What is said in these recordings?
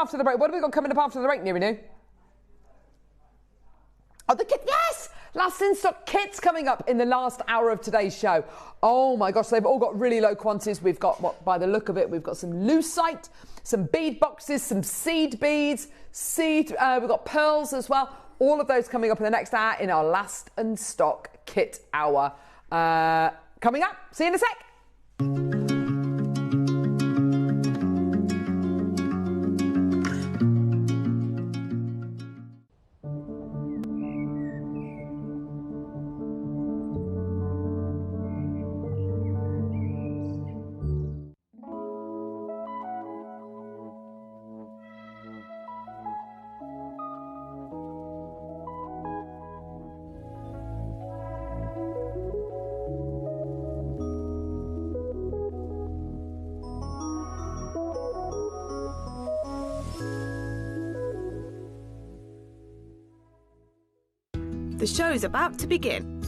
after the break. What have we got coming up after the break, Nirinu? Oh, the kit, yes! Last in stock kits coming up in the last hour of today's show. Oh my gosh, they've all got really low quantities. We've got, what, by the look of it, we've got some lucite, some bead boxes, some seed beads, we've got pearls as well. All of those coming up in the next hour in our last in stock kit hour. Coming up, see you in a sec. The show's about to begin.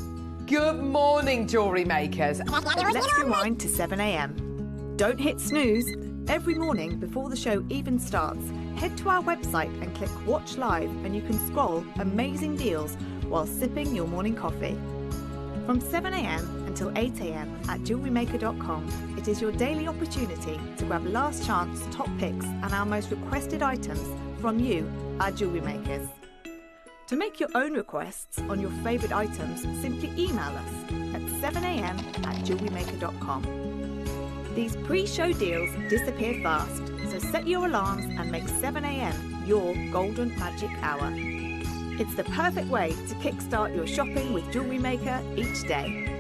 Good morning, jewellery makers. Let's rewind to 7 a.m. Don't hit snooze. Every morning before the show even starts, head to our website and click Watch Live and you can scroll amazing deals while sipping your morning coffee. From 7 a.m. until 8 a.m. at JewelleryMaker.com, it is your daily opportunity to grab last chance top picks and our most requested items from you, our jewellery makers. To make your own requests on your favourite items, simply email us at 7 a.m. at JewelleryMaker.com. These pre-show deals disappear fast, so set your alarms and make 7 a.m. your golden magic hour. It's the perfect way to kickstart your shopping with Jewellery Maker each day.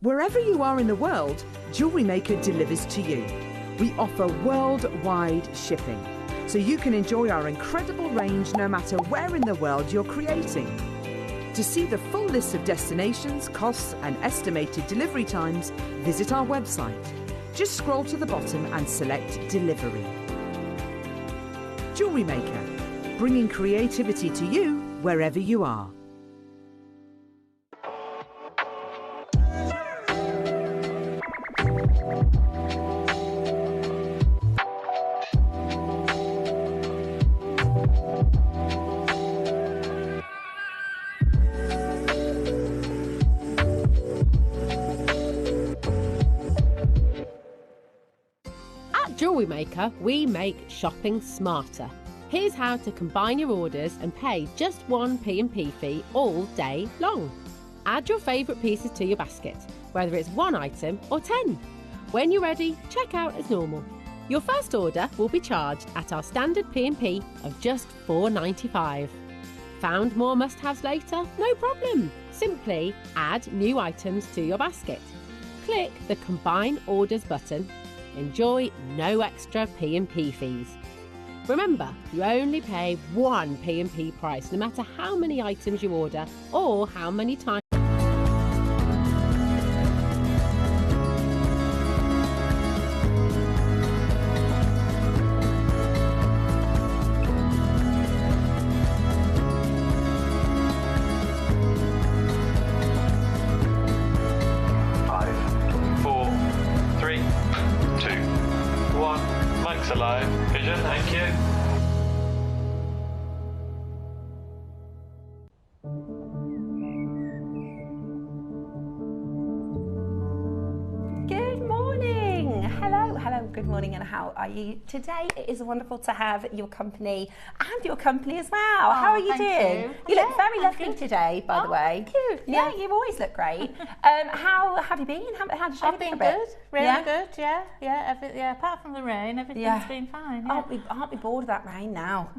Wherever you are in the world, Jewellery Maker delivers to you. We offer worldwide shipping, so you can enjoy our incredible range no matter where in the world you're creating. To see the full list of destinations, costs and estimated delivery times, visit our website. Just scroll to the bottom and select Delivery. Jewellery Maker, bringing creativity to you wherever you are. Jewellery Maker, we make shopping smarter. Here's how to combine your orders and pay just one P&P fee all day long. Add your favourite pieces to your basket, whether it's one item or 10. When you're ready, check out as normal. Your first order will be charged at our standard P&P of just $4.95. Found more must-haves later? No problem. Simply add new items to your basket. Click the Combine Orders button. Enjoy no extra P&P fees. Remember, you only pay one P&P price no matter how many items you order or how many times. Good morning, and how are you today? It is wonderful to have your company and your company as well. Oh, how are you doing? You look very lovely today, by the way. Thank you. Yeah, you always look great. How have you been? How did you I've been good, really good. Yeah. Apart from the rain, everything's been fine. Yeah. Aren't we bored of that rain now?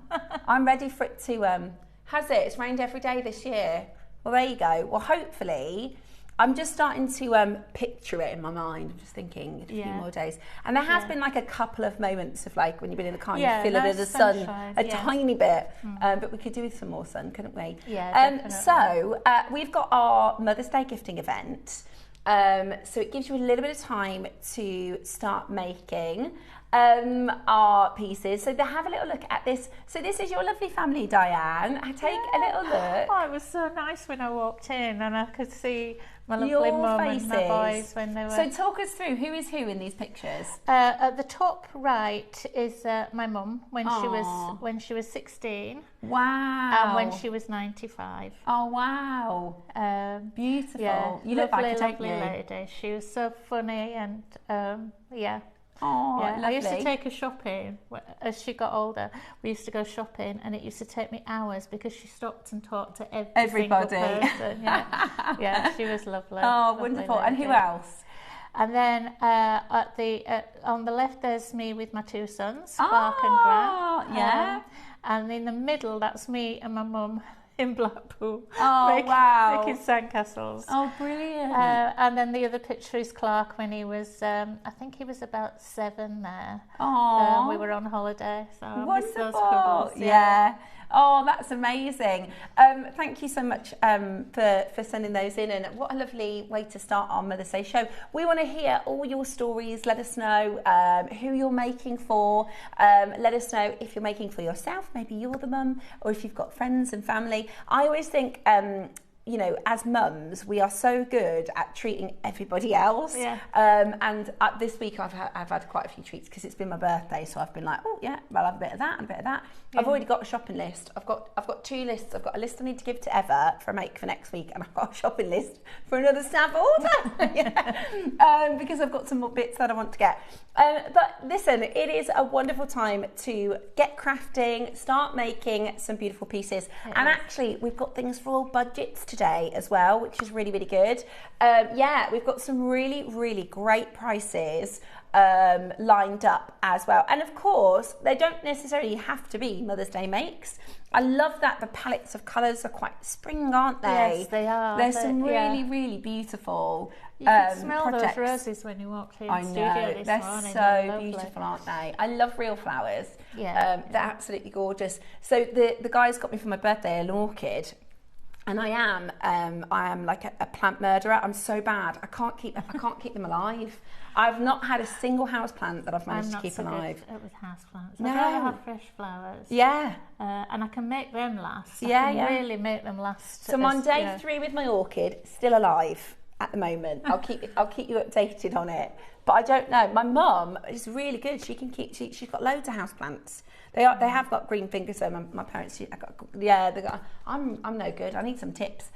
I'm ready for it to. Has it? It's rained every day this year. Well, there you go. Well, hopefully. I'm just starting to picture it in my mind. I'm just thinking a few more days. And there has been like a couple of moments of like when you've been in the car, and you feel a bit of the sun, a tiny bit. But we could do with some more sun, couldn't we? Yeah, so we've got our Mother's Day gifting event. So it gives you a little bit of time to start making our pieces. So they have a little look at this. So this is your lovely family, Diane. I take a little look. Oh, it was so nice when I walked in and I could see my lovely mum and my boys when they were... So talk us through, who is who in these pictures? At the top right is my mum when she was 16. Wow. And when she was 95. Oh, wow. Beautiful. Yeah, you look like a lovely lady. She was so funny and yeah. Oh, yeah. lovely. I used to take her shopping as she got older. We used to go shopping, and it used to take me hours because she stopped and talked to everybody. Person. Yeah, yeah, she was lovely. Oh, lovely wonderful! lady. And who else? And then on the left, there's me with my two sons, Spark and Grant. Yeah. And in the middle, that's me and my mum in Blackpool. Oh, wow. Making sandcastles. Oh, brilliant. And then the other picture is Clark when he was, I think he was about 7 there. Oh. We were on holiday. So wonderful. Those cuddles, yeah. Oh, that's amazing. Thank you so much for sending those in, and what a lovely way to start our Mother's Day show. We want to hear all your stories. Let us know who you're making for. Let us know if you're making for yourself, maybe you're the mum, or if you've got friends and family. I always think you know, as mums, we are so good at treating everybody else. Yeah. And this week I've had quite a few treats because it's been my birthday, so I've been like, oh yeah, well, I'll have a bit of that and a bit of that. Yeah. I've already got a shopping list. I've got 2 lists. I've got a list I need to give to Eva for a make for next week, and I've got a shopping list for another staff order. Because I've got some more bits that I want to get. But listen, it is a wonderful time to get crafting, start making some beautiful pieces. And actually, we've got things for all budgets today as well, which is really, really good. Yeah, we've got some really, really great prices lined up as well. And of course, they don't necessarily have to be Mother's Day makes. I love that the palettes of colours are quite spring, aren't they? Yes, they are. There's some really, really beautiful You can smell projects. those roses when you walked in I the know, studio this they're morning. so beautiful, aren't they? I love real flowers. Yeah. They're absolutely gorgeous. So the guys got me for my birthday an orchid. And I am like a plant murderer. I'm so bad. I can't keep them alive. I've not had a single house plant that I've managed to keep alive. I'm not so good with house plants. No. I'd rather have fresh flowers. Yeah. And I can make them last. Yeah, I can really make them last. So I'm on day 3 with my orchid, still alive at the moment. I'll keep you updated on it. But I don't know. My mum is really good. She can keep. She's got loads of house plants. They have got green fingers. So my parents. I'm no good. I need some tips.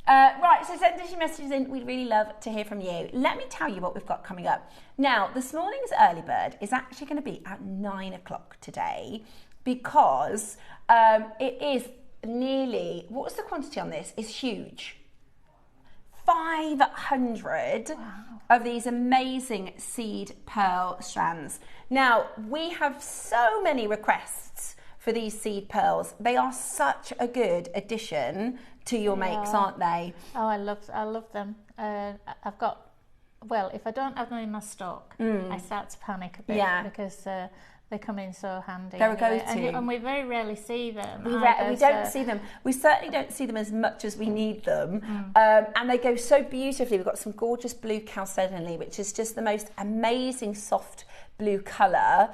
Right, so send us your messages in. We'd really love to hear from you. Let me tell you what we've got coming up. Now, this morning's early bird is actually going to be at 9 o'clock today because it is nearly, what's the quantity on this? It's huge. 500 of these amazing seed pearl strands. Now, we have so many requests for these seed pearls. They are such a good addition to your makes, aren't they? Oh, I love them. I've got, well, if I don't have them in my stock, I start to panic a bit because they come in so handy. They're a go-to. And we very rarely see them. We don't see them. We certainly don't see them as much as we need them. And they go so beautifully. We've got some gorgeous blue chalcedony, which is just the most amazing soft blue colour.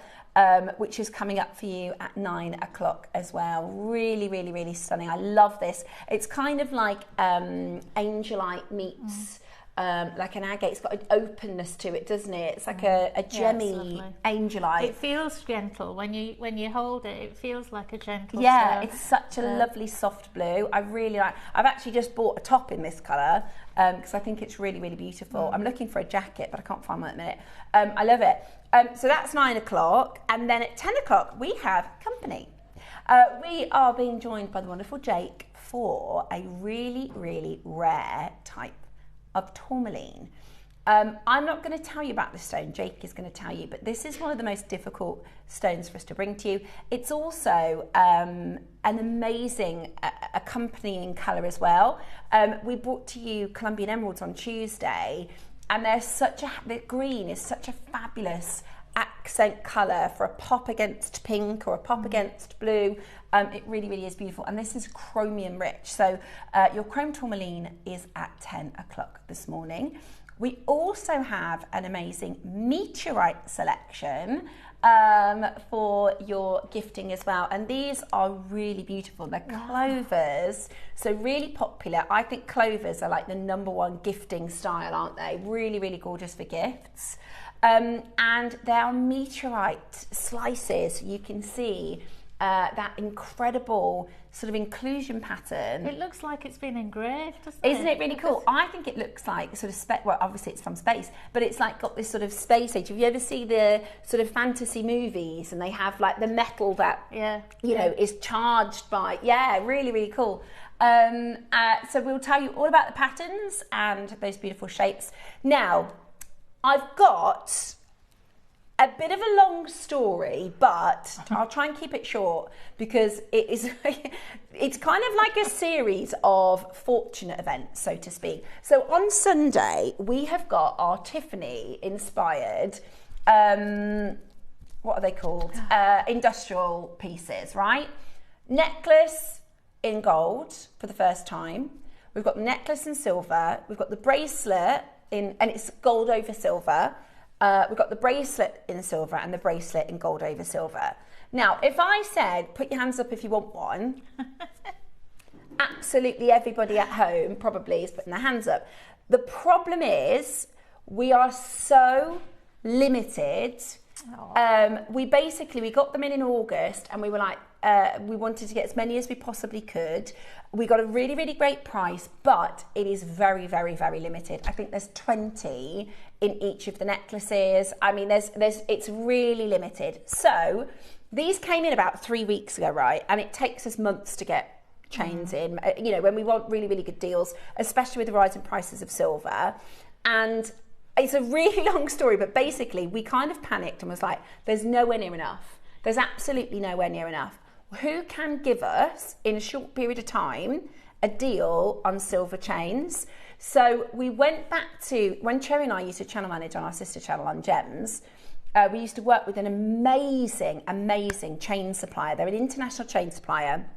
Which is coming up for you at 9 o'clock as well. Really, really, really stunning. I love this. It's kind of like angelite meets like an agate. It's got an openness to it, doesn't it? It's like a gemmy angelite. It feels gentle when you hold it. It feels like a gentle. Yeah, it's such a lovely soft blue. I really like. I've actually just bought a top in this colour because I think it's really, really beautiful. I'm looking for a jacket, but I can't find one at the minute. I love it. So that's 9 o'clock, and then at 10 o'clock we have company. We are being joined by the wonderful Jake for a really, really rare type of tourmaline. I'm not going to tell you about this stone, Jake is going to tell you, but this is one of the most difficult stones for us to bring to you. It's also an amazing accompanying colour as well. We brought to you Colombian emeralds on Tuesday, and the green is such a fabulous accent colour for a pop against pink or a pop against blue. It really, really is beautiful. And this is chromium rich. So your chrome tourmaline is at 10 o'clock this morning. We also have an amazing meteorite selection for your gifting as well. And these are really beautiful. They're clovers, so really popular. I think clovers are like the #1 gifting style, aren't they? Really, really gorgeous for gifts. And they are meteorite slices. You can see that incredible sort of inclusion pattern. It looks like it's been engraved, doesn't it? Isn't it really cool? I think it looks like sort of well, obviously it's from space, but it's like got this sort of space age. Have you ever seen the sort of fantasy movies and they have like the metal that you know is charged by? Yeah, really, really cool. So we'll tell you all about the patterns and those beautiful shapes. Now, I've got a bit of a long story, but I'll try and keep it short because it's kind of like a series of fortunate events, so to speak. So on Sunday, we have got our Tiffany inspired, what are they called? Industrial pieces, right? Necklace in gold for the first time. We've got the necklace in silver. We've got the bracelet and it's gold over silver. We've got the bracelet in silver and the bracelet in gold over silver. Now, if I said, put your hands up if you want one, absolutely everybody at home probably is putting their hands up. The problem is we are so limited. We got them in August and we were like, we wanted to get as many as we possibly could. We got a really, really great price, but it is very, very, very limited. I think there's 20 in each of the necklaces. I mean, it's really limited. So these came in about 3 weeks ago, right? And it takes us months to get chains in, you know, when we want really, really good deals, especially with the rising prices of silver. And it's a really long story, but basically we kind of panicked and was like, there's nowhere near enough. There's absolutely nowhere near enough. Who can give us, in a short period of time, a deal on silver chains? So we went back to, when Cherry and I used to channel manage on our sister channel on Gems, we used to work with an amazing, amazing chain supplier. They're an international chain supplier.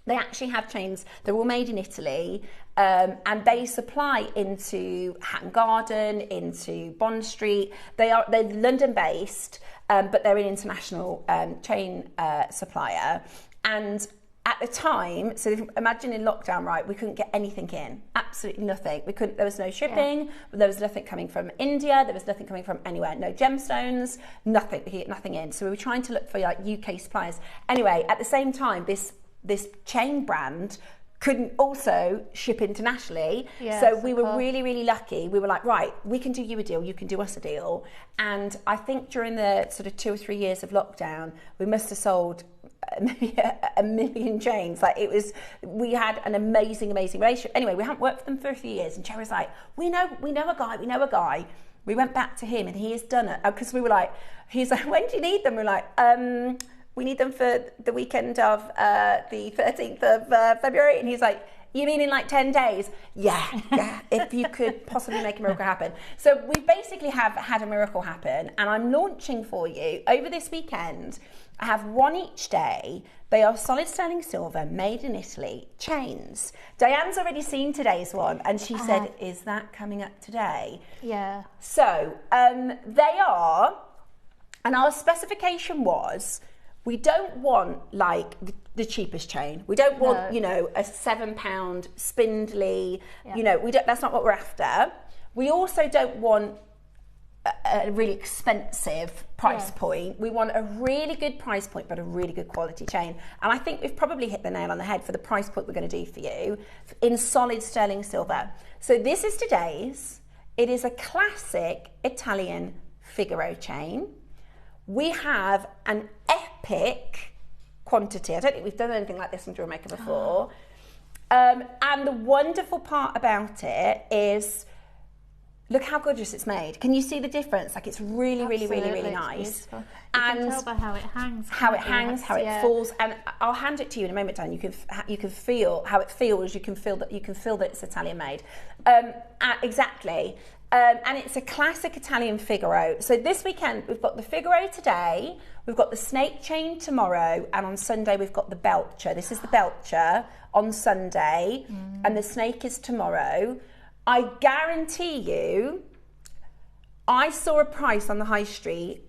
They actually have chains, they're all made in Italy, and they supply into Hatton Garden, into Bond Street. They're London-based, but they're an international chain supplier. And at the time, so imagine in lockdown, right, we couldn't get anything in, absolutely nothing. There was no shipping, there was nothing coming from India, there was nothing coming from anywhere, no gemstones, nothing, we could get nothing in. So we were trying to look for like UK suppliers. Anyway, at the same time, this chain brand couldn't also ship internationally. Yes, so we were really, really lucky. We were like, right, we can do you a deal, you can do us a deal. And I think during the sort of 2 or 3 years of lockdown, we must have sold maybe a million chains. Like we had an amazing, amazing relationship. Anyway, we hadn't worked for them for a few years and Cherry's like, we know a guy. We went back to him and he has done it. Because we were like, he's like, when do you need them? We're like, we need them for the weekend of the 13th of February. And he's like, you mean in like 10 days? Yeah, if you could possibly make a miracle happen. So we basically have had a miracle happen and I'm launching for you over this weekend. I have one each day. They are solid sterling silver, made in Italy, chains. Diane's already seen today's one and she said, is that coming up today? Yeah. So they are, and our specification was, we don't want like the cheapest chain. We don't want, you know, a £7 spindly, you know, that's not what we're after. We also don't want a really expensive price point. We want a really good price point, but a really good quality chain. And I think we've probably hit the nail on the head for the price point we're going to do for you in solid sterling silver. So this is today's. It is a classic Italian Figaro chain. We have an epic quantity. I don't think we've done anything like this on JewelleryMaker before. And the wonderful part about it is Look how gorgeous it's made. Can you see the difference? Like, it's really, really, really, really nice. You can tell by how it hangs. How it falls. And I'll hand it to you in a moment, Dan. You can feel how it feels. You can feel that it's Italian made. Exactly. And it's a classic Italian Figaro. So this weekend we've got the Figaro today, we've got the snake chain tomorrow, and on Sunday we've got the Belcher. This is the Belcher on Sunday, and the snake is tomorrow. I guarantee you, I saw a price on the high street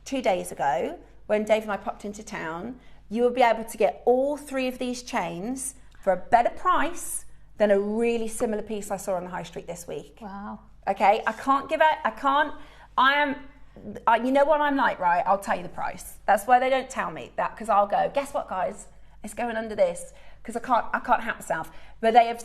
2 days ago when Dave and I popped into town. You will be able to get all 3 of these chains for a better price than a really similar piece I saw on the high street this week. Wow. Okay, you know what I'm like, right? I'll tell you the price. That's why they don't tell me that, because I'll go, guess what, guys? It's going under this, because I can't help myself. But they've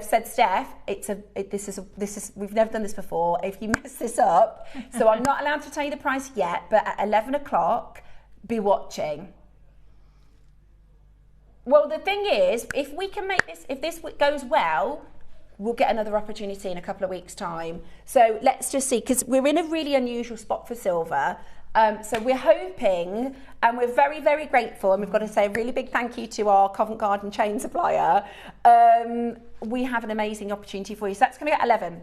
said, Steph, we've never done this before. If you mess this up, so I'm not allowed to tell you the price yet, but at 11 o'clock, be watching. Well, the thing is, if we can make this, if this goes well, we'll get another opportunity in a couple of weeks' time. So let's just see, because we're in a really unusual spot for silver. So we're hoping, and we're very, very grateful, and we've got to say a really big thank you to our Covent Garden chain supplier. We have an amazing opportunity for you. So that's going to get 11.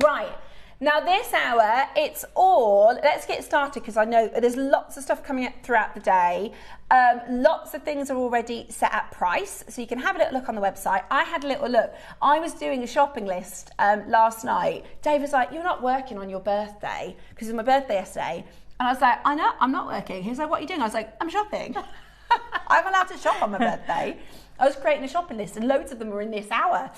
Right. Now this hour, let's get started, because I know there's lots of stuff coming up throughout the day. Lots of things are already set at price, so you can have a little look on the website. I had a little look. I was doing a shopping list last night. Dave was like, you're not working on your birthday, because it was my birthday yesterday. And I was like, I know, I'm not working. He was like, what are you doing? I was like, I'm shopping. I'm allowed to shop on my birthday. I was creating a shopping list, and loads of them were in this hour.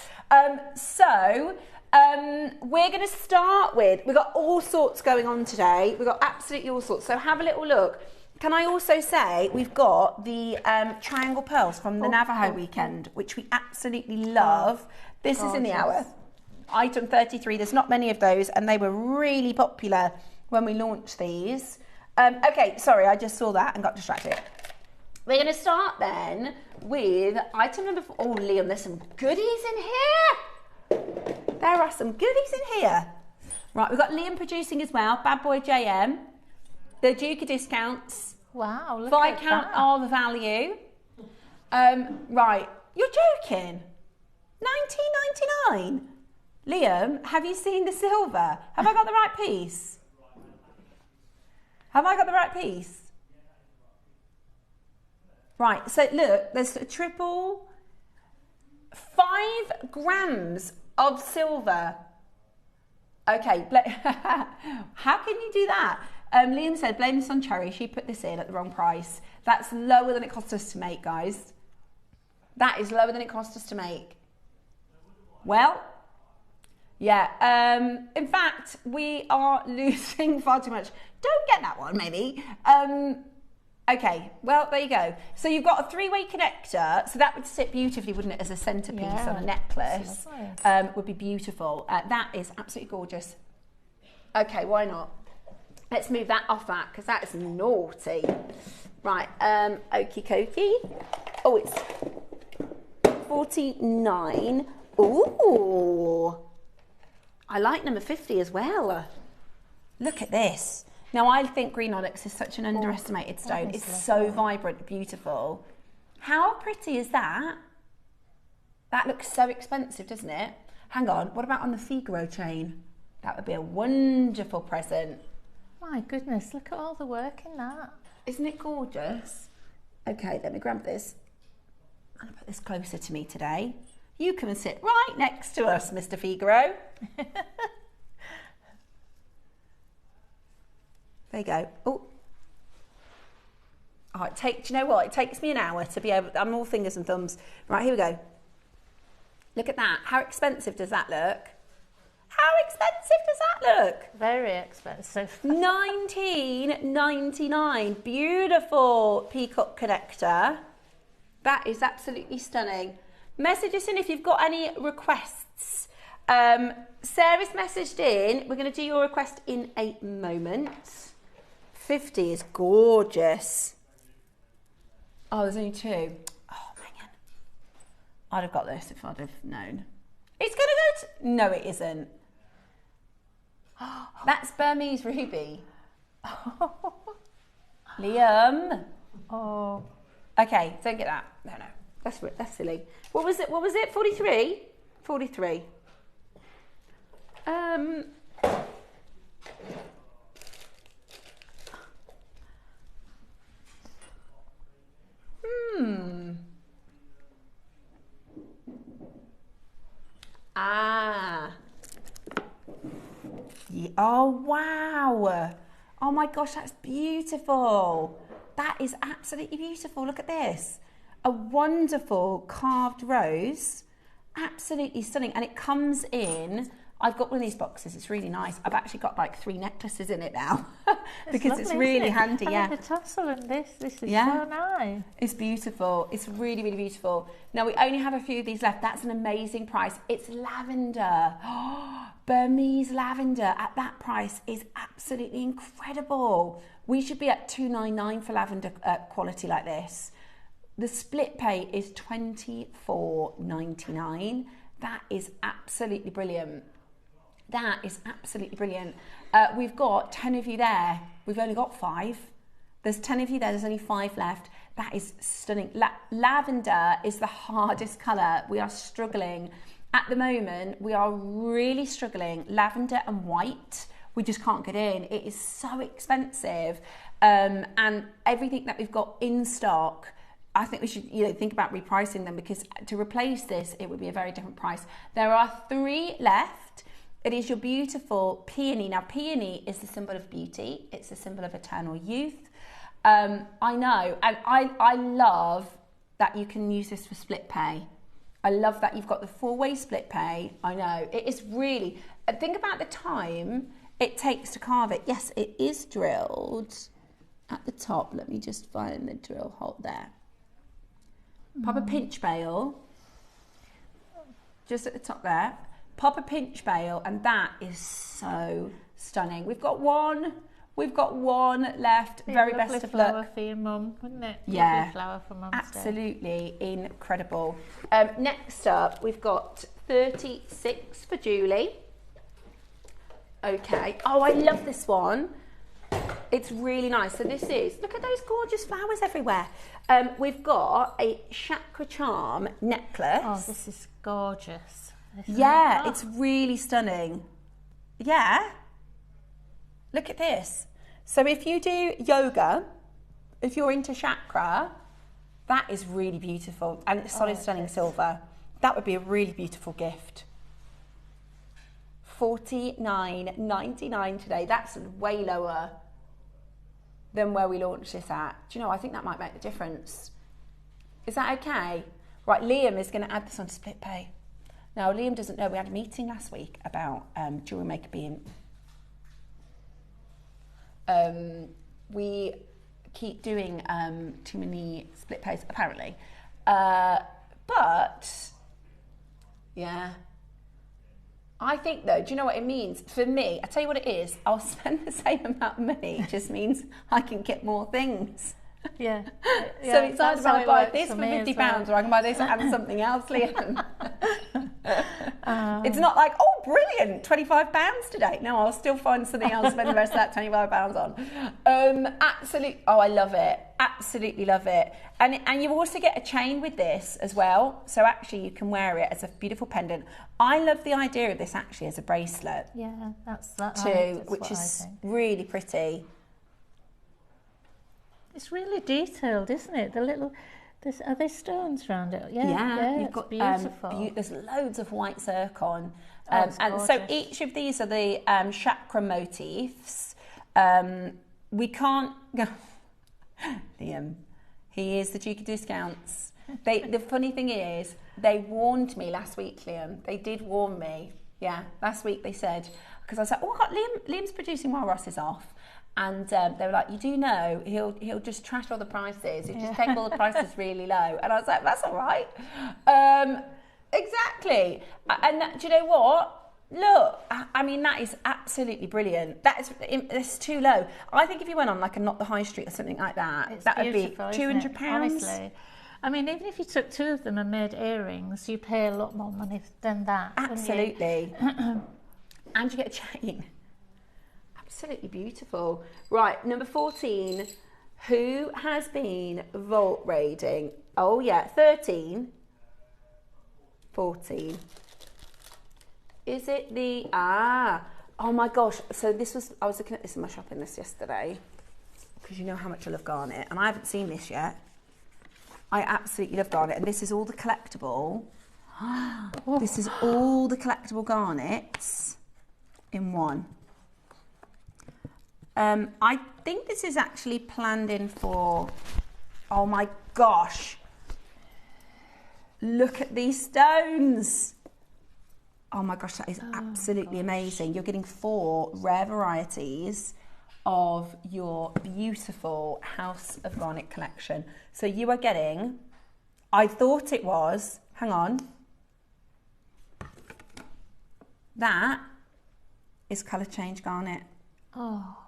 We're going to start with, we've got all sorts going on today. We've got absolutely all sorts. So have a little look. Can I also say we've got the triangle pearls from the Navajo weekend, which we absolutely love. This is in the hour. Item 33. There's not many of those, and they were really popular when we launched these. Okay, sorry, I just saw that and got distracted. We're going to start then with item number 4. Oh, Liam, there's some goodies in here. There are some goodies in here. Right, we've got Liam producing as well. Bad Boy JM. The Duke of discounts. Wow, look Viscount at that. of value. Right, you're joking. $19.99. Liam, have you seen the silver? Have I got the right piece? Have I got the right piece? Right, so look, there's a triple 5 grams of silver. Okay, how can you do that? Liam said, blame this on Cherry. She put this in at the wrong price. That's lower than it cost us to make, guys. That is lower than it cost us to make. Well, yeah. In fact, we are losing far too much. Don't get that one, maybe. Okay, well, there you go. So you've got a 3-way connector. So that would sit beautifully, wouldn't it, as a centerpiece on a necklace? Would be beautiful. That is absolutely gorgeous. Okay, why not? Let's move that off that, because that is naughty. Right, okie dokie. Oh, it's 49. Ooh. I like number 50 as well. Look at this. Now, I think green onyx is such an underestimated stone. It's so vibrant, beautiful. How pretty is that? That looks so expensive, doesn't it? Hang on, what about on the Figaro chain? That would be a wonderful present. My goodness, look at all the work in that. Isn't it gorgeous? Okay, let me grab this. I'm gonna put this closer to me today. You come and sit right next to us, Mr. Figaro. There you go. Oh, do you know what? It takes me an hour to be able. I'm all fingers and thumbs. Right, here we go. Look at that. How expensive does that look? How expensive does that look? Very expensive. $19.99. Beautiful peacock connector. That is absolutely stunning. Message us in if you've got any requests. Sarah's messaged in. We're going to do your request in a moment. 50 is gorgeous. Oh, there's only 2. Oh, man. I'd have got this if I'd have known. It's going to go to... No, it isn't. That's Burmese ruby. Liam. Oh. Okay, don't get that. No, that's silly. What was it? 43? 43. Yeah. Oh, wow. Oh my gosh, that's beautiful. That is absolutely beautiful. Look at this. A wonderful carved rose. Absolutely stunning. And it comes in, I've got one of these boxes. It's really nice. I've actually got like 3 necklaces in it now because lovely, it's really isn't it? handy. Yeah. The tassel and this is so nice. It's beautiful. It's really, really beautiful. Now, we only have a few of these left. That's an amazing price. It's lavender. Burmese lavender at that price is absolutely incredible. We should be at $299 for lavender quality like this. The split pay is $24.99. That is absolutely brilliant. That is absolutely brilliant. We've got 10 of you there. We've only got 5. There's 10 of you there. There's only 5 left. That is stunning. Lavender is the hardest colour. We are struggling. At the moment, we are really struggling. Lavender and white, we just can't get in. It is so expensive. And everything that we've got in stock, I think we should think about repricing them, because to replace this, it would be a very different price. There are 3 left. It is your beautiful peony. Now, peony is the symbol of beauty. It's a symbol of eternal youth. I know, and I love that you can use this for split pay. I love that you've got the 4-way split pay. I know, it is really, think about the time it takes to carve it. Yes, it is drilled at the top. Let me just find the drill hole there. Pop a pinch bail, just at the top there. Pop a pinch bail, and that is so stunning. We've got one left. Very best of luck. Flower for your mum, wouldn't it? Yeah, lovely flower for Mum's absolutely Day. Incredible. Next up, we've got 36 for Julie. Okay. Oh, I love this one. It's really nice. So this is, look at those gorgeous flowers everywhere. We've got a chakra charm necklace. Oh, this is gorgeous. Yeah, it's really stunning. Yeah. Look at this. So if you do yoga, if you're into chakra, that is really beautiful. And it's solid stunning silver. That would be a really beautiful gift. $49.99 today. That's way lower than where we launched this at. Do you know, I think that might make the difference. Is that okay? Right, Liam is going to add this on to split pay. Now, Liam doesn't know, we had a meeting last week about JewelleryMaker being... we keep doing too many split pays, apparently. But, yeah. I think, though, do you know what it means? For me, I tell you what it is, I'll spend the same amount of money. It just means I can get more things. Yeah. So it's either I buy this for £50 or I can buy this and something else, Liam. It's not like, oh, brilliant, £25 today. No, I'll still find something else, spend the rest of that £25 on. Absolutely, oh, I love it. Absolutely love it. And you also get a chain with this as well. So actually you can wear it as a beautiful pendant. I love the idea of this actually as a bracelet. Yeah, that's that too, which is really pretty. It's really detailed, isn't it? The little, are there stones around it? Yeah, you've got beautiful. There's loads of white zircon, and so each of these are the chakra motifs. We can't go. Liam, he is the Duke of Discounts. The funny thing is, they warned me last week, Liam. They did warn me. Yeah, last week they said, because I was like, oh, Liam's producing while Ross is off. And they were like, you do know, he'll just trash all the prices. He'll just take all the prices really low. And I was like, that's all right. Exactly. And do you know what? Look, I mean, that is absolutely brilliant. It's too low. I think if you went on like a Not the High Street or something like that, that would be £200. Honestly. I mean, even if you took 2 of them and made earrings, you pay a lot more money than that. Absolutely. And you get a chain. absolutely beautiful. Right, number 14. Who has been vault raiding? Oh yeah, 13. 14. Is it the, oh my gosh. So I was looking at this in my shopping list yesterday, because you know how much I love garnet, and I haven't seen this yet. I absolutely love garnet, and this is all the collectible. This is all the collectible garnets in one. I think this is actually planned in for, oh my gosh. Look at these stones. Oh my gosh, that is absolutely amazing. You're getting 4 rare varieties of your beautiful House of Garnet collection. So you are getting, I thought it was, hang on. That is colour change garnet. Oh.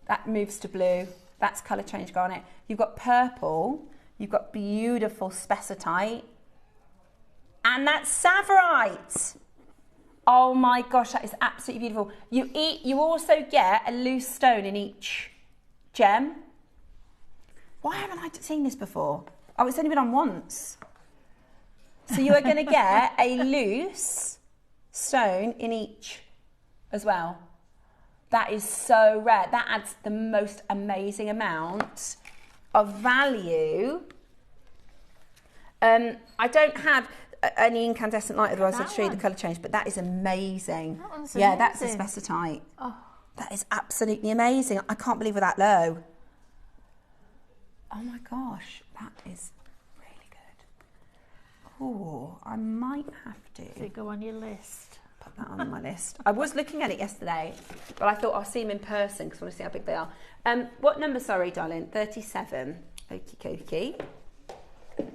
That moves to blue. That's colour change garnet. You've got purple. You've got beautiful spessartite. And that's Savorite. Oh my gosh, that is absolutely beautiful. You also get a loose stone in each gem. Why haven't I seen this before? Oh, it's only been on once. So you are going to get a loose stone in each as well. That is so rare. That adds the most amazing amount of value. I don't have any incandescent light, otherwise I'd show you the colour change, but that is amazing. That one's yeah, amazing. that's a spessartite. Oh. That is absolutely amazing. I can't believe we're that low. Oh my gosh, that is really good. Oh, I might have to. Does it go on your list? Put that on my list. I was looking at it yesterday, but I thought I'll see them in person because I want to see how big they are. What number, sorry, darling? 37. Okie dokie.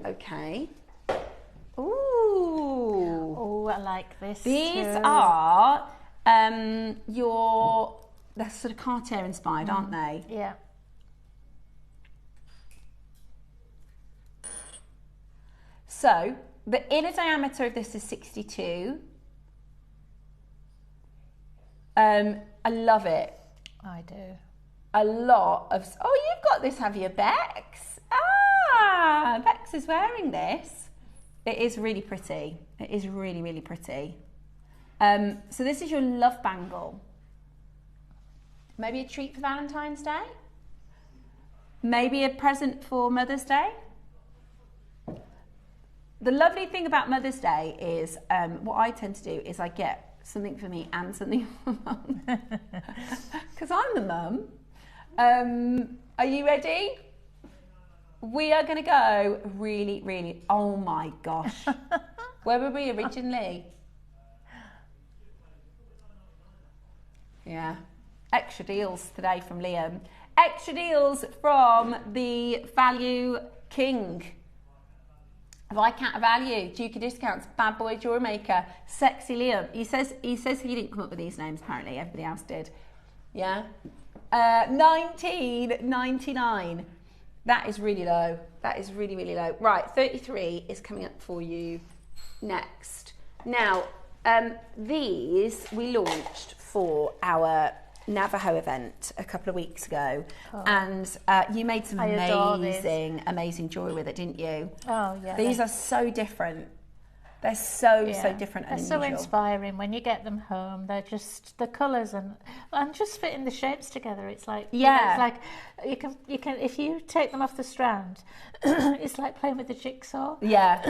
Okay. Ooh. Oh, I like this. These too. are they're sort of Cartier inspired, aren't they? Yeah. So the inner diameter of this is 62. I love it. I do. A lot of, oh, you've got this, have you, Bex? Ah, Bex is wearing this. It is really pretty. It is really, really pretty. So this is your love bangle. Maybe a treat for Valentine's Day? Maybe a present for Mother's Day? The lovely thing about Mother's Day is what I tend to do is I get something for me and something for Mum. Because I'm the mum. Are you ready? We are going to go really, really, oh my gosh. Where were we originally? Yeah. Extra deals today from Liam. Extra deals from the Value King. Viscount of Value, Duke of Discounts, Bad Boy JewelleryMaker, Sexy Liam. He says he didn't come up with these names, apparently. Everybody else did. Yeah. $19.99. That is really low. That is really, really low. Right, 33 is coming up for you next. Now, these we launched for our Navajo event a couple of weeks ago, and you made some amazing jewellery with it, didn't you? Oh yeah. These are so different. They're so different and They're unusual. so inspiring when you get them home. They're just the colours and just fitting the shapes together. It's like it's like you can if you take them off the strand, it's like playing with the jigsaw. Yeah.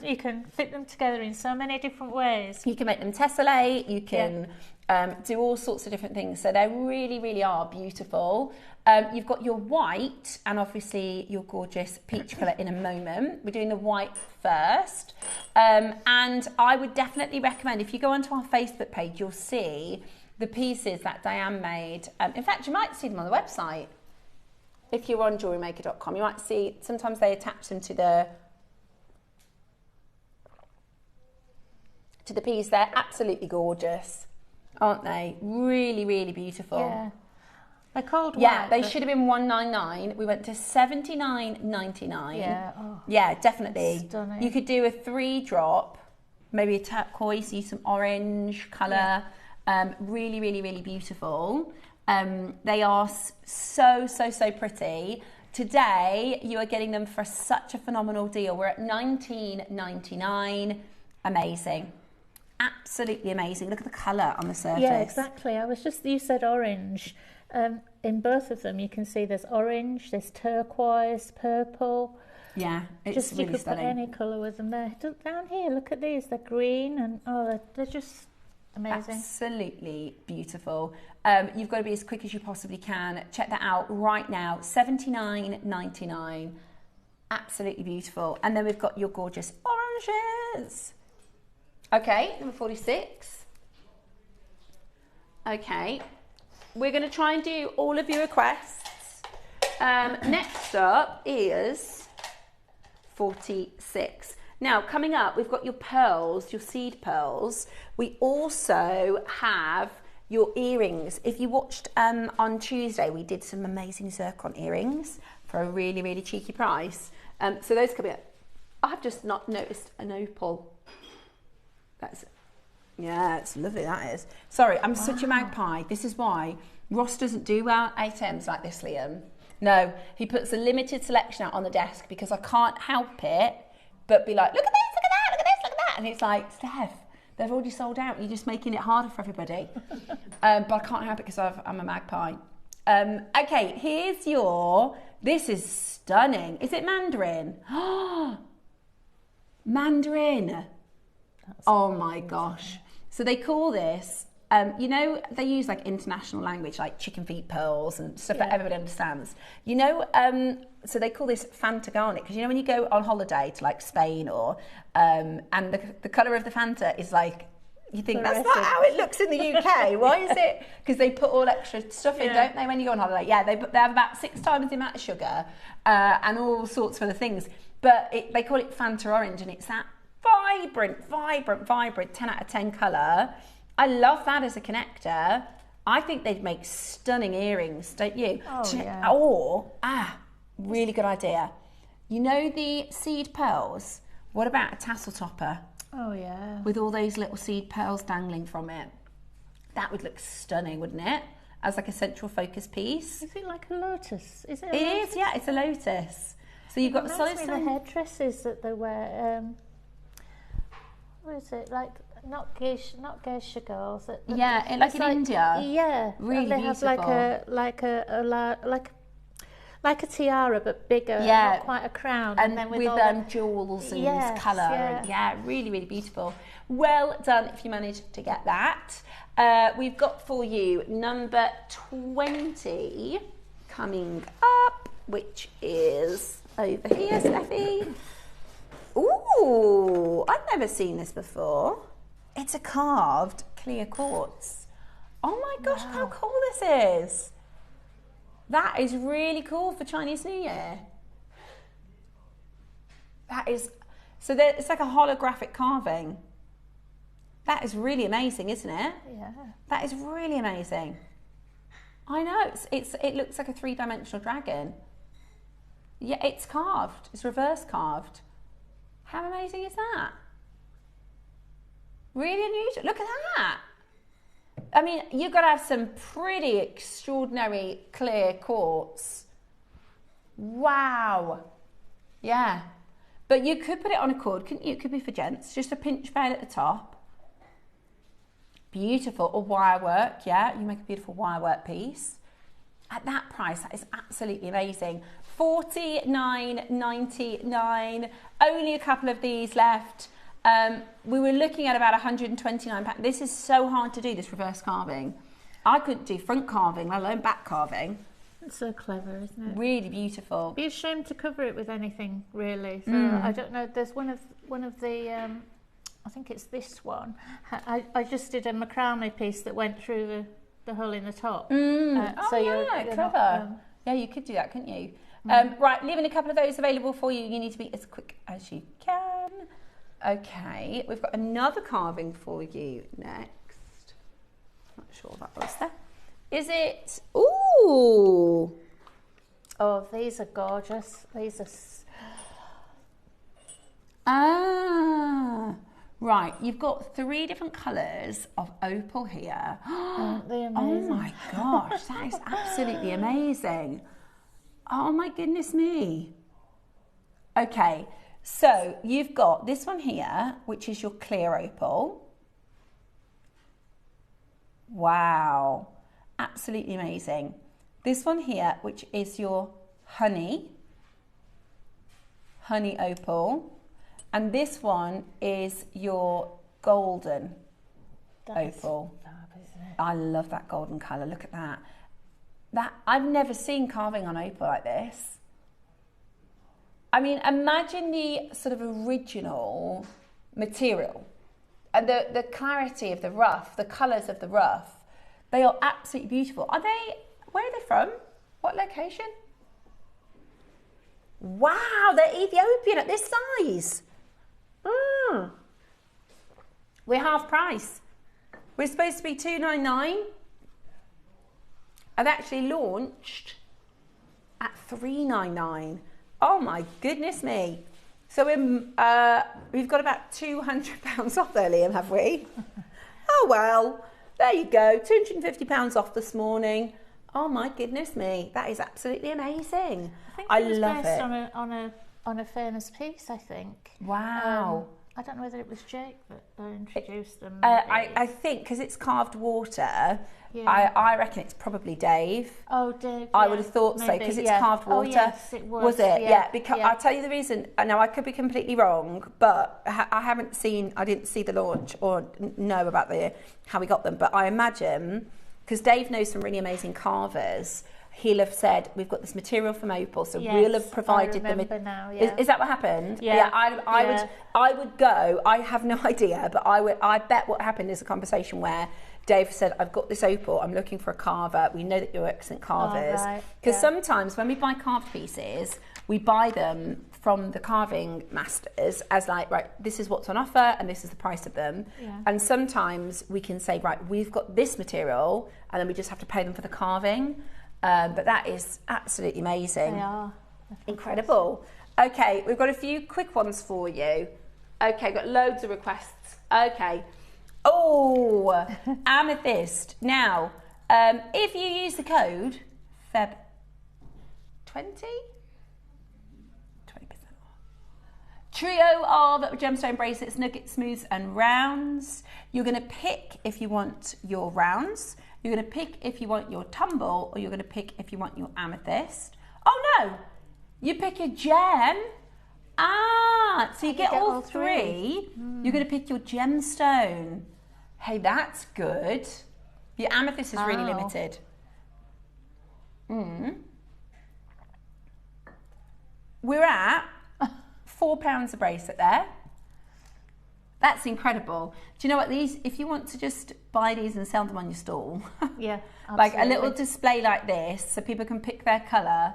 You can fit them together in so many different ways. You can make them tessellate. You can do all sorts of different things. So they really, really are beautiful. You've got your white and obviously your gorgeous peach colour in a moment. We're doing the white first. And I would definitely recommend, if you go onto our Facebook page, you'll see the pieces that Diane made. In fact, you might see them on the website. If you're on JewelleryMaker.com, you might see, sometimes they attach them to the piece. They're absolutely gorgeous, aren't they? Really, really beautiful. Yeah. They're called white. Yeah, they should have been $199. We went to $79.99. Yeah. Oh, yeah, definitely. Stunning. You could do a 3-drop, maybe a turquoise, some orange colour. Yeah. Really, really, really beautiful. They are so, so, so pretty. Today, you are getting them for such a phenomenal deal. We're at $19.99. Amazing. Absolutely amazing. Look at the colour on the surface. Yeah, exactly. You said orange. In both of them, you can see there's orange, there's turquoise, purple. Yeah, it's just really you could stunning. put any colour with them there. Down here, look at these. They're green and they're just amazing. Absolutely beautiful. You've got to be as quick as you possibly can. Check that out right now. $79.99. Absolutely beautiful. And then we've got your gorgeous oranges. Okay, number 46. Okay, we're going to try and do all of your requests. Next up is 46. Now, coming up, we've got your pearls, your seed pearls. We also have your earrings. If you watched on Tuesday, we did some amazing zircon earrings for a really, really cheeky price. So those could be, I've just not noticed an opal. Yeah, it's lovely, that is. Sorry, I'm such a magpie. This is why Ross doesn't do well items like this, Liam. No, he puts a limited selection out on the desk because I can't help it but be like, look at this, look at that, look at this, look at that. And it's like, Steph, they've already sold out. You're just making it harder for everybody. But I can't help it because I'm a magpie. Okay, here's this is stunning. Is it Mandarin? Mandarin. Oh my gosh. So they call this, you know, they use like international language like chicken feet pearls and stuff that everybody understands. You know, so they call this Fanta garnet because you know when you go on holiday to like Spain or, and the colour of the Fanta is like, you think that's not how it looks in the UK. Why is it? Because they put all extra stuff in, don't they, when you go on holiday? Yeah, they have about 6 times the amount of sugar and all sorts of other things. But they call it Fanta orange and it's that vibrant 10 out of 10 colour. I love that as a connector. I think they'd make stunning earrings, don't you? Really good idea. You know the seed pearls? What about a tassel topper? Oh yeah. With all those little seed pearls dangling from it. That would look stunning, wouldn't it? As like a central focus piece. Is it like a lotus? Is it? It is, yeah, it's a lotus. So you've got solid the headdresses that they wear. What is it like? Not geisha girls. Like in India. Yeah, really they beautiful. have like a tiara but bigger. Not quite a crown. And then with jewels and colour. Yeah, really, really beautiful. Well done if you managed to get that. We've got for you number 20 coming up, which is over here, Steffi. Ooh, I've never seen this before. It's a carved clear quartz. Oh my gosh, how cool this is. That is really cool for Chinese New Year. That is, so it's like a holographic carving. That is really amazing, isn't it? Yeah. That is really amazing. I know, it looks like a 3-dimensional dragon. Yeah, it's carved, it's reverse carved. How amazing is that? Really unusual. Look at that. I mean, you've got to have some pretty extraordinary clear quartz. Wow. Yeah. But you could put it on a cord, couldn't you? It could be for gents. Just a pinch veil at the top. Beautiful. Or wire work, yeah. You make a beautiful wire work piece. At that price, that is absolutely amazing. $49.99. Only a couple of these left. We were looking at about £129. This is so hard to do, this reverse carving. I couldn't do front carving, let alone back carving. It's so clever, isn't it? Really beautiful. It'd be a shame to cover it with anything, really. So I don't know. There's one of the. I think it's this one. I just did a macrame piece that went through the hole in the top. You're clever. Yeah, you could do that, couldn't you? Right, leaving a couple of those available for you. You need to be as quick as you can. Okay, we've got another carving for you next. Not sure that was there. Is it? Ooh! Oh, these are gorgeous. These are. Right. You've got 3 different colours of opal here. Aren't they amazing? Oh my gosh, that is absolutely amazing. Oh my goodness me. Okay, so you've got this one here, which is your clear opal. Wow, absolutely amazing. This one here, which is your honey opal. And this one is your golden opal. Fab, isn't it? I love that golden colour. Look at that. I've never seen carving on opal like this. I mean, imagine the sort of original material and the clarity of the rough, the colours of the rough. They are absolutely beautiful. Where are they from? What location? Wow, they're Ethiopian at this size. We're half price. We're supposed to be $2.99. I've actually launched at $3.99. Oh my goodness me. So we've got about £200 off there, Liam, have we? Oh well, there you go. £250 off this morning. Oh my goodness me. That is absolutely amazing. I I think it was love based it. on a famous piece, I think. Wow. I don't know whether it was Jake that introduced them. I think because it's carved water, Yeah. I reckon it's probably Dave. Oh, Dave. I yeah, would have thought so maybe, because it's yeah. carved water. Oh, yes, it was. Was it? Yeah. Because yeah. I'll tell you the reason. Now I could be completely wrong, but I didn't see the launch or know about how we got them. But I imagine because Dave knows some really amazing carvers. He'll have said, we've got this material from opal, so Yes, we'll have provided I remember now, Is that what happened? Yeah. I would go. I have no idea, but I bet what happened is a conversation where Dave said, I've got this opal, I'm looking for a carver. We know that you're excellent carvers. Because sometimes when we buy carved pieces, we buy them from the carving masters as like, right, this is what's on offer and this is the price of them. Yeah. And sometimes we can say, right, we've got this material and then we just have to pay them for the carving. But that is absolutely amazing. They are. Incredible. Okay, we've got a few quick ones for you. Okay, got loads of requests. Okay. Oh, amethyst. Now, if you use the code Feb 20, 20% off. Trio of gemstone bracelets, nuggets, smooths, and rounds. You're going to pick if you want your rounds. You're going to pick if you want your tumble, or you're going to pick if you want your amethyst. Oh no, you pick a gem. So you get all three. You're going to pick your gemstone. Hey, that's good. Your amethyst is really limited. We're at £4 a bracelet there. That's incredible. Do you know what, these, if you want to just buy these and sell them on your stall, Yeah, like a little display like this so people can pick their colour,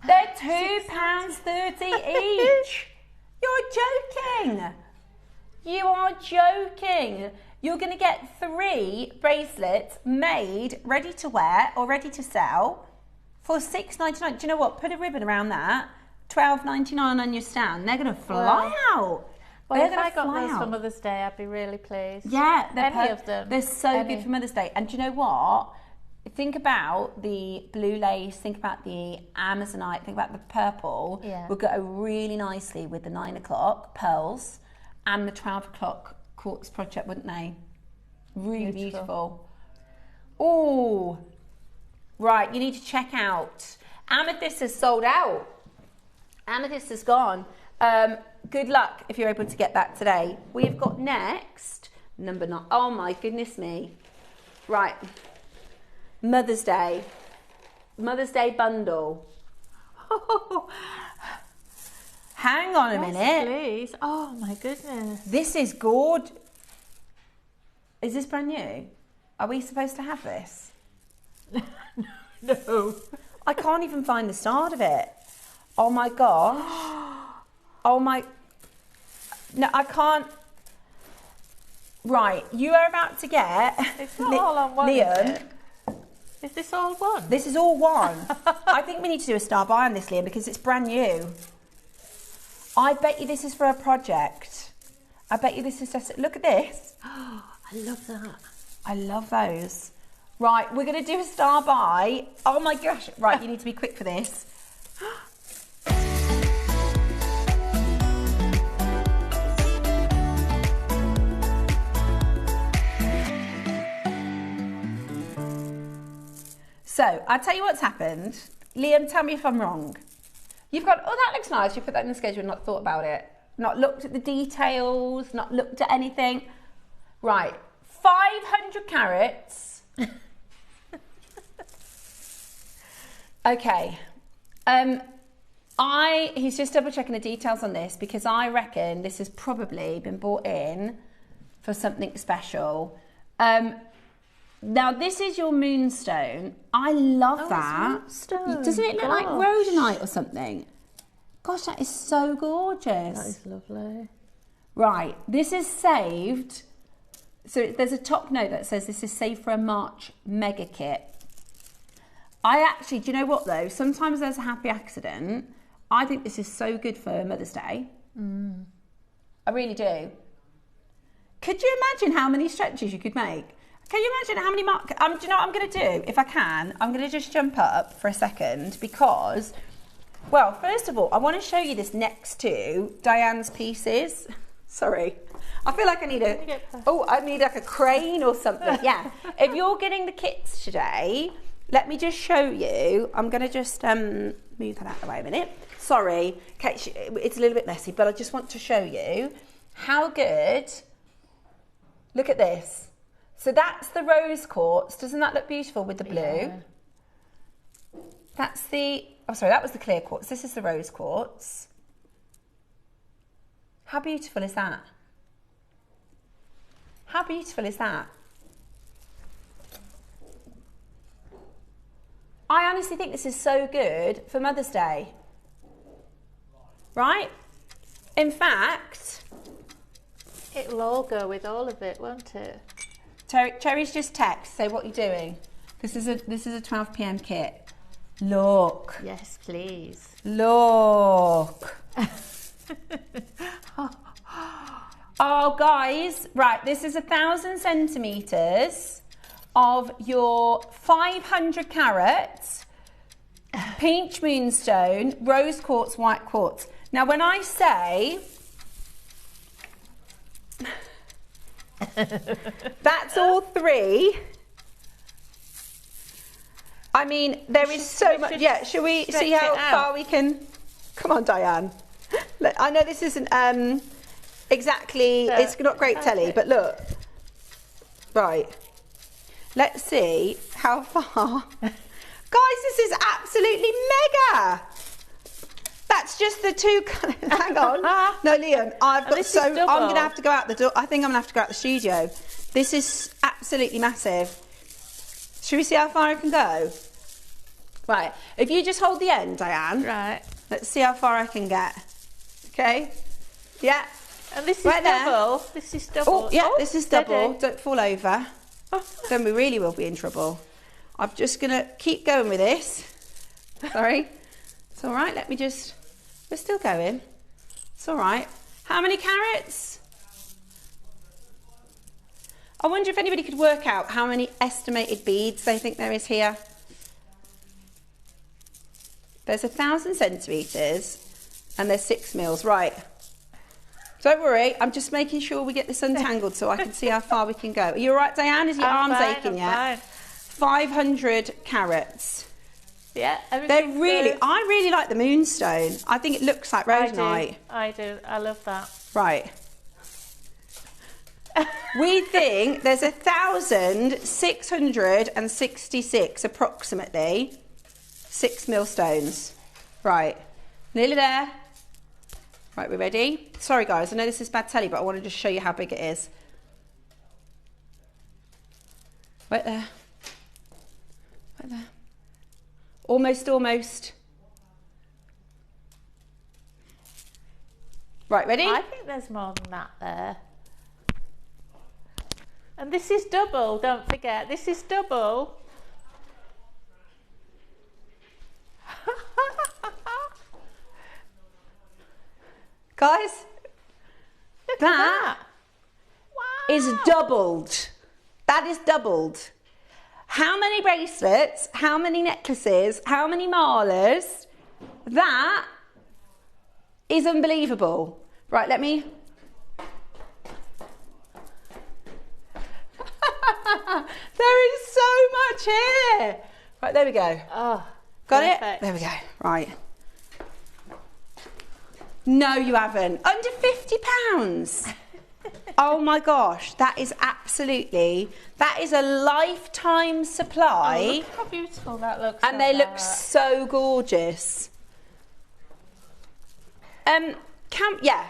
they're £2.30 each. You're joking. You are joking. You're going to get 3 bracelets made, ready to wear or ready to sell for $6.99. Do you know what? Put a ribbon around that, $12.99 on your stand. They're going to fly out. Well, They're if I gonna got fly those for out. Mother's Day, I'd be really pleased. Yeah, Any of them. They're so Any. good for Mother's Day. And do you know what? Think about the blue lace, think about the Amazonite, think about the purple. Yeah. Will go really nicely with the 9 o'clock pearls and the 12 o'clock quartz project, wouldn't they? Really beautiful. Oh, right, you need to check out. Amethyst is sold out. Amethyst is gone. Good luck if you're able to get that today. We've got next, number 9. Oh my goodness me. Right. Mother's Day. Mother's Day bundle. Hang on a minute. Please. Oh my goodness. This is gorgeous. Is this brand new? Are we supposed to have this? No. I can't even find the start of it. Oh my gosh. Oh my. No, I can't. Right, you are about to get. It's not all on one. Liam. Is this all one? This is all one. I think we need to do a star buy on this, Liam, because it's brand new. I bet you this is for a project. I bet you this is just. Look at this. I love that. I love those. Right, we're going to do a star by. Oh my gosh. Right, you need to be quick for this. So, I'll tell you what's happened. Liam, tell me if I'm wrong. You've got, oh, that looks nice. You put that in the schedule and not thought about it. Not looked at the details, not looked at anything. Right, 500 carats. Okay. He's just double checking the details on this because I reckon this has probably been bought in for something special. Now, this is your moonstone. I love that. Moonstone. Doesn't it look like rhodonite or something? Gosh, that is so gorgeous. That is lovely. Right, this is saved. So there's a top note that says this is saved for a March mega kit. I actually, do you know what though? Sometimes there's a happy accident. I think this is so good for Mother's Day. I really do. Could you imagine how many stretches you could make? Can you imagine how many do you know what I'm going to do? If I can, I'm going to just jump up for a second because, well, first of all, I want to show you this next to Diane's pieces. Sorry. I feel like I need I need like a crane or something. Yeah. If you're getting the kits today, let me just show you. I'm going to just move that out of the way a minute. Sorry. Okay, it's a little bit messy, but I just want to show you how good. Look at this. So that's the rose quartz. Doesn't that look beautiful with the blue? Yeah. That's the, oh sorry, that was the clear quartz. This is the rose quartz. How beautiful is that? How beautiful is that? I honestly think this is so good for Mother's Day. Right? In fact, it'll all go with all of it, won't it? Cherry's just text, say what you're doing. This is a 12 p.m. kit. Look. Yes, please. Look. Oh, guys, right, this is 1,000 centimetres of your 500 carat peach moonstone, rose quartz, white quartz. Now, when I say that's all three, I mean, there is so much. Yeah, shall we see how far we can? Come on, Diane. Look, I know this isn't exactly, it's not great telly, but look. Right. Let's see how far. Guys, this is absolutely mega. That's just the two colours. Hang on. No, Liam, I've got so, I'm going to have to go out the door. I think I'm going to have to go out the studio. This is absolutely massive. Should we see how far I can go? Right. If you just hold the end, Diane. Right. Let's see how far I can get. Okay? Yeah. And this is double. This is double. Oh, yeah, this is double. Don't fall over. Then we really will be in trouble. I'm just going to keep going with this. Sorry. It's all right. Let me just... We're still going. It's all right. How many carats? I wonder if anybody could work out how many estimated beads they think there is here. There's 1,000 centimetres and there's 6 mils. Right. Don't worry. I'm just making sure we get this untangled so I can see how far we can go. Are you all right, Diane? Is your arms aching yet? 500 carats. Yeah, they're really. Good. I really like the moonstone. I think it looks like rhodonite. I do. I love that. Right. We think there's 1,666 approximately 6 millstones. Right. Nearly there. Right, we're ready. Sorry, guys. I know this is bad telly, but I want to just show you how big it is. Right there. Right there. Almost. Right, ready? I think there's more than that there. And this is double, don't forget. This is double. Guys, that wow. is doubled. That is doubled. how many bracelets, how many necklaces, how many malas. That is unbelievable. Right, let me... There is so much here. Right, there we go. Oh, got perfect. it? There we go. Right. No, you haven't. Under £50. Oh my gosh, that is absolutely, that is a lifetime supply. Oh, look how beautiful that looks. And they look so gorgeous. Yeah.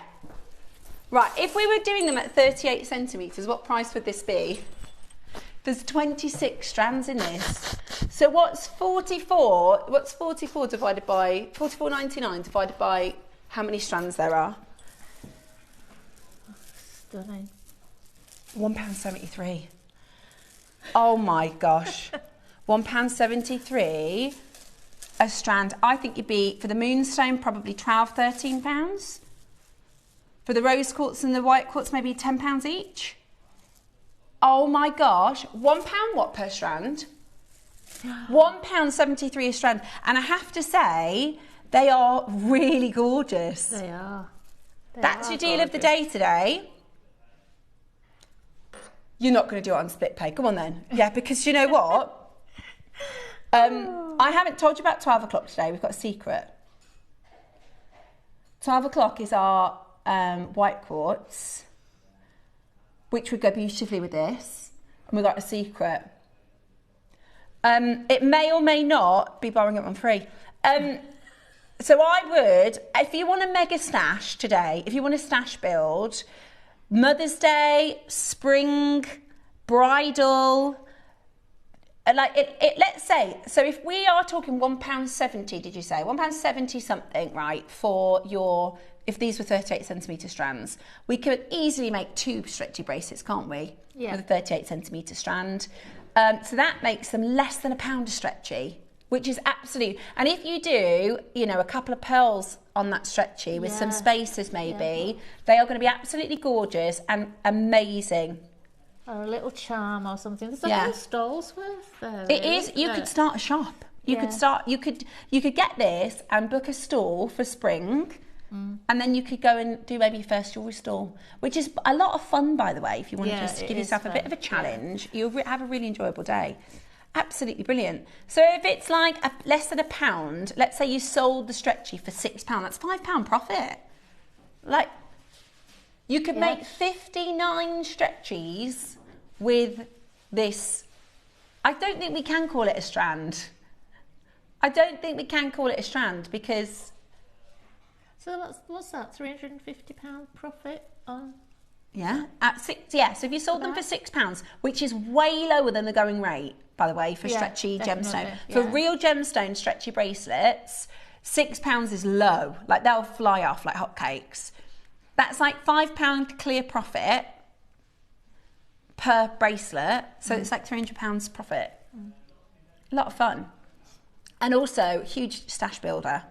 Right, if we were doing them at 38 centimetres, what price would this be? There's 26 strands in this. So what's 44? What's 44 divided by, 44.99 divided by how many strands there are? Stunning. £1.73. Oh my gosh. £1.73 a strand. I think you'd be, for the moonstone, probably £12, £13. For the rose quartz and the white quartz, maybe £10 each. Oh my gosh. £1 what per strand? £1.73 a strand. And I have to say, they are really gorgeous. They are. That's your deal of the day today. You're not going to do it on split pay. Come on then. Yeah, because you know what? I haven't told you about 12 o'clock today. We've got a secret. 12 o'clock is our white quartz, which would go beautifully with this. And we've got a secret. It may or may not be borrowing it on free. So I would, if you want a mega stash today, if you want a stash build, Mother's Day, spring, bridal, like let's say, so if we are talking £1.70, did you say? £1.70 something, right, for your, if these were 38 centimetre strands, we could easily make 2 stretchy bracelets, can't we? Yeah. With a 38 centimetre strand. So that makes them less than £1 a stretchy, which is absolute. And if you do, you know, a couple of pearls on that stretchy with some spaces maybe, they are going to be absolutely gorgeous and amazing. Or a little charm or something. There's a whole stall's worth there. It is. You could start a shop. You could start. You could get this and book a stall for spring, and then you could go and do maybe your first jewellery stall, which is a lot of fun, by the way. If you want to just give yourself a bit of a challenge, you'll have a really enjoyable day. Absolutely brilliant. So if it's like less than £1, let's say you sold the stretchy for £6, that's £5 profit. Like, you could make 59 stretchies with this. I don't think we can call it a strand. I don't think we can call it a strand because... So what's that, £350 profit on... Yeah, at six. Yeah, so if you sold them for £6, which is way lower than the going rate, by the way, for stretchy gemstone. For real gemstone stretchy bracelets, £6 is low. Like they'll fly off like hotcakes. That's like £5 clear profit per bracelet. So it's like £300 profit. A lot of fun, and also huge stash builder.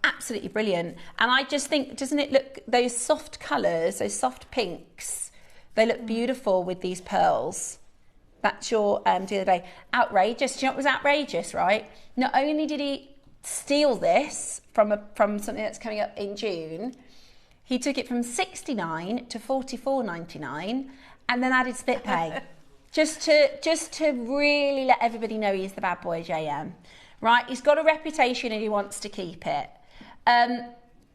Absolutely brilliant. And I just think, doesn't it look, those soft colours, those soft pinks, they look beautiful with these pearls. That's your deal of the day. Outrageous. Do you know what was outrageous, right? Not only did he steal this from something that's coming up in June, he took it from £69 to £44.99 and then added split pay. just to really let everybody know he's the bad boy JM. Right? He's got a reputation and he wants to keep it.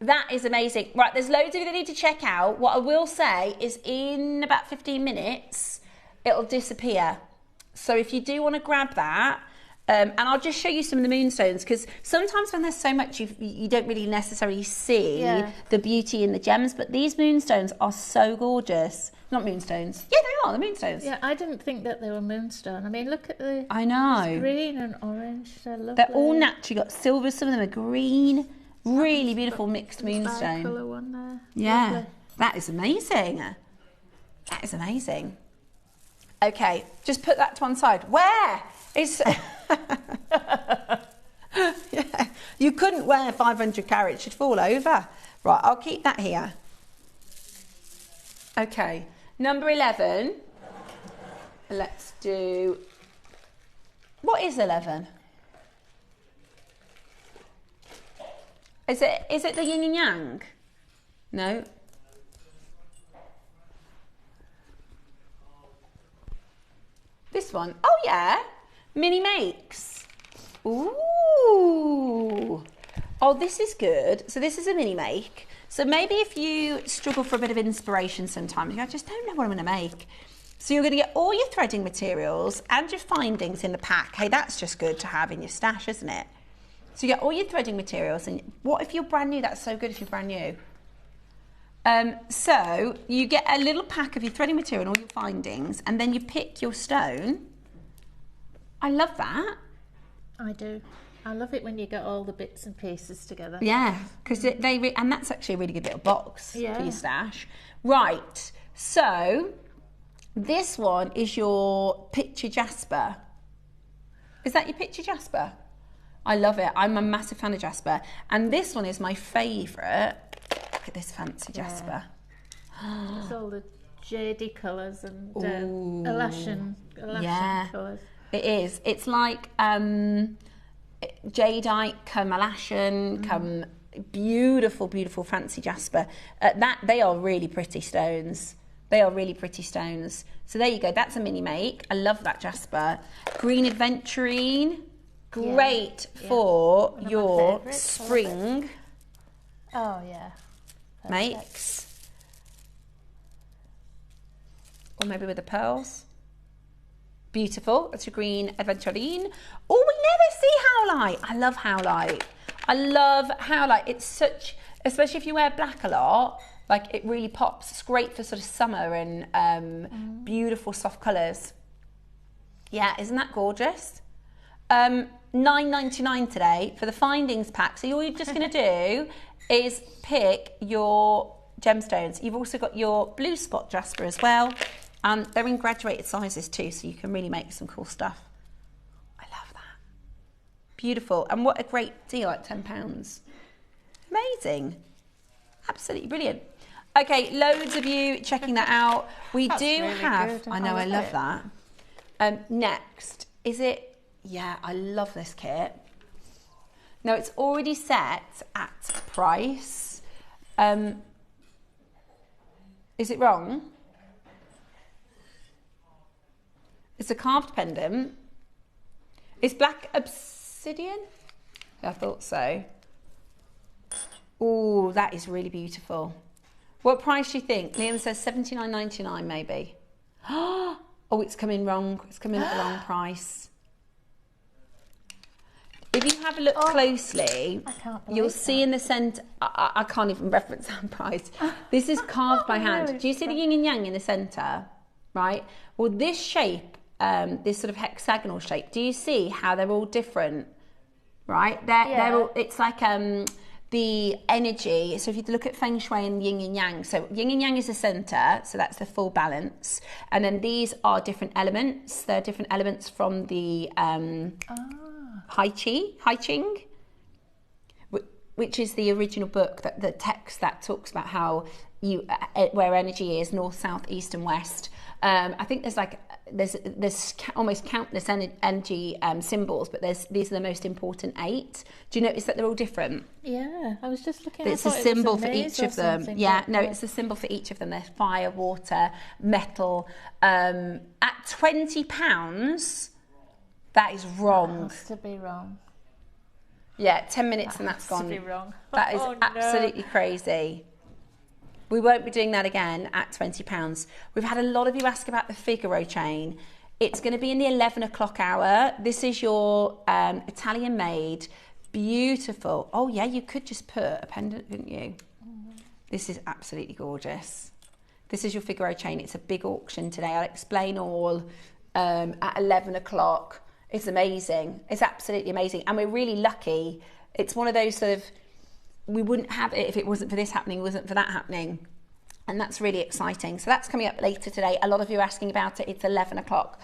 That is amazing. Right, there's loads of you that need to check out. What I will say is in about 15 minutes, it'll disappear. So if you do want to grab that, and I'll just show you some of the moonstones, because sometimes when there's so much, you don't really necessarily see the beauty in the gems, but these moonstones are so gorgeous. Not moonstones. Yeah, they are, the moonstones. Yeah, I didn't think that they were moonstone. I mean, look at the... I know. Green and orange, they're lovely. They're all naturally got silver, some of them are green. Really beautiful mixed moonstone. Colour one there. Yeah, Lovely. that is amazing. That is amazing. Okay, just put that to one side. Where? It's... yeah, you couldn't wear 500 carats, you'd fall over. Right, I'll keep that here. Okay, number 11. Let's do is 11? Is it the yin and yang? No. This one. Oh yeah. Mini makes. Ooh. Oh, this is good. So this is a mini make. So maybe if you struggle for a bit of inspiration sometimes, you go, I just don't know what I'm going to make. So you're going to get all your threading materials and your findings in the pack. Hey, that's just good to have in your stash, isn't it? So you get all your threading materials, and what if you're brand new? That's so good if you're brand new. So you get a little pack of your threading material and all your findings, and then you pick your stone. I love that. I do. I love it when you get all the bits and pieces together. Yeah, because and that's actually a really good little box for your stash. Right, so this one is your picture jasper. Is that your picture jasper? I love it. I'm a massive fan of jasper. And this one is my favourite. Look at this fancy jasper. It's all the jadey colours and elashin colours. It is. It's like jadeite come elashin come beautiful, beautiful fancy jasper. They are really pretty stones. They are really pretty stones. So there you go. That's a mini make. I love that jasper. Green aventurine. Great for your spring. Oh yeah. Makes. Or maybe with the pearls. Beautiful. That's your green aventurine. Oh, we never see howlite. I love howlite. I love howlite. It's such, especially if you wear black a lot, like it really pops. It's great for sort of summer and beautiful soft colours. Yeah, isn't that gorgeous? $9.99 today for the findings pack. So all you're just going to do is pick your gemstones. You've also got your blue spot jasper as well. They're in graduated sizes too, so you can really make some cool stuff. I love that. Beautiful. And what a great deal at £10. Amazing. Absolutely brilliant. Okay, loads of you checking that out. We do really have, I know, I love that. Next, is it, yeah, I love this kit. Now it's already set at price. Is it wrong? It's a carved pendant. It's black obsidian? I thought so. Oh, that is really beautiful. What price do you think? Liam says $79.99 maybe. Oh, it's coming wrong. It's coming at the wrong price. If you have a look closely, you'll see in the centre, I can't even reference that price. This is carved by hand. Really? Do you see the yin and yang in the centre? Right? Well, this shape, this sort of hexagonal shape, do you see how they're all different? Right? They're all, it's like the energy. So if you look at feng shui and yin and yang, so yin and yang is the center, so that's the full balance, and then these are different elements. They're different elements from the Hai Ching, which is the original book, that the text that talks about how you where energy is, north, south, east, and west. I think there's almost countless energy symbols, but these are the most important 8. Do you notice that they're all different? Yeah, I was just looking. It's a symbol for each of them. Yeah, no, it's a symbol for each of them. There's fire, water, metal. At £20, that is wrong. That has to be wrong. Yeah, 10 minutes and that's gone. That has to be wrong. That is absolutely crazy. We won't be doing that again at £20. We've had a lot of you ask about the Figaro chain. It's going to be in the 11 o'clock hour. This is your Italian made, beautiful. Oh yeah, you could just put a pendant, couldn't you? This is absolutely gorgeous. This is your Figaro chain. It's a big auction today. I'll explain all at 11 o'clock. It's amazing. It's absolutely amazing. And we're really lucky. It's one of those sort of, we wouldn't have it if it wasn't for this happening, wasn't for that happening. And that's really exciting. So that's coming up later today. A lot of you are asking about it. It's 11 o'clock.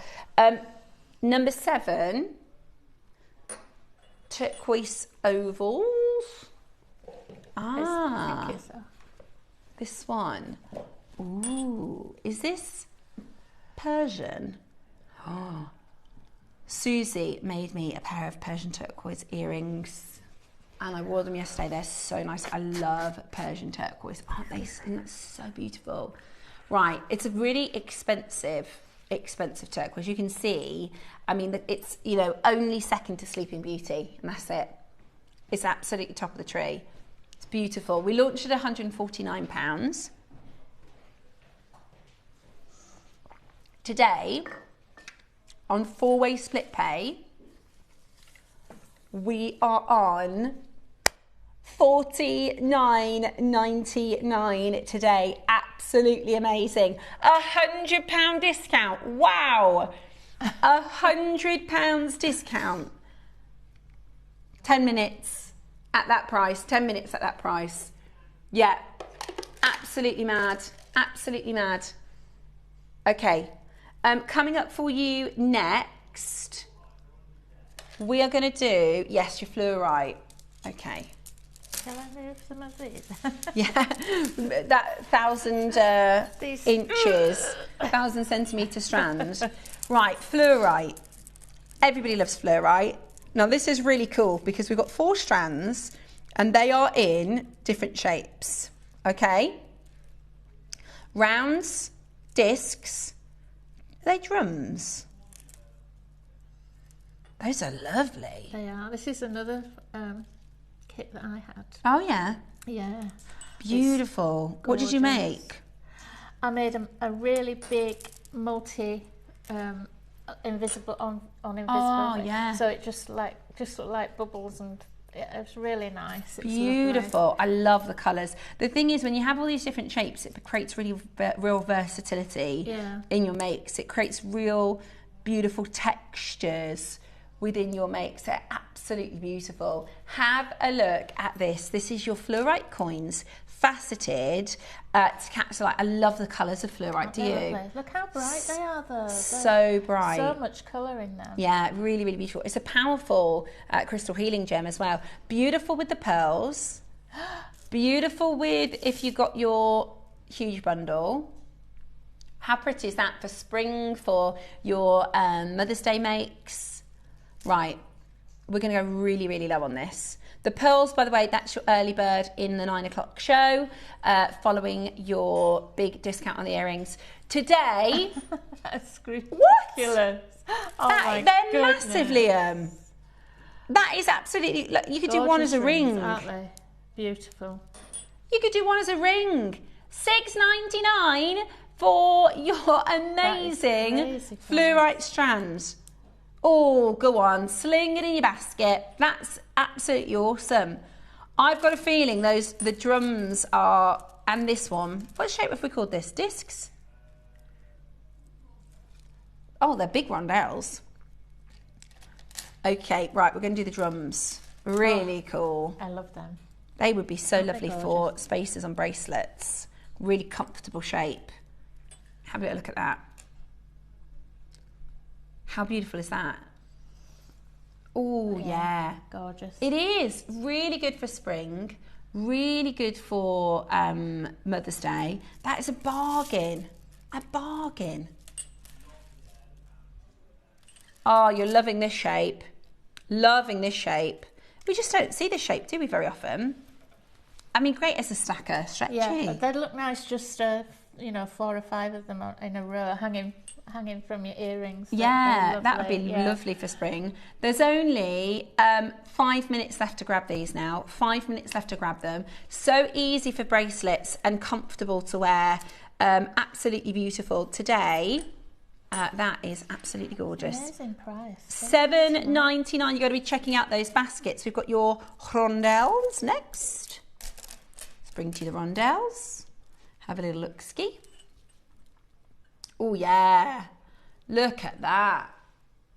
Number 7, turquoise ovals. This one. Ooh, is this Persian? Oh, Susie made me a pair of Persian turquoise earrings and I wore them yesterday. They're so nice. I love Persian turquoise. Aren't they? Isn't that so beautiful? Right, it's a really expensive turquoise. You can see, I mean, it's, you know, only second to Sleeping Beauty, and that's it. It's absolutely top of the tree. It's beautiful. We launched at £149. Today, on 4-way split pay, we are on £49.99 today. Absolutely amazing. £100 discount. Wow. £100 discount. 10 minutes at that price. 10 minutes at that price. Yeah. Absolutely mad. Absolutely mad. Okay. Coming up for you next, we are going to do, yes, your fluorite. Okay. Shall I move some of these? Yeah, that 1,000 inches, 1,000 centimetre strand. Right, fluorite. Everybody loves fluorite. Now this is really cool because we've got 4 strands and they are in different shapes, okay? Rounds, discs, are they drums? Those are lovely. They are. This is another kit that I had. Oh yeah? Yeah. Beautiful. What did you make? I made a really big invisible on invisible. Oh yeah. So it just looked like bubbles, and it was really nice. It's beautiful. I love the colours. The thing is, when you have all these different shapes, it creates real versatility in your makes. It creates real beautiful textures within your makes. They're absolutely beautiful. Have a look at this. This is your fluorite coins, faceted capsulite. I love the colours of fluorite. Do you? Lovely. Look how bright they are, though. So bright. So much colour in them. Yeah, really, really beautiful. It's a powerful crystal healing gem as well. Beautiful with the pearls. Beautiful with if you got your huge bundle. How pretty is that for spring, for your Mother's Day makes? Right, we're going to go really, really low on this. The pearls, by the way, that's your early bird in the 9 o'clock show, following your big discount on the earrings. Today... That's ridiculous. What? Oh my they're goodness. massive, Liam. That is absolutely... Look, you could do one as a ring. Aren't they? Beautiful. You could do one as a ring. $6.99 for your amazing fluorite strands. Oh, go on, sling it in your basket. That's absolutely awesome. I've got a feeling the drums are, and this one, what shape have we called this? Discs? Oh, they're big rondelles. Okay, right, we're going to do the drums. Really cool. I love them. They would be so lovely for spaces on bracelets. Really comfortable shape. Have a little look at that. How beautiful is that? Oh, yeah. Gorgeous. It is. Really good for spring. Really good for Mother's Day. That is a bargain. A bargain. Oh, you're loving this shape. Loving this shape. We just don't see this shape, do we, very often? I mean, great as a stacker, stretchy. Yeah, they'd look nice just, 4 or 5 of them in a row, hanging from your earrings. Yeah, that would be lovely for spring. There's only 5 minutes left to grab these now. 5 minutes left to grab them. So easy for bracelets and comfortable to wear. Absolutely beautiful. Today, that is absolutely gorgeous. Amazing price. $7.99. You've got to be checking out those baskets. We've got your rondelles next. Let's bring to you the rondelles. Have a little look-ski. Oh, yeah. Look at that.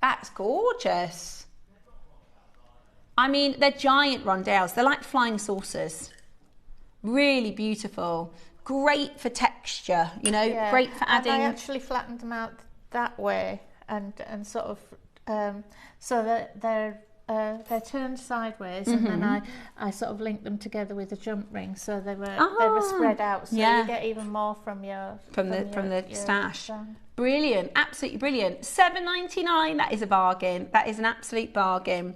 That's gorgeous. I mean, they're giant rondelles. They're like flying saucers. Really beautiful. Great for texture, great for adding... And I actually flattened them out that way and sort of... so that they're they're turned sideways, and then I sort of linked them together with a jump ring, so they were spread out, so you get even more from the stash. Brilliant, absolutely brilliant. $7.99. That is a bargain. That is an absolute bargain.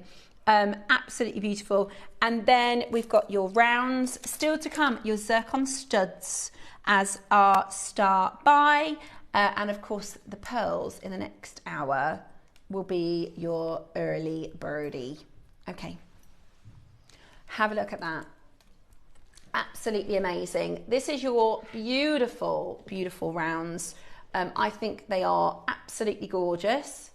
Absolutely beautiful. And then we've got your rounds still to come. Your zircon studs as our star buy, and of course the pearls in the next hour will be your early birdie. Okay, have a look at that. Absolutely amazing. This is your beautiful, beautiful rounds. I think they are absolutely gorgeous.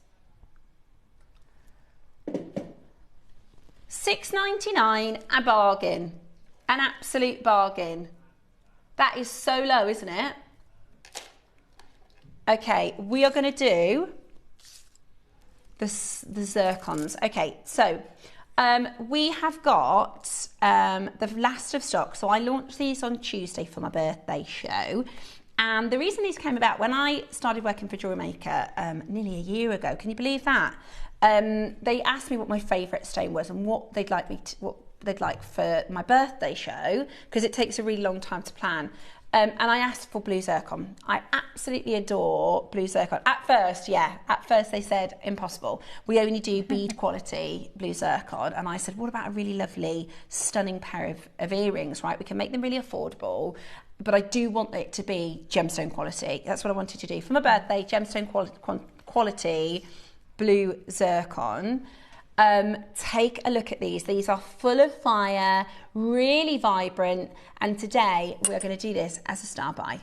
$6.99, a bargain, an absolute bargain. That is so low, isn't it? Okay, we are going to do the zircons. Okay, so we have got the last of stock. So I launched these on Tuesday for my birthday show. And the reason these came about, when I started working for JewelleryMaker nearly a year ago, can you believe that? They asked me what my favourite stone was and what they'd like for my birthday show, because it takes a really long time to plan. And I asked for blue zircon. I absolutely adore blue zircon. At first they said impossible. We only do bead quality blue zircon. And I said, what about a really lovely, stunning pair of earrings, right? We can make them really affordable, but I do want it to be gemstone quality. That's what I wanted to do for my birthday, gemstone quality blue zircon. Take a look at these. These are full of fire, really vibrant, and today we're going to do this as a star buy.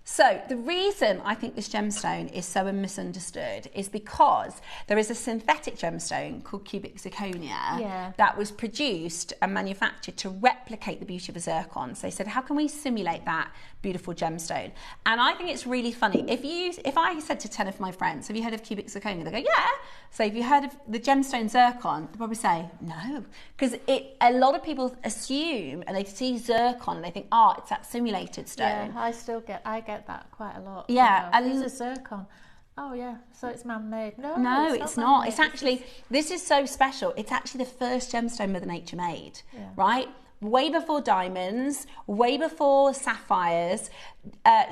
So the reason I think this gemstone is so misunderstood is because there is a synthetic gemstone called cubic zirconia that was produced and manufactured to replicate the beauty of a zircon. So they said, how can we simulate that beautiful gemstone? And I think it's really funny. If I said to 10 of my friends, have you heard of cubic zirconia? They go, yeah. So if you heard of the gemstone zircon, they'll probably say, no. Because a lot of people assume, and they see zircon and they think, oh, it's that simulated stone. Yeah, I get that quite a lot. Yeah. It's a zircon. Oh yeah, so it's man-made. No, it's not. It's actually, this is so special. It's actually the first gemstone Mother Nature made, right? Way before diamonds, way before sapphires.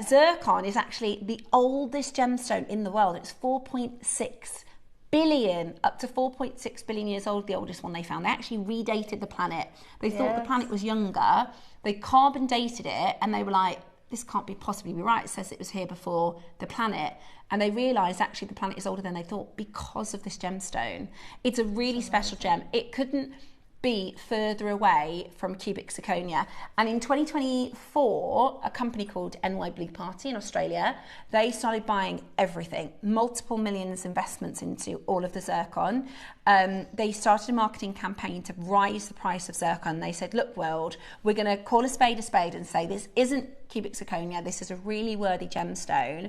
Zircon is actually the oldest gemstone in the world. It's 4.6 billion, up to 4.6 billion years old, the oldest one they found. They actually redated the planet. They thought the planet was younger. They carbon dated it and they were like, this can't possibly be right. It says it was here before the planet. And they realised actually the planet is older than they thought because of this gemstone. It's a really special gem. It couldn't be further away from cubic zirconia. And in 2024, a company called NY Blue Party in Australia, they started buying everything, multiple millions investments into all of the zircon. They started a marketing campaign to rise the price of zircon. They said, look, world, we're going to call a spade and say this isn't cubic zirconia, this is a really worthy gemstone.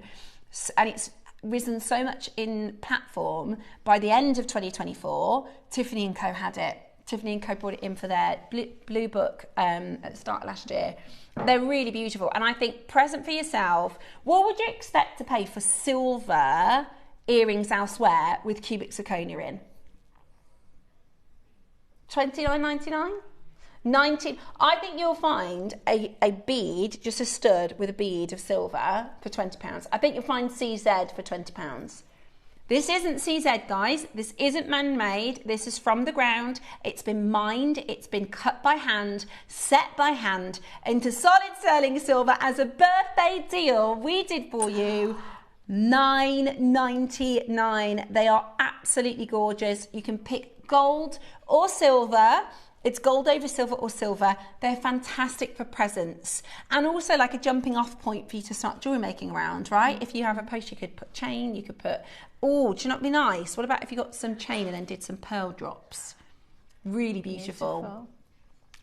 And it's risen so much in platform. By the end of 2024, Tiffany & Co had it. Tiffany & Co brought it in for their blue book at the start of last year. They're really beautiful. And I think present for yourself, what would you expect to pay for silver earrings elsewhere with cubic zirconia in? $29.99? $19. I think you'll find a bead, just a stud with a bead of silver for £20. I think you'll find CZ for £20. This isn't CZ, guys. This isn't man-made. This is from the ground. It's been mined. It's been cut by hand, set by hand into solid sterling silver as a birthday deal we did for you. $9.99. They are absolutely gorgeous. You can pick gold or silver. It's gold over silver or silver. They're fantastic for presents and also like a jumping off point for you to start jewelry making around, right? If you have a post, you could put chain, you could put, oh, do you not be nice? What about if you got some chain and then did some pearl drops? Really beautiful.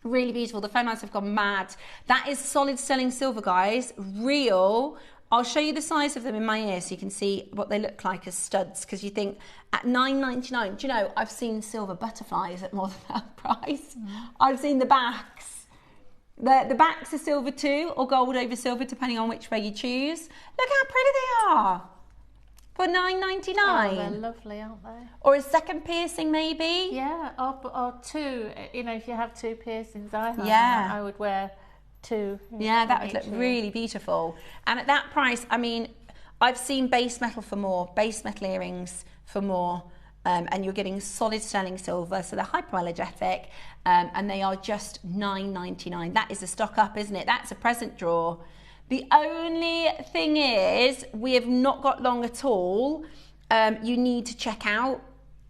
Really beautiful. The phone lines have gone mad. That is solid sterling silver, guys. Real. I'll show you the size of them in my ear so you can see what they look like as studs, because you think at $9.99, do you know, I've seen silver butterflies at more than that price. I've seen the backs. The backs are silver too, or gold over silver, depending on which way you choose. Look how pretty they are. For $9.99. Oh, they're lovely, aren't they? Or a second piercing, maybe. Yeah, or two. You know, if you have two piercings, I would wear two. Yeah, that would look really beautiful. And at that price, I mean, I've seen base metal for more, base metal earrings for more. And you're getting solid sterling silver, so they're hypoallergenic, and they are just $9.99. That is a stock up, isn't it? That's a present draw. The only thing is, we have not got long at all. You need to check out.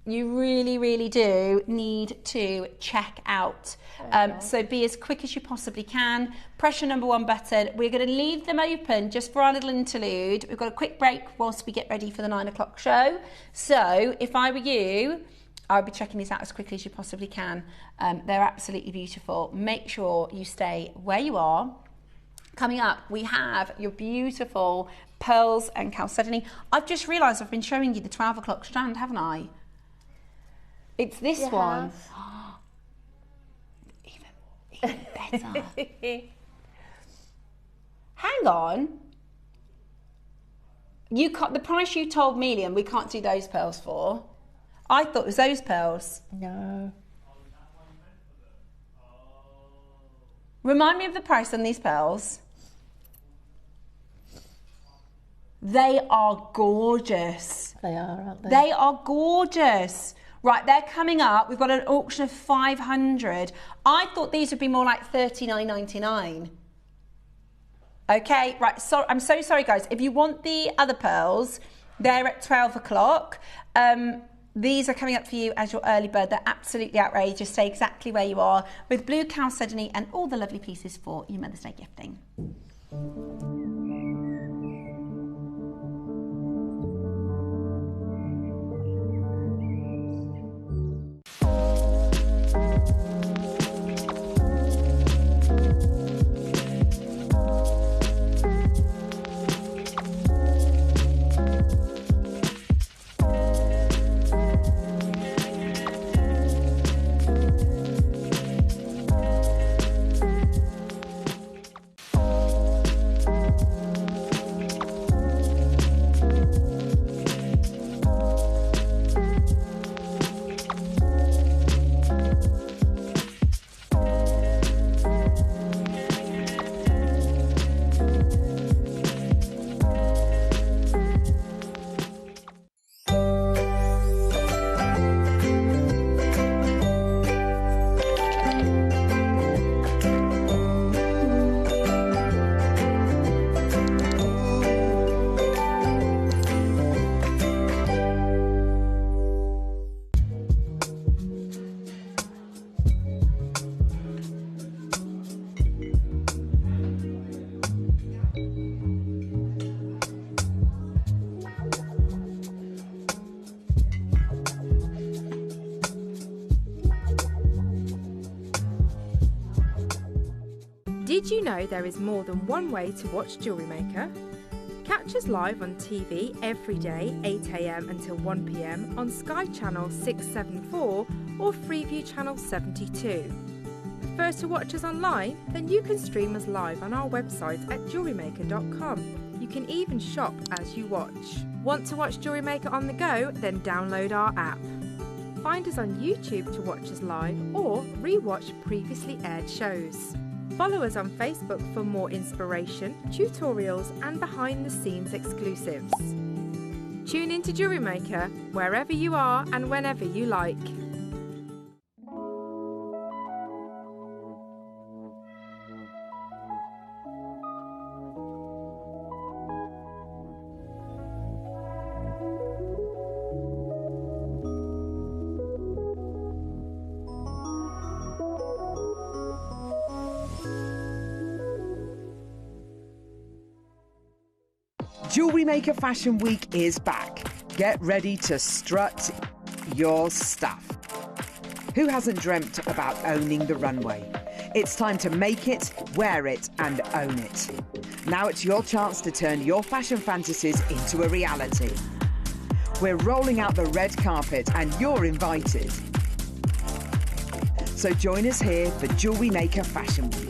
You really, really do need to check out. So be as quick as you possibly can. Press your number 1 button. We're going to leave them open just for our little interlude. We've got a quick break whilst we get ready for the 9 o'clock show. So if I were you, I would be checking these out as quickly as you possibly can. They're absolutely beautiful. Make sure you stay where you are. Coming up, we have your beautiful pearls and chalcedony. I've just realised I've been showing you the 12 o'clock strand, haven't I? It's this one. Even better. Hang on. You can't, the price you told Melian, we can't do those pearls for. I thought it was those pearls. No. Remind me of the price on these pearls. They are gorgeous. They are, aren't they? They are gorgeous. Right, they're coming up. We've got an auction of 500. I thought these would be more like $39.99. Okay, right, so I'm so sorry, guys. If you want the other pearls, they're at 12 o'clock. These are coming up for you as your early bird. They're absolutely outrageous. Stay exactly where you are with blue chalcedony and all the lovely pieces for your Mother's Day gifting. Did you know there is more than one way to watch JewelleryMaker? Catch us live on TV every day, 8 AM until 1 PM on Sky Channel 674 or Freeview Channel 72. Prefer to watch us online? Then you can stream us live on our website at JewelleryMaker.com. You can even shop as you watch. Want to watch JewelleryMaker on the go? Then download our app. Find us on YouTube to watch us live or re-watch previously aired shows. Follow us on Facebook for more inspiration, tutorials and behind-the-scenes exclusives. Tune in to JewelleryMaker wherever you are and whenever you like. JewelleryMaker Fashion Week is back. Get ready to strut your stuff. Who hasn't dreamt about owning the runway? It's time to make it, wear it and own it. Now it's your chance to turn your fashion fantasies into a reality. We're rolling out the red carpet and you're invited. So join us here for JewelleryMaker Fashion Week.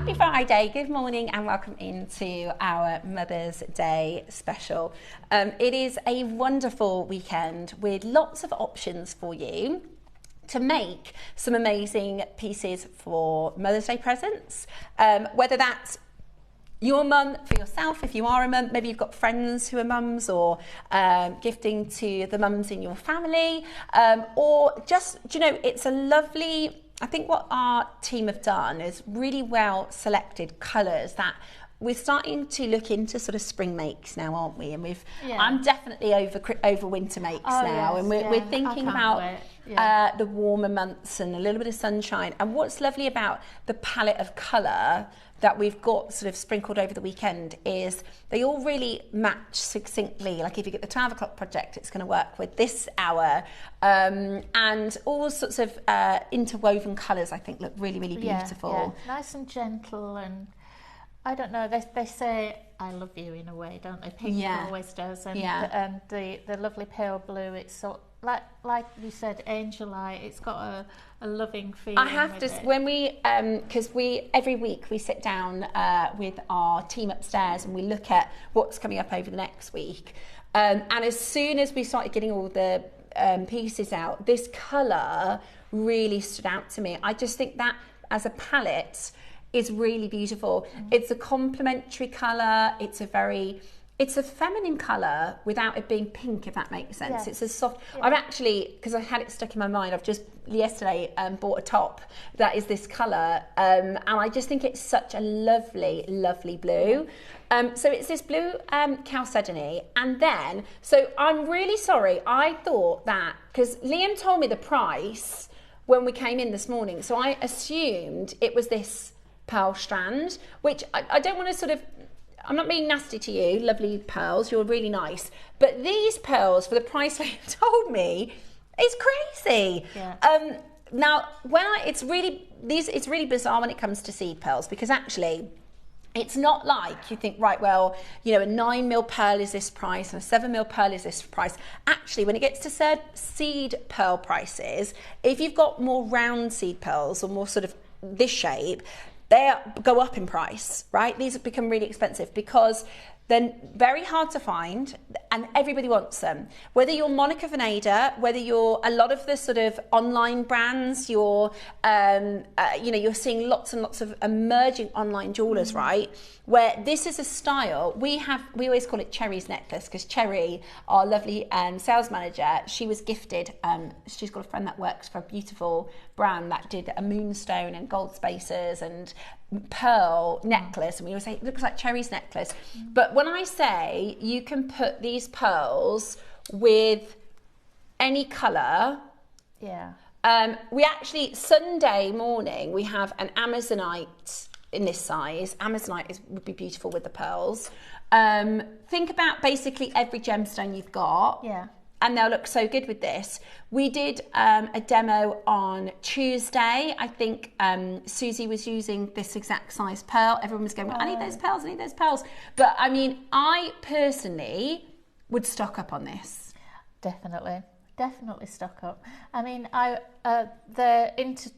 Happy Friday, good morning and welcome into our Mother's Day special. It is a wonderful weekend with lots of options for you to make some amazing pieces for Mother's Day presents, whether that's your mum for yourself, if you are a mum, maybe you've got friends who are mums, or gifting to the mums in your family, or just, you know, it's a lovely, I think what our team have done is really well selected colours that we're starting to look into sort of spring makes now, aren't we? And I'm definitely over winter makes now, and we're thinking about the warmer months and a little bit of sunshine. And what's lovely about the palette of colour that we've got sort of sprinkled over the weekend is they all really match succinctly. Like if you get the 12 o'clock project, it's going to work with this hour, and all sorts of interwoven colours I think look really, really beautiful. Yeah. Nice and gentle, and I don't know, they say I love you in a way, don't they? Pink always does, and the lovely pale blue, it's so like you said, angel eye. It's got a loving feeling. I have to, when we, because every week we sit down with our team upstairs and we look at what's coming up over the next week. And as soon as we started getting all the pieces out, this colour really stood out to me. I just think that as a palette is really beautiful. It's a complementary colour. It's a feminine colour without it being pink, if that makes sense. Yes. It's a soft... I've actually, because I had it stuck in my mind, I've just yesterday bought a top that is this colour, and I just think it's such a lovely, lovely blue. So it's this blue chalcedony, and then, so I'm really sorry, I thought that, because Liam told me the price when we came in this morning, so I assumed it was this pearl strand, which I don't want to sort of... I'm not being nasty to you, lovely pearls, you're really nice. But these pearls, for the price they told me, is crazy. Yeah. Now, it's really bizarre when it comes to seed pearls, because actually, it's not like you think, right, well, you know, a 9mm pearl is this price and a 7mm pearl is this price. Actually, when it gets to seed pearl prices, if you've got more round seed pearls or more sort of this shape, they go up in price, right? These have become really expensive because they're very hard to find and everybody wants them. Whether you're Monica Veneda, whether you're a lot of the sort of online brands, you're seeing lots and lots of emerging online jewellers, right? Where this is a style, we always call it Cherry's necklace, because Cherry, our lovely sales manager, she was gifted, she's got a friend that works for a beautiful brand that did a moonstone and gold spaces and pearl necklace, and we always say it looks like Cherry's necklace. But when I say you can put these pearls with any colour, we actually, Sunday morning, we have an Amazonite in this size. Amazonite would be beautiful with the pearls. Think about basically every gemstone you've got. And they'll look so good with this. We did a demo on Tuesday. I think Susie was using this exact size pearl. Everyone was going, I need those pearls, I need those pearls. But I mean, I personally would stock up on this. Definitely stock up. I mean, they're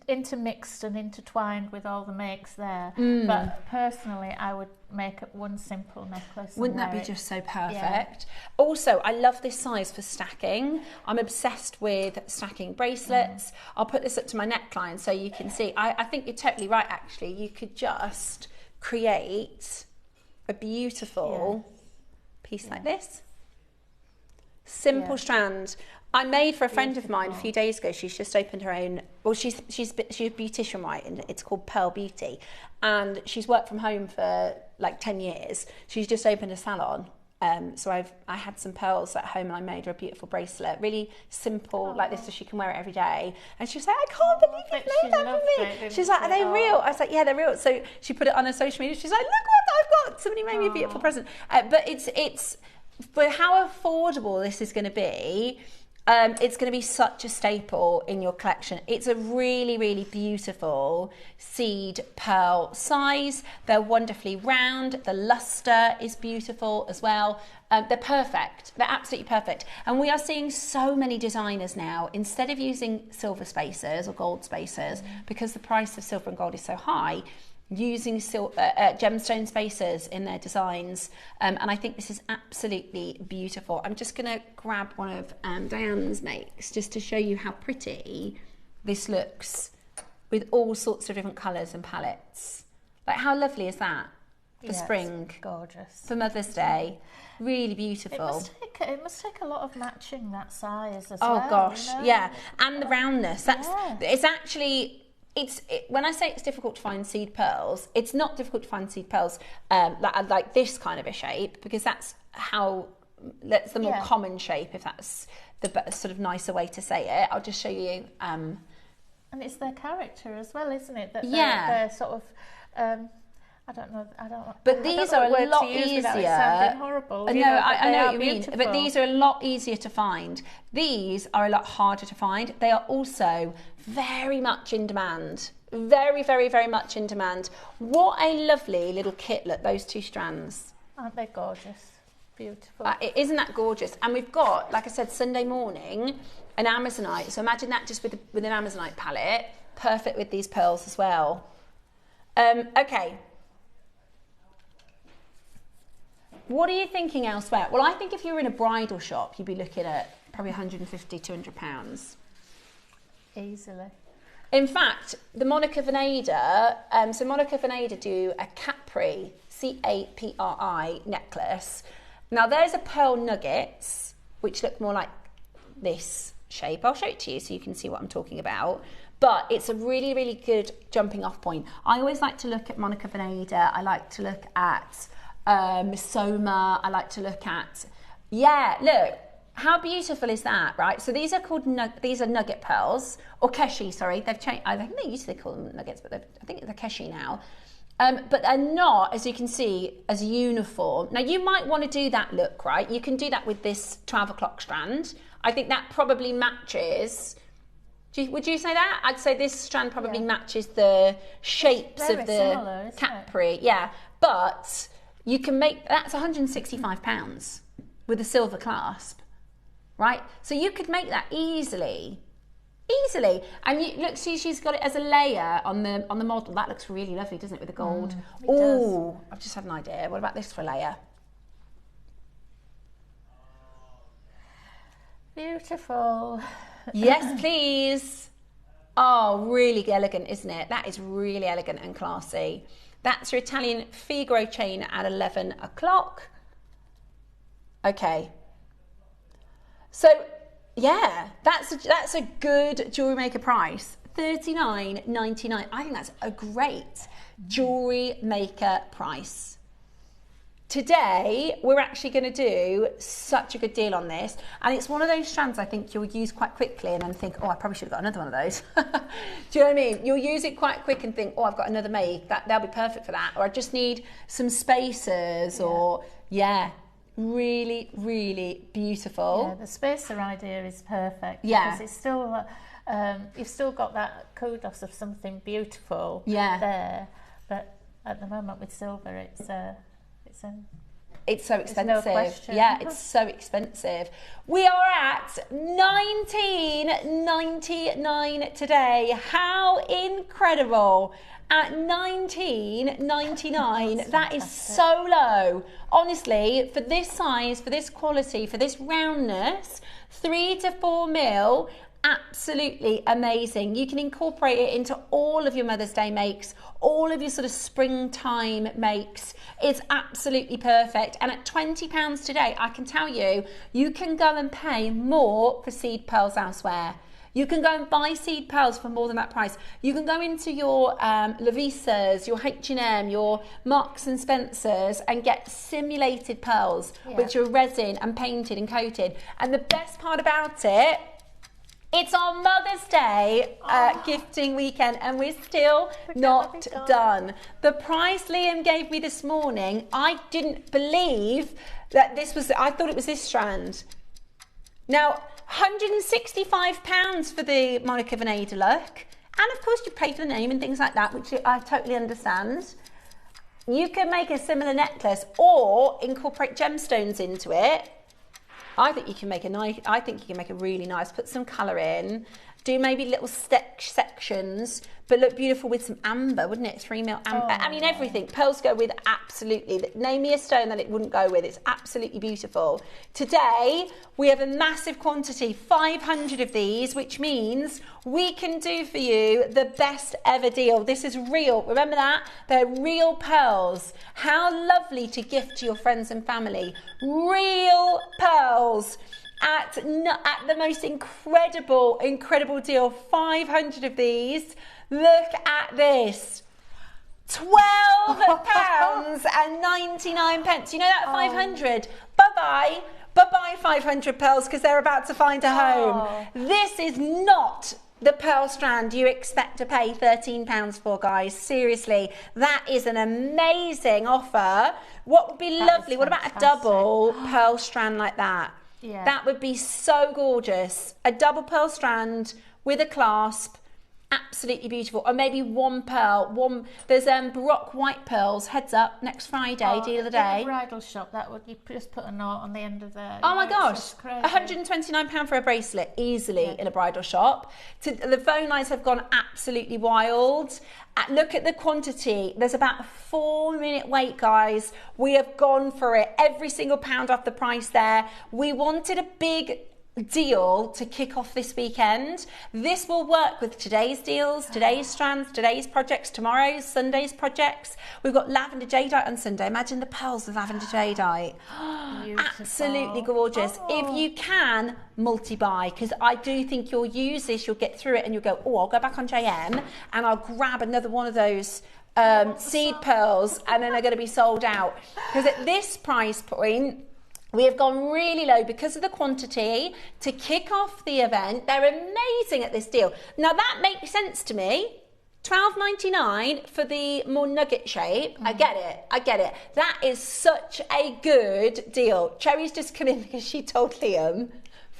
intermixed and intertwined with all the makes there. But personally, I would make up one simple necklace. Wouldn't that be just so perfect? Also, I love this size for stacking. I'm obsessed with stacking bracelets. I'll put this up to my neckline so you can see. I think you're totally right, actually. You could just create a beautiful piece like this. Simple strand. I made for a friend of mine a few days ago. She's just opened her own. Well, she's a beautician, right? And it's called Pearl Beauty, and she's worked from home for like 10 years. She's just opened a salon. So I had some pearls at home, and I made her a beautiful bracelet, really simple like this, so she can wear it every day. And she was like, I can't believe you made that for me. She's like, are they real? I was like, yeah, they're real. So she put it on her social media. She's like, look what I've got. Somebody made me a beautiful present. But it's for how affordable this is going to be. It's going to be such a staple in your collection. It's a really, really beautiful seed pearl size. They're wonderfully round. The luster is beautiful as well. They're perfect. They're absolutely perfect. And we are seeing so many designers now, instead of using silver spacers or gold spacers, because the price of silver and gold is so high, using gemstone spacers in their designs, and I think this is absolutely beautiful. I'm just going to grab one of Diane's makes just to show you how pretty this looks with all sorts of different colours and palettes. Like, how lovely is that for spring? It's gorgeous. For Mother's Day. Really beautiful. It must take a lot of matching that size as well. Oh gosh, you know? yeah. And the roundness. It's actually, when I say it's difficult to find seed pearls, it's not difficult to find seed pearls like this kind of a shape, because that's the more common shape, if that's the sort of nicer way to say it. I'll just show you. And it's their character as well, isn't it? That they're sort of. I don't know. But these are a lot easier. Sounding horrible. I know what you mean. But these are a lot easier to find. These are a lot harder to find. They are also very much in demand. Very, very, very much in demand. What a lovely little kit! Look, those 2 strands. Aren't they gorgeous? Beautiful. Isn't that gorgeous? And we've got, like I said, Sunday morning, an Amazonite. So imagine that just with an Amazonite palette. Perfect with these pearls as well. Okay. What are you thinking elsewhere? Well, I think if you were in a bridal shop, you'd be looking at probably £150, £200. Easily. In fact, the Monica Veneda, so Monica Veneda do a Capri, C-A-P-R-I necklace. Now, there's a pearl nuggets, which look more like this shape. I'll show it to you so you can see what I'm talking about. But it's a really, really good jumping off point. I always like to look at Monica Veneda. I like to look at Soma. I like to look at, look, how beautiful is that, right? So these are called, these are nugget pearls, or keshi, sorry. They've changed, I think they used to call them nuggets, but I think they're keshi now. But they're not, as you can see, as uniform. Now, you might want to do that look, right? You can do that with this 12 o'clock strand. I think that probably matches. Would you say that? I'd say this strand probably matches the shapes of the Capri. Yeah, but you can make, that's £165 with a silver clasp, right? So you could make that easily. And you, look, see, she's got it as a layer on the model. That looks really lovely, doesn't it, with the gold? Oh, I've just had an idea. What about this for a layer? Beautiful. Yes, please. Oh, really elegant, isn't it? That is really elegant and classy. That's your Italian Figaro chain at 11 o'clock. Okay. So, yeah, that's a good Jewellery Maker price. $39.99. I think that's a great Jewellery Maker price. Today, we're actually going to do such a good deal on this. And it's one of those strands I think you'll use quite quickly and then think, oh, I probably should have got another one of those. Do you know what I mean? You'll use it quite quick and think, oh, I've got another make. They'll be perfect for that. Or I just need some spacers or, really, really beautiful. Yeah, the spacer idea is perfect. Yeah. Because it's still, you've still got that kudos of something beautiful there. But at the moment with silver, it's so expensive. No question. Yeah, it's so expensive. We are at $19.99 today. How incredible. At $19.99, that is so low. Honestly, for this size, for this quality, for this roundness, 3 to 4 mil, absolutely amazing. You can incorporate it into all of your Mother's Day makes, all of your sort of springtime makes. It's absolutely perfect. And at £20 today, I can tell you, you can go and pay more for seed pearls elsewhere. You can go and buy seed pearls for more than that price. You can go into your Lovisas, your H&M, your Marks and Spencers and get simulated pearls, which are resin and painted and coated. And the best part about it, it's our Mother's Day gifting weekend and we're still not done. The price Liam gave me this morning, I didn't believe that this was, I thought it was this strand. Now, £165 for the Monica Veneda look. And of course you pay for the name and things like that, which I totally understand. You can make a similar necklace or incorporate gemstones into it. I think you can make a really nice, put some colour in Do maybe little sections, but look beautiful with some amber, wouldn't it? 3 mil amber. I mean, everything. Pearls go with absolutely. Name me a stone that it wouldn't go with. It's absolutely beautiful. Today, we have a massive quantity, 500 of these, which means we can do for you the best ever deal. This is real. Remember that? They're real pearls. How lovely to gift to your friends and family. Real pearls. At the most incredible deal, 500 of these. Look at this. £12.99. You know that 500? Bye-bye. Bye-bye 500 pearls, because they're about to find a home. This is not the pearl strand you expect to pay £13 for, guys. Seriously, that is an amazing offer. What would be lovely? What about a double pearl strand like that? Yeah. That would be so gorgeous. A double pearl strand with a clasp. Absolutely beautiful. Or maybe one pearl. There's Baroque white pearls. Heads up, next Friday, deal of the day. In a bridal shop, that would, you just put a knot on the end of the... Oh my gosh, £129 for a bracelet, easily in a bridal shop. The phone lines have gone absolutely wild. Look at the quantity. There's about a 4-minute wait, guys. We have gone for it. Every single pound off the price there. We wanted a big deal to kick off this weekend. This will work with today's deals, today's strands, today's projects, tomorrow's, Sunday's projects. We've got lavender jadeite on Sunday. Imagine the pearls of lavender jadeite. Absolutely gorgeous. If you can, multi-buy, because I do think you'll use this, you'll get through it and you'll go, oh, I'll go back on JM and I'll grab another one of those seed pearls, and then they're going to be sold out. Because at this price point, we have gone really low because of the quantity to kick off the event. They're amazing at this deal. Now that makes sense to me. £12.99 for the more nugget shape. I get it. That is such a good deal. Cherry's just come in because she told Liam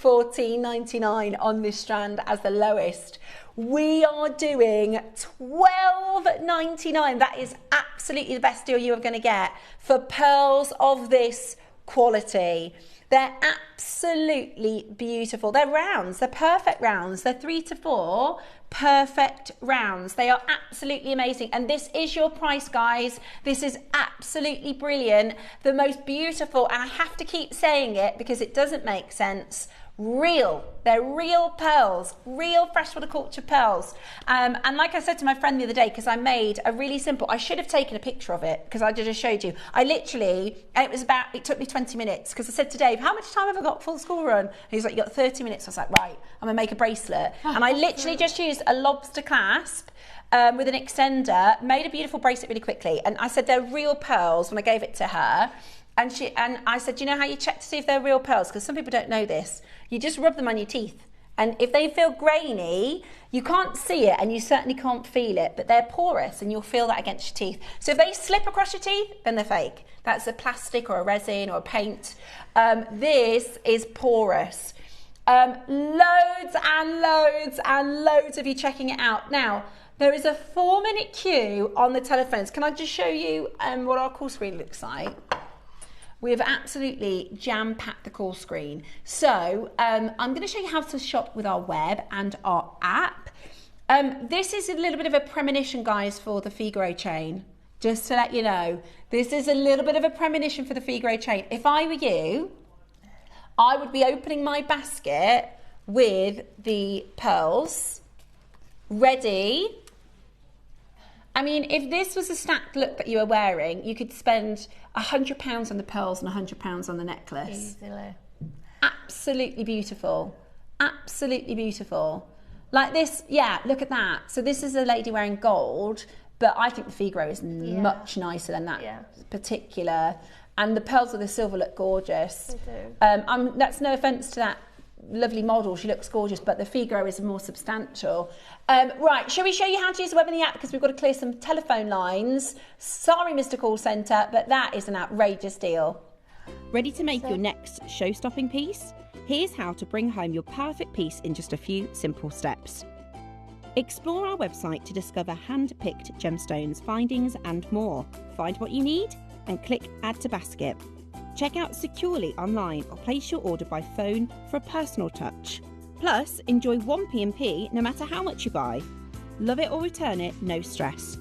£14.99 on this strand as the lowest. We are doing £12.99. That is absolutely the best deal you are going to get for pearls of this quality. They're absolutely beautiful. They're rounds. They're perfect rounds. They're 3 to 4 perfect rounds. They are absolutely amazing. And this is your price, guys. This is absolutely brilliant. The most beautiful, and I have to keep saying it because it doesn't make sense, real. They're real pearls, real freshwater culture pearls. And like I said to my friend the other day, because I made a really simple, I should have taken a picture of it because I just showed you. I literally, and it took me 20 minutes because I said to Dave, how much time have I got full school run? And he's like, you got 30 minutes. I was like, right, I'm gonna make a bracelet. And I literally just used a lobster clasp with an extender, made a beautiful bracelet really quickly. And I said, they're real pearls when I gave it to her. And I said, do you know how you check to see if they're real pearls? Because some people don't know this. You just rub them on your teeth. And if they feel grainy, you can't see it and you certainly can't feel it, but they're porous and you'll feel that against your teeth. So if they slip across your teeth, then they're fake. That's a plastic or a resin or a paint. This is porous. Loads and loads and loads of you checking it out. Now, there is a 4-minute queue on the telephones. Can I just show you what our call screen looks like? We have absolutely jam-packed the call screen. So I'm going to show you how to shop with our web and our app. This is a little bit of a premonition, guys, for the Figaro chain. Just to let you know, this is a little bit of a premonition for the Figaro chain. If I were you, I would be opening my basket with the pearls ready. I mean, if this was a stacked look that you were wearing, you could spend £100 on the pearls and £100 on the necklace. Easily. Absolutely beautiful. Absolutely beautiful. Like this, yeah, look at that. So this is a lady wearing gold, but I think the Figaro is much nicer than that particular. And the pearls with the silver look gorgeous. They do. That's no offence to that lovely model, she looks gorgeous, but the Figaro is more substantial. Right, shall we show you how to use the web and the app, because we've got to clear some telephone lines. Sorry, Mr. Call Centre, but that is an outrageous deal. Ready to make your next show-stopping piece? Here's how to bring home your perfect piece in just a few simple steps. Explore our website to discover hand-picked gemstones, findings and more. Find what you need and click Add to Basket. Check out securely online or place your order by phone for a personal touch. Plus, enjoy 1p&p no matter how much you buy. Love it or return it, no stress.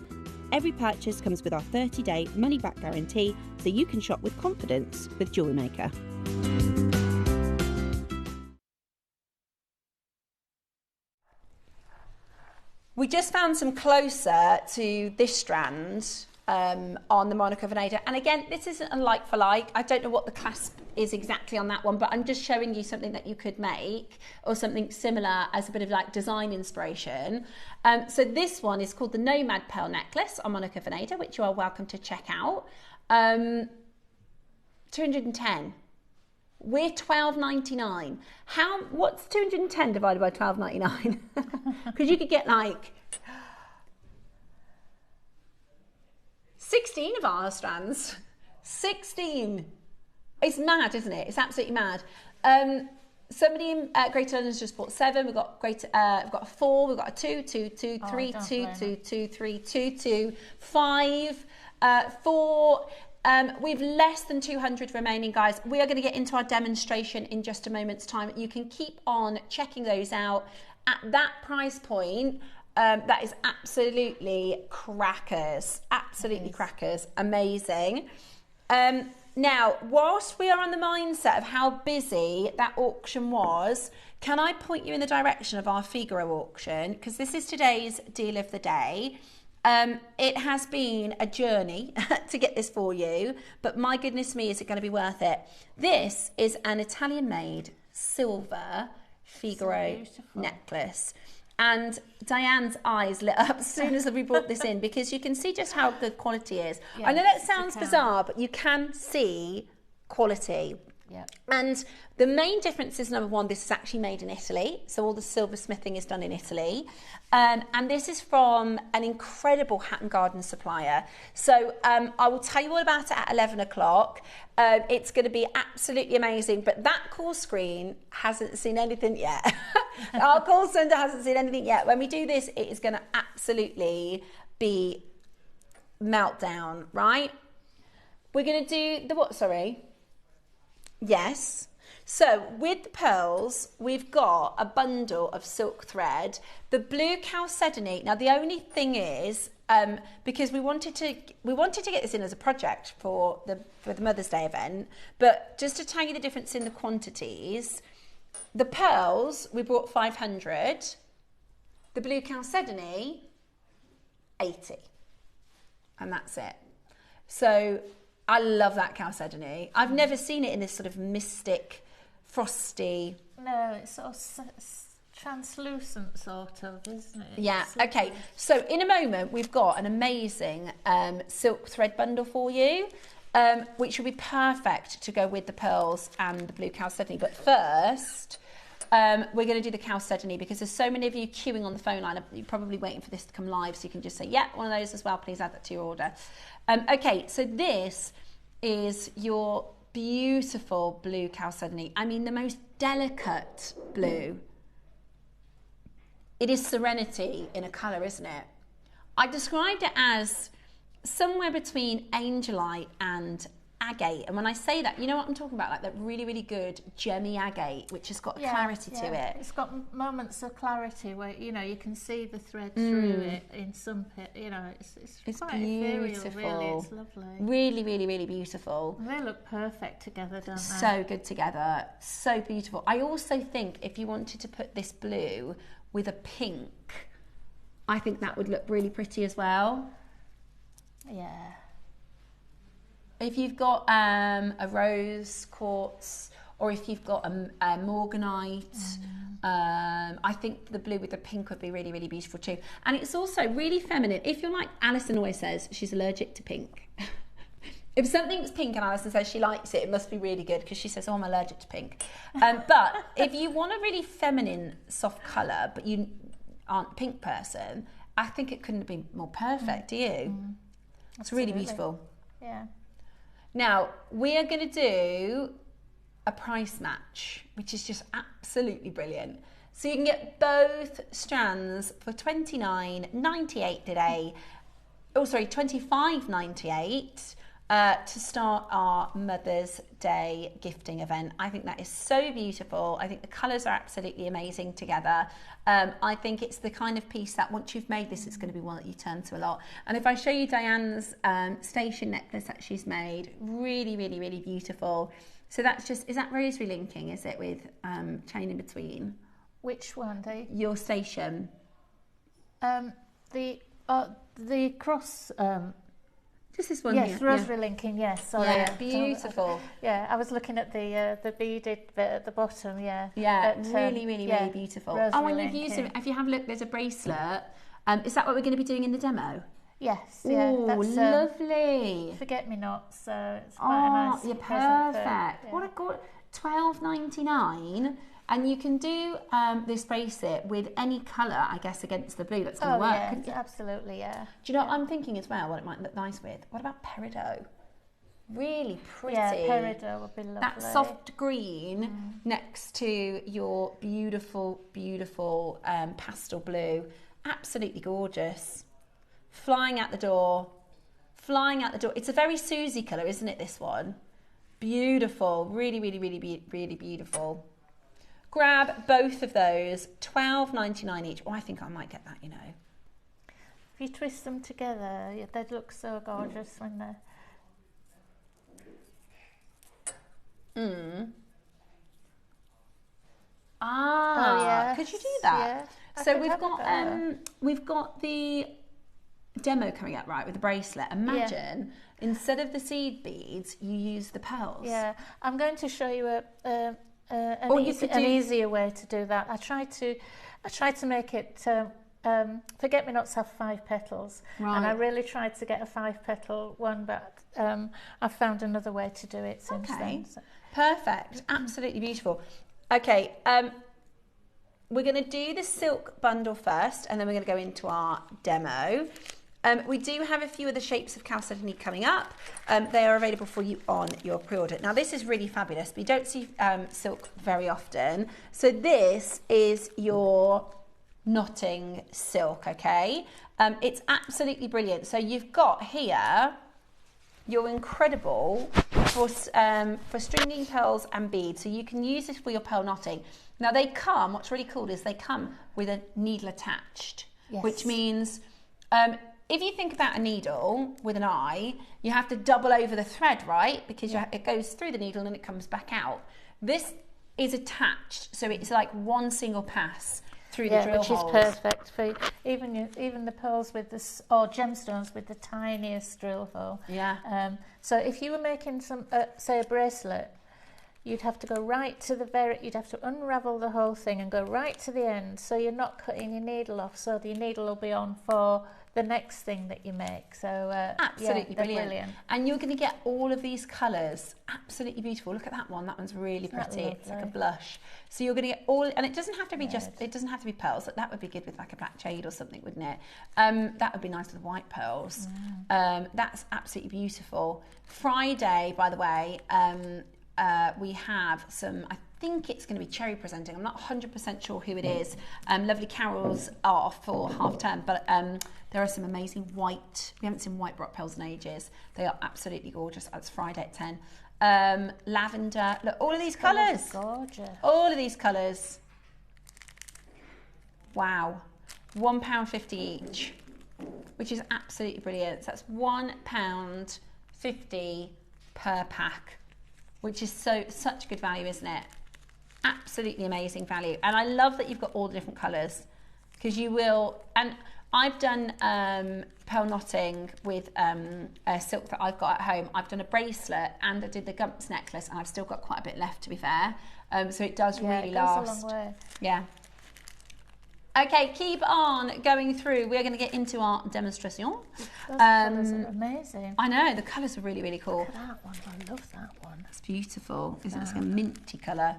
Every purchase comes with our 30-day money-back guarantee, so you can shop with confidence with JewelleryMaker. We just found some closer to this strand on the Monica Veneda. And again, this isn't a like for like. I don't know what the clasp is exactly on that one, but I'm just showing you something that you could make or something similar as a bit of like design inspiration. So this one is called the Nomad Pearl Necklace on Monica Veneda, which you are welcome to check out. 210. We're $12.99. What's 210 divided by $12.99? Because you could get like 16 of our strands. 16. It's mad, isn't it? It's absolutely mad. Somebody in Greater London's just bought 7. We've got we've got a 4. We've got a 2, 2, 2, 3, 2, 2, 2, 3, 2, 2, 5, 4. We've less than 200 remaining, guys. We are going to get into our demonstration in just a moment's time. You can keep on checking those out at that price point. That is absolutely crackers. Absolutely crackers. Amazing. Now, whilst we are on the mindset of how busy that auction was, can I point you in the direction of our Figaro auction? Because this is today's deal of the day. It has been a journey to get this for you, but my goodness me, is it going to be worth it? This is an Italian-made silver Figaro necklace. And Diane's eyes lit up as soon as we brought this in, because you can see just how good quality is. Yes, I know that sounds bizarre, but you can see quality. Yep. And the main difference is, number one, this is actually made in Italy. So all the silversmithing is done in Italy. And this is from an incredible Hatton Garden supplier. So I will tell you all about it at 11 o'clock. It's going to be absolutely amazing. But that call screen hasn't seen anything yet. Our call center hasn't seen anything yet. When we do this, it is going to absolutely be meltdown, right? We're going to do the what, sorry? Yes. So with the pearls, we've got a bundle of silk thread, the blue chalcedony. Now the only thing is, because we wanted to get this in as a project for the Mother's Day event, but just to tell you the difference in the quantities, the pearls we bought 500, the blue chalcedony 80, and that's it. So I love that chalcedony. I've never seen it in this sort of mystic, frosty. No, it's sort of translucent, sort of, isn't it? Yeah. Okay. So in a moment, we've got an amazing silk thread bundle for you, which will be perfect to go with the pearls and the blue chalcedony. But first, we're going to do the chalcedony, because there's so many of you queuing on the phone line. You're probably waiting for this to come live, so you can just say, yeah, one of those as well. Please add that to your order. Okay, so this is your beautiful blue chalcedony. I mean, the most delicate blue. It is serenity in a colour, isn't it? I described it as somewhere between angelite and agate. And when I say that, you know what I'm talking about? Like that really, really good gemmy agate, which has got clarity to it. It's got moments of clarity where, you know, you can see the thread through it in some you know, it's quite beautiful. Ethereal, really. It's lovely. Really, really, really beautiful. And they look perfect together, don't they? So good together. So beautiful. I also think if you wanted to put this blue with a pink, I think that would look really pretty as well. Yeah. If you've got a rose quartz, or if you've got a morganite, I think the blue with the pink would be really, really beautiful too. And it's also really feminine. If you're like Alison always says, she's allergic to pink. If something's pink and Alison says she likes it, it must be really good, because she says, oh, I'm allergic to pink. But if you want a really feminine, soft colour, but you aren't a pink person, I think it couldn't be more perfect, do you? It's really beautiful. Yeah. Now, we are going to do a price match, which is just absolutely brilliant. So you can get both strands for $29.98 today. Oh, sorry, $25.98. to start our Mother's Day gifting event. I think that is so beautiful. I think the colours are absolutely amazing together. I think it's the kind of piece that once you've made this, it's going to be one that you turn to a lot. And if I show you Diane's station necklace that she's made, really, really, really beautiful. So that's just, is that rosary linking, is it, with chain in between? Which one? Your station. The cross... just this one yes, here. rosary linking, yes. Sorry. Yeah, beautiful. Yeah, I was looking at the beaded bit at the bottom, yeah. Yeah, really, really, really beautiful. Oh, and you've used it. If you have a look, there's a bracelet. Is that what we're going to be doing in the demo? Yes, yeah. Oh, that's, lovely. Forget-me-nots, so it's quite a nice you're present perfect. For, yeah. What a good, $12.99. And you can do this bracelet with any colour, I guess, against the blue. That's going to work. Yeah, absolutely, yeah. Do you know what I'm thinking as well, what it might look nice with? What about peridot? Really pretty. Yeah, peridot would be lovely. That soft green next to your beautiful, beautiful pastel blue. Absolutely gorgeous. Flying out the door. Flying out the door. It's a very Susie colour, isn't it, this one? Beautiful. Really, really, really, really beautiful. Grab both of those, $12.99 each. Oh, I think I might get that, you know. If you twist them together, they'd look so gorgeous when they're... Ah, yes. Could you do that? Yeah, so we've got the demo coming up, right, with the bracelet. Imagine instead of the seed beads, you use the pearls. Yeah, I'm going to show you an easier way to do that. I tried to make it. Forget-me-nots have 5 petals, and I really tried to get a 5-petal one, but I've found another way to do it since then. So. Perfect, absolutely beautiful. Okay, we're going to do the silk bundle first, and then we're going to go into our demo. We do have a few of the shapes of chalcedony coming up. They are available for you on your pre-order. Now, this is really fabulous. We don't see silk very often. So this is your knotting silk, okay? It's absolutely brilliant. So you've got here your incredible for stringing pearls and beads. So you can use this for your pearl knotting. Now, they come, what's really cool is they come with a needle attached, which means... if you think about a needle with an eye, you have to double over the thread, right? Because it goes through the needle and it comes back out. This is attached, so it's like one single pass through the drill holes. Which is perfect for even the pearls with this, or gemstones with the tiniest drill hole. Yeah. So if you were making some, say, a bracelet, you'd have to go right to you'd have to unravel the whole thing and go right to the end, so you're not cutting your needle off, so the needle will be on for the next thing that you make. So absolutely brilliant. And you're going to get all of these colours, absolutely beautiful. Look at that one. That one's really pretty. It's like a blush. So you're going to get all, and it doesn't have to be it doesn't have to be pearls. That would be good with like a black jade or something, wouldn't it? That would be nice with white pearls. That's absolutely beautiful. Friday, by the way, we have some, I think it's going to be Cherry presenting. I'm not 100% sure who it is. Lovely Carol's off for half term, but there are some amazing white, we haven't seen white Brock pearls in ages. They are absolutely gorgeous. That's Friday at 10. Lavender, look, all of these colours. Gorgeous. All of these colours. Wow. £1.50 each, which is absolutely brilliant. So that's £1.50 per pack, which is such good value, isn't it? Absolutely amazing value. And I love that you've got all the different colours, because you will, and I've done pearl knotting with a silk that I've got at home. I've done a bracelet and I did the Gumps necklace, and I've still got quite a bit left, to be fair. So it does really last. Goes a long way. Yeah. Okay, keep on going through. We're going to get into our demonstration. Those colours are amazing. I know, the colours are really, really cool. Look at that one. I love that one. It's beautiful. Isn't it? It's like a minty colour.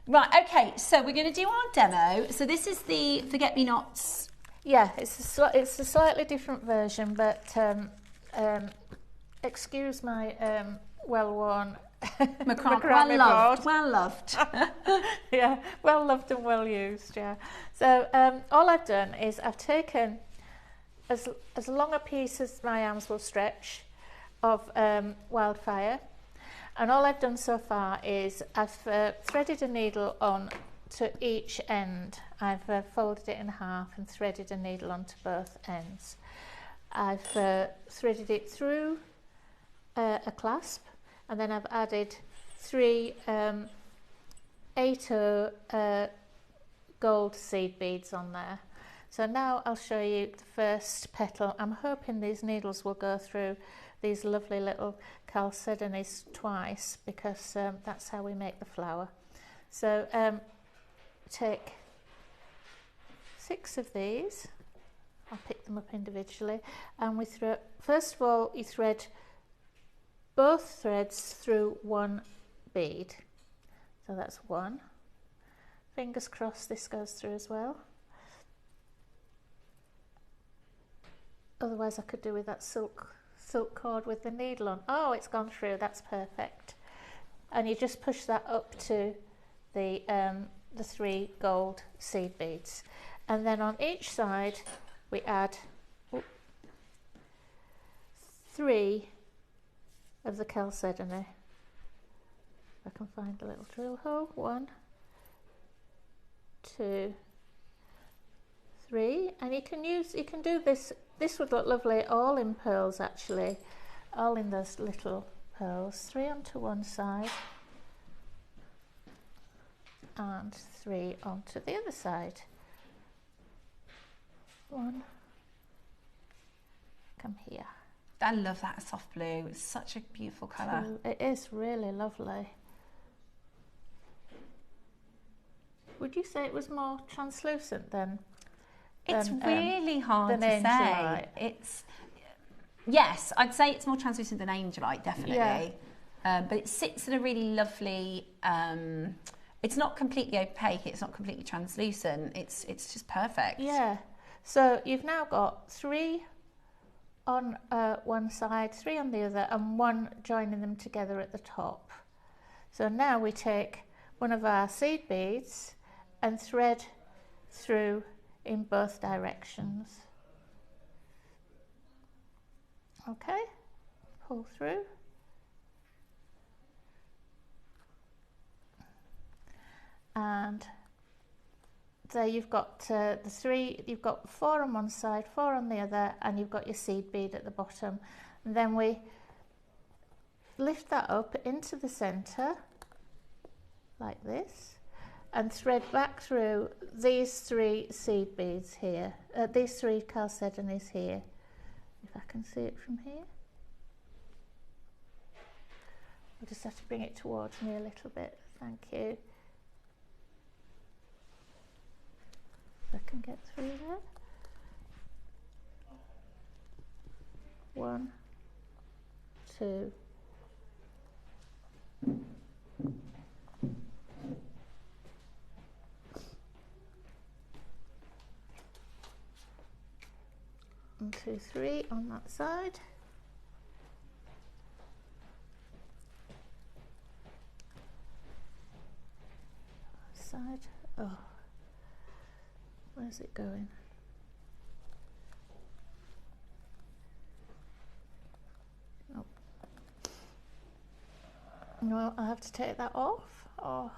Right, okay, so we're going to do our demo. So this is the Forget-Me-Nots. Yeah, it's a slightly different version, but excuse my well-worn well loved. Yeah, well loved and well used. Yeah. So all I've done is I've taken as long a piece as my arms will stretch of wildfire, and all I've done so far is I've threaded a needle on to each end. I've folded it in half and threaded a needle onto both ends. I've threaded it through a clasp, and then I've added 3 8 gold seed beads on there. So now I'll show you the first petal. I'm hoping these needles will go through these lovely little chalcedonies twice, because that's how we make the flower. So take 6 of these. I'll pick them up individually, and we thread. First of all, you thread both threads through 1 bead. So that's 1. Fingers crossed this goes through as well. Otherwise I could do with that silk cord with the needle on. Oh, it's gone through, that's perfect. And you just push that up to the 3 gold seed beads. And then on each side we add 3 of the chalcedony. I can find a little drill hole. 1, 2, 3, and you can do this. This would look lovely all in pearls, actually, all in those little pearls. 3 onto one side and 3 onto the other side. 1, come here. I love that soft blue. It's such a beautiful colour. 2. It is really lovely. Would you say it was more translucent than? It's really hard to say. Angelite? Yes, I'd say it's more translucent than Angelite, definitely. Yeah. But it sits in a really lovely. It's not completely opaque. It's not completely translucent. It's just perfect. Yeah. So you've now got 3 on one side, 3 on the other, and 1 joining them together at the top. So now we take one of our seed beads and thread through in both directions. Okay, pull through. And there you've got the 3, you've got 4 on one side, 4 on the other, and you've got your seed bead at the bottom. And then we lift that up into the centre, like this, and thread back through these 3 seed beads here, these 3 chalcedonies here, if I can see it from here. I'll just have to bring it towards me a little bit, thank you. If I can get through there. 1, 2, 1, 2, 3 on that side. Side. Oh, where's it going? Nope. No, I have to take that off. Oh,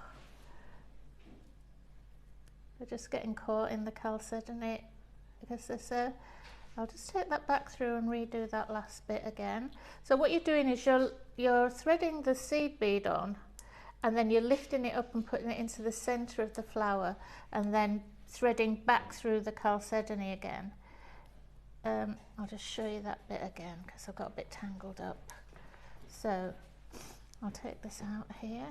we're just getting caught in the chalcedony because there's a. I'll just take that back through and redo that last bit again. So what you're doing is you're threading the seed bead on, and then you're lifting it up and putting it into the centre of the flower, and then threading back through the chalcedony again. I'll just show you that bit again because I've got a bit tangled up. So I'll take this out here.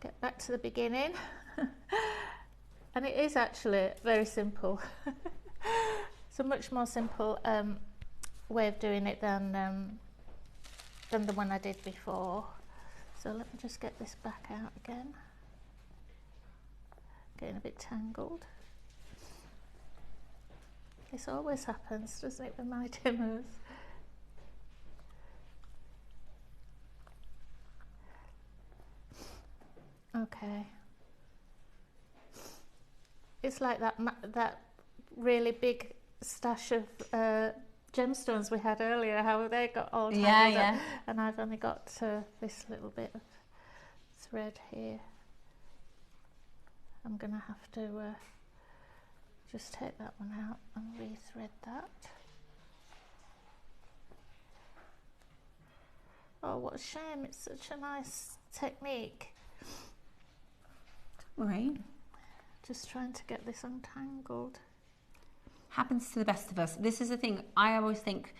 Get back to the beginning. And it is actually very simple. It's a much more simple way of doing it than the one I did before. So let me just get this back out again. Getting a bit tangled. This always happens, doesn't it, with my dimmers? Okay. It's like that really big stash of gemstones we had earlier, how they got all tangled Yeah. up, and I've only got this little bit of thread here. I'm going to have to just take that one out and rethread that. Oh, what a shame, it's such a nice technique. Don't worry. Just trying to get this untangled. Happens to the best of us. This is the thing, I always think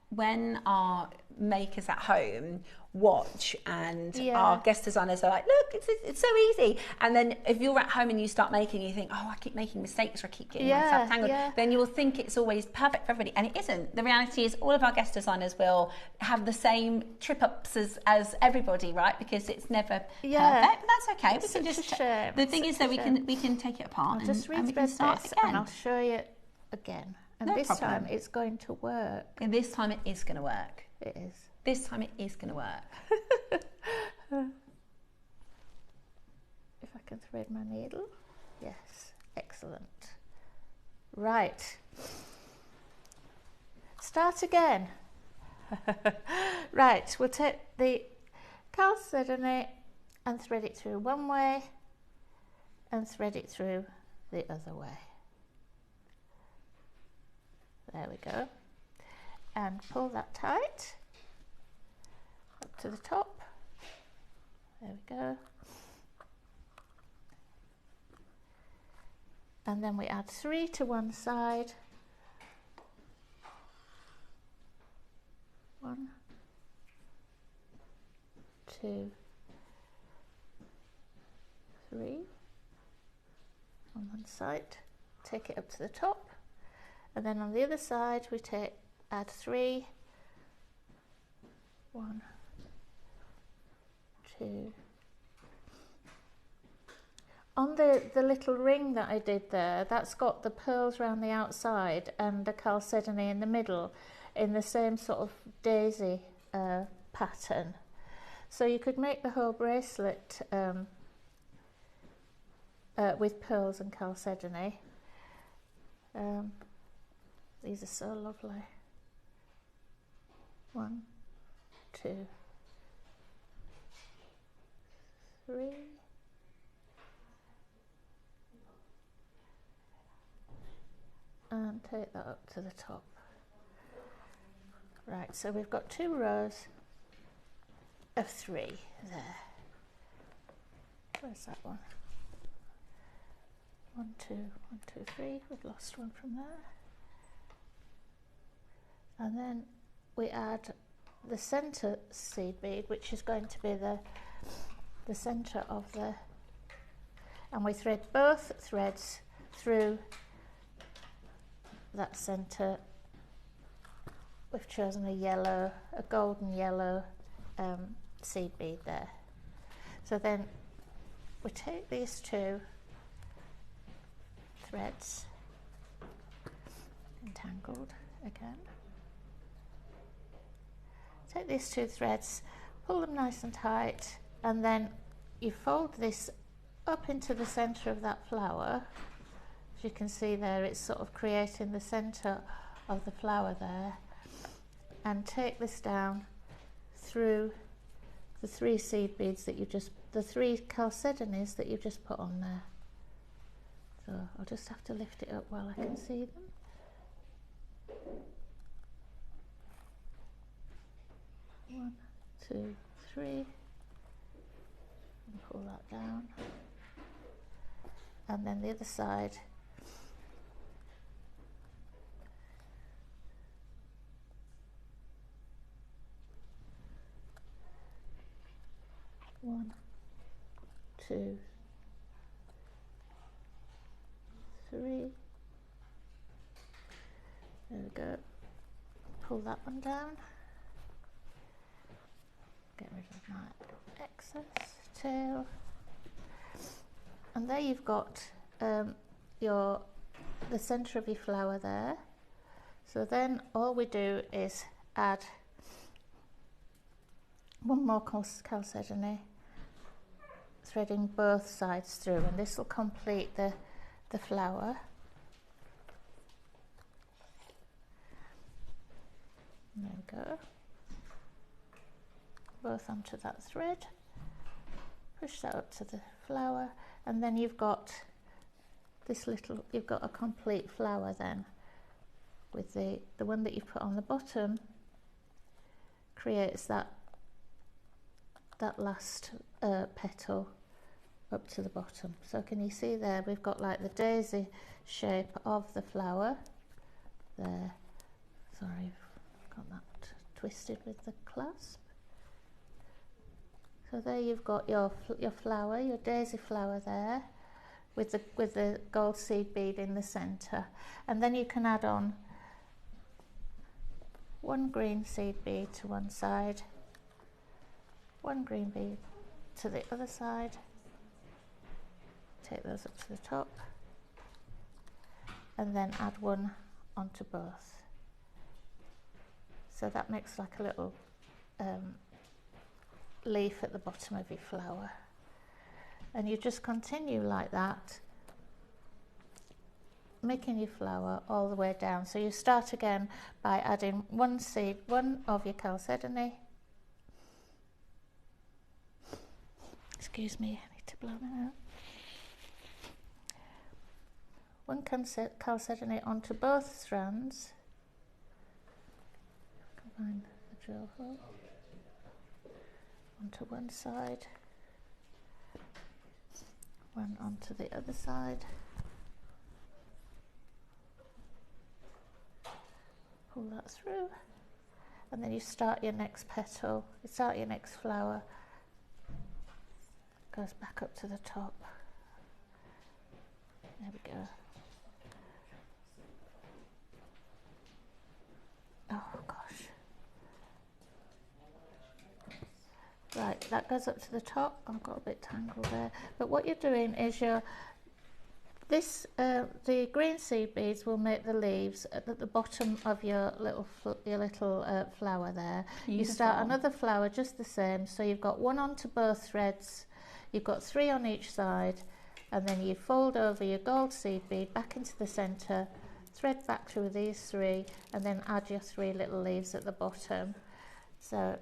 when our makers at home watch and our guest designers are like, look, it's so easy. And then if you're at home and you start making, you think, oh, I keep making mistakes or I keep getting myself tangled, then you'll think it's always perfect for everybody. And it isn't. The reality is all of our guest designers will have the same trip-ups as everybody, right? Because it's never perfect, but that's okay. It's we can such just a shame. The thing is that we can take it apart I'll just and we can rethread start this again. and I'll show you again. And No this problem. time it's going to work. And this time it is going to work. It is. This time it is going to work. If I can thread my needle. Yes, excellent. Right. Start again. Right, we'll take the chalcedony and thread it through one way and thread it through the other way. There we go. And pull that tight up to the top. There we go. And then we add 3 to one side. 1, 2, 3 on one side. Take it up to the top. And then on the other side we add 3, 1, 2. On the little ring that I did there, that's got the pearls around the outside and the chalcedony in the middle in the same sort of daisy pattern. So you could make the whole bracelet with pearls and chalcedony. These are so lovely. 1, 2, 3. And take that up to the top. Right, so we've got 2 rows of 3 there. Where's that one? 1, 2, 1, 2, 3. We've lost one from there. And then we add the centre seed bead, which is going to be the centre of the, and we thread both threads through that centre. We've chosen a golden yellow seed bead there. So then we take these 2 threads, entangled again. Take these 2 threads, pull them nice and tight, and then you fold this up into the centre of that flower. As you can see there, it's sort of creating the centre of the flower there. And take this down through the 3 seed beads that the 3 chalcedonies that you've just put on there. So I'll just have to lift it up while I can see them. One, 2, 3, and pull that down. And then the other side. One, 2, 3. There we go. Pull that one down. Get rid of my excess tail. And there you've got the centre of your flower there. So then all we do is add 1 more chalcedony, threading both sides through, and this will complete the flower. both onto that thread. Push that up to the flower, and then you've got this little, you've got a complete flower then, with the one that you put on the bottom creates that last petal up to the bottom. So can you see there, we've got like the daisy shape of the flower there. Sorry, I've got that twisted with the clasp. So there you've got your flower, your daisy flower there, with the gold seed bead in the centre, and then you can add on one green seed bead to one side, one green bead to the other side. Take those up to the top, and then add one onto both. So that makes like a little leaf at the bottom of your flower, and you just continue like that, making your flower all the way down. So you start again by adding one of your chalcedony. Excuse me, I need to blow that out. One chalcedony onto both strands. Combine the drill hole onto one side, one onto the other side. Pull that through, and then you start your next petal, you start your next flower, goes back up to the top. There we go. Oh gosh. Right, that goes up to the top. I've got a bit tangled there. But what you're doing is the green seed beads will make the leaves at the bottom of your little flower there. Beautiful. You start another flower just the same. So you've got one onto both threads. You've got 3 on each side, and then you fold over your gold seed bead back into the centre, thread back through these 3, and then add your 3 little leaves at the bottom. So,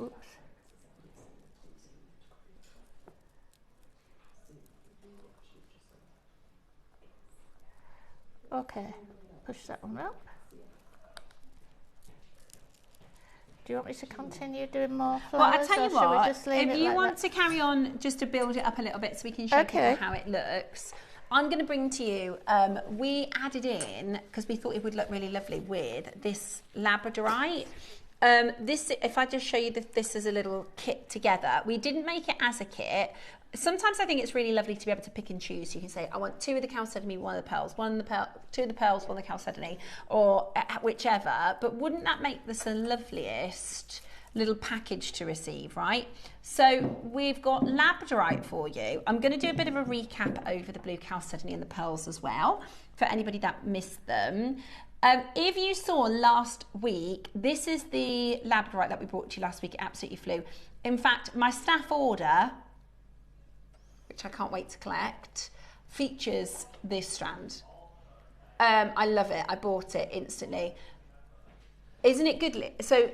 oops. Okay, push that one up. Do you want me to continue doing more flowers? Well, I tell you what, if you want to to carry on just to build it up a little bit so we can show people how it looks, I'm going to bring to you, we added in, because we thought it would look really lovely with this labradorite. This, if I just show you this as a little kit together, we didn't make it as a kit. Sometimes I think it's really lovely to be able to pick and choose. You can say, I want 2 of the chalcedony, 1 of the pearls, 2 of the pearls, 1 of the chalcedony, or whichever. But wouldn't that make this the loveliest little package to receive, right? So we've got labradorite for you. I'm going to do a bit of a recap over the blue chalcedony and the pearls as well, for anybody that missed them. If you saw last week, this is the labradorite that we brought to you last week. It absolutely flew. In fact, my staff order, which I can't wait to collect, features this strand. I love it. I bought it instantly. Isn't it good? So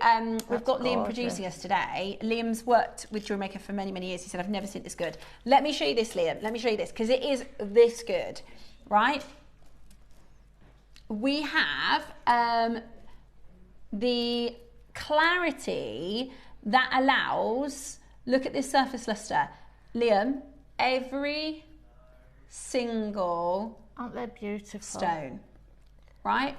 we've got Liam producing us today. Liam's worked with JewelleryMaker for many, many years. He said, I've never seen this good. Let me show you this, Liam. Let me show you this, because it is this good, right? We have the clarity that allows, look at this surface luster. Liam, every single aren't they beautiful stone, right?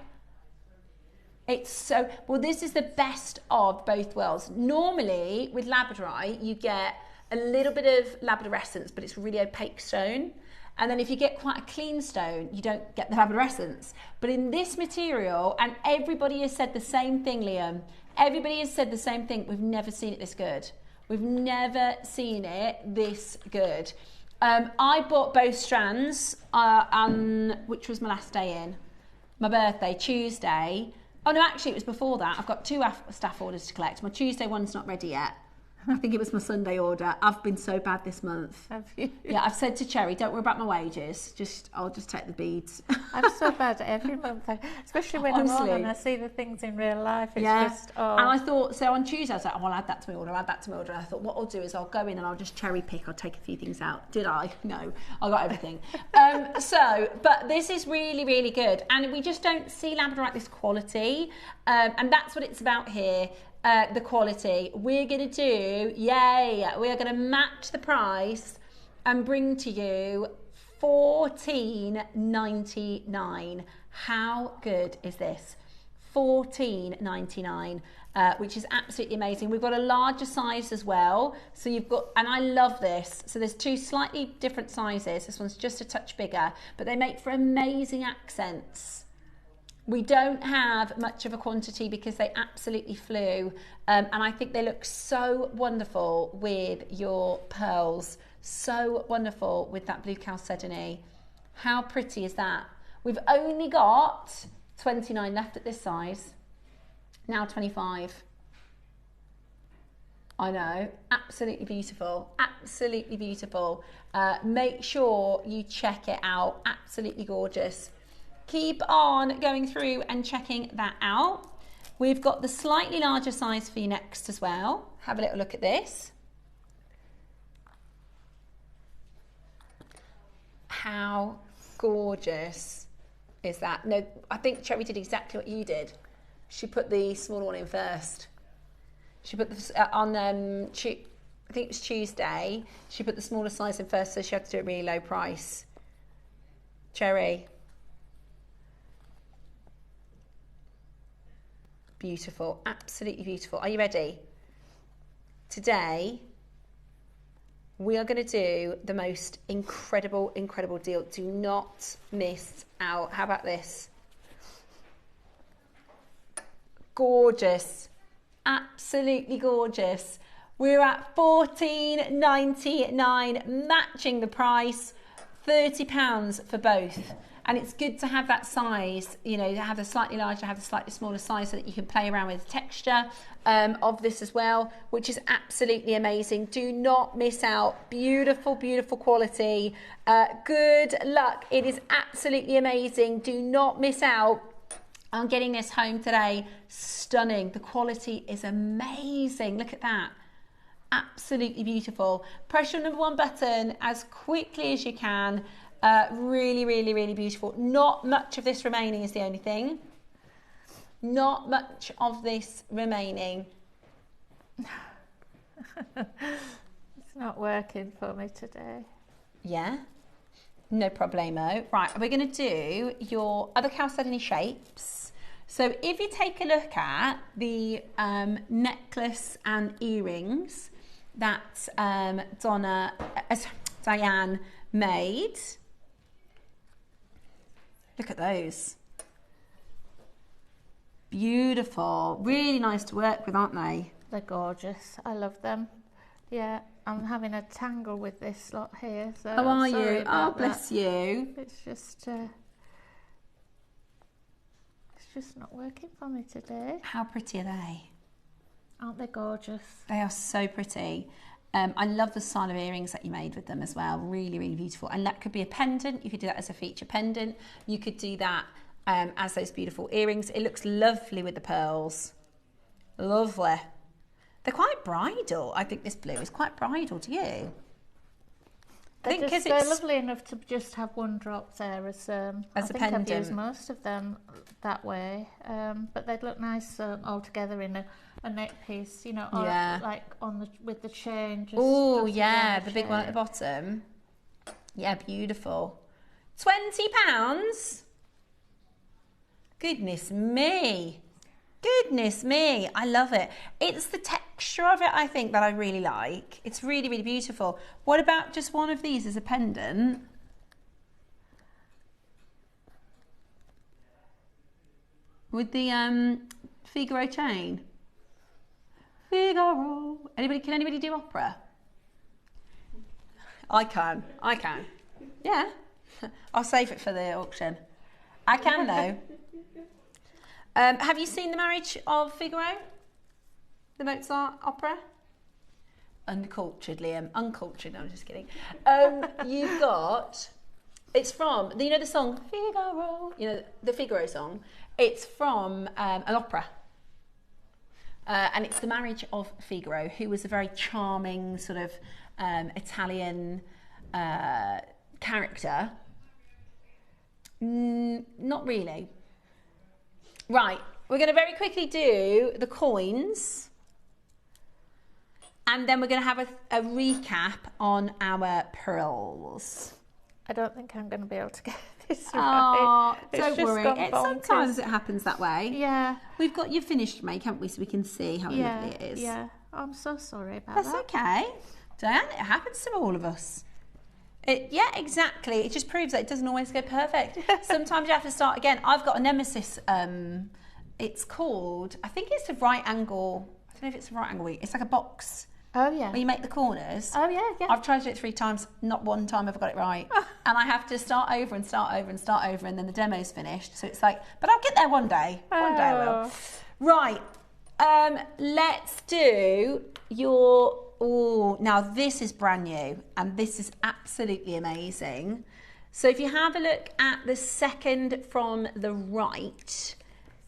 It's so, well, this is the best of both worlds. Normally with labradorite you get a little bit of labradorescence, but it's really opaque stone. And then if you get quite a clean stone, you don't get the labradorescence. But in this material, and everybody has said the same thing, Liam, everybody has said the same thing, we've never seen it this good. We've never seen it this good. I bought both strands on, which was my last day in, my birthday, Tuesday. Oh no, actually it was before that. I've got 2 staff orders to collect. My Tuesday one's not ready yet. I think it was my Sunday order. I've been so bad this month. Have you? Yeah, I've said to Cherry, don't worry about my wages. I'll just take the beads. I'm so bad every month, especially when I'm on and I see the things in real life. It's just, oh. And I thought, so on Tuesday, I was like, oh, I'll add that to my order, add that to my order. And I thought, what I'll do is I'll go in and I'll just cherry pick. I'll take a few things out. Did I? No, I got everything. But this is really, really good. And we just don't see Labradorite this quality. And that's what it's about here. The quality. We're going to do, we are going to match the price and bring to you $14.99. How good is this? $14.99, which is absolutely amazing. We've got a larger size as well. So you've got, and I love this. So there's two slightly different sizes. This one's just a touch bigger, but they make for amazing accents. We don't have much of a quantity because they absolutely flew. And I think they look so wonderful with your pearls. So wonderful with that blue chalcedony. How pretty is that? We've only got 29 left at this size. Now 25. I know, absolutely beautiful, absolutely beautiful. Make sure you check it out, absolutely gorgeous. Keep on going through and checking that out. We've got the slightly larger size for you next as well. Have a little look at this. How gorgeous is that? No, I think Cherry did exactly what you did. She put the smaller one in first. She put the, on, I think it was Tuesday, she put the smaller size in first, so she had to do a really low price. Cherry. Beautiful, absolutely beautiful. Are you ready? Today, we are going to do the most incredible, incredible deal. Do not miss out. How about this? Gorgeous, absolutely gorgeous. We're at $14.99, matching the price, £30 for both. And it's good to have that size, you know, to have the slightly larger, have the slightly smaller size so that you can play around with the texture of this as well, which is absolutely amazing. Do not miss out. Beautiful, beautiful quality. Good luck. It is absolutely amazing. Do not miss out on getting this home today. Stunning. The quality is amazing. Look at that. Absolutely beautiful. Press your number 1 button as quickly as you can. Really, really, really beautiful. Not much of this remaining is the only thing. Not much of this remaining. It's not working for me today. Yeah, no problemo. Right, we're going to do your other chalcedony shapes. So if you take a look at the necklace and earrings that Diane made, look at those. Beautiful. Really nice to work with, aren't they? They're gorgeous. I love them. Yeah, I'm having a tangle with this lot here. So oh, are you? Oh, bless you. It's just not working for me today. How pretty are they? Aren't they gorgeous? They are so pretty. I love the style of earrings that you made with them as well. Really, really beautiful. And that could be a pendant. You could do that as a feature pendant. You could do that as those beautiful earrings. It looks lovely with the pearls. Lovely. They're quite bridal. I think this blue is quite bridal. Do you? They're lovely enough to just have one drop there as a pendant. I've used most of them that way, but they'd look nice all together in a neck piece, you know, or like with the chain. Oh yeah, the big one at the bottom. Yeah, beautiful. £20. Goodness me. Goodness me, I love it. It's the texture of it, I think, that I really like. It's really, really beautiful. What about just one of these as a pendant? With the Figaro chain. Figaro. Can anybody do opera? I can. Yeah. I'll save it for the auction. I can though. Have you seen The Marriage of Figaro? The Mozart opera? uncultured, Liam. Uncultured, no, I'm just kidding. You've got, it's from, you know the song Figaro? You know, the Figaro song? It's from an opera. And it's the marriage of Figaro, who was a very charming sort of Italian character. Not really. Right, we're going to very quickly do the coins. And then we're going to have a recap on our pearls. I don't think I'm going to be able to get this Oh, right. don't worry. Sometimes it happens that way. Yeah. We've got your finished make, haven't we? So we can see how lovely it is. Yeah. I'm so sorry about That's that. okay. Diane, it happens to all of us. Yeah, exactly. It just proves that it doesn't always go perfect. Sometimes you have to start again. I've got a nemesis. It's called, I think it's a right angle. I don't know if it's a right angle. It's like a box. Oh, yeah. Where you make the corners. Oh, yeah, yeah. I've tried to do it 3 times. Not one time have I got it right. And I have to start over and start over and start over, and then the demo's finished. So it's like, but I'll get there one day. One day I will. Right. Let's do your... Oh, now this is brand new, and this is absolutely amazing. So if you have a look at the second from the right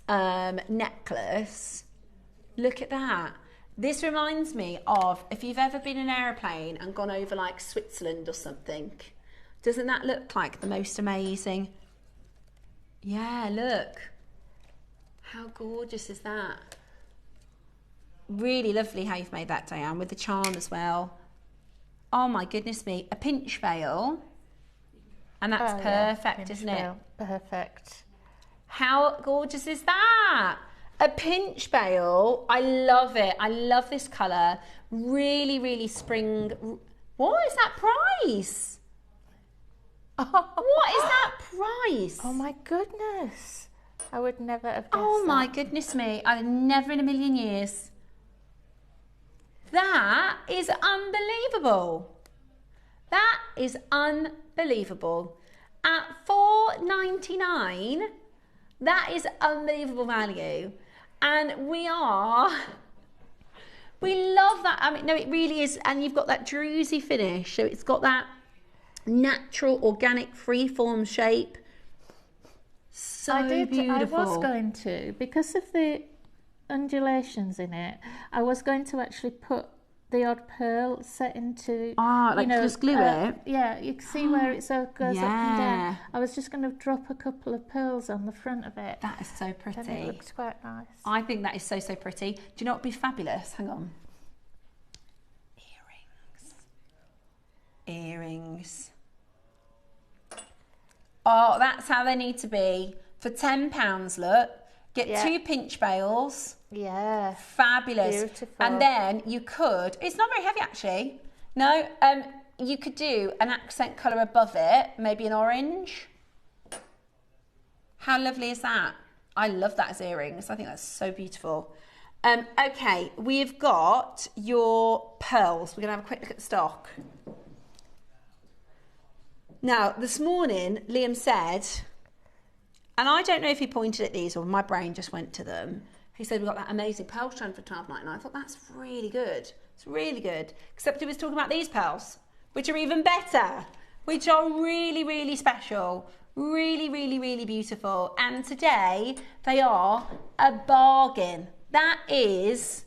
necklace, look at that. This reminds me of if you've ever been in an aeroplane and gone over like Switzerland or something. Doesn't that look like the most amazing? Yeah, look. How gorgeous is that? Really lovely how you've made that, Diane, with the charm as well. Oh my goodness me. A pinch veil. And that's perfect, isn't it? Perfect. How gorgeous is that? A pinch veil. I love it. I love this colour. Really, really spring. What is that price? What is that price? Oh my goodness. I would never have guessed Oh my that. goodness me. I'd never in a million years. That is unbelievable. That is unbelievable. At $4.99, that is unbelievable value. And we love that. I mean, no, it really is. And you've got that druzy finish. So it's got that natural, organic, free-form shape. So beautiful. I was going to, because of the undulations in it, I was going to actually put the odd pearl set into, just glue it. Yeah, you can see where it so goes up and down. I was just going to drop a couple of pearls on the front of it. That is so pretty. And it looks quite nice. I think that is so, so pretty. Do you know what would be fabulous? Hang on. Earrings. Oh, that's how they need to be. For £10, look. Get 2 pinch veils. Yeah. Fabulous. Beautiful. And then you could, it's not very heavy actually. No, you could do an accent colour above it, maybe an orange. How lovely is that? I love that as earrings. I think that's so beautiful. Okay, we've got your pearls. We're going to have a quick look at the stock. Now, this morning, Liam said, and I don't know if he pointed at these or my brain just went to them. He said, we've got that amazing pearl strand for £12.99. I thought, that's really good. It's really good. Except he was talking about these pearls, which are even better, which are really, really special. Really, really, really beautiful. And today, they are a bargain. That is,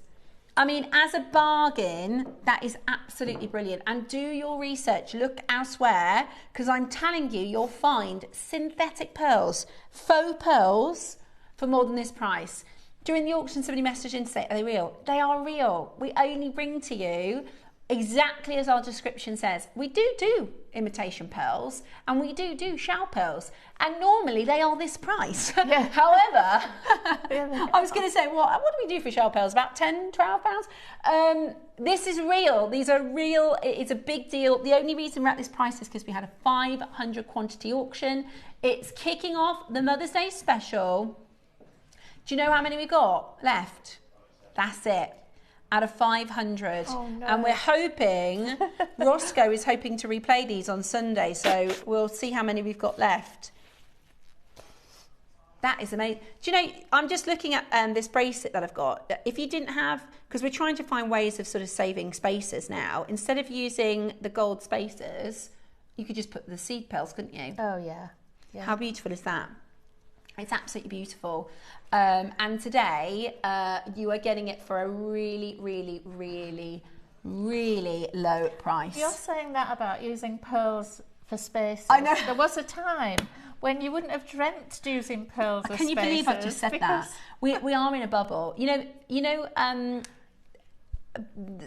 I mean, as a bargain, that is absolutely brilliant. And do your research, look elsewhere, because I'm telling you, you'll find synthetic pearls, faux pearls, for more than this price. During the auction, somebody messaged in to say, are they real? They are real. We only bring to you exactly as our description says. We do imitation pearls, and we do shell pearls, and normally they are this price. Yeah. However, I was going to say, what do we do for shell pearls? About £10, £12? This is real. These are real. It's a big deal. The only reason we're at this price is because we had a 500 quantity auction. It's kicking off the Mother's Day special. Do you know how many we got left? That's it. Out of 500. Oh, no. And we're hoping, Roscoe is hoping to replay these on Sunday, so we'll see how many we've got left. That is amazing. Do you know, I'm just looking at this bracelet that I've got. If you didn't have, because we're trying to find ways of sort of saving spacers now, instead of using the gold spacers, you could just put the seed pearls, couldn't you? Oh, yeah. How beautiful is that? It's absolutely beautiful. And today, you are getting it for a really, really, really, really low price. You're saying that about using pearls for spacers. I know. There was a time when you wouldn't have dreamt using pearls as Can you believe I've just said that? We are in a bubble.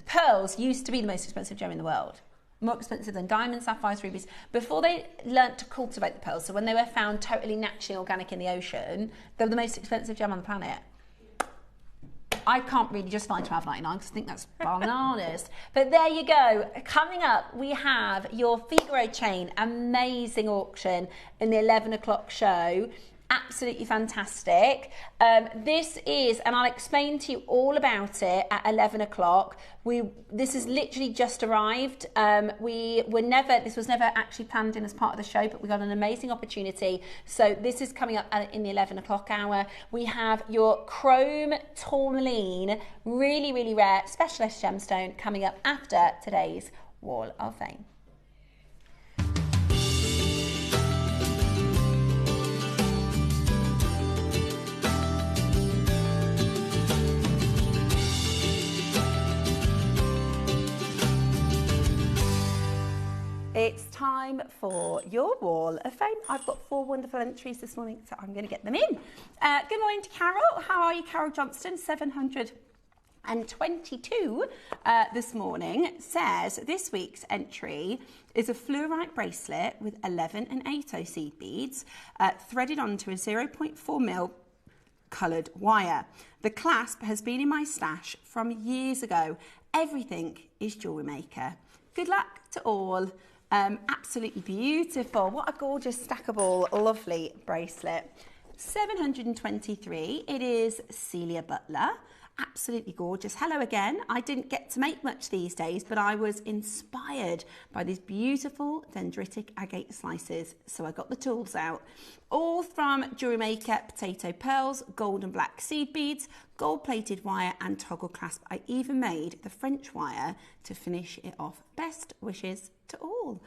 Pearls used to be the most expensive gem in the world. More expensive than diamonds, sapphires, rubies. Before they learnt to cultivate the pearls, so when they were found totally naturally organic in the ocean, they were the most expensive gem on the planet. I can't really justify £12.99 because I think that's bananas. But there you go. Coming up, we have your Figaro chain, amazing auction in the 11 o'clock show. Absolutely fantastic. This is, and I'll explain to you all about it at 11 o'clock. This has literally just arrived. This was never actually planned in as part of the show, but we got an amazing opportunity. So this is coming up in the 11 o'clock hour. We have your chrome tourmaline, really, really rare specialist gemstone coming up after today's Wall of Fame. It's time for your Wall of Fame. I've got 4 wonderful entries this morning, so I'm going to get them in. Good morning to Carol. How are you, Carol Johnston? 722 this morning says this week's entry is a fluorite bracelet with 11 and 8 seed beads threaded onto a 0.4mm coloured wire. The clasp has been in my stash from years ago. Everything is JewelleryMaker. Good luck to all. Absolutely beautiful. What a gorgeous stackable, lovely bracelet. 723. It is Celia Butler. Absolutely gorgeous. Hello again. I didn't get to make much these days, but I was inspired by these beautiful dendritic agate slices, so I got the tools out. All from JewelleryMaker potato pearls, gold and black seed beads, gold-plated wire and toggle clasp. I even made the French wire to finish it off. Best wishes to all.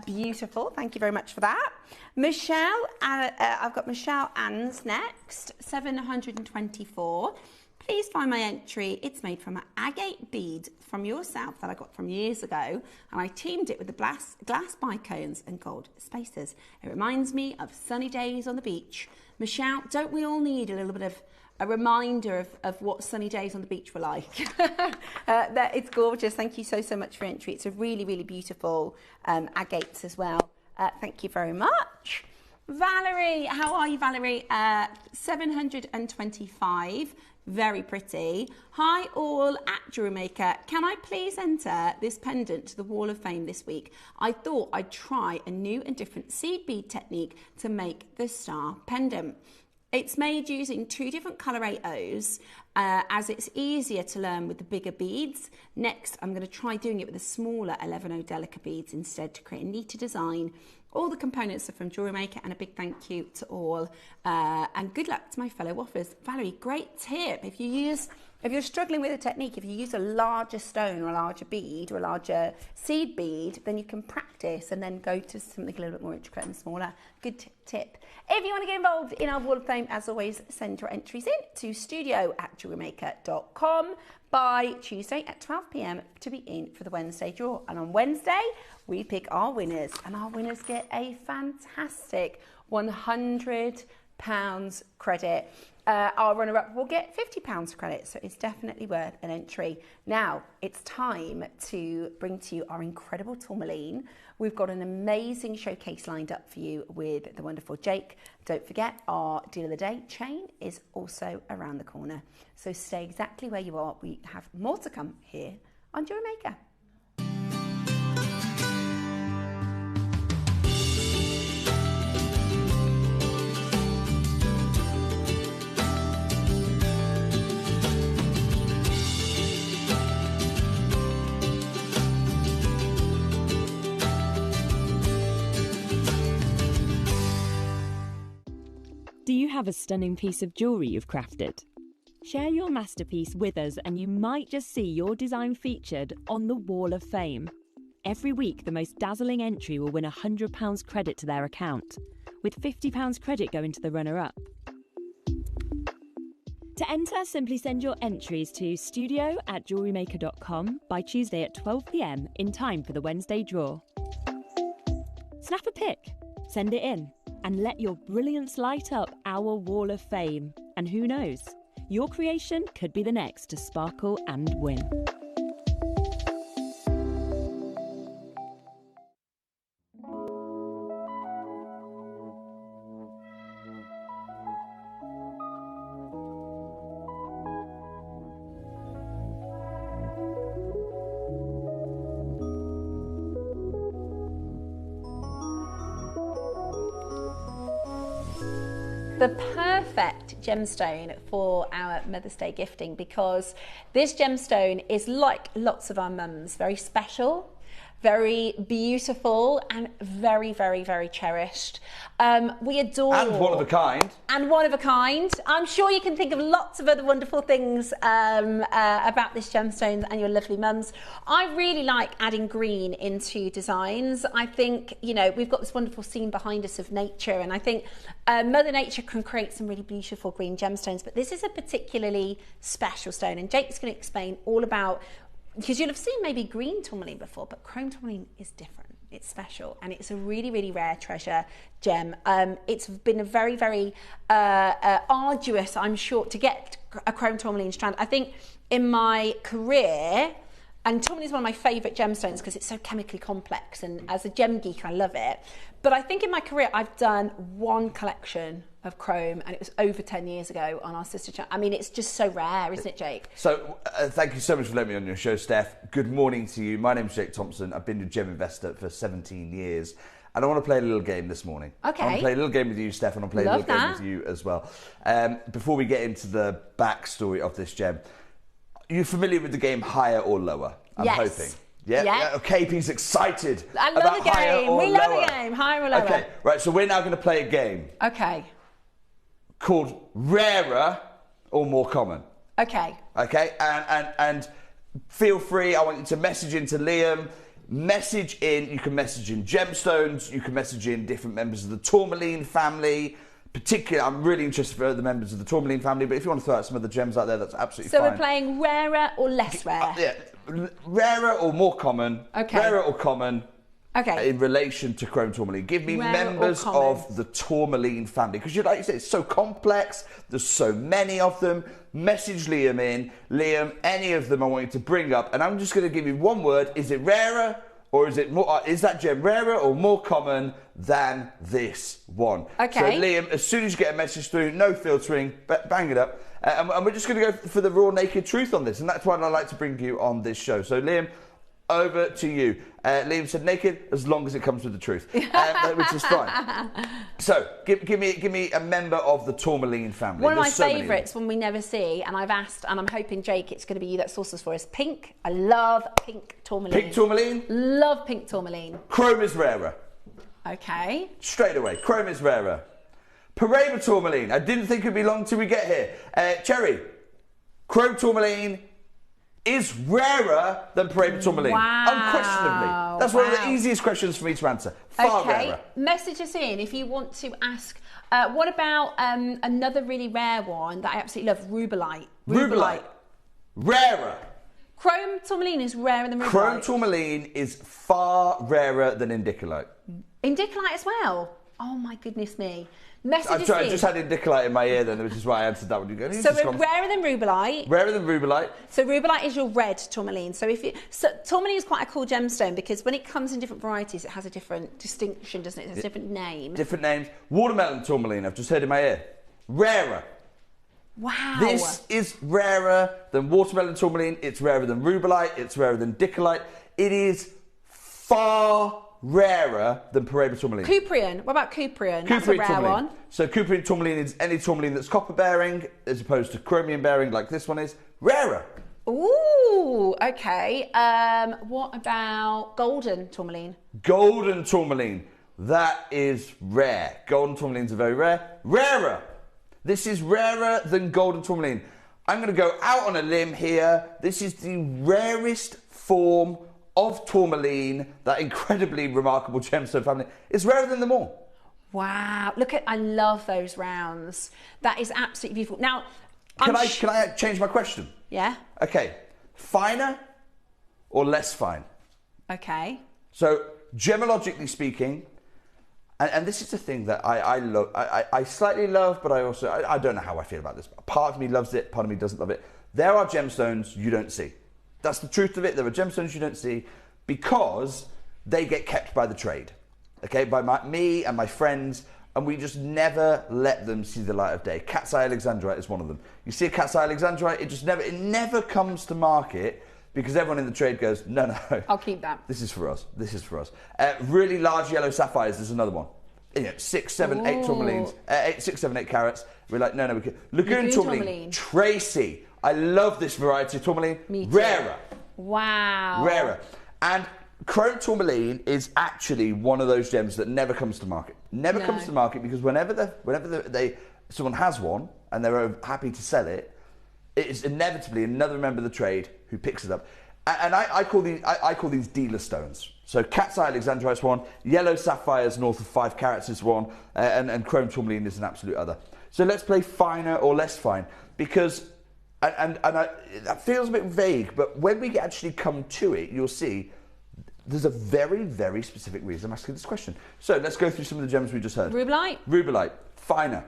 Beautiful. Thank you very much for that. Michelle, I've got Michelle Ann's next. 724. Please find my entry. It's made from an agate bead from yourself that I got from years ago, and I teamed it with the glass bicones and gold spacers. It reminds me of sunny days on the beach. Michelle, don't we all need a little bit of a reminder of what sunny days on the beach were like? It's gorgeous. Thank you so much for your entry. It's a really, really beautiful agates as well. Thank you very much. Valerie, how are you, Valerie? 725. Very pretty. Hi all at JewelleryMaker. Can I please enter this pendant to the Wall of Fame this week? I thought I'd try a new and different seed bead technique to make the star pendant. It's made using 2 different colour 8Os as it's easier to learn with the bigger beads. Next, I'm going to try doing it with the smaller 11O Delica beads instead to create a neater design. All the components are from JewelleryMaker, and a big thank you to all. And good luck to my fellow waffers. Valerie, great tip. If you're struggling with a technique, if you use a larger stone or a larger bead or a larger seed bead, then you can practice and then go to something a little bit more intricate and smaller. Good tip. If you want to get involved in our Wall of Fame, as always, send your entries in to studio@jewellerymaker.com by Tuesday at 12 p.m. to be in for the Wednesday draw. And on Wednesday, we pick our winners, and our winners get a fantastic £100 credit. Our runner-up will get £50 credit, so it's definitely worth an entry. Now, it's time to bring to you our incredible tourmaline. We've got an amazing showcase lined up for you with the wonderful Jake. Don't forget, our Deal of the Day chain is also around the corner. So stay exactly where you are. We have more to come here on JewelleryMaker. Do you have a stunning piece of jewellery you've crafted? Share your masterpiece with us and you might just see your design featured on the Wall of Fame. Every week, the most dazzling entry will win £100 credit to their account, with £50 credit going to the runner-up. To enter, simply send your entries to studio@jewellerymaker.com by Tuesday at 12 p.m. in time for the Wednesday draw. Snap a pic, send it in, and let your brilliance light up our Wall of Fame. And who knows, your creation could be the next to sparkle and win. The perfect gemstone for our Mother's Day gifting, because this gemstone is, like lots of our mums, very special, very beautiful, and very, very, very cherished. We adore... And one of a kind. And one of a kind. I'm sure you can think of lots of other wonderful things about this gemstone and your lovely mums. I really like adding green into designs. I think, you know, we've got this wonderful scene behind us of nature, and I think Mother Nature can create some really beautiful green gemstones, but this is a particularly special stone, and Jake's going to explain all about, because you'll have seen maybe green tourmaline before, but chrome tourmaline is different. It's special, and it's a really, really rare treasure gem. It's been a very, very arduous, I'm sure, to get a chrome tourmaline strand. I think in my career, and tourmaline is one of my favourite gemstones because it's so chemically complex, and as a gem geek, I love it. But I think in my career, I've done one collection of chrome, and it was over 10 years ago on our sister channel. I mean, it's just so rare, isn't it, Jake? So, thank you so much for letting me on your show, Steph. Good morning to you. My name's Jake Thompson. I've been a gem investor for 17 years, and I want to play a little game this morning. Okay. I want to play a little game with you, Steph, and I'll play a little game with you as well. Before we get into the backstory of this gem, are you familiar with the game Higher or Lower? I'm hoping. Yeah. KP's excited. I love about the game. We love the game. Higher or lower. Okay, right, so we're now going to play a game. Okay. Called Rarer or More Common. Okay. Okay, and feel free, I want you to message into Liam. Message in, you can message in gemstones, you can message in different members of the tourmaline family. Particularly, I'm really interested for the members of the tourmaline family, but if you want to throw out some other gems out there, that's absolutely fine. So we're playing rarer or less rare? Yeah, rarer or more common. Okay. Rarer or common. Okay. In relation to chrome tourmaline. Give me Rarer members of the tourmaline family. Because like you said, it's so complex. There's so many of them. Message Liam in. Liam, any of them I want you to bring up. And I'm just going to give you one word. Is it rarer or is it more? Is that gem rarer or more common than this one? Okay. So Liam, as soon as you get a message through, no filtering, bang it up. And we're just going to go for the raw naked truth on this. And that's why I like to bring you on this show. So Liam, over to you. Liam said naked as long as it comes with the truth, which is fine. So, give me a member of the tourmaline family. One of my favourites, one we never see, and I've asked, and I'm hoping, Jake, it's going to be you that sources for us. Pink. I love pink tourmaline. Pink tourmaline? Love pink tourmaline. Chrome is rarer. Okay. Straight away, chrome is rarer. Paraiba tourmaline. I didn't think it'd be long till we get here. Cherry. Chrome tourmaline is rarer than Paraiba tourmaline. Wow. Unquestionably. That's one of the easiest questions for me to answer. Far rarer. Message us in if you want to ask. What about another really rare one that I absolutely love? Rubellite. Rubellite. Rarer. Chrome tourmaline is rarer than rubellite. Chrome tourmaline is far rarer than indicolite. Indicolite as well? Oh my goodness me. Message us I in. just had indicolite in my ear then, which is why I answered that one. So we're rarer than rubellite. Rarer than rubellite. So rubellite is your red tourmaline. So tourmaline is quite a cool gemstone because when it comes in different varieties, it has a different distinction, doesn't it? It has a different name. Different names. Watermelon tourmaline, I've just heard in my ear. Rarer. Wow. This is rarer than watermelon tourmaline. It's rarer than rubellite. It's rarer than dicolite. It is far rarer than Paraiba tourmaline. Cuprian. What about Cuprian? That's a rare tourmaline. one. So Cuprian tourmaline is any tourmaline that's copper bearing as opposed to chromium bearing like this one is. Rarer. Ooh, okay. What about golden tourmaline? Golden tourmaline. That is rare. Golden tourmalines are very rare. Rarer. This is rarer than golden tourmaline. I'm going to go out on a limb here. This is the rarest form of tourmaline, that incredibly remarkable gemstone family. It's rarer than them all. Wow. Look at, I love those rounds. That is absolutely beautiful. Now, can I change my question? Yeah. Okay. Finer or less fine? Okay. So, gemologically speaking, and this is the thing that I love, I slightly love, but I don't know how I feel about this. Part of me loves it, part of me doesn't love it. There are gemstones you don't see. That's the truth of it. There are gemstones you don't see because they get kept by the trade, okay, by me and my friends, and we just never let them see the light of day. Cat's eye alexandrite is one of them. You see a cat's eye alexandrite, it never comes to market because everyone in the trade goes, no, I'll keep that. This is for us. This is for us. Really large yellow sapphires. There's another one. 6, 7, 8 tourmalines. 6, 7, 8 carats. We're like, no, we can. Lagoon tourmaline. Tracy. I love this variety of tourmaline. Me too. Rarer. Wow. Rarer. And chrome tourmaline is actually one of those gems that never comes to market. Never comes to market because whenever someone has one and they're happy to sell it, it is inevitably another member of the trade who picks it up. And I call these dealer stones. So cat's eye alexandrite is one, yellow sapphires north of 5 carats is one, and chrome tourmaline is an absolute other. So let's play finer or less fine, because that feels a bit vague, but when we actually come to it, you'll see there's a very, very specific reason I'm asking this question. So let's go through some of the gems we just heard. Rubellite. Rubellite, finer.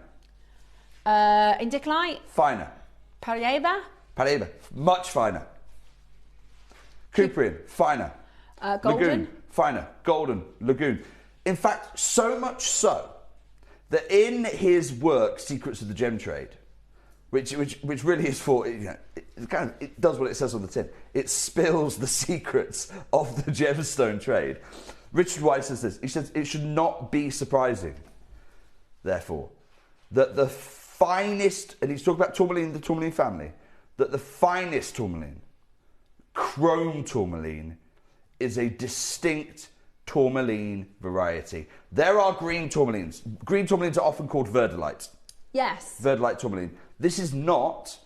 Indicolite. Finer. Paraiba. Paraiba, much finer. Cuprian, finer. Golden. Lagoon, finer. Golden, lagoon. In fact, so much so that in his work, Secrets of the Gem Trade, which really is for, it does what it says on the tin. It spills the secrets of the gemstone trade. Richard White says this. He says, it should not be surprising, therefore, that the finest, and he's talking about tourmaline, the tourmaline family, that the finest tourmaline, chrome tourmaline, is a distinct tourmaline variety. There are green tourmalines. Green tourmalines are often called verdolite. Yes. Verdolite tourmaline. This is not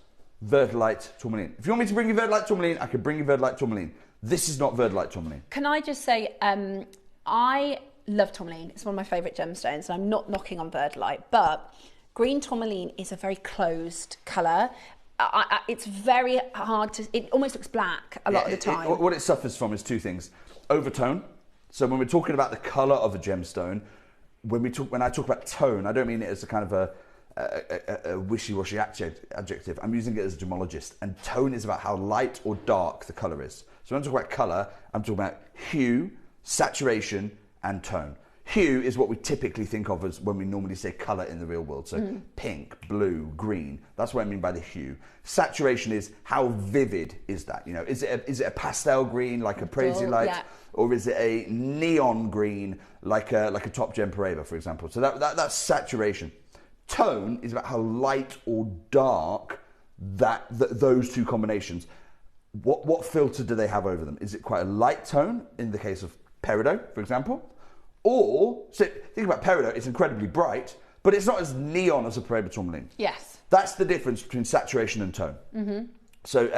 verdolite tourmaline. If you want me to bring you verdolite tourmaline, I can bring you verdolite tourmaline. This is not verdolite tourmaline. Can I just say, I love tourmaline. It's one of my favourite gemstones, and I'm not knocking on verdolite, but green tourmaline is a very closed colour. It's very hard to, it almost looks black a lot of the time. What it suffers from is two things. Overtone. So when we're talking about the colour of a gemstone, when I talk about tone, I don't mean it as a kind of a wishy-washy adjective. I'm using it as a gemologist. And tone is about how light or dark the colour is. So when I talk about colour, I'm talking about hue, saturation, and tone. Hue is what we typically think of as when we normally say colour in the real world. So pink, blue, green. That's what I mean by the hue. Saturation is how vivid is that? Is it a pastel green like a Prasiolite, or is it a neon green like a top gem Paraiba, for example? So that's saturation. Tone is about how light or dark those two combinations. What filter do they have over them? Is it quite a light tone in the case of peridot, for example? Or, so think about peridot, it's incredibly bright, but it's not as neon as a Paraiba tourmaline. Yes. That's the difference between saturation and tone. Mm-hmm. So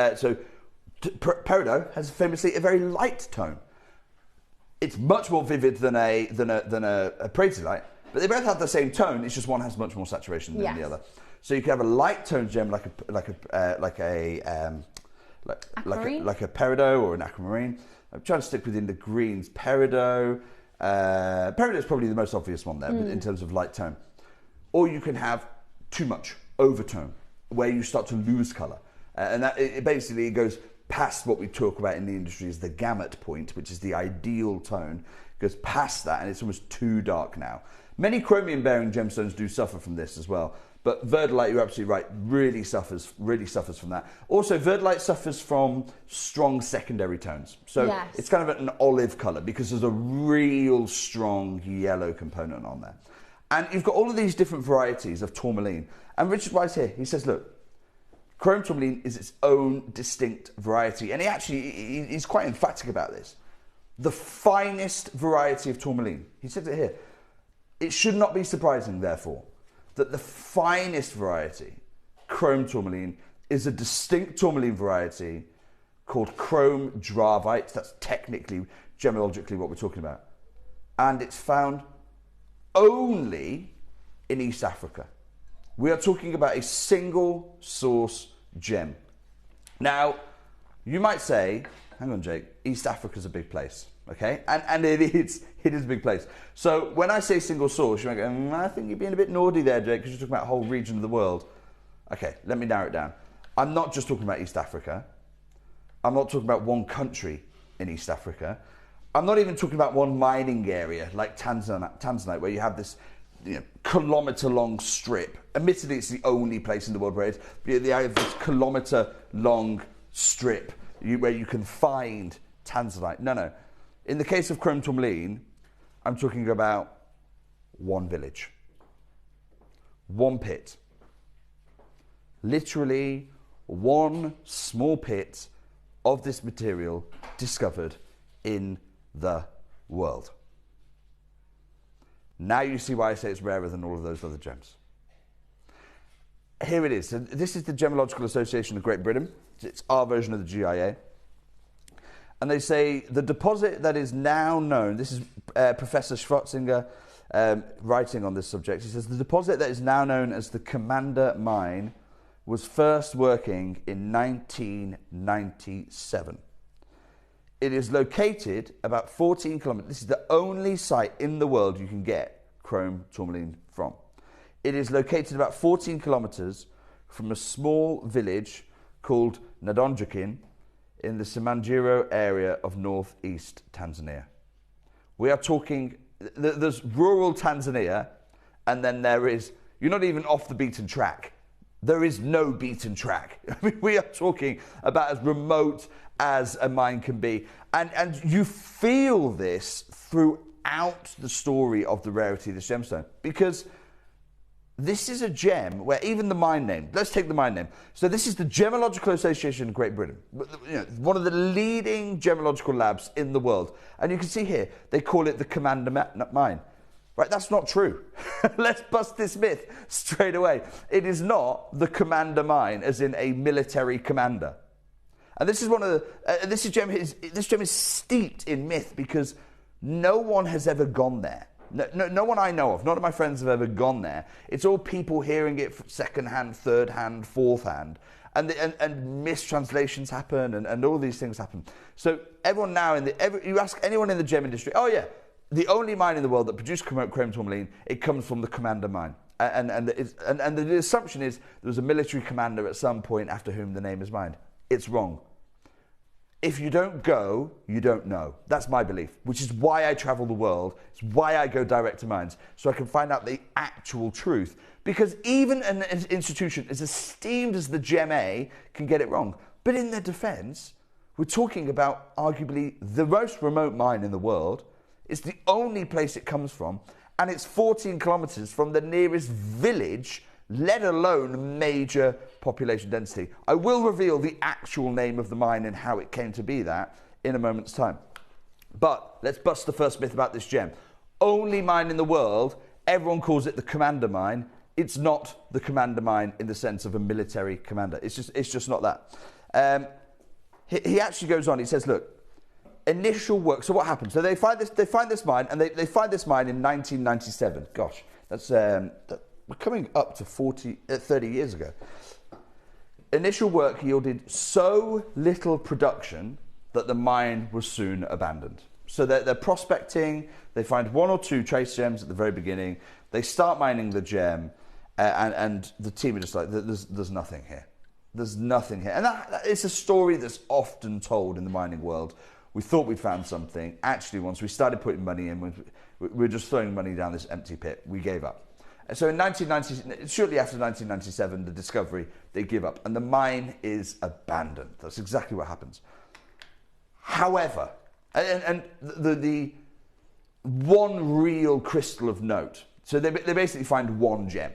peridot has famously a very light tone. It's much more vivid than a Prasiolite, but they both have the same tone. It's just one has much more saturation than the other. So you can have a light tone gem like a peridot or an aquamarine. I'm trying to stick within the greens. Peridot. Peridot is probably the most obvious one there in terms of light tone. Or you can have too much overtone, where you start to lose colour, and that it basically goes past what we talk about in the industry as the gamut point, which is the ideal tone. It goes past that, and it's almost too dark now. Many chromium-bearing gemstones do suffer from this as well. But verdolite, you're absolutely right, really suffers from that. Also, verdolite suffers from strong secondary tones. So it's kind of an olive colour because there's a real strong yellow component on there. And you've got all of these different varieties of tourmaline. And Richard Weiss here, he says, look, chrome tourmaline is its own distinct variety. And he's quite emphatic about this. The finest variety of tourmaline. He says it here. It should not be surprising, therefore, that the finest variety, chrome tourmaline, is a distinct tourmaline variety called chrome dravite. That's technically, gemologically what we're talking about. And it's found only in East Africa. We are talking about a single source gem. Now, you might say, hang on, Jake, East Africa's a big place, okay? And it is a big place. So when I say single source, you might go, I think you're being a bit naughty there, Jake, because you're talking about a whole region of the world. Okay, let me narrow it down. I'm not just talking about East Africa. I'm not talking about one country in East Africa. I'm not even talking about one mining area like Tanzanite, where you have this kilometre-long strip. Admittedly, it's the only place in the world where they have this kilometre-long strip where you can find Tanzanite. No. In the case of chrome tourmaline, I'm talking about one village, one pit. Literally one small pit of this material discovered in the world. Now you see why I say it's rarer than all of those other gems. Here it is. So this is the Gemological Association of Great Britain. It's our version of the GIA. And they say the deposit that is now known, this is Professor Schwarzinger writing on this subject. He says the deposit that is now known as the Commander Mine was first working in 1997. It is located about 14 kilometers. This is the only site in the world you can get chrome tourmaline from. It is located about 14 kilometers from a small village called Nadonjakin in the Simanjiro area of northeast Tanzania. We are talking, there's rural Tanzania, and then there is, you're not even off the beaten track. There is no beaten track. I mean, we are talking about as remote as a mine can be. And you feel this throughout the story of the rarity of this gemstone, because this is a gem where even the mine name, let's take the mine name. So this is the Gemological Association of Great Britain, one of the leading gemological labs in the world. And you can see here, they call it the Commander Mine. Right, that's not true. Let's bust this myth straight away. It is not the Commander Mine, as in a military commander. And this is one of the, this gem is steeped in myth because no one has ever gone there. No one I know of, none of my friends have ever gone there. It's all people hearing it second hand, third hand, fourth hand. And mistranslations happen and all these things happen. So everyone now, you ask anyone in the gem industry, oh yeah, the only mine in the world that produced chrome tourmaline, it comes from the Commander Mine. And the assumption is there was a military commander at some point after whom the name is mined. It's wrong. If you don't go, you don't know. That's my belief, which is why I travel the world. It's why I go direct to mines, so I can find out the actual truth. Because even an institution as esteemed as the GMA can get it wrong. But in their defense, we're talking about arguably the most remote mine in the world. It's the only place it comes from, and it's 14 kilometers from the nearest village, let alone major population density. I will reveal the actual name of the mine and how it came to be that in a moment's time. But let's bust the first myth about this gem. Only mine in the world, everyone calls it the Commander Mine. It's not the Commander Mine in the sense of a military commander. It's just not that. He actually goes on, he says, look, initial work. So what happened? So they find this mine, and they find this mine in 1997. Gosh, that's we're coming up to 30 years ago. Initial work yielded so little production that the mine was soon abandoned. So they're prospecting. They find one or two trace gems at the very beginning. They start mining the gem, and the team are just like, there's nothing here. There's nothing here. And that it's a story that's often told in the mining world. We thought we'd found something. Actually, once we started putting money in, we were just throwing money down this empty pit. We gave up. And so in shortly after 1997, the discovery, they give up. And the mine is abandoned. That's exactly what happens. However, and the one real crystal of note. So they basically find one gem.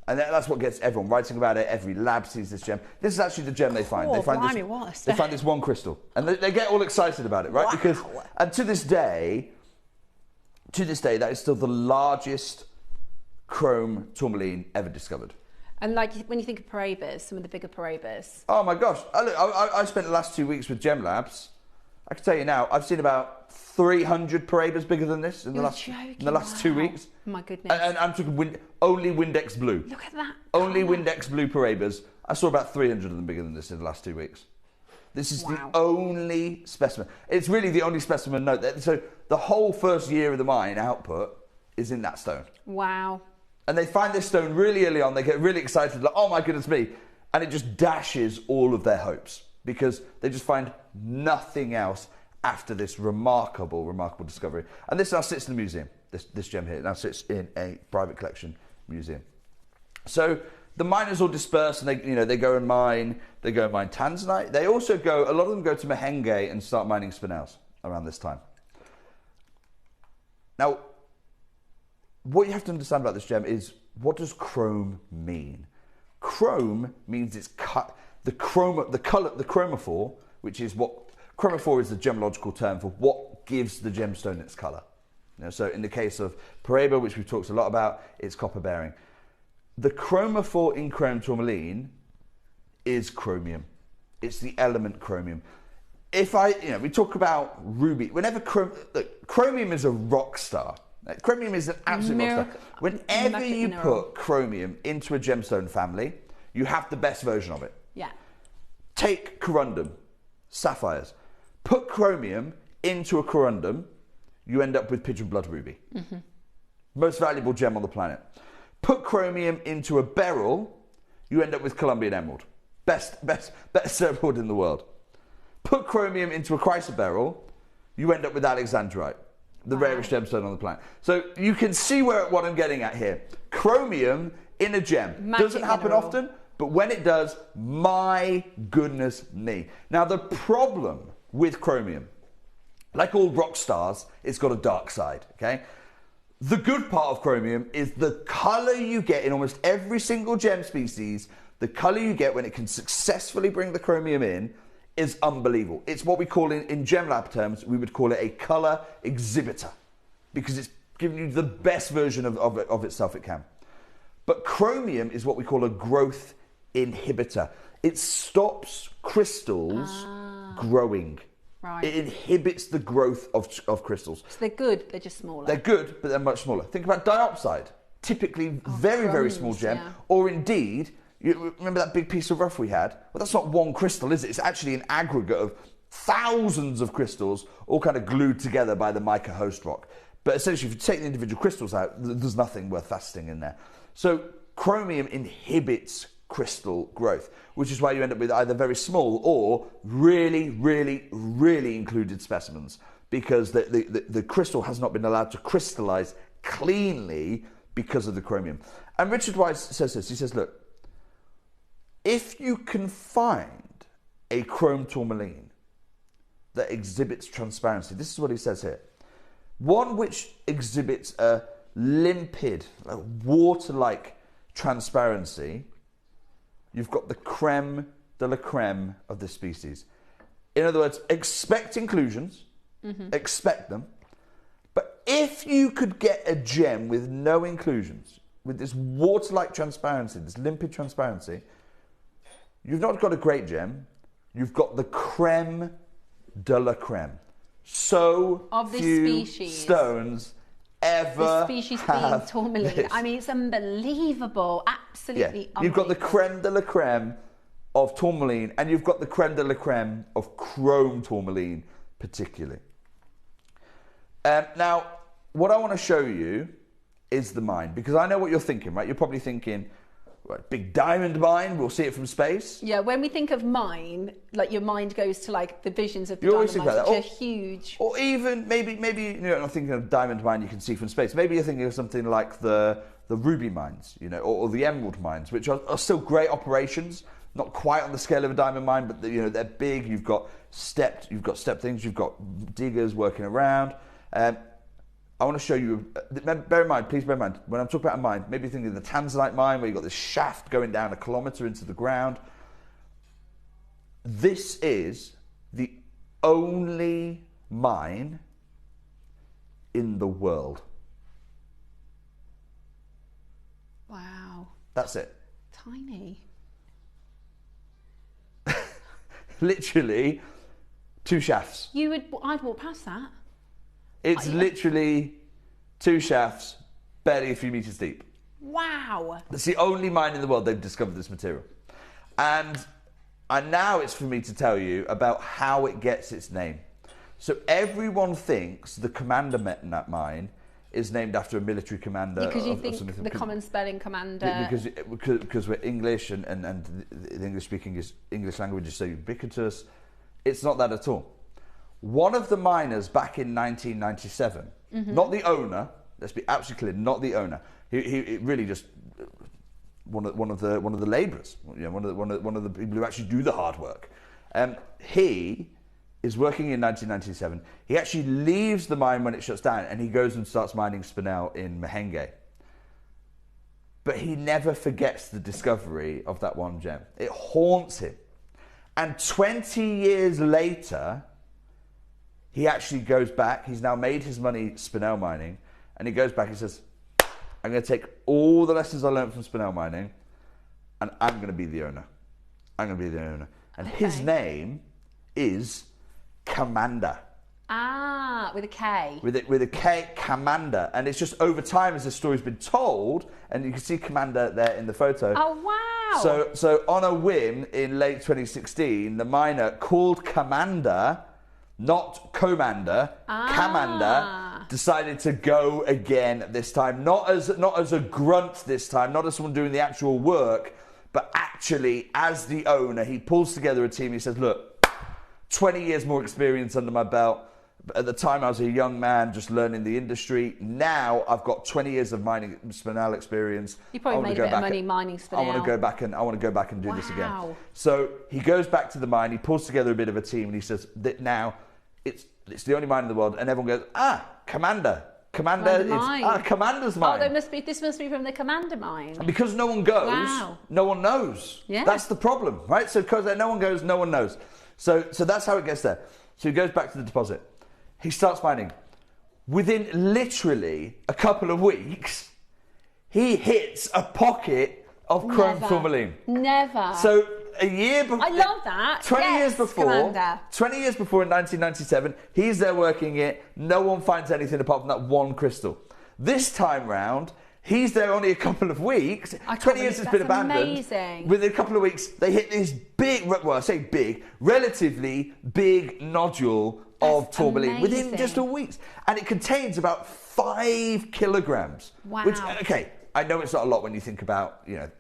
And that's what gets everyone writing about it. Every lab sees this gem. This is actually the gem they find. They find this one crystal. And they get all excited about it, right? Wow. And to this day, that is still the largest chrome tourmaline ever discovered. And like when you think of Parabas, some of the bigger Parabas. Oh my gosh! I spent the last 2 weeks with Gem Labs. I can tell you now, I've seen about 300 Parabas bigger than this in the last 2 weeks. My goodness! And I'm talking only Windex Blue. Look at that! Only Windex Blue Parabas. I saw about 300 of them bigger than this in the last 2 weeks. This is the only specimen. It's really the only specimen note. So the whole first year of the mine output is in that stone. Wow. And they find this stone really early on. They get really excited, like, oh my goodness me. And it just dashes all of their hopes because they just find nothing else after this remarkable, remarkable discovery. And this now sits in the museum. This gem here now sits in a private collection museum. So the miners all disperse and they go and mine. They go and mine tanzanite. They also go, a lot of them go to Mahenge and start mining spinels around this time. Now, what you have to understand about this gem is, what does chrome mean? Chrome means it's cut. The chromophore, which is what chromophore is the gemological term for what gives the gemstone its color. So in the case of Paraiba, which we've talked a lot about, it's copper bearing. The chromophore in chrome tourmaline is chromium. It's the element chromium. If we talk about ruby, whenever chromium is a rock star. Chromium is an absolute rock star. Whenever you put chromium into a gemstone family, you have the best version of it. Yeah. Take corundum, sapphires. Put chromium into a corundum, you end up with pigeon blood ruby. Mm-hmm. Most valuable gem on the planet. Put chromium into a beryl, you end up with Colombian emerald. Best emerald in the world. Put chromium into a chrysoberyl, you end up with alexandrite. The rarest gemstone on the planet. So you can see what I'm getting at here. Chromium in a gem. Doesn't happen often, but when it does, my goodness me. Now the problem with chromium, like all rock stars, it's got a dark side, okay? The good part of chromium is the color you get in almost every single gem species. The color you get when it can successfully bring the chromium in is unbelievable. It's what we call in gem lab terms, we would call it a color exhibitor, because it's giving you the best version of itself it can. But chromium is what we call a growth inhibitor. It stops crystals growing. Right. It inhibits the growth of crystals. So they're good, they're just smaller. They're good, but they're much smaller. Think about diopside. Typically very small gem. Yeah. Or indeed, you remember that big piece of rough we had? Well, that's not one crystal, is it? It's actually an aggregate of thousands of crystals all kind of glued together by the mica host rock. But essentially, if you take the individual crystals out, there's nothing worth faceting in there. So chromium inhibits crystal growth, which is why you end up with either very small or really, really, really included specimens, because the crystal has not been allowed to crystallize cleanly because of the chromium. And Richard Wise says this, he says, look, if you can find a chrome tourmaline that exhibits transparency, this is what he says here, one which exhibits a limpid, water-like transparency, you've got the creme de la creme of the species. In other words, expect inclusions, expect them, but if you could get a gem with no inclusions, with this water-like transparency, this limpid transparency, you've not got a great gem, you've got the creme de la creme. So of this few species, stones ever the species being tourmaline. this. I mean, it's unbelievable. Absolutely unbelievable. You've got the creme de la creme of tourmaline, and you've got the creme de la creme of chrome tourmaline, particularly. Now, what I want to show you is the mine, because I know what you're thinking, right? You're probably thinking, right, big diamond mine, we'll see it from space. Yeah, when we think of mine, like your mind goes to like the visions of the You always diamond think about mines, that. which are huge. Or even, maybe you're not thinking of diamond mine you can see from space. Maybe you're thinking of something like the ruby mines, or the emerald mines, which are still great operations, not quite on the scale of a diamond mine, but they're big. You've got step things, you've got diggers working around. I want to show you, please bear in mind, when I'm talking about a mine, maybe you're thinking of the tanzanite mine, where you've got this shaft going down 1 kilometre into the ground. This is the only mine in the world. Wow. That's it. Tiny. Literally 2 shafts. I'd walk past that. It's literally 2 shafts, barely a few meters deep. Wow. It's the only mine in the world they've discovered this material. And now it's for me to tell you about how it gets its name. So everyone thinks the Commander mine is named after a military commander. Because you think the common spelling commander. Because we're English and the English language is so ubiquitous. It's not that at all. One of the miners back in 1997, not the owner. Let's be absolutely clear, not the owner. He really just one of the labourers. You know, one of the people who actually do the hard work. He is working in 1997. He actually leaves the mine when it shuts down and he goes and starts mining spinel in Mahenge. But he never forgets the discovery of that one gem. It haunts him. And 20 years later, he actually goes back. He's now made his money spinel mining. And he goes back and says, I'm going to take all the lessons I learned from spinel mining and I'm going to be the owner. I'm going to be the owner. And his name is Commander. Ah, with a K. With a K, Commander. And it's just over time as the story's been told, and you can see Commander there in the photo. Oh, wow. So on a whim in late 2016, the miner called Commander, not Commander, Commander, decided to go again this time. Not as a grunt this time, not as someone doing the actual work, but actually as the owner. He pulls together a team. He says, look, 20 years more experience under my belt. At the time, I was a young man just learning the industry. Now, I've got 20 years of mining spinel experience. You probably made a bit of money mining spinel. I want to go back and do this again. So he goes back to the mine. He pulls together a bit of a team, and he says that now it's the only mine in the world. And everyone goes, Commander. Commander's mine. Oh, this must be from the Commander mine. Because no one goes, no one knows. Yeah. That's the problem, right? So because no one goes, no one knows. So that's how it gets there. So he goes back to the deposit. He starts mining. Within literally a couple of weeks, he hits a pocket of chrome tourmaline. Never. So a year before... I love that. 20 years before, Commander. 20 years before in 1997, he's there working it. No one finds anything apart from that one crystal. This time round, he's there only a couple of weeks. 20 years has been abandoned. Amazing. Within a couple of weeks, they hit this big, well, I say big, relatively big nodule of tourmaline within just a week. And it contains about 5 kilograms. Wow. Which, okay, I know it's not a lot when you think about, you know,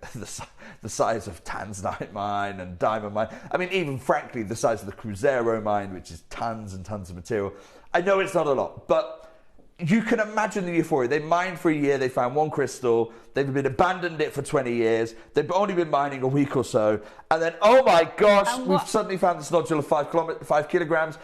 the size of Tanzanite mine and diamond mine. I mean, even frankly, the size of the Cruzeiro mine, which is tons and tons of material. I know it's not a lot, but you can imagine the euphoria. They mined for a year, they found one crystal, they've been abandoned it for 20 years, they've only been mining a week or so, and then, oh my gosh, we've suddenly found this nodule of 5 kilograms.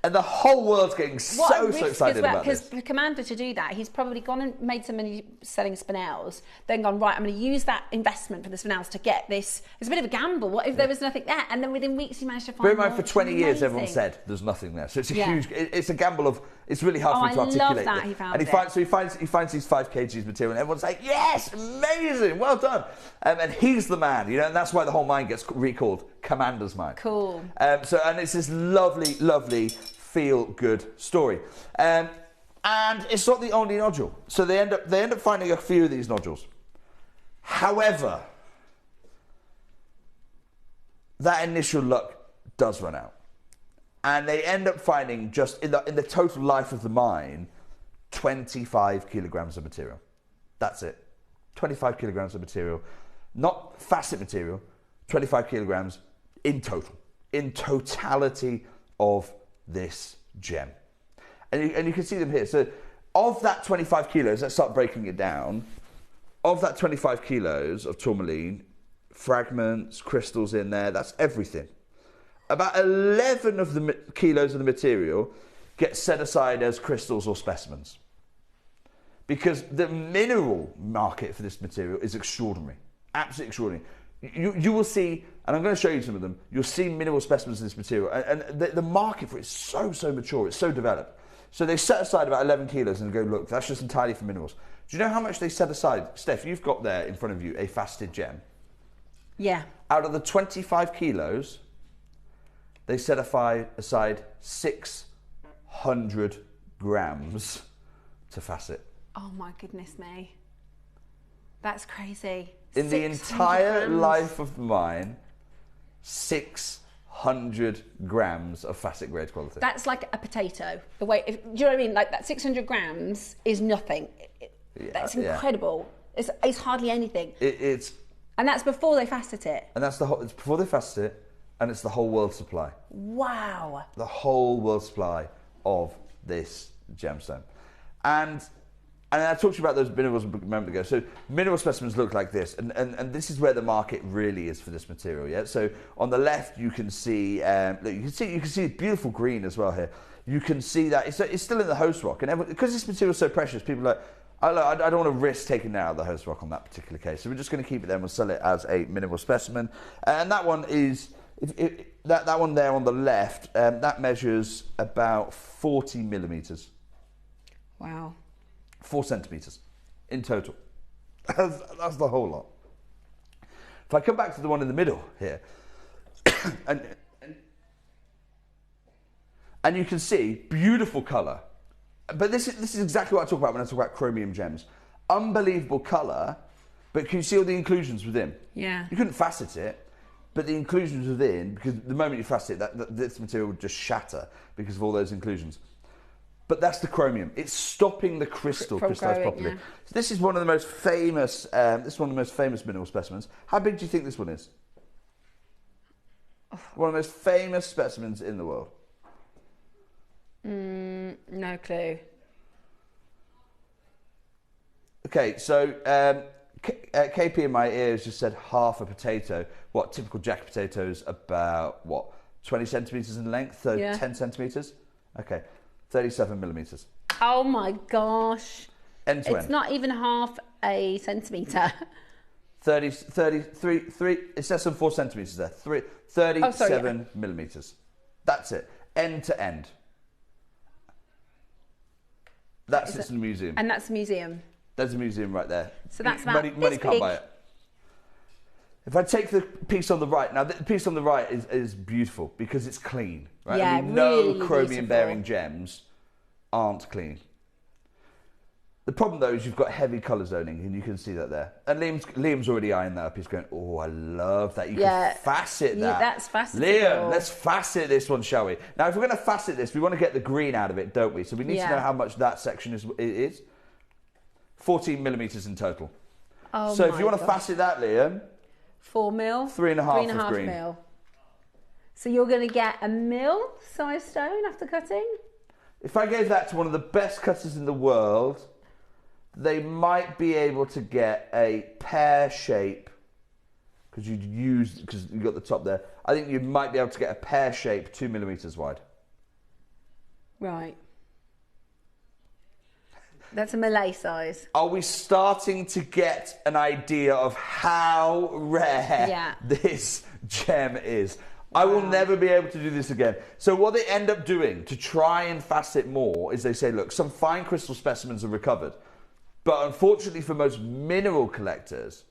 And the whole world's getting so excited about this. Because the Commander, to do that, he's probably gone and made some money selling spinels, then gone, right, I'm going to use that investment for the spinels to get this. It's a bit of a gamble. What if there was nothing there? And then within weeks he managed to find more. Bear in mind, for 20 years, everyone said there's nothing there. So it's a huge, it's a gamble of, it's really hard for me to articulate. I love that he found it. He finds these 5 kgs material and everyone's like, yes, amazing, well done. And he's the man, you know, and that's why the whole mine gets recalled Commander's Mine. Cool. And it's this lovely, lovely, feel-good story. And it's not the only nodule. So they end up finding a few of these nodules. However, that initial luck does run out. And they end up finding, just in the total life of the mine, 25 kilograms of material. That's it. 25 kilograms of material. Not facet material, 25 kilograms in total. In totality of this gem. And you can see them here. So of that 25 kilos, let's start breaking it down. Of that 25 kilos of tourmaline, fragments, crystals in there, that's everything. About 11 of the kilos of the material get set aside as crystals or specimens. Because the mineral market for this material is extraordinary. Absolutely extraordinary. You will see, and I'm going to show you some of them, you'll see mineral specimens in this material. And the market for it is so mature, it's so developed. So they set aside about 11 kilos and go, look, that's just entirely for minerals. Do you know how much they set aside? Steph, you've got there in front of you a faceted gem. Yeah. Out of the 25 kilos, they set aside 600 grams to facet. Oh my goodness me. That's crazy. In the entire life of mine, 600 grams of facet grade quality. That's like a potato. The way, do you know what I mean? Like that 600 grams is nothing. That's incredible. Yeah. It's hardly anything. And that's before they facet it. And that's it's before they facet it, and it's the whole world supply. Wow. The whole world supply of this gemstone. And I talked to you about those minerals a moment ago. So mineral specimens look like this, and this is where the market really is for this material. Yeah. So on the left, you can see you can see beautiful green as well here. You can see that it's still in the host rock, and because this material is so precious, people are like, I don't want to risk taking it out of the host rock on that particular case. So we're just going to keep it there and we'll sell it as a mineral specimen. And that one is that one there on the left. That measures about 40 millimeters. Wow. 4 centimetres in total. That's the whole lot. If I come back to the one in the middle here, and you can see beautiful colour. But this is exactly what I talk about when I talk about chromium gems. Unbelievable colour, but can you see all the inclusions within? Yeah. You couldn't facet it, but the inclusions within, because the moment you facet it, this material would just shatter because of all those inclusions. But that's the chromium. It's stopping the crystal crystallize properly. Yeah. So this is one of the most famous. Mineral specimens. How big do you think this one is? One of the most famous specimens in the world. No clue. Okay, so KP in my ears just said half a potato. What, typical jack potatoes about, 20 centimetres in length? 10 centimetres? Okay, 37 millimetres. Oh my gosh. End to end. It's not even half a centimetre. 33, it says some 4 centimetres there. 37 millimetres. That's it. End to end. That's in the museum. And that's a museum. There's a museum right there. So that's about money can't buy it. If I take the piece on the right, now the piece on the right is beautiful because it's clean, right? Yeah, and we know really chromium-bearing gems aren't clean. The problem though is you've got heavy colour zoning, and you can see that there. And Liam's already eyeing that up. He's going, "Oh, I love that. You can facet that. Yeah, that's facetable. Liam, let's facet this one, shall we? Now, if we're going to facet this, we want to get the green out of it, don't we? So we need to know how much that section is. 14 millimetres in total. Oh, so if you want to facet that, Liam, 4 mil, 3.5 of green. Mil. So you're going to get a mil size stone after cutting. If I gave that to one of the best cutters in the world, they might be able to get a pear shape, because you got the top there. I think you might be able to get a pear shape 2 millimetres wide. Right. That's a Malay size. Are we starting to get an idea of how rare this gem is? I will never be able to do this again. So what they end up doing to try and facet more is they say, look, some fine crystal specimens are recovered. But unfortunately for most mineral collectors,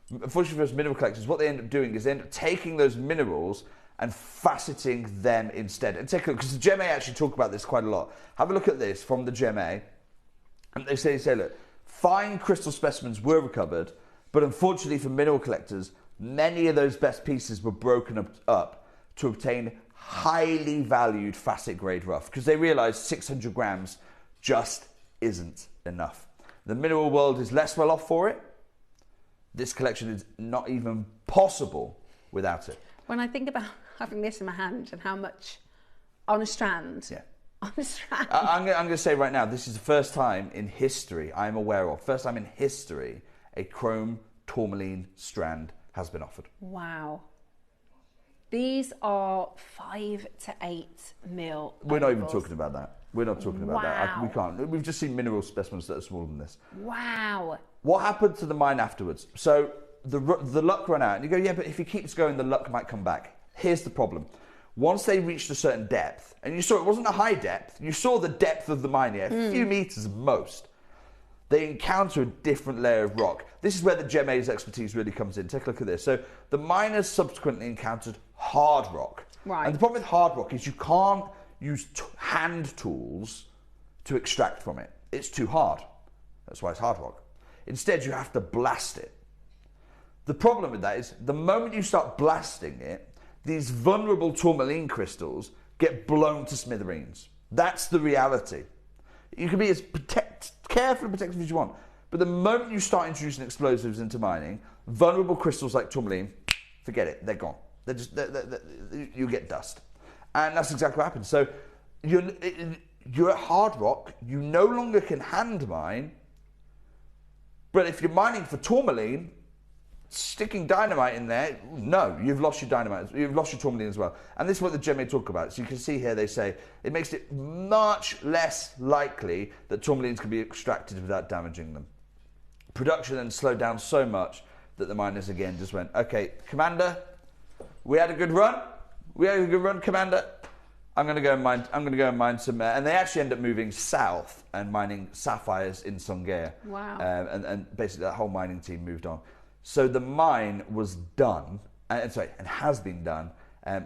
what they end up doing is they end up taking those minerals and faceting them instead. And take a look, because the Gem A actually talk about this quite a lot. Have a look at this from the Gem A. And they say, look, fine crystal specimens were recovered, but unfortunately for mineral collectors, many of those best pieces were broken up to obtain highly valued facet grade rough, because they realised 600 grams just isn't enough. The mineral world is less well off for it. This collection is not even possible without it. When I think about having this in my hand and how much on a strand. Yeah. On a strand. I'm going to say right now, this is the first time in history I'm aware of, a chrome tourmaline strand has been offered. Wow. These are 5 to 8 mil. We're not even talking about that. We're not talking about that. We can't. We've just seen mineral specimens that are smaller than this. Wow. What happened to the mine afterwards? So the luck ran out. And you go, yeah, but if he keeps going, the luck might come back. Here's the problem. once they reached a certain depth, and you saw it wasn't a high depth, you saw the depth of the mine here, a few meters at most, they encounter a different layer of rock. This is where the Gem A's expertise really comes in. Take a look at this. So the miners subsequently encountered hard rock. Right. And the problem with hard rock is you can't use hand tools to extract from it. It's too hard. That's why it's hard rock. Instead, you have to blast it. The problem with that is the moment you start blasting it, these vulnerable tourmaline crystals get blown to smithereens. That's the reality. You can be as careful and protective as you want, but the moment you start introducing explosives into mining, vulnerable crystals like tourmaline, forget it, they're gone. You get dust. And that's exactly what happens. So you're at hard rock, you no longer can hand mine, but if you're mining for tourmaline, sticking dynamite in there, no, you've lost your dynamite, you've lost your tourmaline as well. And this is what the Gem A talk about. So you can see here they say it makes it much less likely that tourmalines can be extracted without damaging them. Production then slowed down so much that the miners again just went, okay, Commander, we had a good run. We had a good run, Commander. I'm going to go and mine some, and they actually end up moving south and mining sapphires in Songea. Wow. And basically that whole mining team moved on. So the mine was done, and has been done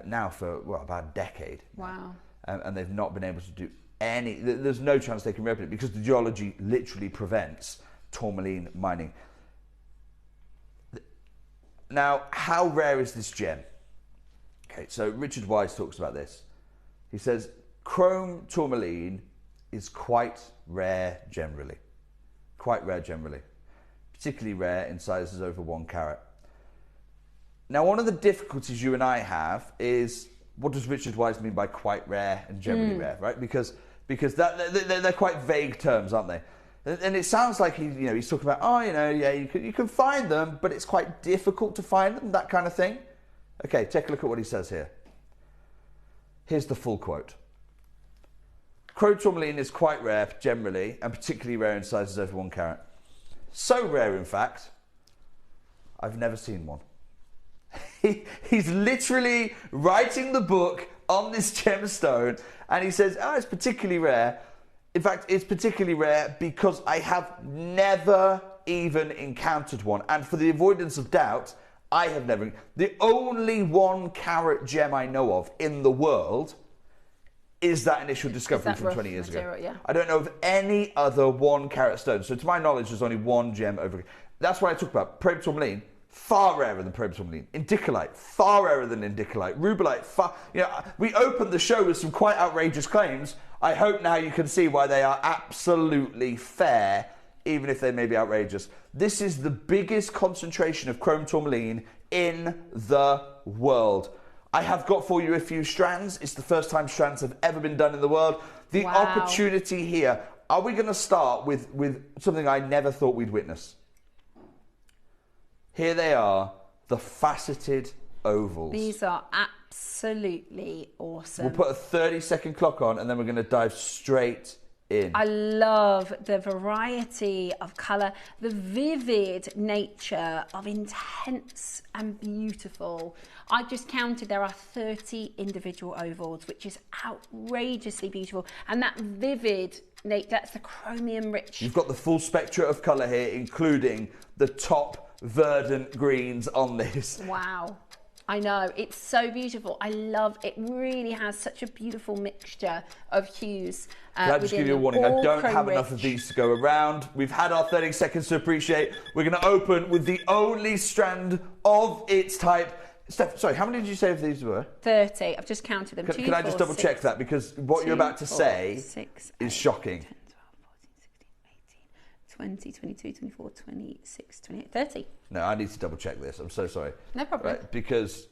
now for about a decade. Wow. And they've not been able to do any. There's no chance they can reopen it because the geology literally prevents tourmaline mining. Now, how rare is this gem? Okay, so Richard Wise talks about this. He says chrome tourmaline is quite rare generally. Quite rare generally. Particularly rare in sizes over 1 carat. Now, one of the difficulties you and I have is, what does Richard Wise mean by quite rare and generally rare, right? Because they're quite vague terms, aren't they? And it sounds like he's talking about, you can find them, but it's quite difficult to find them, that kind of thing. Okay, take a look at what he says here. Here's the full quote. Chrome tourmaline is quite rare generally, and particularly rare in sizes over 1 carat. So rare, in fact, I've never seen one. He's literally writing the book on this gemstone, and he says, it's particularly rare. In fact, it's particularly rare because I have never even encountered one. And for the avoidance of doubt, I have never. The only 1 carat gem I know of in the world is that initial discovery from 20 years ago. Yeah. I don't know of any other 1 carat stone. So to my knowledge, there's only 1 gem over. That's what I talk about. Probe tourmaline, far rarer than probe tourmaline. Indicolite, far rarer than indicolite. Rubellite, far. We opened the show with some quite outrageous claims. I hope now you can see why they are absolutely fair, even if they may be outrageous. This is the biggest concentration of chrome tourmaline in the world. I have got for you a few strands. It's the first time strands have ever been done in the world. The opportunity here. Are we going to start with something I never thought we'd witness? Here they are, the faceted ovals. These are absolutely awesome. We'll put a 30-second clock on and then we're going to dive straight in. I love the variety of colour, the vivid nature of intense and beautiful. I just counted there are 30 individual ovals, which is outrageously beautiful. And that vivid nature, that's the chromium rich. You've got the full spectra of colour here, including the top verdant greens on this. Wow. I know, it's so beautiful. I love it. Really has such a beautiful mixture of hues. Can I just give you a warning? I don't have enough of these to go around. We've had our 30 seconds to appreciate. We're going to open with the only strand of its type. Steph, sorry, how many did you say of these were? 30. I've just counted them. Can I just double check that? Because what you're about to say is shocking. 10, 12, 14, 16, 18, 20, 22, 24, 26, 28, 30. No, I need to double check this. I'm so sorry. No problem. Right, because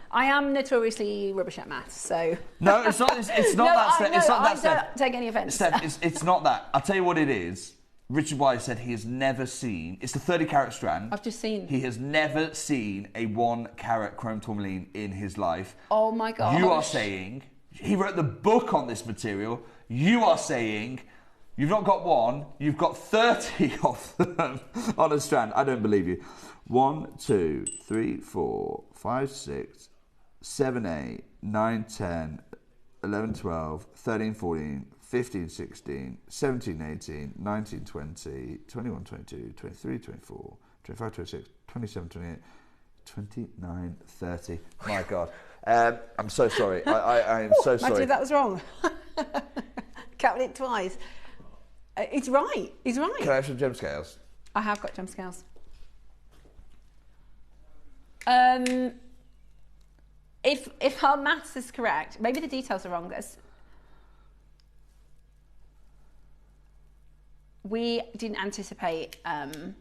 I am notoriously rubbish at maths, so... No, it's not, it's not that, Steph. It's not that, Steph. Don't take any offence. Steph, it's not that. I'll tell you what it is. Richard Wise said he has never seen... It's the 30 carat strand. I've just seen. He has never seen a 1 carat chrome tourmaline in his life. Oh, my God. You are saying... He wrote the book on this material. You are saying... You've not got 1, you've got 30 of them on a strand. I don't believe you. 1, 2, 3, 4, 5, 6, 7, 8, 9, 10, 11, 12, 13, 14, 15, 16, 17, 18, 19, 20, 21, 22, 23, 24, 25, 26, 27, 28, 29, 30. My God. I'm so sorry. I am so sorry. Imagine if that was wrong. Counting it twice. It's right. He's right. Can I have some gem scales? I have got gem scales. If our maths is correct, maybe the details are wrong. We didn't anticipate. Have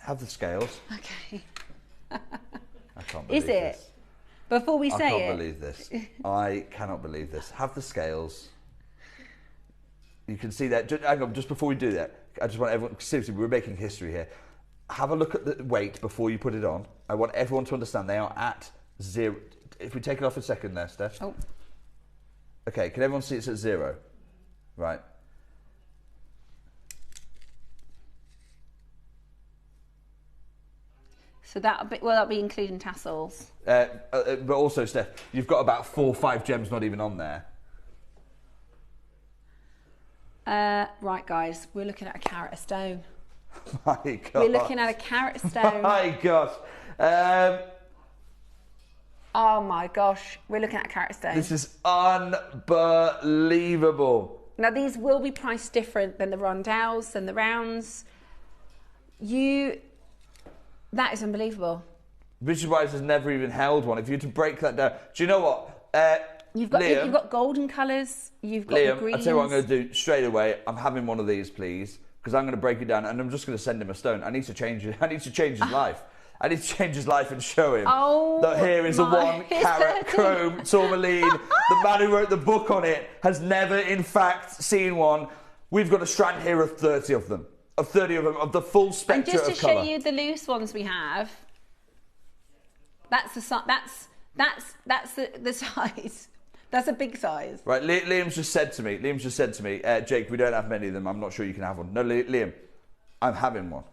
the scales. Okay. I can't believe Is it? This. Before we say I it. can't believe this. I cannot believe this. Have the scales. You can see that. Hang on, just before we do that, I just want everyone, seriously, we're making history here. Have a look at the weight before you put it on. I want everyone to understand they are at 0. If we take it off a second there, Steph. Oh. Okay, can everyone see it's at 0? Right. So that'll be including tassels. But also, Steph, you've got about 4 or 5 gems not even on there. Right, guys, we're looking at a carat a stone. My God. We're looking at a carat a stone. My gosh. Oh my gosh, we're looking at a carat a stone. This is unbelievable. Now, these will be priced different than the rondelles and the rounds. That is unbelievable. Richard Wise has never even held one. If you were to break that down, do you know what? You've got golden colours. You've got Liam, the greens. I'll tell you what I'm going to do straight away. I'm having one of these, please, because I'm going to break it down, and I'm just going to send him a stone. I need to change it. I need to change his life. I need to change his life and show him that here is a 1 carat chrome tourmaline. The man who wrote the book on it has never, in fact, seen one. We've got a strand here of 30 of them. Of 30 of them, of the full spectrum of colour. And just to show you the loose ones we have, that's the size. That's a big size. Right, Liam's just said to me, Jake, we don't have many of them. I'm not sure you can have one. No, Liam, I'm having one.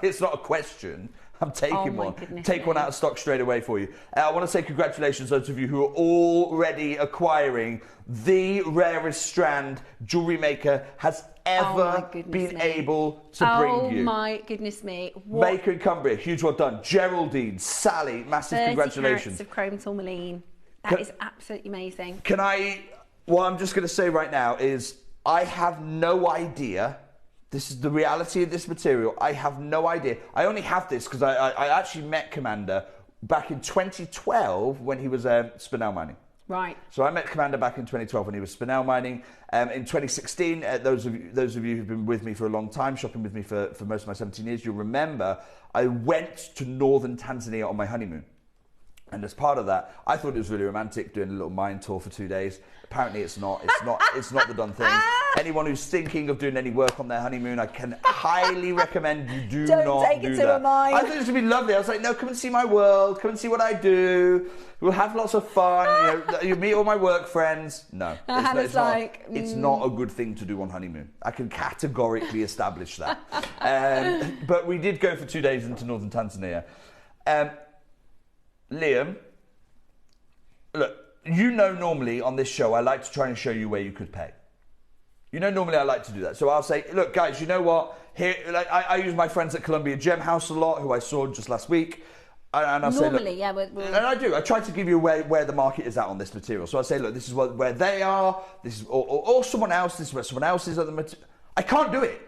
It's not a question. I'm taking one. Take one out of stock straight away for you. I want to say congratulations to those of you who are already acquiring the rarest strand JewelleryMaker has ever been able to bring you. Oh my goodness me. Maker in Cumbria, huge well done. Geraldine, Sally, massive 30 congratulations. carats of chrome tourmaline. That is absolutely amazing. What I'm just going to say right now is I have no idea. This is the reality of this material. I have no idea. I only have this because I actually met Commander back in 2012 when he was spinel mining. Right. So I met Commander back in 2012 when he was spinel mining. In 2016, those of you who've been with me for a long time, shopping with me for most of my 17 years, you'll remember I went to northern Tanzania on my honeymoon. And as part of that, I thought it was really romantic doing a little mine tour for 2 days. Apparently it's not. It's not the done thing. Anyone who's thinking of doing any work on their honeymoon, I can highly recommend you do not do that. Don't take it to a mine. I thought it was going to be lovely. I was like, no, come and see my world. Come and see what I do. We'll have lots of fun. You'll meet all my work friends. No, it's not a good thing to do on honeymoon. I can categorically establish that. But we did go for 2 days into northern Tanzania. Liam, look, normally on this show, I like to try and show you where you could pay. Normally I like to do that. So I'll say, look, guys, you know what? Here, I use my friends at Columbia Gem House a lot, who I saw just last week. And I'll say, look, and I do. I try to give you where the market is at on this material. So I say, look, this is where they are. This is or someone else. This is where someone else is at the material. I can't do it.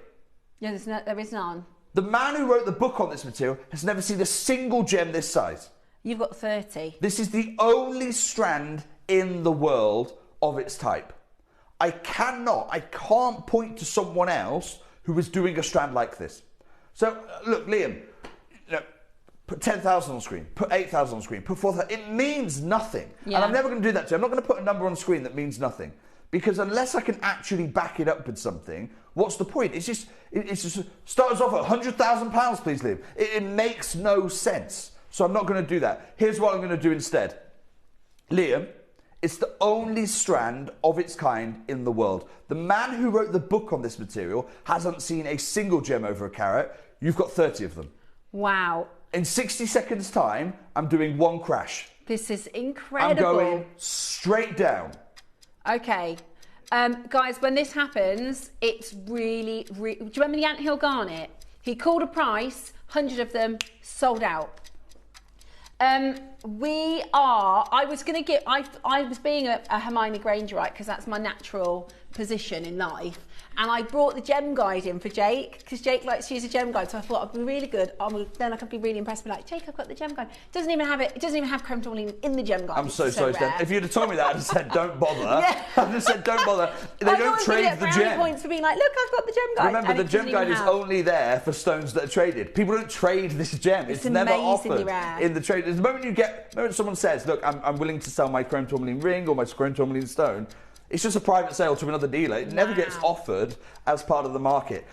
Yeah, there is none. The man who wrote the book on this material has never seen a single gem this size. You've got 30. This is the only strand in the world of its type. I can't point to someone else who is doing a strand like this. So, look, Liam, put 10,000 on screen, put 8,000 on screen, put 4,000. It means nothing. Yeah. And I'm never going to do that to you. I'm not going to put a number on screen that means nothing. Because unless I can actually back it up with something, what's the point? It's just start us off at £100,000, please, Liam. It makes no sense. So I'm not going to do that. Here's what I'm going to do instead. Liam, it's the only strand of its kind in the world. The man who wrote the book on this material hasn't seen a single gem over a carat. You've got 30 of them. Wow. In 60 seconds time, I'm doing one crash. This is incredible. I'm going straight down. Okay. Guys, when this happens, it's really... Do you remember the Anthill Garnet? He called a price, 100 of them, sold out. I was being a Hermione Granger, right, because that's my natural position in life. And I brought the gem guide in for Jake, because Jake likes to use a gem guide, so I thought I'd be really good. Then I could be really impressed, be like, Jake, I've got the gem guide. It doesn't even have chrome tourmaline in the gem guide. I'm so sorry, Steph. If you'd have told me that, I'd have said, don't bother. Yeah. I'd have said, don't bother. They don't trade the gem. Points for being like, look, I've got the gem guide. Remember, the gem guide is only there for stones that are traded. People don't trade this gem. It's never offered in the trade. The moment someone says, look, I'm willing to sell my chrome tourmaline ring or my chrome tourmaline stone, it's just a private sale to another dealer. It never gets offered as part of the market.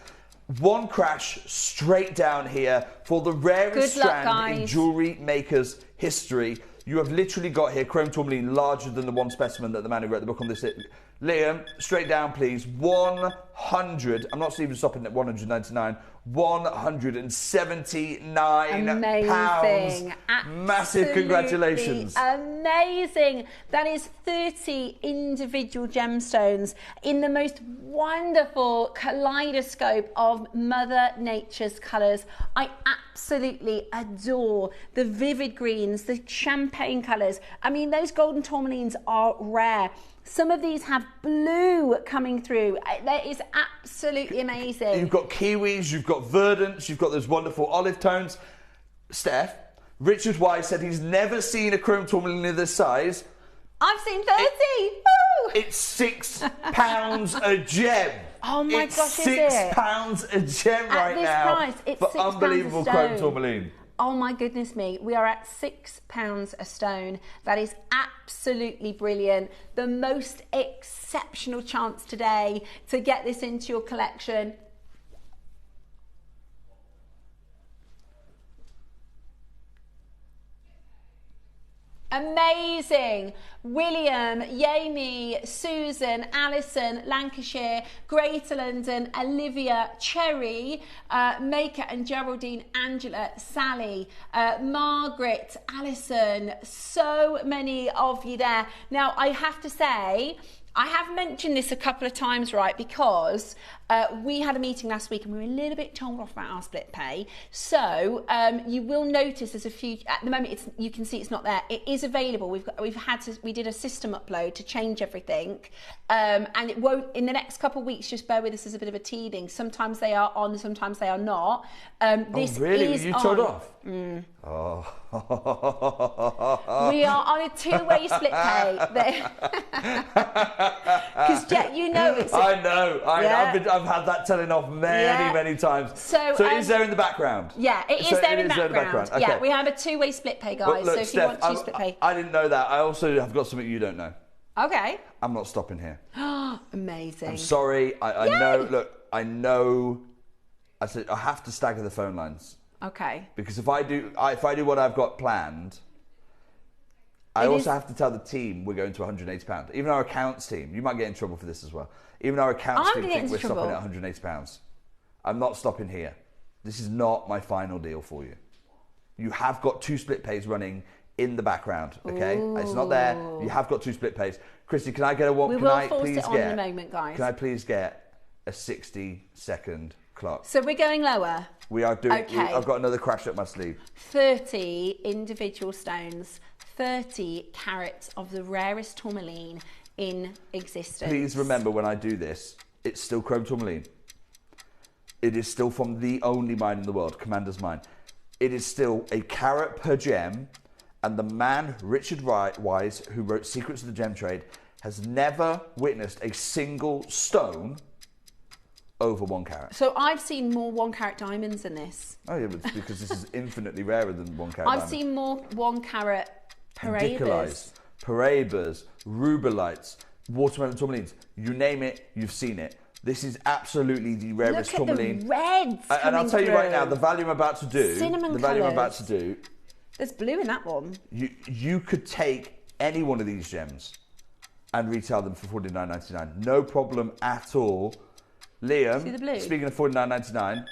One crash straight down here for the rarest strand in Jewellery Maker's history. You have literally got here chrome tourmaline larger than the one specimen that the man who wrote the book on this. Liam, straight down, please. 100. I'm not even stopping at 199. 179 pounds. Massive congratulations. Amazing. That is 30 individual gemstones in the most wonderful kaleidoscope of Mother Nature's colours. I absolutely adore the vivid greens, the champagne colours. I mean, those golden tourmalines are rare. Some of these have blue coming through. That is absolutely amazing. You've got kiwis, you've got verdants, you've got those wonderful olive tones. Steph, Richard Wise said he's never seen a chrome tourmaline of this size. I've seen 30. It's £6 a gem. Oh my gosh, is it? It's £6 a gem right now. At this price, it's for unbelievable chrome tourmaline. Oh my goodness me, we are at £6 a stone. That is absolutely brilliant. The most exceptional chance today to get this into your collection. Amazing. William, Yami, Susan, Alison, Lancashire, Greater London, Olivia, Cherry, Maker and Geraldine, Angela, Sally, Margaret, Alison, so many of you there. Now, I have to say, I have mentioned this a couple of times, right, because we had a meeting last week and we were a little bit told off about our split pay. So you will notice there's a few, at the moment you can see it's not there. It is available. We did a system upload to change everything, and it won't, in the next couple of weeks, just bear with us as a bit of a teething. Sometimes they are on, sometimes they are not. This really? is Were you told off? Oh. We are on a two-way split pay. Because you know it's... I know. I've had that telling off many times. So it is there in the background? Yeah, it is there in the background. Okay. Yeah, we have a two-way split pay, guys. Look, so if Steph, you want to split pay... I didn't know that. I also have got something you don't know. Okay. I'm not stopping here. Amazing. I'm sorry. I know. Look, I know. I said I have to stagger the phone lines. Okay. Because if I do what I've got planned, I also have to tell the team we're going to £180. Even our accounts team, you might get in trouble for this as well. Even our accounts team think we're stopping at £180. I'm not stopping here. This is not my final deal for you. You have got two split pays running in the background, okay? Ooh. It's not there. You have got two split pays. Christy, can I get a one? We will force it on in a moment, guys. Can I please get a 60-second clock? So we're going lower. We are doing. Okay. I've got another crash up my sleeve. 30 individual stones, 30 carats of the rarest tourmaline in existence. Please remember, when I do this, it's still chrome tourmaline. It is still from the only mine in the world, Commander's Mine. It is still a carat per gem, and the man, Richard Wise, who wrote Secrets of the Gem Trade, has never witnessed a single stone over 1 carat. So I've seen more 1 carat diamonds than this. Oh yeah, but because this is infinitely rarer than 1 carat I've seen more 1 carat Parabas. Parabas, rubelites, watermelon tourmalines. You name it, you've seen it. This is absolutely the rarest tourmaline. Look at the reds and I'll tell you right now, the value I'm about to do, cinnamon colours. There's blue in that one. You could take any one of these gems and retail them for $49.99. No problem at all. Liam, see the blue? Speaking of $49.99,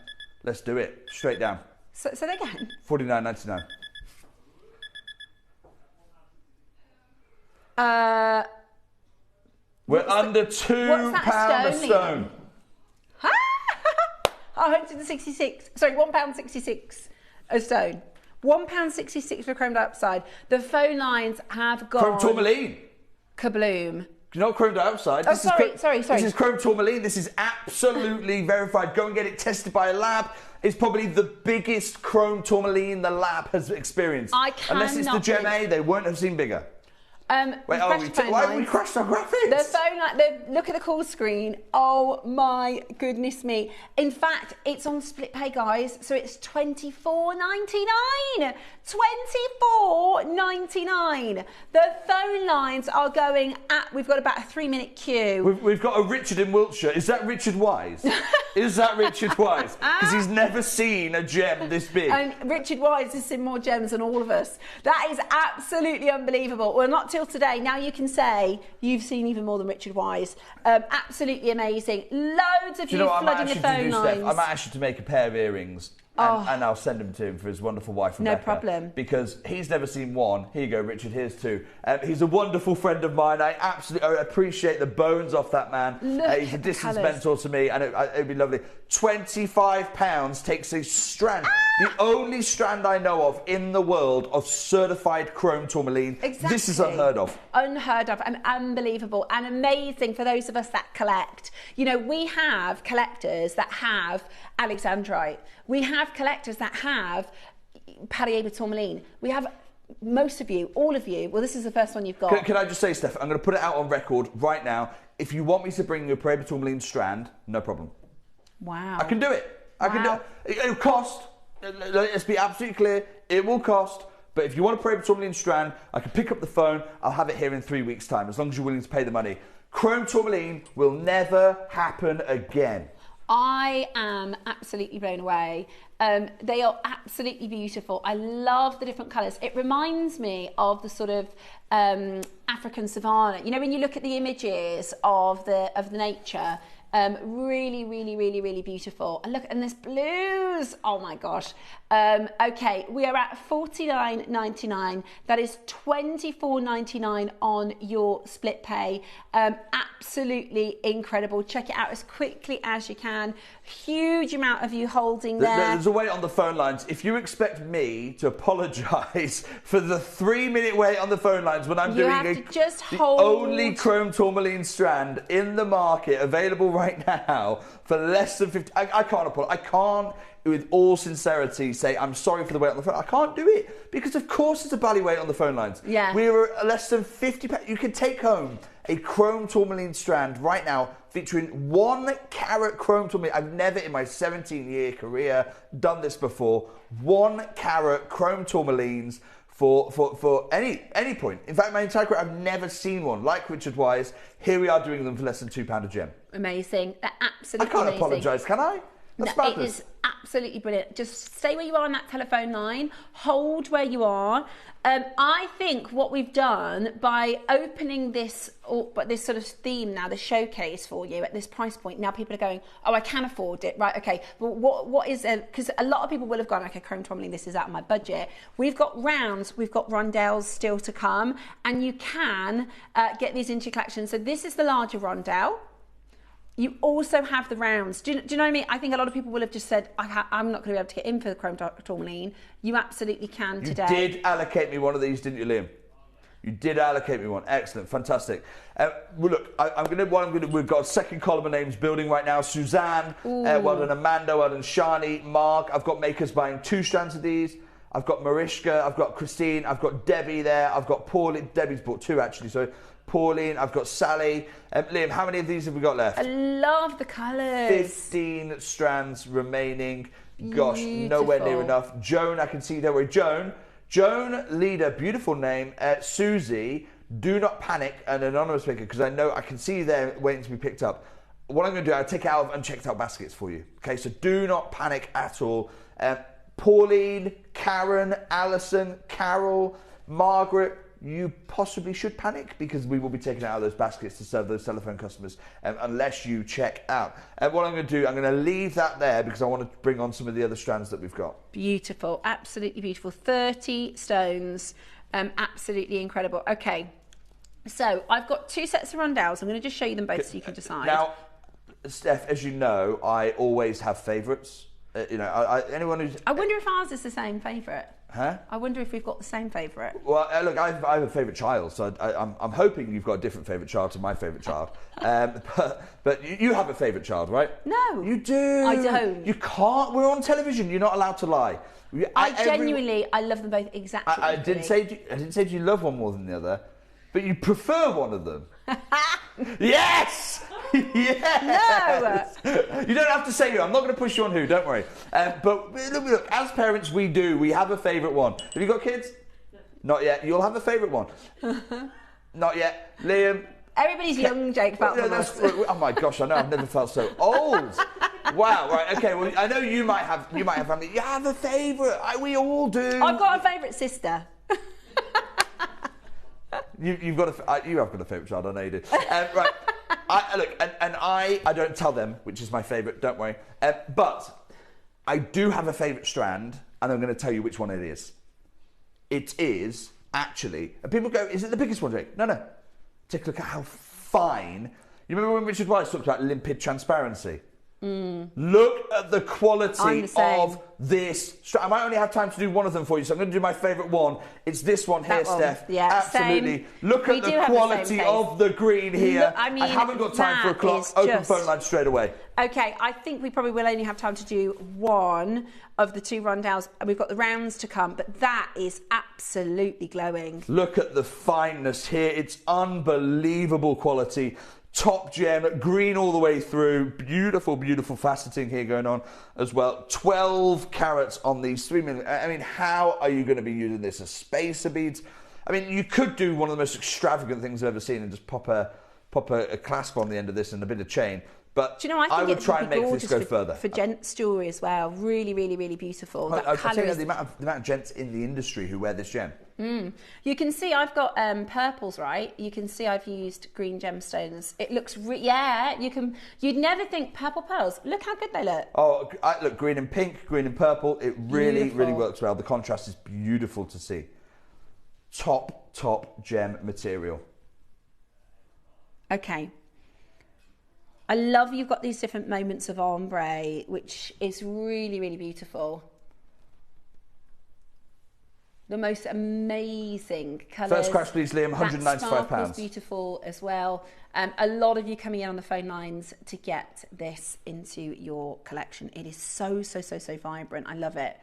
let's do it. Straight down. So they again. $49.99. We're under £2 a stone. 166. Sorry, £1.66 a stone. £1.66 for chrome dioxide. The phone lines have gone. Chrome tourmaline. Kabloom. Not chrome dioxide. Oh, sorry. This is chrome tourmaline. This is absolutely verified. Go and get it tested by a lab. It's probably the biggest chrome tourmaline the lab has experienced. Unless it's the Gem A, they won't have seen bigger. Why have we crashed our graphics? The phone line, look at the call screen. Oh my goodness me. In fact, it's on split pay, guys. So it's $24.99. $24.99. The phone lines are going at, we've got about a 3-minute queue. We've got a Richard in Wiltshire. Is that Richard Wise? Is that Richard Wise? Because he's never seen a gem this big. And Richard Wise has seen more gems than all of us. That is absolutely unbelievable. Well, not till today. Now you can say you've seen even more than Richard Wise. Absolutely amazing. Loads of you flooding the phone lines. I might ask you to make a pair of earrings. And I'll send them to him for his wonderful wife, Rebecca. No problem. Because he's never seen one. Here you go, Richard, here's two. He's a wonderful friend of mine. I absolutely appreciate the bones off that man. He's a distance mentor to me, and it'd be lovely. £25 takes a strand. The only strand I know of in the world of certified chrome tourmaline. Exactly. This is unheard of. Unheard of and unbelievable and amazing for those of us that collect. You know, we have collectors that have Alexandrite. We have collectors that have Parieba tourmaline. We have most of you, all of you. Well, this is the first one you've got. Can I just say, Steph, I'm going to put it out on record right now. If you want me to bring you a Parieba tourmaline strand, no problem. Wow. I can do it. I can do it. It'll cost. Let's be absolutely clear. It will cost. But if you want a Parieba tourmaline strand, I can pick up the phone. I'll have it here in 3 weeks' time, as long as you're willing to pay the money. Chrome tourmaline will never happen again. I am absolutely blown away. They are absolutely beautiful. I love the different colours. It reminds me of the sort of African savannah. You know, when you look at the images of the nature, really, really, really, really beautiful. And look, and there's blues. Oh my gosh. Okay, we are at $49.99. That is $24.99 on your split pay. Absolutely incredible. Check it out as quickly as you can. Huge amount of you holding there. There's a wait on the phone lines. If you expect me to apologise for the 3-minute wait on the phone lines when I'm doing the only chrome tourmaline strand in the market available right now for less than 50, I can't apologise. I can't, with all sincerity, say I'm sorry for the wait on the phone. I can't do it because, of course, it's a bally wait on the phone lines. Yeah. We were less than 50. You can take home a chrome tourmaline strand right now featuring 1 carat chrome tourmaline. I've never in my 17-year career done this before. 1 carat chrome tourmalines for any point. In fact, my entire career, I've never seen one like Richard Wise. Here we are doing them for less than £2 a gem. Amazing. They're absolutely I can't amazing. apologise, can I? That's no, it is absolutely brilliant. Just stay where you are on that telephone line. Hold where you are. I think what we've done by opening this sort of theme now, the showcase for you at this price point, now people are going, oh, I can afford it, right? Okay, well, what is it? Because a lot of people will have gone, okay, chrome tourmaline, this is out of my budget. We've got rounds, we've got rondelles still to come, and you can get these into your collection. So this is the larger rondelle. You also have the rounds. Do you know what I mean? I think a lot of people will have just said, I'm not going to be able to get in for the chrome tourmaline. You absolutely can today. You did allocate me one of these, didn't you, Liam? You did allocate me one. Excellent, fantastic. Well, look, we've got a second column of names building right now. Suzanne, well done Amanda, well done Shani, Mark. I've got makers buying 2 strands of these. I've got Mariska, I've got Christine, I've got Debbie there, I've got Pauline. Debbie's bought 2 actually, so Pauline, I've got Sally. Liam, how many of these have we got left? I love the colours. 15 strands remaining. Gosh, nowhere near enough. Joan, I can see there. Joan, leader, beautiful name. Susie, do not panic, an anonymous maker, because I know I can see you there waiting to be picked up. What I'm going to do, I'll take out of unchecked out baskets for you. Okay, so do not panic at all. Pauline, Karen, Alison, Carol, Margaret, you possibly should panic, because we will be taking out of those baskets to serve those telephone customers unless you check out. And what I'm going to do, I'm going to leave that there because I want to bring on some of the other strands that we've got. Beautiful, absolutely beautiful. 30 stones, absolutely incredible. Okay, so I've got 2 sets of rondelles. I'm going to just show you them both so you can decide. Now, Steph, as you know, I always have favourites. Anyone who's... I wonder if ours is the same favourite. Huh? I wonder if we've got the same favourite. Well, look, I have a favourite child, so I'm hoping you've got a different favourite child to my favourite child. But you have a favourite child, right? No. You do. I don't. You can't. We're on television. You're not allowed to lie. I love them both exactly. I didn't say you love one more than the other, but you prefer one of them. Yes! Yes! No! You don't have to say who. I'm not going to push you on who, don't worry. But look, as parents, we have a favourite one. Have you got kids? Not yet. You'll have a favourite one. Not yet. Liam? Everybody's young, Jake. Oh my gosh, I know. I've never felt so old. Wow, right, okay. Well, I know you might have family. You have a favourite. We all do. I've got a favourite sister. You have got a favourite child, I know you do. Right, I don't tell them which is my favourite, don't worry. But I do have a favourite strand, and I'm going to tell you which one it is. It is actually, and people go, is it the biggest one, Jake? No. Take a look at how fine. You remember when Richard Weiss talked about limpid transparency? Look at the quality of this. I might only have time to do one of them for you, so I'm going to do my favourite one. It's this one here, Steph. Yeah, absolutely. Same. Look at the quality of the green here. Look, I haven't got time for a clock. Open phone line straight away. Okay, I think we probably will only have time to do one of the 2 rondelles, and we've got the rounds to come, but that is absolutely glowing. Look at the fineness here. It's unbelievable quality. Top gem, green all the way through. Beautiful, beautiful faceting here going on as well. 12 carats on these 3 million. I mean, how are you going to be using this as spacer beads? I mean, you could do one of the most extravagant things I've ever seen and just pop a clasp on the end of this and a bit of chain. But do you know, I would try and make this go further. For gents' jewellery as well. Really, really, really beautiful. I tell you, the amount of gents in the industry who wear this gem. You can see I've got purples, right? You can see I've used green gemstones. It looks, you'd never think purple pearls. Look how good they look. Oh, look, green and pink, green and purple. It really, really works well. The contrast is beautiful to see. Top gem material. Okay. I love you've got these different moments of ombre, which is really, really beautiful. The most amazing colours. First crash, please, Liam. £195. Beautiful as well. A lot of you coming in on the phone lines to get this into your collection. It is so vibrant. I love it.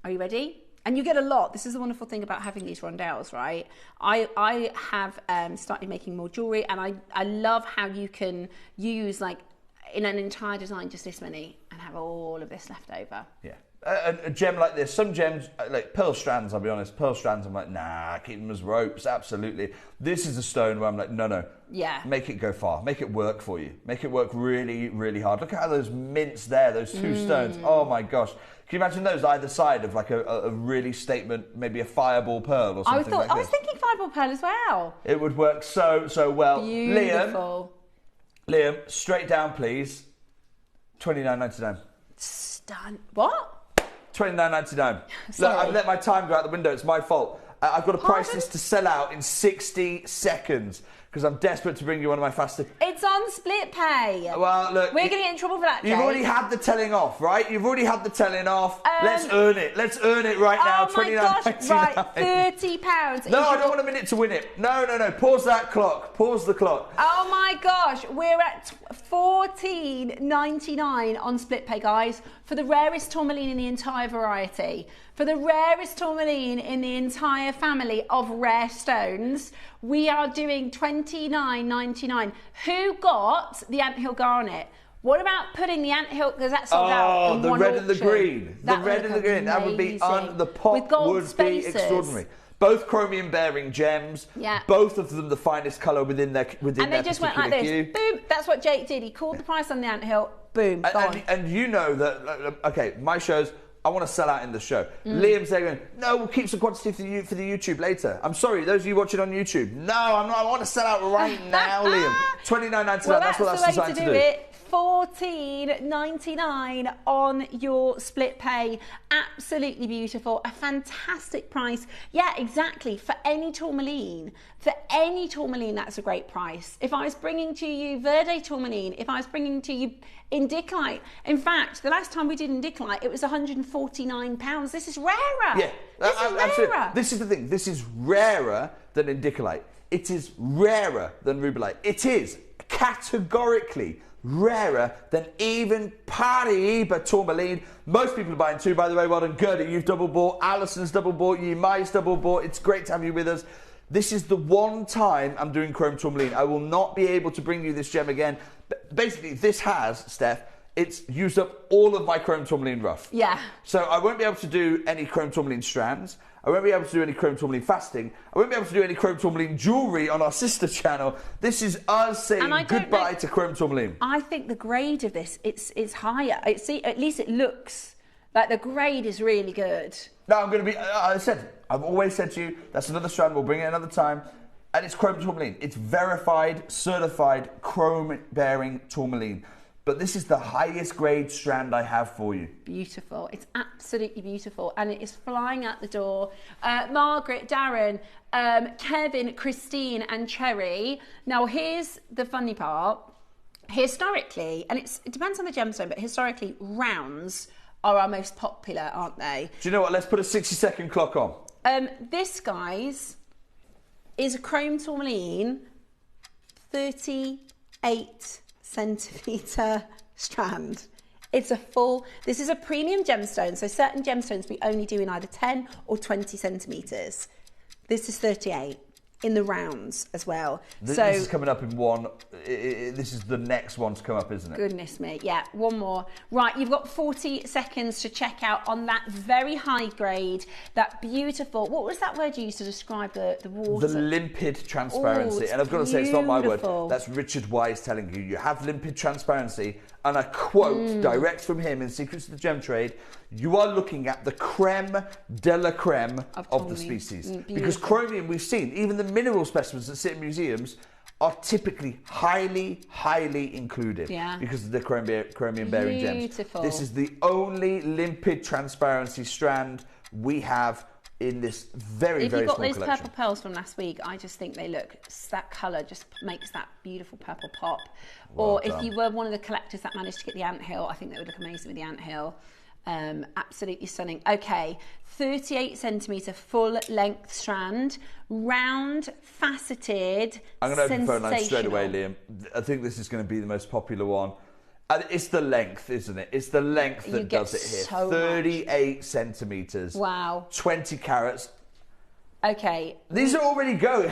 Are you ready? And you get a lot. This is the wonderful thing about having these rondelles, right? I have started making more jewellery, and I love how you can use, like, in an entire design, just this many, and have all of this left over. Yeah. A gem like this, some gems, like pearl strands, I'll be honest, pearl strands, I'm like, nah, keep them as ropes, absolutely. This is a stone where I'm like, no. Yeah. Make it go far. Make it work for you. Make it work really, really hard. Look at how those mints there, those 2 stones. Oh my gosh. Can you imagine those either side of like a really statement, maybe a fireball pearl or something like this? I was thinking fireball pearl as well. It would work so well. Beautiful. Liam, straight down, please. $29.99. Stun. What? $29.99. Look, I've let my time go out the window. It's my fault. I've got to price this to sell out in 60 seconds because I'm desperate to bring you one of my fastest. It's on split pay. Well, look, we're going to get in trouble for that, Jake. You've already had the telling off, right? You've already had the telling off. Let's earn it. Let's earn it right now. Oh my gosh! Right, £30. No, I don't want a minute to win it. No. Pause that clock. Pause the clock. Oh my gosh! We're at $14.99 on split pay, guys, for the rarest tourmaline in the entire variety. For the rarest tourmaline in the entire family of rare stones, we are doing $29.99. Who got the anthill garnet? What about putting the anthill, because that's sold out in the one red auction. and the green. The red and the green. That would be, the pop would be extraordinary. Both chromium bearing gems. Yeah. Both of them the finest colour within their And they just went like this. Queue. Boom. That's what Jake did. He called the price on the anthill. Boom. Gone. And you know that, okay, my shows, I want to sell out in the show. Liam's there going, no, we'll keep some quantity for the YouTube later. I'm sorry, those of you watching on YouTube. No, I'm not. I want to sell out right now, Liam. $29.99. Well, that's what that's designed to do. It. $14.99 on your split pay. Absolutely beautiful. A fantastic price. Yeah, exactly. For any tourmaline. That's a great price. If I was bringing to you Verde tourmaline, if I was bringing to you Indicolite. In fact, the last time we did Indicolite, it was £149. This is rarer. Yeah, This is rarer. This is the thing. This is rarer than Indicolite. It is rarer than Rubellite. It is categorically rarer than even Paraiba tourmaline. Most people are buying two, by the way. Well done, Gerda, you've double bought. Alison's double bought. Mai's double bought. It's great to have you with us. This is the one time I'm doing chrome tourmaline. I will not be able to bring you this gem again. But basically, this has, Steph, it's used up all of my chrome tourmaline rough. Yeah. So I won't be able to do any chrome tourmaline strands. I won't be able to do any chrome tourmaline fasting. I won't be able to do any chrome tourmaline jewellery on our sister channel. This is us saying goodbye to chrome tourmaline. I think the grade of this, it's higher. At least it looks like the grade is really good. No, I'm going to be, I've always said to you, that's another strand, we'll bring it another time. And it's chrome tourmaline. It's verified, certified, chrome-bearing tourmaline. But this is the highest grade strand I have for you. Beautiful. It's absolutely beautiful. And it is flying out the door. Margaret, Darren, Kevin, Christine and Cherry. Now, here's the funny part. Historically, and it depends on the gemstone, but historically, rounds are our most popular, aren't they? Do you know what? Let's put a 60-second clock on. This, guys, is a chrome tourmaline, 38 centimetre strand. It's a full, this is a premium gemstone, so certain gemstones we only do in either 10 or 20 centimetres. This is 38 in the rounds as well. This is coming up in one, this is the next one to come up, isn't it? Goodness me, yeah, one more. Right, you've got 40 seconds to check out on that very high grade, that beautiful, what was that word you used to describe the water? The limpid transparency. Oh, and I've got to say, it's not my word, beautiful. that's Richard Wise telling you. You have limpid transparency, and a quote direct from him in Secrets of the Gem Trade, you are looking at the creme de la creme of the species. Because chromium, we've seen, even the mineral specimens that sit in museums are typically highly, highly included because of the chromium-bearing gems. This is the only limpid transparency strand we have in this very, very small collection. If you've got those purple pearls from last week, I just think they look, that colour just makes that beautiful purple pop. Or if you were one of the collectors that managed to get the anthill, I think that would look amazing with the anthill. Absolutely stunning. Okay, 38 centimetre full length strand, round, faceted, I'm going to open phone line straight away, Liam. I think this is going to be the most popular one. It's the length, isn't it? It's the length that does it here. So 38 centimetres. Wow. 20 carats. Okay. These are already going.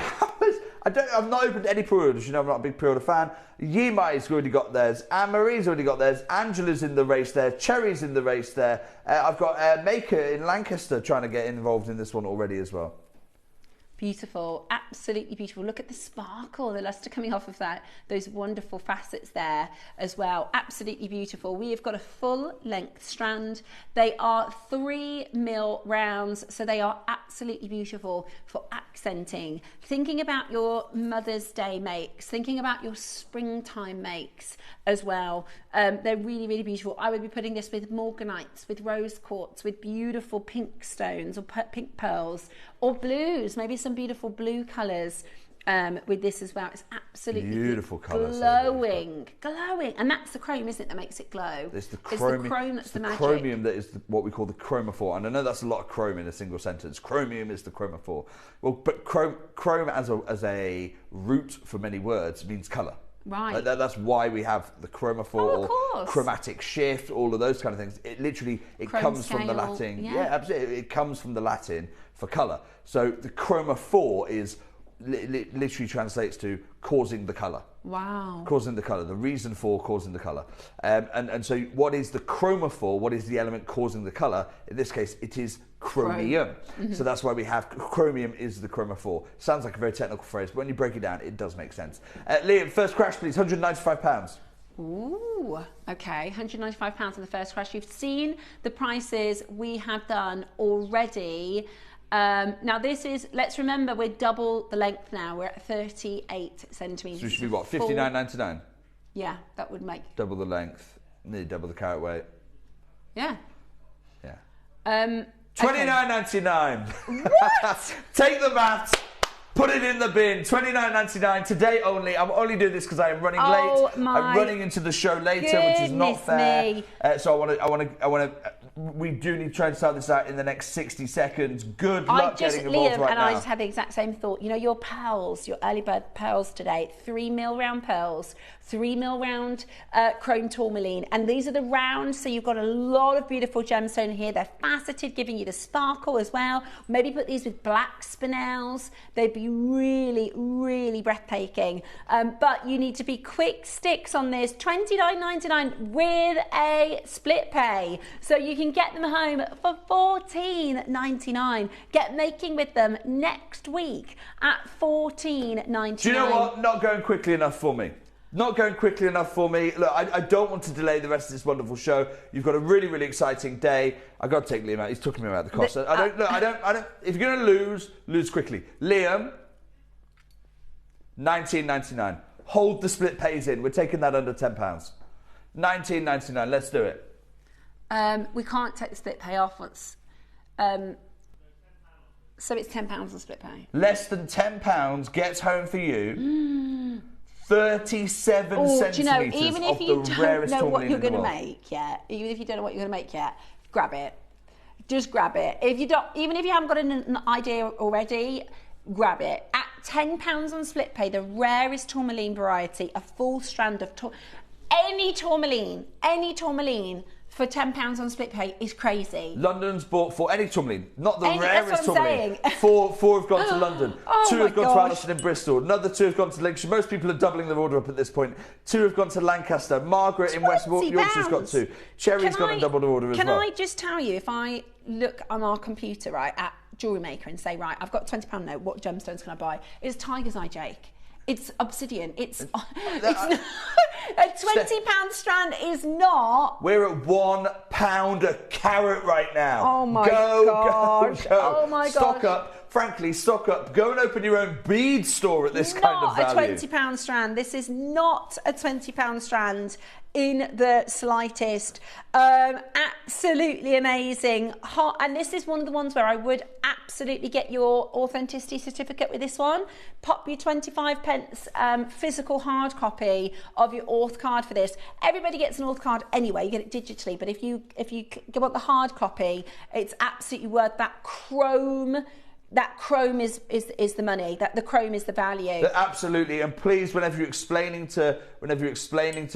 I've not opened any pre-orders. You know, I'm not a big pre-order fan. Yimai's already got theirs. Anne-Marie's already got theirs. Angela's in the race there. Cherry's in the race there. I've got Maker in Lancaster trying to get involved in this one already as well. Beautiful, absolutely beautiful. Look at the sparkle, the lustre coming off of that, those wonderful facets there as well. Absolutely beautiful. We have got a full length strand. They are 3mm rounds, so they are absolutely beautiful for accenting. Thinking about your Mother's Day makes, thinking about your springtime makes as well. They're really, really beautiful. I would be putting this with morganites, with rose quartz, with beautiful pink stones or pink pearls or blues, maybe some beautiful blue colours with this as well. It's absolutely beautiful colours. Glowing. And that's the chrome, isn't it, that makes it glow? It's the chrome that's the magic. Chromium that is what we call the chromophore. And I know that's a lot of chrome in a single sentence. Chromium is the chromophore. Well, but chrome as a root for many words means colour. Right. That's why we have the chromophore, or chromatic shift, all of those kind of things. It literally, it comes from the Latin. Yeah, absolutely. It comes from the Latin for colour. So the chromophore is literally translates to causing the colour. Wow. Causing the colour, the reason for causing the colour. And so what is the chromophore? What is the element causing the colour? In this case, it is chromium. So that's why we have chromium is the chromophore. Sounds like a very technical phrase, but when you break it down, it does make sense. Liam, first crash, please. £195. Ooh, okay, £195 in the first crash. You've seen the prices we have done already. Now this is, let's remember, we're double the length now. We're at 38 centimetres. So it should be what, $59.99? Yeah, that would make... Double the length, nearly double the carat weight. Yeah. Yeah. $29.99. What? Take the maths. Put it in the bin. $29.99 today only. I'm only doing this because I am running late. I'm running into the show later, which is not fair. So I want to. We do need to try and start this out in the next 60 seconds. Good luck getting involved right now. I just had the exact same thought. You know, your pearls, your early bird pearls today, 3 mil round pearls, 3 mil round chrome tourmaline, and these are the rounds. So you've got a lot of beautiful gemstone here. They're faceted, giving you the sparkle as well. Maybe put these with black spinels. They'd be really, really breathtaking. But you need to be quick sticks on this. $29.99 with a split pay. So you can get them home for $14.99. Get making with them next week at $14.99. Do you know what? Not going quickly enough for me. Not going quickly enough for me. Look, I don't want to delay the rest of this wonderful show. You've got a really, really exciting day. I've got to take Liam out. He's talking me about the cost. I don't. If you're going to lose quickly. Liam, $19.99. Hold the split pays in. We're taking that under £10. $19.99. Let's do it. We can't take the split pay off once. So it's £10 on split pay. Less than £10 gets home for you 37 centimetres even if you don't know what you're going to make yet, even if you don't know what you're going to make yet, grab it. Just grab it. If you don't, even if you haven't got an idea already, grab it. At £10 on split pay, the rarest tourmaline variety, a full strand of any tourmaline for £10 on split pay is crazy. London's bought for any tourmaline, not the rarest tourmaline. Four have gone to London. Two have gone to Alison in Bristol. Another 2 have gone to Lincolnshire. Most people are doubling their order up at this point. 2 have gone to Lancaster. Margaret in West Yorkshire's got 2. Cherry's gone and doubled her order as well. Can I just tell you, if I look on our computer, right, at JewelleryMaker and say, right, I've got a £20 note, what gemstones can I buy? It's Tiger's Eye Jake. It's obsidian. It's not, a £20 strand is not. We're at £1 a carat right now. Oh my gosh. Go. Oh my gosh. Stock up. Frankly, stock up. Go and open your own bead store at this kind of value. Not a £20 strand. This is not a £20 strand in the slightest. Absolutely amazing. And this is one of the ones where I would absolutely get your authenticity certificate with this one. Pop your 25p physical hard copy of your auth card for this. Everybody gets an auth card anyway. You get it digitally, but if you want the hard copy, it's absolutely worth that chrome. That chrome is the money. That the chrome is the value. Absolutely, and please, whenever you're explaining to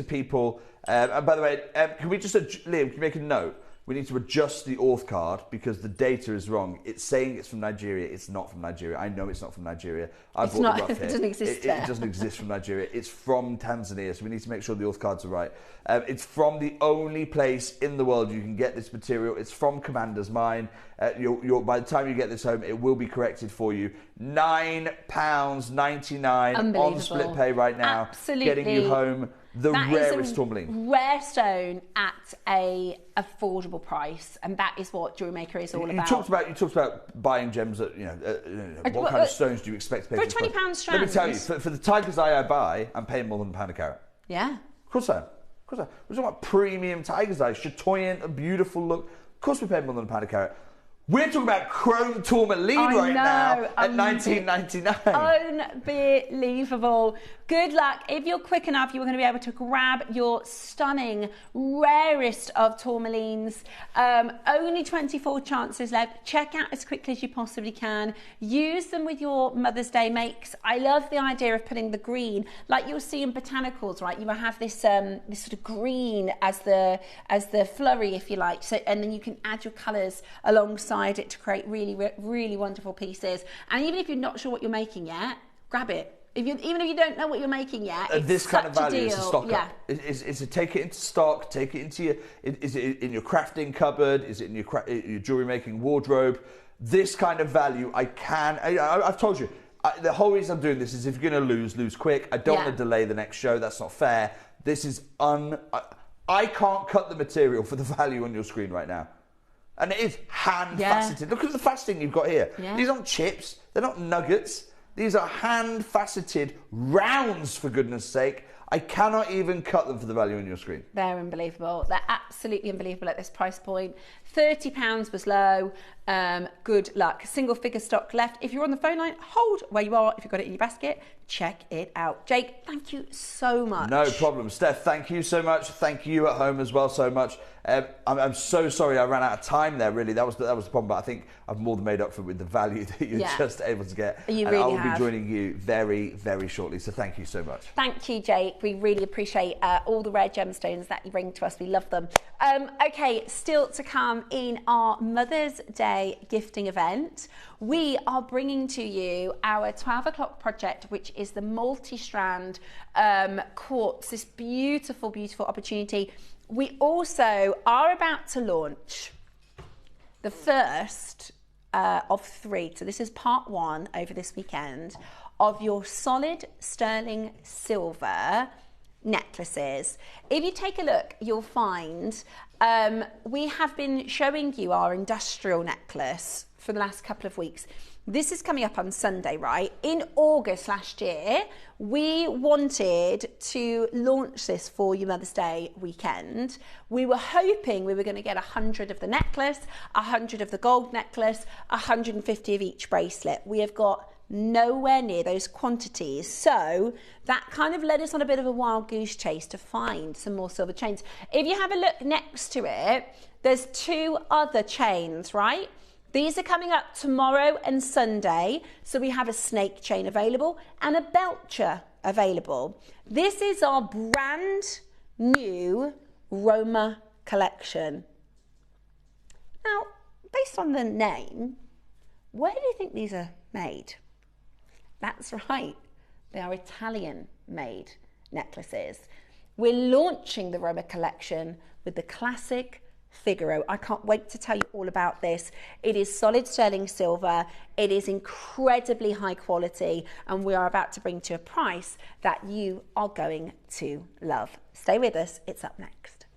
people, and by the way, can we just Liam? Can you make a note? We need to adjust the auth card because the data is wrong. It's saying it's from Nigeria. It's not from Nigeria. I know it's not from Nigeria. It doesn't exist there. It doesn't exist from Nigeria. It's from Tanzania, so we need to make sure the auth cards are right. It's from the only place in the world you can get this material. It's from Commander's Mine. By the time you get this home, it will be corrected for you. £9.99 on split pay right now. Absolutely. Getting you home the rarest tourmaline. Rare stone at a affordable price, and that is what JewelleryMaker is all about. You talked about buying gems at what kind of stones do you expect to pay for a £20 strand? Let me tell you, for the Tiger's Eye I buy, I'm paying more than £1 a carat. Yeah. Of course I am. We're talking about premium Tiger's Eye, chatoyant, a beautiful look. Of course we're paying more than £1 a carat. We're talking about chrome tourmaline now at $19.99. Unbelievable. Good luck. If you're quick enough, you're going to be able to grab your stunning, rarest of tourmalines. Only 24 chances left. Check out as quickly as you possibly can. Use them with your Mother's Day makes. I love the idea of putting the green, like you'll see in botanicals, right? You will have this this sort of green as the flurry, if you like. So, and then you can add your colours alongside it to create really, really wonderful pieces. And even if you're not sure what you're making yet, grab it. Even if you don't know what you're making yet, it's this kind of value is a stock yeah. up. It's a take it into stock, take it into is it in your crafting cupboard? Is it in your jewellery making wardrobe? This kind of value, I've told you, The whole reason I'm doing this is if you're going to lose quick. I don't want to delay the next show. That's not fair. This is I can't cut the material for the value on your screen right now. And it is hand-faceted. Look at the faceting you've got here. Yeah. These aren't chips. They're not nuggets. These are hand-faceted rounds, for goodness sake. I cannot even cut them for the value on your screen. They're unbelievable. They're absolutely unbelievable at this price point. £30 was low. Good luck. Single figure stock left. If you're on the phone line, hold where you are. If you've got it in your basket, check it out. Jake, thank you so much. No problem. Steph, thank you so much. Thank you at home as well so much. I'm so sorry I ran out of time there, really. That was the problem, but I think I've more than made up for it with the value that you're just able to get. You and really I will have. be joining you very, very shortly, so thank you so much. Thank you, Jake. We really appreciate all the rare gemstones that you bring to us. We love them. Okay, still to come in our Mother's Day gifting event, we are bringing to you our 12 o'clock project, which is the multi-strand quartz, this beautiful, beautiful opportunity. We also are about to launch the first of 3, so this is part 1 over this weekend, of your solid sterling silver necklaces. If you take a look, you'll find we have been showing you our industrial necklace for the last couple of weeks. This is coming up on Sunday, right? In August last year, we wanted to launch this for your Mother's Day weekend. We were hoping we were going to get 100 of the necklace, 100 of the gold necklace, 150 of each bracelet. We have got nowhere near those quantities. So that kind of led us on a bit of a wild goose chase to find some more silver chains. If you have a look next to it, there's 2 other chains, right? These are coming up tomorrow and Sunday. So we have a snake chain available and a belcher available. This is our brand new Roma collection. Now, based on the name, where do you think these are made? That's right, they are Italian-made necklaces. We're launching the Roma collection with the classic Figaro. I can't wait to tell you all about this. It is solid sterling silver. It is incredibly high quality, and we are about to bring to a price that you are going to love. Stay with us, it's up next.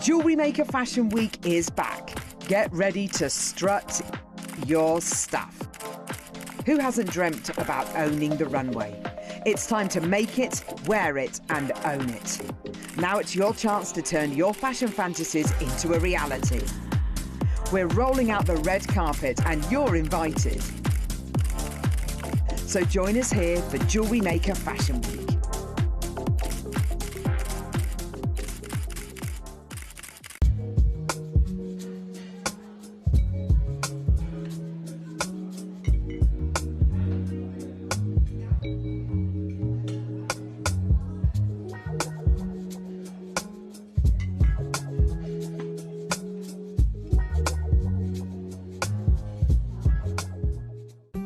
Jewellery Maker Fashion Week is back. Get ready to strut your stuff. Who hasn't dreamt about owning the runway? It's time to make it, wear it, and own it. Now it's your chance to turn your fashion fantasies into a reality. We're rolling out the red carpet and you're invited. So join us here for Jewellery Maker Fashion Week.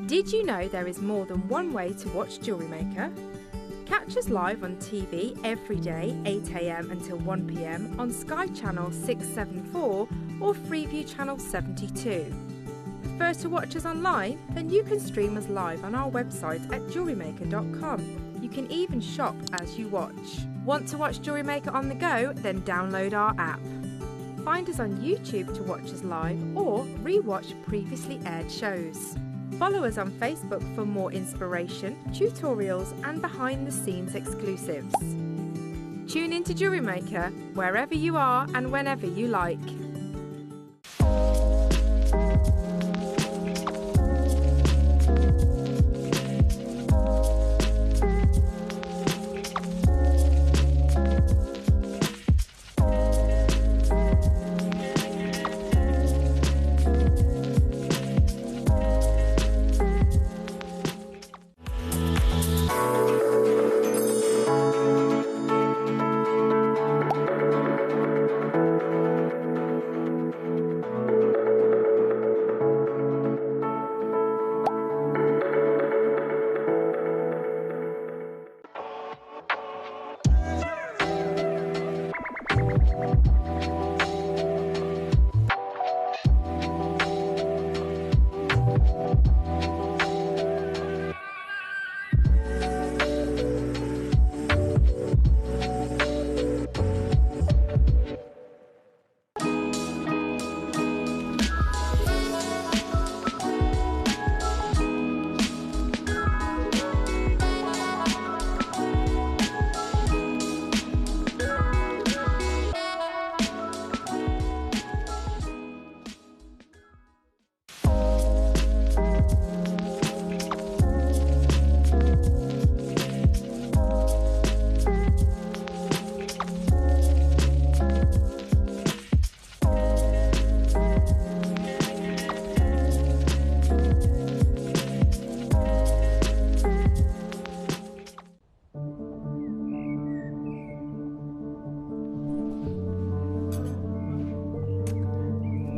Did you know there is more than one way to watch Jewellery Maker? Catch us live on TV every day, 8 AM until 1 PM on Sky Channel 674 or Freeview Channel 72. Prefer to watch us online? Then you can stream us live on our website at JewelleryMaker.com. You can even shop as you watch. Want to watch Jewellery Maker on the go? Then download our app. Find us on YouTube to watch us live or re-watch previously aired shows. Follow us on Facebook for more inspiration, tutorials and behind-the-scenes exclusives. Tune in to JewelleryMaker wherever you are and whenever you like.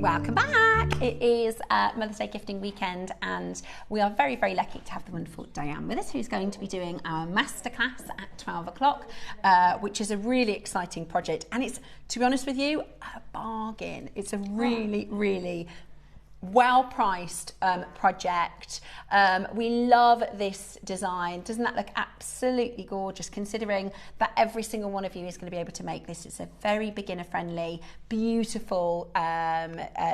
Welcome back. It is Mother's Day gifting weekend and we are very, very lucky to have the wonderful Diane with us, who's going to be doing our masterclass at 12 o'clock, which is a really exciting project. And it's, to be honest with you, a bargain. It's a really, really well-priced project. We love this design. Doesn't that look absolutely gorgeous, considering that every single one of you is going to be able to make this? It's a very beginner-friendly, beautiful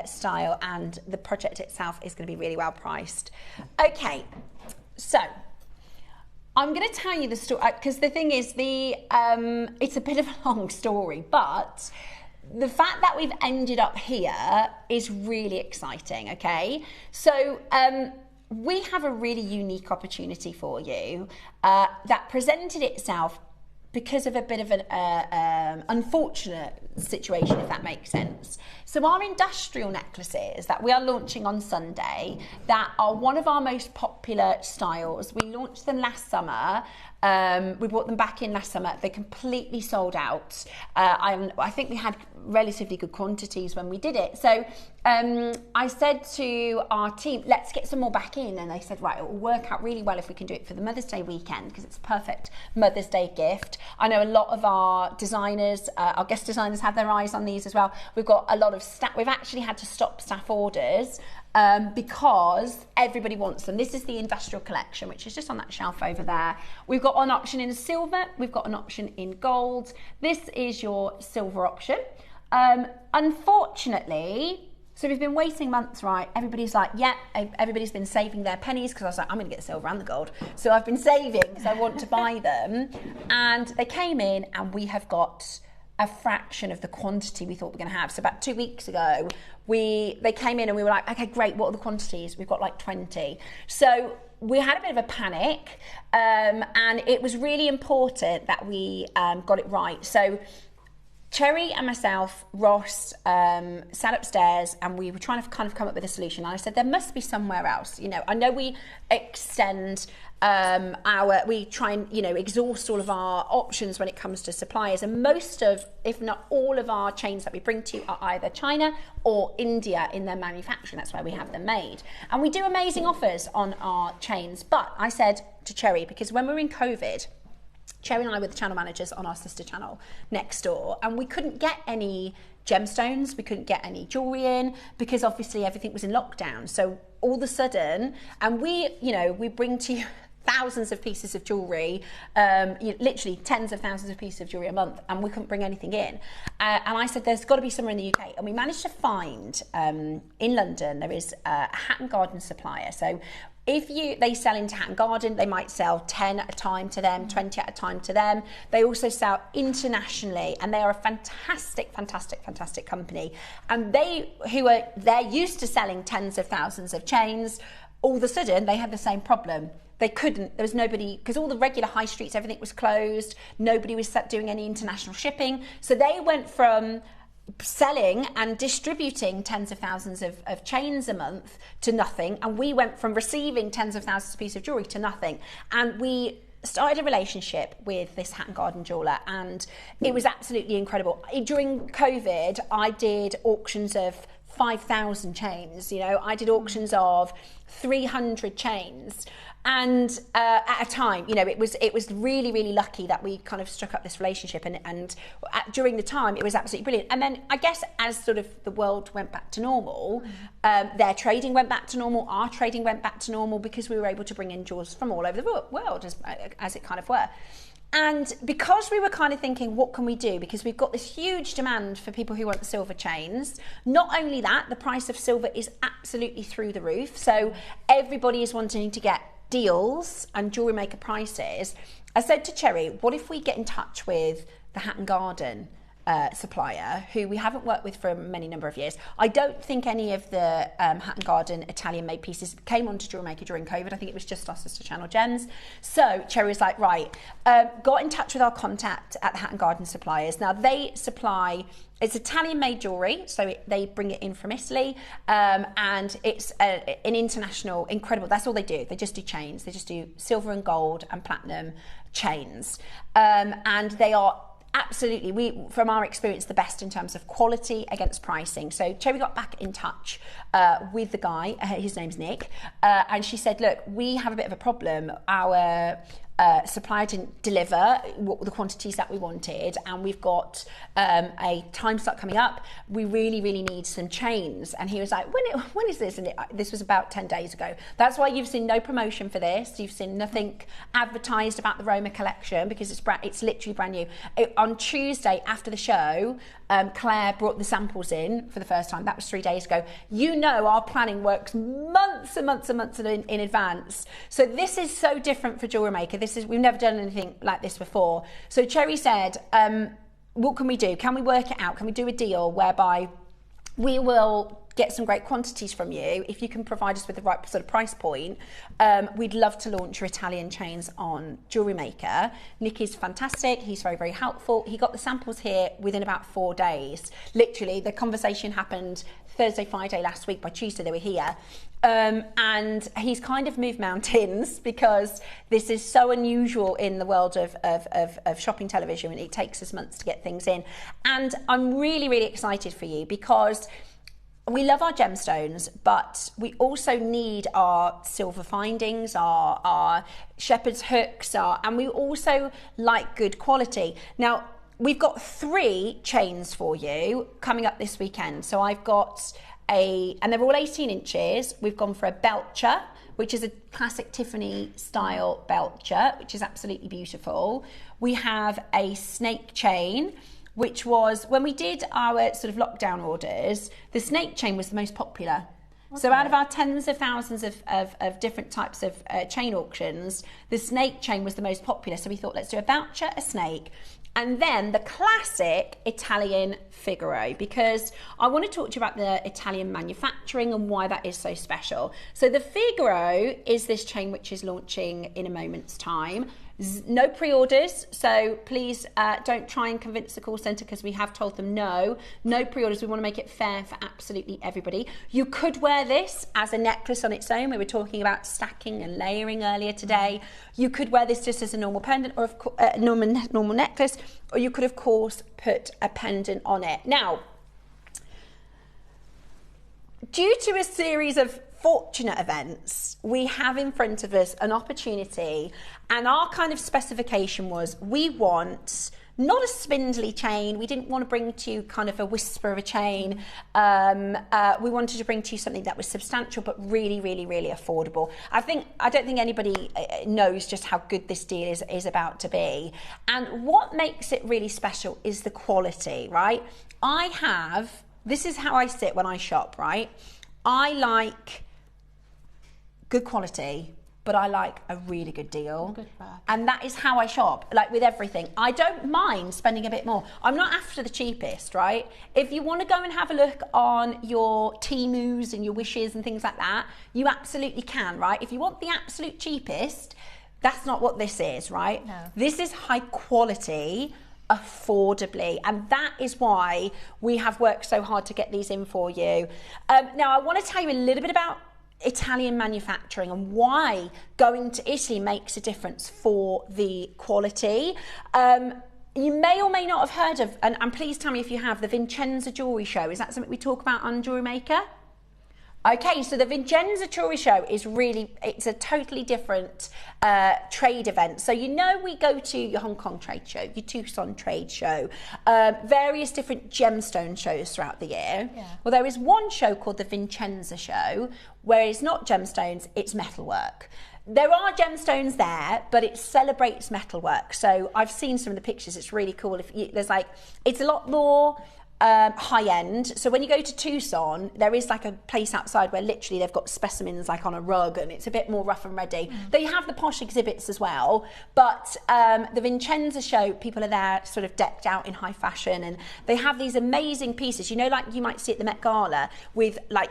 style, and the project itself is going to be really well-priced. Okay, so I'm going to tell you the story, because the thing is, it's a bit of a long story, but the fact that we've ended up here is really exciting, okay? So we have a really unique opportunity for you that presented itself because of a bit of an unfortunate situation, if that makes sense. So our industrial necklaces that we are launching on Sunday, that are one of our most popular styles. We launched them last summer. We brought them back in last summer. They completely sold out. I think we had relatively good quantities when we did it. So I said to our team, let's get some more back in. And they said, right, it will work out really well if we can do it for the Mother's Day weekend, because it's a perfect Mother's Day gift. I know a lot of our designers, our guest designers, have their eyes on these as well. We've got a lot of staff. We've actually had to stop staff orders because everybody wants them. This is the industrial collection, which is just on that shelf over there. We've got an option in silver. We've got an option in gold. This is your silver option. Unfortunately, so we've been waiting months, right? Everybody's like, yeah, everybody's been saving their pennies, because I was like, I'm going to get the silver and the gold. So I've been saving because I want to buy them. And they came in and we have got a fraction of the quantity we thought we were going to have. So about 2 weeks ago, they came in and we were like, okay, great, what are the quantities? We've got like 20. So we had a bit of a panic, and it was really important that we got it right. So Cherry and myself, Ross, sat upstairs and we were trying to kind of come up with a solution. And I said, there must be somewhere else. You know, I know we extend we try and, you know, exhaust all of our options when it comes to suppliers. And most of, if not all of our chains that we bring to you are either China or India in their manufacturing. That's where we have them made. And we do amazing offers on our chains. But I said to Cherry, because when we were in COVID, Cherry and I were the channel managers on our sister channel next door, and we couldn't get any gemstones, we couldn't get any jewellery in, because obviously everything was in lockdown. So all of a sudden, and we, you know, we bring to you thousands of pieces of jewellery, literally tens of thousands of pieces of jewellery a month, and we couldn't bring anything in. And I said, there's got to be somewhere in the UK. And we managed to find, in London, there is a Hatton Garden supplier. So if they sell into Hatton Garden, they might sell 10 at a time to them, 20 at a time to them. They also sell internationally, and they are a fantastic, fantastic, fantastic company. And they're used to selling tens of thousands of chains. All of a sudden, they had the same problem. They couldn't, there was nobody, because all the regular high streets, everything was closed. Nobody was doing any international shipping. So they went from selling and distributing tens of thousands of chains a month to nothing, and we went from receiving tens of thousands of pieces of jewellery to nothing. And we started a relationship with this Hatton Garden jeweller, and it was absolutely incredible. During COVID, I did auctions of 5,000 chains, I did auctions of 300 chains, and at a time, it was really, really lucky that we kind of struck up this relationship, and during the time it was absolutely brilliant. And then I guess as sort of the world went back to normal, their trading went back to normal, our trading went back to normal, because we were able to bring in jewels from all over the world, as it kind of were. And because we were kind of thinking, what can we do? Because we've got this huge demand for people who want silver chains. Not only that, the price of silver is absolutely through the roof. So everybody is wanting to get deals and Jewellery Maker prices. I said to Cherry, what if we get in touch with the Hatton Garden supplier, who we haven't worked with for a many number of years. I don't think any of the Hatton Garden Italian-made pieces came onto Jewellery Maker during COVID. I think it was just our sister channel, Gems. So Cherry was like, right, got in touch with our contact at the Hatton Garden suppliers. Now they supply, it's Italian-made jewellery, so they bring it in from Italy, and it's an international, incredible, that's all they do. They just do chains. They just do silver and gold and platinum chains. And they are absolutely, from our experience, the best in terms of quality against pricing. So Cherry got back in touch with the guy, his name's Nick, and she said, look, we have a bit of a problem. Our supplier didn't deliver the quantities that we wanted, and we've got a time slot coming up. We really, really need some chains. And he was like, when is this? And this was about 10 days ago. That's why you've seen no promotion for this. You've seen nothing advertised about the Roma collection, because it's literally brand new. On Tuesday after the show, Claire brought the samples in for the first time. That was 3 days ago. Our planning works months and months and months in advance. So this is so different for Jewellery Maker. We've never done anything like this before. So Cherry said, what can we do? Can we work it out? Can we do a deal whereby we will get some great quantities from you if you can provide us with the right sort of price point? We'd love to launch your Italian chains on Jewellery Maker. Nick is fantastic. He's very, very helpful. He got the samples here within about 4 days. Literally, the conversation happened Thursday, Friday last week. By Tuesday, they were here. And he's kind of moved mountains, because this is so unusual in the world of shopping television, and it takes us months to get things in. And I'm really, really excited for you, because we love our gemstones, but we also need our silver findings, our shepherd's hooks, and we also like good quality. Now, we've got 3 chains for you coming up this weekend. So I've got and they're all 18 inches. We've gone for a belcher, which is a classic Tiffany style belcher, which is absolutely beautiful. We have a snake chain, which was, when we did our sort of lockdown orders, the snake chain was the most popular. Okay. So out of our tens of thousands of different types of chain auctions, the snake chain was the most popular. So we thought, let's do a belcher, a snake, and then the classic Italian Figaro, because I want to talk to you about the Italian manufacturing and why that is so special. So the Figaro is this chain which is launching in a moment's time. No pre-orders, so please don't try and convince the call centre, because we have told them no pre-orders. We want to make it fair for absolutely everybody. You could wear this as a necklace on its own. We were talking about stacking and layering earlier today. You could wear this just as a normal pendant, or a normal necklace, or you could of course put a pendant on it. Now, due to a series of fortunate events, we have in front of us an opportunity, and our kind of specification was, we want not a spindly chain. We didn't want to bring to you kind of a whisper of a chain. We wanted to bring to you something that was substantial but really, really, really affordable. I don't think anybody knows just how good this deal is about to be. And what makes it really special is the quality, right? This is how I sit when I shop, right? I like good quality, but I like a really good deal. Good bag. And that is how I shop, like with everything. I don't mind spending a bit more. I'm not after the cheapest, right? If you want to go and have a look on your Temus and your Wishes and things like that, you absolutely can, right? If you want the absolute cheapest, that's not what this is, right? No. This is high quality, affordably, and that is why we have worked so hard to get these in for you. Now I want to tell you a little bit about Italian manufacturing and why going to Italy makes a difference for the quality. You may or may not have heard of, and please tell me if you have, the Vincenza Jewellery Show. Is that something we talk about on JewelleryMaker? Okay, so the Vincenza Jewellery Show it's a totally different trade event. So we go to your Hong Kong trade show, your Tucson trade show, various different gemstone shows throughout the year. Yeah. Well, there is one show called the Vincenza Show, where it's not gemstones, it's metalwork. There are gemstones there, but it celebrates metalwork. So I've seen some of the pictures, it's really cool. It's a lot more high end. So when you go to Tucson, there is like a place outside where literally they've got specimens like on a rug and it's a bit more rough and ready. They have the posh exhibits as well, but the Vincenza Show, people are there sort of decked out in high fashion, and they have these amazing pieces, like you might see at the Met Gala with like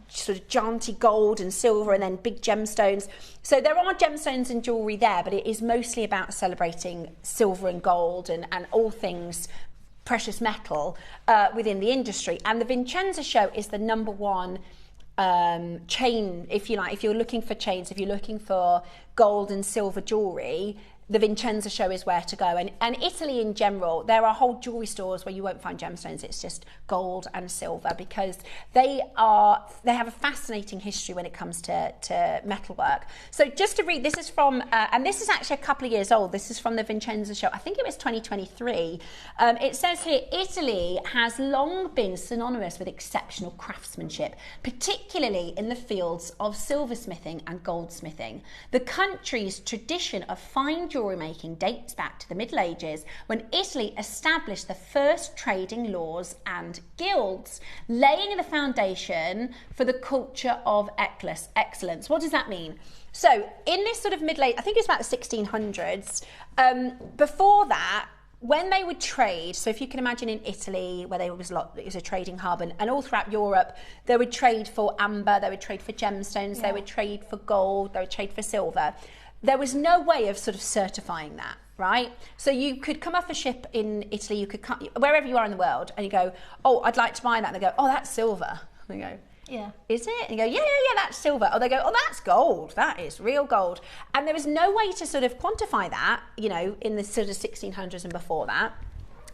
sort of jaunty gold and silver and then big gemstones. So there are gemstones and jewellery there, but it is mostly about celebrating silver and gold and all things precious metal within the industry. And the Vincenza Show is the number one chain, if you like. If you're looking for chains, if you're looking for gold and silver jewellery, the Vincenza Show is where to go. And Italy in general, there are whole jewellery stores where you won't find gemstones, it's just gold and silver, because they have a fascinating history when it comes to metalwork. So just to read, this is from, and this is actually a couple of years old, this is from the Vincenza Show, I think it was 2023. It says here, Italy has long been synonymous with exceptional craftsmanship, particularly in the fields of silversmithing and goldsmithing. The country's tradition of fine jewellery making dates back to the Middle Ages, when Italy established the first trading laws and guilds, laying the foundation for the culture of excellence. What does that mean? So in this sort of Middle Age, I think it's about the 1600s, before that, when they would trade, so if you can imagine in Italy, where it was a trading hub, and all throughout Europe, they would trade for amber, they would trade for gemstones, they would trade for gold, they would trade for silver. There was no way of sort of certifying that, right? So you could come off a ship in Italy, you could come, wherever you are in the world, and you go, oh, I'd like to buy that. And they go, oh, that's silver. And they go, yeah. Is it? And you go, yeah, that's silver. Or they go, oh, that's gold. That is real gold. And there was no way to sort of quantify that, in the sort of 1600s and before that.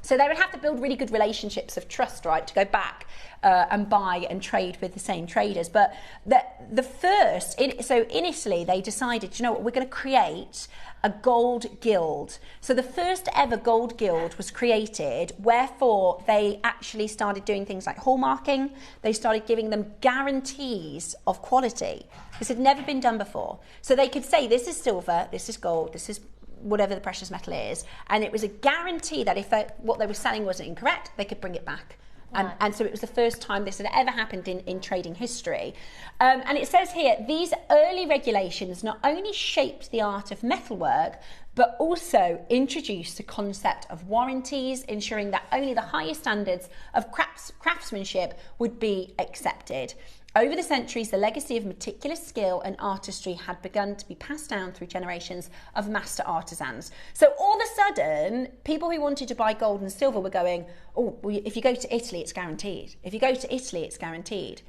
So they would have to build really good relationships of trust, right, to go back and buy and trade with the same traders. But so in Italy, they decided, we're going to create a gold guild. So the first ever gold guild was created, wherefore they actually started doing things like hallmarking. They started giving them guarantees of quality. This had never been done before. So they could say, this is silver, this is gold, this is whatever the precious metal is, and it was a guarantee that if what they were selling wasn't incorrect, they could bring it back. And so it was the first time this had ever happened in trading history. And it says here, these early regulations not only shaped the art of metalwork, but also introduced the concept of warranties, ensuring that only the highest standards of craftsmanship would be accepted. Over the centuries, the legacy of meticulous skill and artistry had begun to be passed down through generations of master artisans. So all of a sudden, people who wanted to buy gold and silver were going, oh, well, if you go to Italy, it's guaranteed. If you go to Italy, it's guaranteed.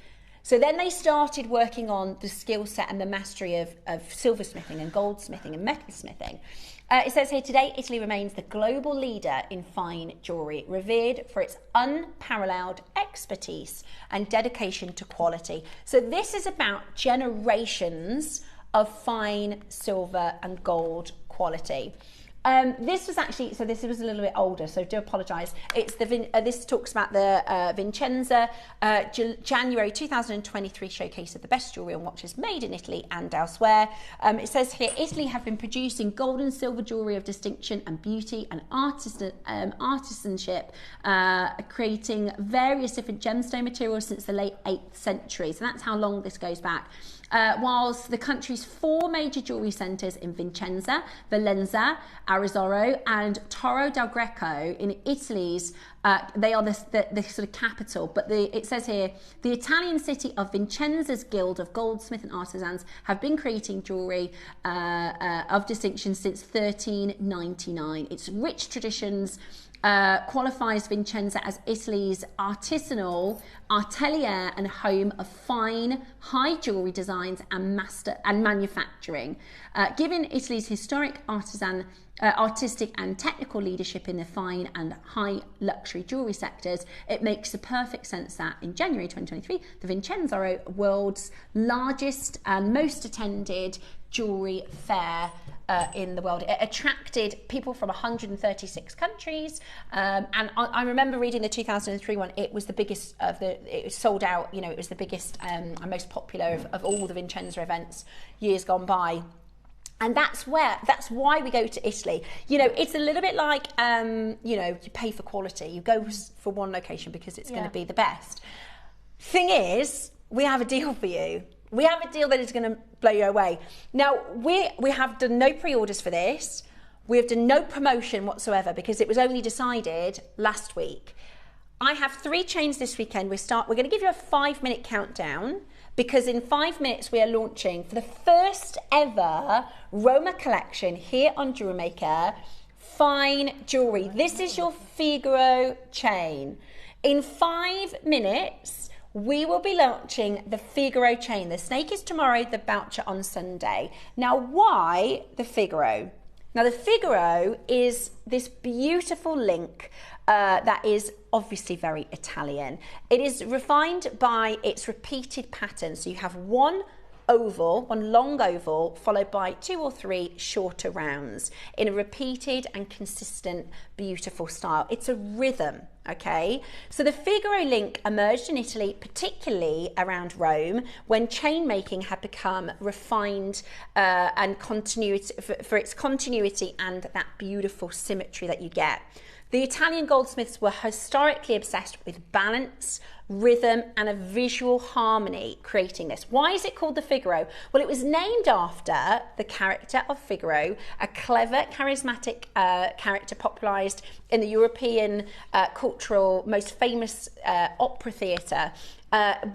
So then they started working on the skill set and the mastery of silversmithing and goldsmithing and metalsmithing. It says here, today Italy remains the global leader in fine jewellery, revered for its unparalleled expertise and dedication to quality. So this is about generations of fine silver and gold quality. This was actually, so this was a little bit older, so do apologise. It's this talks about the Vincenza January 2023 showcase of the best jewellery and watches made in Italy and elsewhere. It says here, Italy have been producing gold and silver jewellery of distinction and beauty and artisanship, creating various different gemstone materials since the late 8th century. So that's how long this goes back. Whilst the country's 4 major jewellery centres in Vincenza, Valenza, Arezzo and Torre del Greco in Italy's, they are the sort of capital, but it says here, the Italian city of Vincenza's Guild of Goldsmith and Artisans have been creating jewellery of distinction since 1399. Its rich traditions qualifies Vincenza as Italy's artisanal atelier and home of fine, high jewellery designs and manufacturing. Given Italy's historic artistic and technical leadership in the fine and high luxury jewellery sectors, it makes the perfect sense that in January 2023, the Vincenza, world's largest and most attended jewellery fair in the world. It attracted people from 136 countries, and I remember reading the 2003 one. It was the biggest it was sold out, you know, it was the biggest and most popular of all the Vincenza events years gone by. And that's why we go to Italy. You know, it's a little bit like, you know, you pay for quality. You go for one location because it's going to be the best. Thing is, we have a deal for you. We have a deal that is going to blow you away. Now, we have done no pre-orders for this. We have done no promotion whatsoever because it was only decided last week. I have 3 chains this weekend. We're going to give you a 5-minute countdown because in 5 minutes we are launching for the first ever Roma collection here on JewelleryMaker, fine jewellery. This is your Figaro chain. In 5 minutes, we will be launching the Figaro chain. The snake is tomorrow, the voucher on Sunday. Now, why the Figaro? Now, the Figaro is this beautiful link that is obviously very Italian. It is refined by its repeated pattern. So you have one long oval, followed by 2 or 3 shorter rounds in a repeated and consistent, beautiful style. It's a rhythm, okay? So the Figaro link emerged in Italy, particularly around Rome, when chain making had become refined and continuity for its continuity and that beautiful symmetry that you get. The Italian goldsmiths were historically obsessed with balance, rhythm and a visual harmony creating this. Why is it called the Figaro? Well, it was named after the character of Figaro, a clever, charismatic character popularised in the European cultural, most famous opera theatre,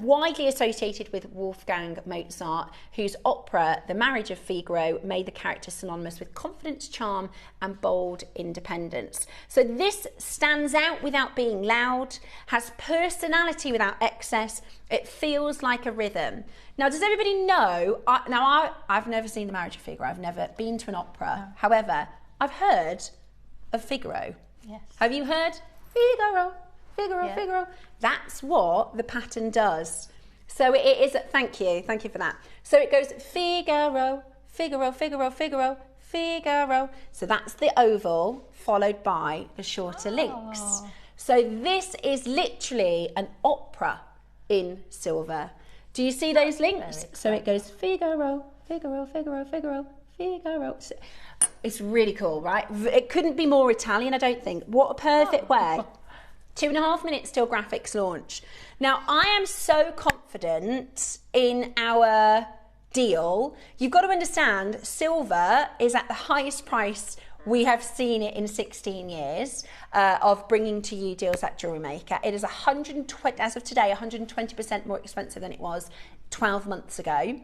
widely associated with Wolfgang Mozart, whose opera, The Marriage of Figaro, made the character synonymous with confidence, charm and bold independence. So this stands out without being loud, has personality without excess, it feels like a rhythm. Now, does everybody know, I've never seen The Marriage of Figaro, I've never been to an opera, no. However, I've heard of Figaro. Yes. Have you heard? Figaro. Figaro, yeah. Figaro. That's what the pattern does. So it is, thank you for that. So it goes Figaro, Figaro, Figaro, Figaro, Figaro. So that's the oval followed by the shorter links. So this is literally an opera in silver. Do you see those links? So it goes Figaro, Figaro, Figaro, Figaro, Figaro. It's really cool, right? It couldn't be more Italian, I don't think. What a perfect way. 2.5 minutes till graphics launch. Now, I am so confident in our deal. You've got to understand, silver is at the highest price we have seen it in 16 years of bringing to you deals at JewelleryMaker. It is 120, as of today, 120% more expensive than it was 12 months ago.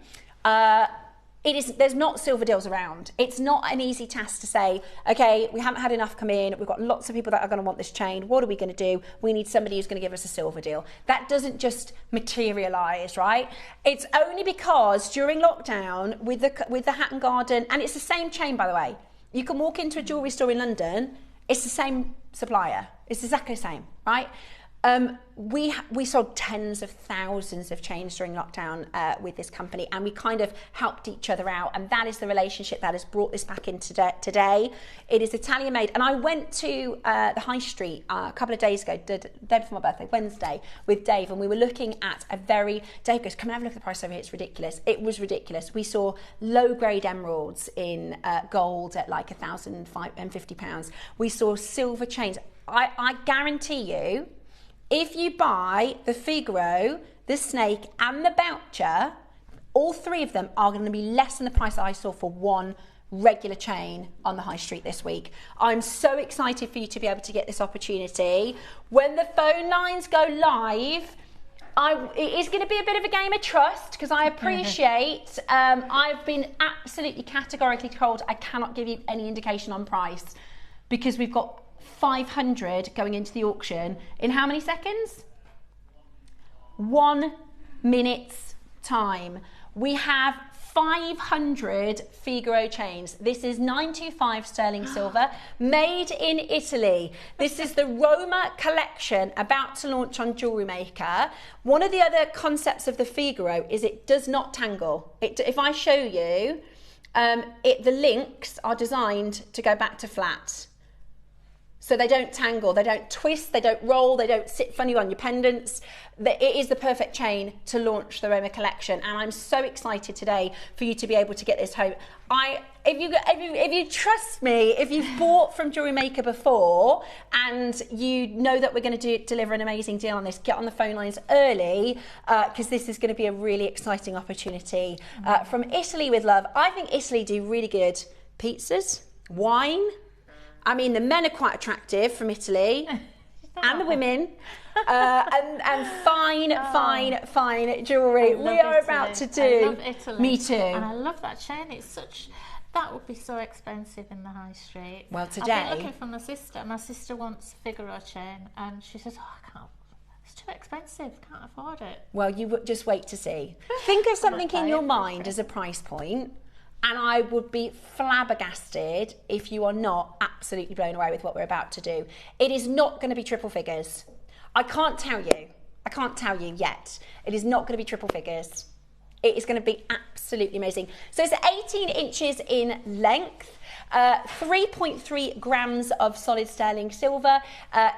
There's not silver deals around. It's not an easy task to say, okay, we haven't had enough come in. We've got lots of people that are going to want this chain. What are we going to do? We need somebody who's going to give us a silver deal. That doesn't just materialise, right? It's only because during lockdown with the Hatton Garden, and it's the same chain, by the way. You can walk into a jewellery store in London. It's the same supplier. It's exactly the same, right? We sold tens of thousands of chains during lockdown with this company, and we kind of helped each other out, and that is the relationship that has brought this back in today. It is Italian made, and I went to the high street a couple of days ago, the day before my birthday, Wednesday, with Dave, and we were looking at Dave goes, come and have a look at the price over here, it's ridiculous. It was ridiculous. We saw low grade emeralds in gold at like £1,050. We saw silver chains. I guarantee you, if you buy the Figaro, the Snake and the Belcher, all three of them are going to be less than the price that I saw for one regular chain on the high street this week. I'm so excited for you to be able to get this opportunity. When the phone lines go live, it is going to be a bit of a game of trust, because I appreciate I've been absolutely categorically told I cannot give you any indication on price, because we've got 500 going into the auction in how many seconds? 1 minute's time. We have 500 Figaro chains. This is 925 sterling silver, made in Italy. This is the Roma collection about to launch on JewelleryMaker. One of the other concepts of the Figaro is it does not tangle. If I show you, the links are designed to go back to flat. So they don't tangle, they don't twist, they don't roll, they don't sit funny on your pendants. It is the perfect chain to launch the Roma collection, and I'm so excited today for you to be able to get this home. If you trust me, if you've bought from JewelleryMaker before and you know that we're going to deliver an amazing deal on this, get on the phone lines early, because this is going to be a really exciting opportunity. From Italy with Love, I think Italy do really good pizzas, wine. I mean, the men are quite attractive from Italy, and the women, and fine jewellery. We are about to do. I love Italy. Me too. And I love that chain. That would be so expensive in the high street. Well, today. I've been looking for my sister. My sister wants a Figaro chain, and she says, "Oh, I can't. It's too expensive. Can't afford it." Well, you would just wait to see. Think of something in your mind as a price point. And I would be flabbergasted if you are not absolutely blown away with what we're about to do. It is not going to be triple figures. I can't tell you yet. It is not going to be triple figures. It is going to be absolutely amazing. So it's 18 inches in length. 3.3 grams of solid sterling silver.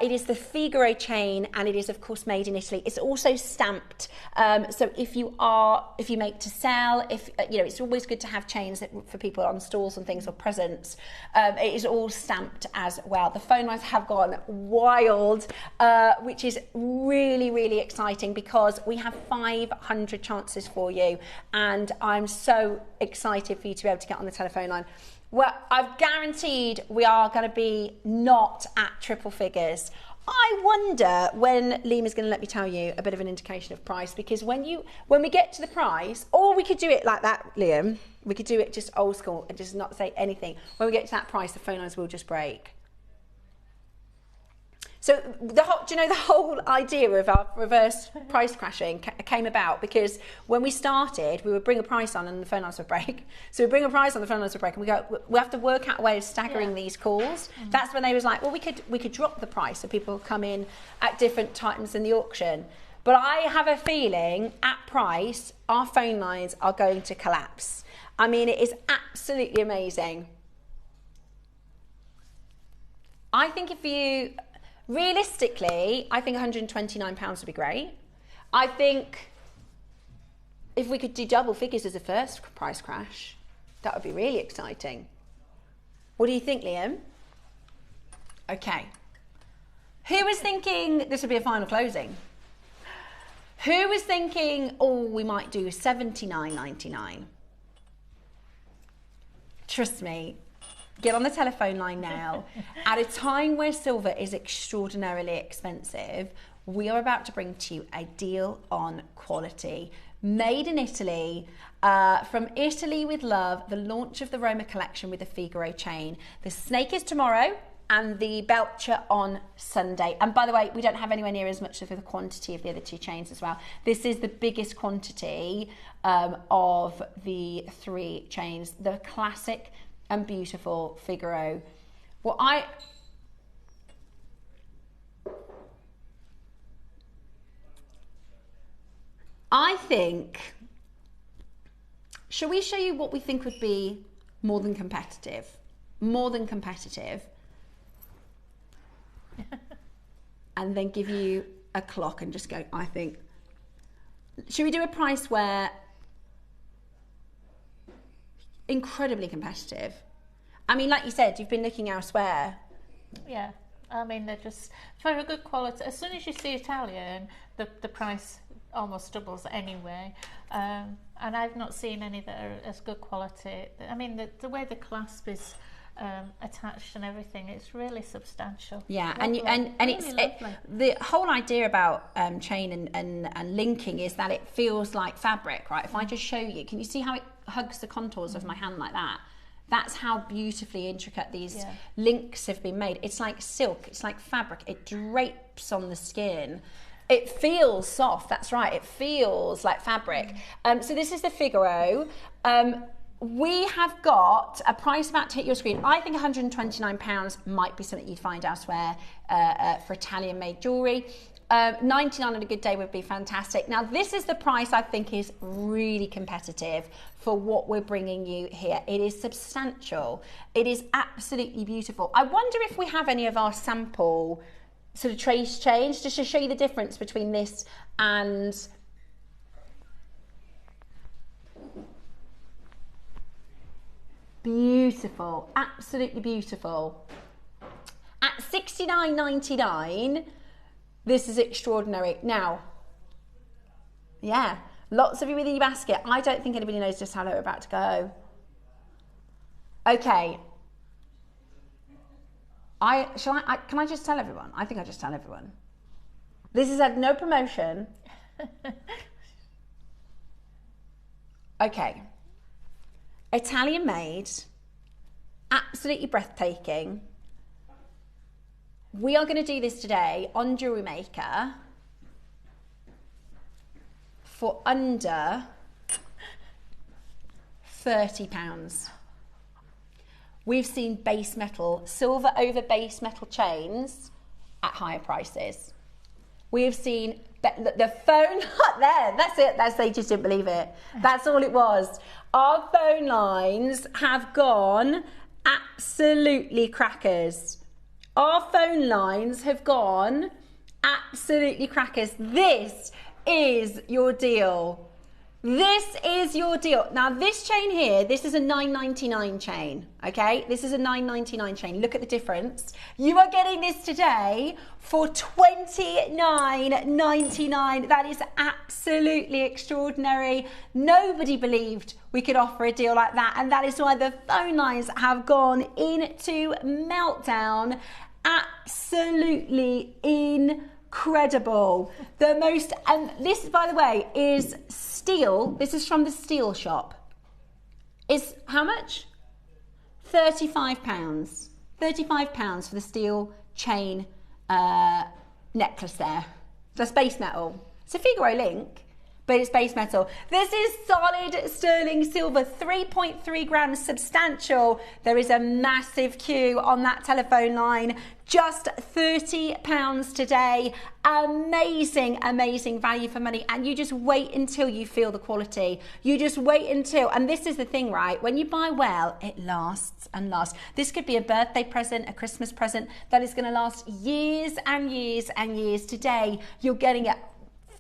It is the Figaro chain, and it is of course made in Italy. It's also stamped. So if you make to sell, it's always good to have chains for people on stalls and things or presents. It is all stamped as well. The phone lines have gone wild, which is really, really exciting, because we have 500 chances for you, and I'm so excited for you to be able to get on the telephone line. Well, I've guaranteed we are going to be not at triple figures. I wonder when Liam is going to let me tell you a bit of an indication of price, because when we get to the price, or we could do it like that, Liam, we could do it just old school and just not say anything. When we get to that price, the phone lines will just break. So the whole idea of our reverse price crashing came about because when we started, we would bring a price on and the phone lines would break. So we bring a price on, the phone lines would break, and we go, we have to work out a way of staggering these calls. That's when they was like, well, we could drop the price so people come in at different times in the auction. But I have a feeling at price, our phone lines are going to collapse. I mean, it is absolutely amazing. I think realistically, I think £129 would be great. I think if we could do double figures as a first price crash, that would be really exciting. What do you think, Liam? Okay. Who was thinking this would be a final closing? Who was thinking, oh, we might do $79.99? Trust me. Get on the telephone line now. At a time where silver is extraordinarily expensive, we are about to bring to you a deal on quality. Made in Italy, from Italy with Love, the launch of the Roma collection with the Figaro chain. The Snake is tomorrow and the Belcher on Sunday. And by the way, we don't have anywhere near as much of the quantity of the other two chains as well. This is the biggest quantity of the three chains. The classic and beautiful Figaro. Well, I think, shall we show you what we think would be more than competitive? More than competitive. And then give you a clock and just go, I think. Should we do a price where incredibly competitive? I mean, like you said, you've been looking elsewhere. Yeah, I mean, they're just for a good quality. As soon as you see Italian, the price almost doubles anyway. And I've not seen any that are as good quality. I mean, the way the clasp is attached and everything, it's really substantial. Yeah, lovely. and really it's the whole idea about chain and linking is that it feels like fabric, right? If I just show you, can you see how it hugs the contours of my hand like that? That's how beautifully intricate these links have been made. It's like silk, it's like fabric, it drapes on the skin. It feels soft, that's right, it feels like fabric. So this is the Figaro. We have got a price about to hit your screen. I think £129 might be something you'd find elsewhere for Italian-made jewellery. 99 on a good day would be fantastic. Now, this is the price I think is really competitive for what we're bringing you here. It is substantial. It is absolutely beautiful. I wonder if we have any of our sample sort of trace chains, just to show you the difference between this and... Beautiful, absolutely beautiful. At $69.99, this is extraordinary. Now, yeah, lots of you with your basket. I don't think anybody knows just how they're about to go. Okay. Can I just tell everyone? I think I just tell everyone. This has had no promotion. Okay. Italian made, absolutely breathtaking. We are going to do this today on JewelleryMaker for under £30. We've seen base metal, silver over base metal chains at higher prices. We have seen the phone there, that's it, they just didn't believe it. That's all it was. Our phone lines have gone absolutely crackers. Our phone lines have gone absolutely crackers. This is your deal. This is your deal. Now this chain here, this is a $9.99 chain, okay? This is a $9.99 chain. Look at the difference. You are getting this today for $29.99. That is absolutely extraordinary. Nobody believed we could offer a deal like that, and that is why the phone lines have gone into meltdown. Absolutely incredible. The most, and this, by the way, is steel. This is from the Steel Shop. Is how much? £35. £35 for the steel chain necklace there. That's base metal. It's a Figaro link, but it's base metal. This is solid sterling silver, 3.3 grams, substantial. There is a massive queue on that telephone line. Just £30 today. Amazing, amazing value for money. And you just wait until you feel the quality. You just wait until, and this is the thing, right? When you buy well, it lasts and lasts. This could be a birthday present, a Christmas present that is going to last years and years and years. Today, you're getting it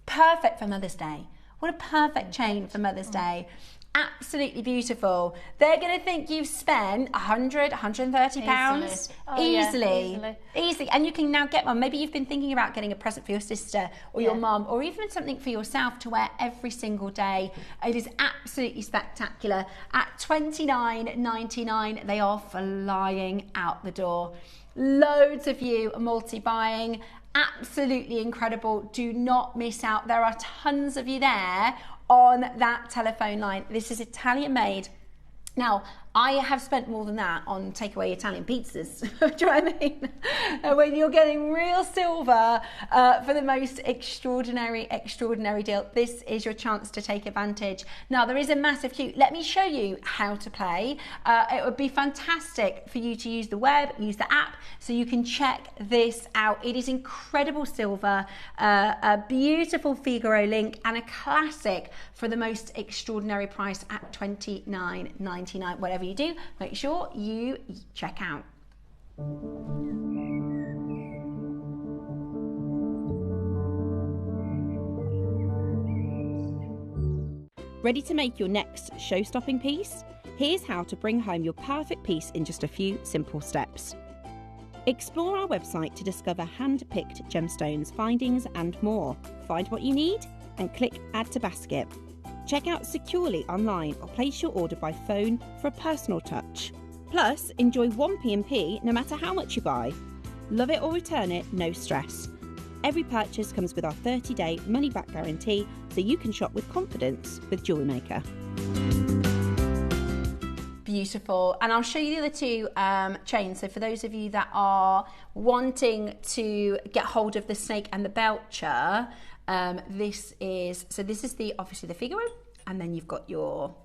perfect for Mother's Day. What a perfect chain for Mother's Day. Absolutely beautiful. They're going to think you've spent £100, £130 easily. Easily. And you can now get one. Maybe you've been thinking about getting a present for your sister or your mum, or even something for yourself to wear every single day. It is absolutely spectacular. At $29.99, they are flying out the door. Loads of you are multi-buying. Absolutely incredible. Do not miss out. There are tons of you there on that telephone line. This is Italian made. Now, I have spent more than that on takeaway Italian pizzas. Do you know what I mean? When you're getting real silver for the most extraordinary deal, this is your chance to take advantage. Now, there is a massive queue. Let me show you how to play. It would be fantastic for you to use the web, use the app, so you can check this out. It is incredible silver, a beautiful Figaro link, and a classic for the most extraordinary price at $29.99. Whatever you do, make sure you check out. Ready to make your next show-stopping piece? Here's how to bring home your perfect piece in just a few simple steps. Explore our website to discover hand-picked gemstones, findings and more. Find what you need and click Add to Basket. Check out securely online or place your order by phone for a personal touch. Plus, enjoy 1 P&P no matter how much you buy. Love it or return it, no stress. Every purchase comes with our 30-day money-back guarantee, so you can shop with confidence with JewelleryMaker. Beautiful. And I'll show you the other two chains. So for those of you that are wanting to get hold of the snake and the belcher, this is obviously the Figaro, and then you've got your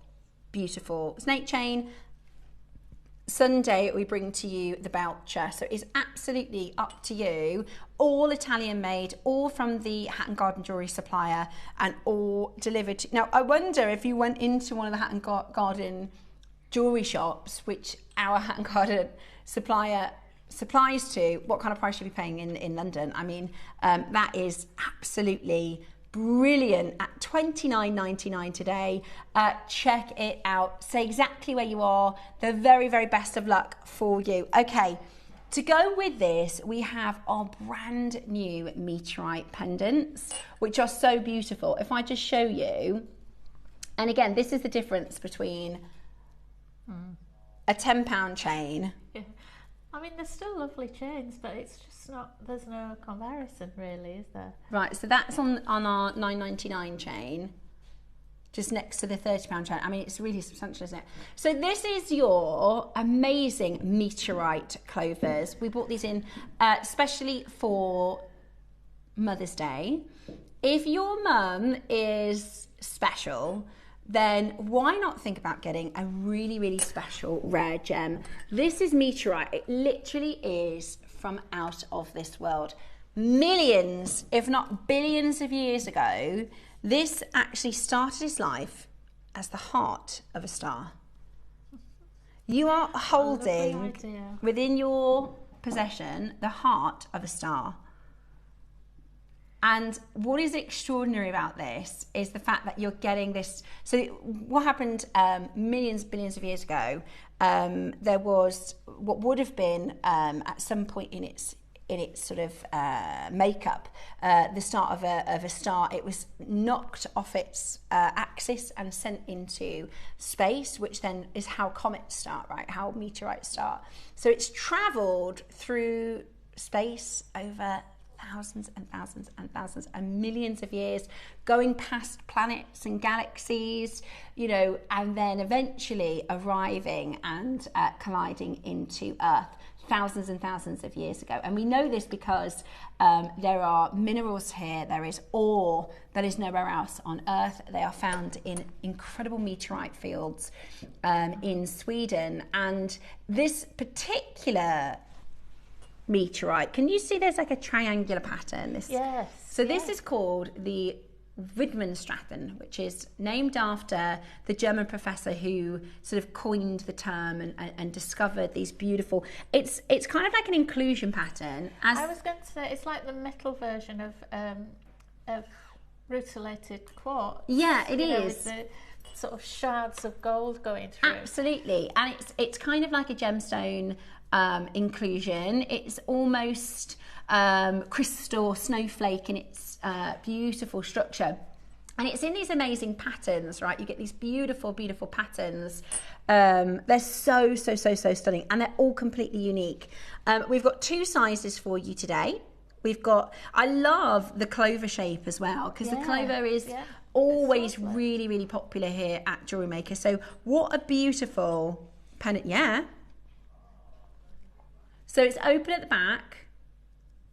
beautiful snake chain. Sunday we bring to you the belcher, so it's absolutely up to you. All Italian made, all from the Hat and Garden jewellery supplier, and all delivered to, now I wonder if you went into one of the Hat and Garden jewellery shops, which our Hat and Garden supplier supplies to, what kind of price you'll be paying in London. I mean, that is absolutely brilliant at $29.99 today. Check it out. Say exactly where you are. The very, very best of luck for you. Okay, to go with this, we have our brand new meteorite pendants, which are so beautiful. If I just show you, and again, this is the difference between a £10 chain. Yeah. I mean, they're still lovely chains, but it's just not, there's no comparison really, is there? Right, so that's on our $9.99 chain, just next to the £30 chain. I mean, it's really substantial, isn't it? So this is your amazing meteorite clovers. We brought these in especially for Mother's Day. If your mum is special, then why not think about getting a really, really special rare gem? This is meteorite. It literally is from out of this world. Millions, if not billions of years ago, this actually started its life as the heart of a star. You are holding within your possession the heart of a star. And what is extraordinary about this is the fact that you're getting this. So what happened billions of years ago, there was what would have been at some point in its sort of makeup, the start of a star. It was knocked off its axis and sent into space, which then is how comets start, right? How meteorites start. So it's travelled through space over thousands and thousands and thousands and millions of years, going past planets and galaxies, you know, and then eventually arriving and colliding into Earth thousands and thousands of years ago. And we know this because there are minerals here. There is ore that is nowhere else on Earth. They are found in incredible meteorite fields in Sweden. And this particular meteorite, can you see there's like a triangular pattern? Yes. So this is called the Widmanstraten, which is named after the German professor who sort of coined the term and discovered these beautiful, it's kind of like an inclusion pattern. I was going to say it's like the metal version of rutilated quartz. Yeah, it is. With the sort of shards of gold going through. Absolutely. And it's kind of like a gemstone inclusion. It's almost crystal snowflake in its beautiful structure, and it's in these amazing patterns, right? You get these beautiful patterns. They're so stunning, and they're all completely unique. We've got 2 sizes for you today. We've got, I love the clover shape as well, because the clover is always really popular here at JewelleryMaker. So what a beautiful Pennant, yeah. So it's open at the back.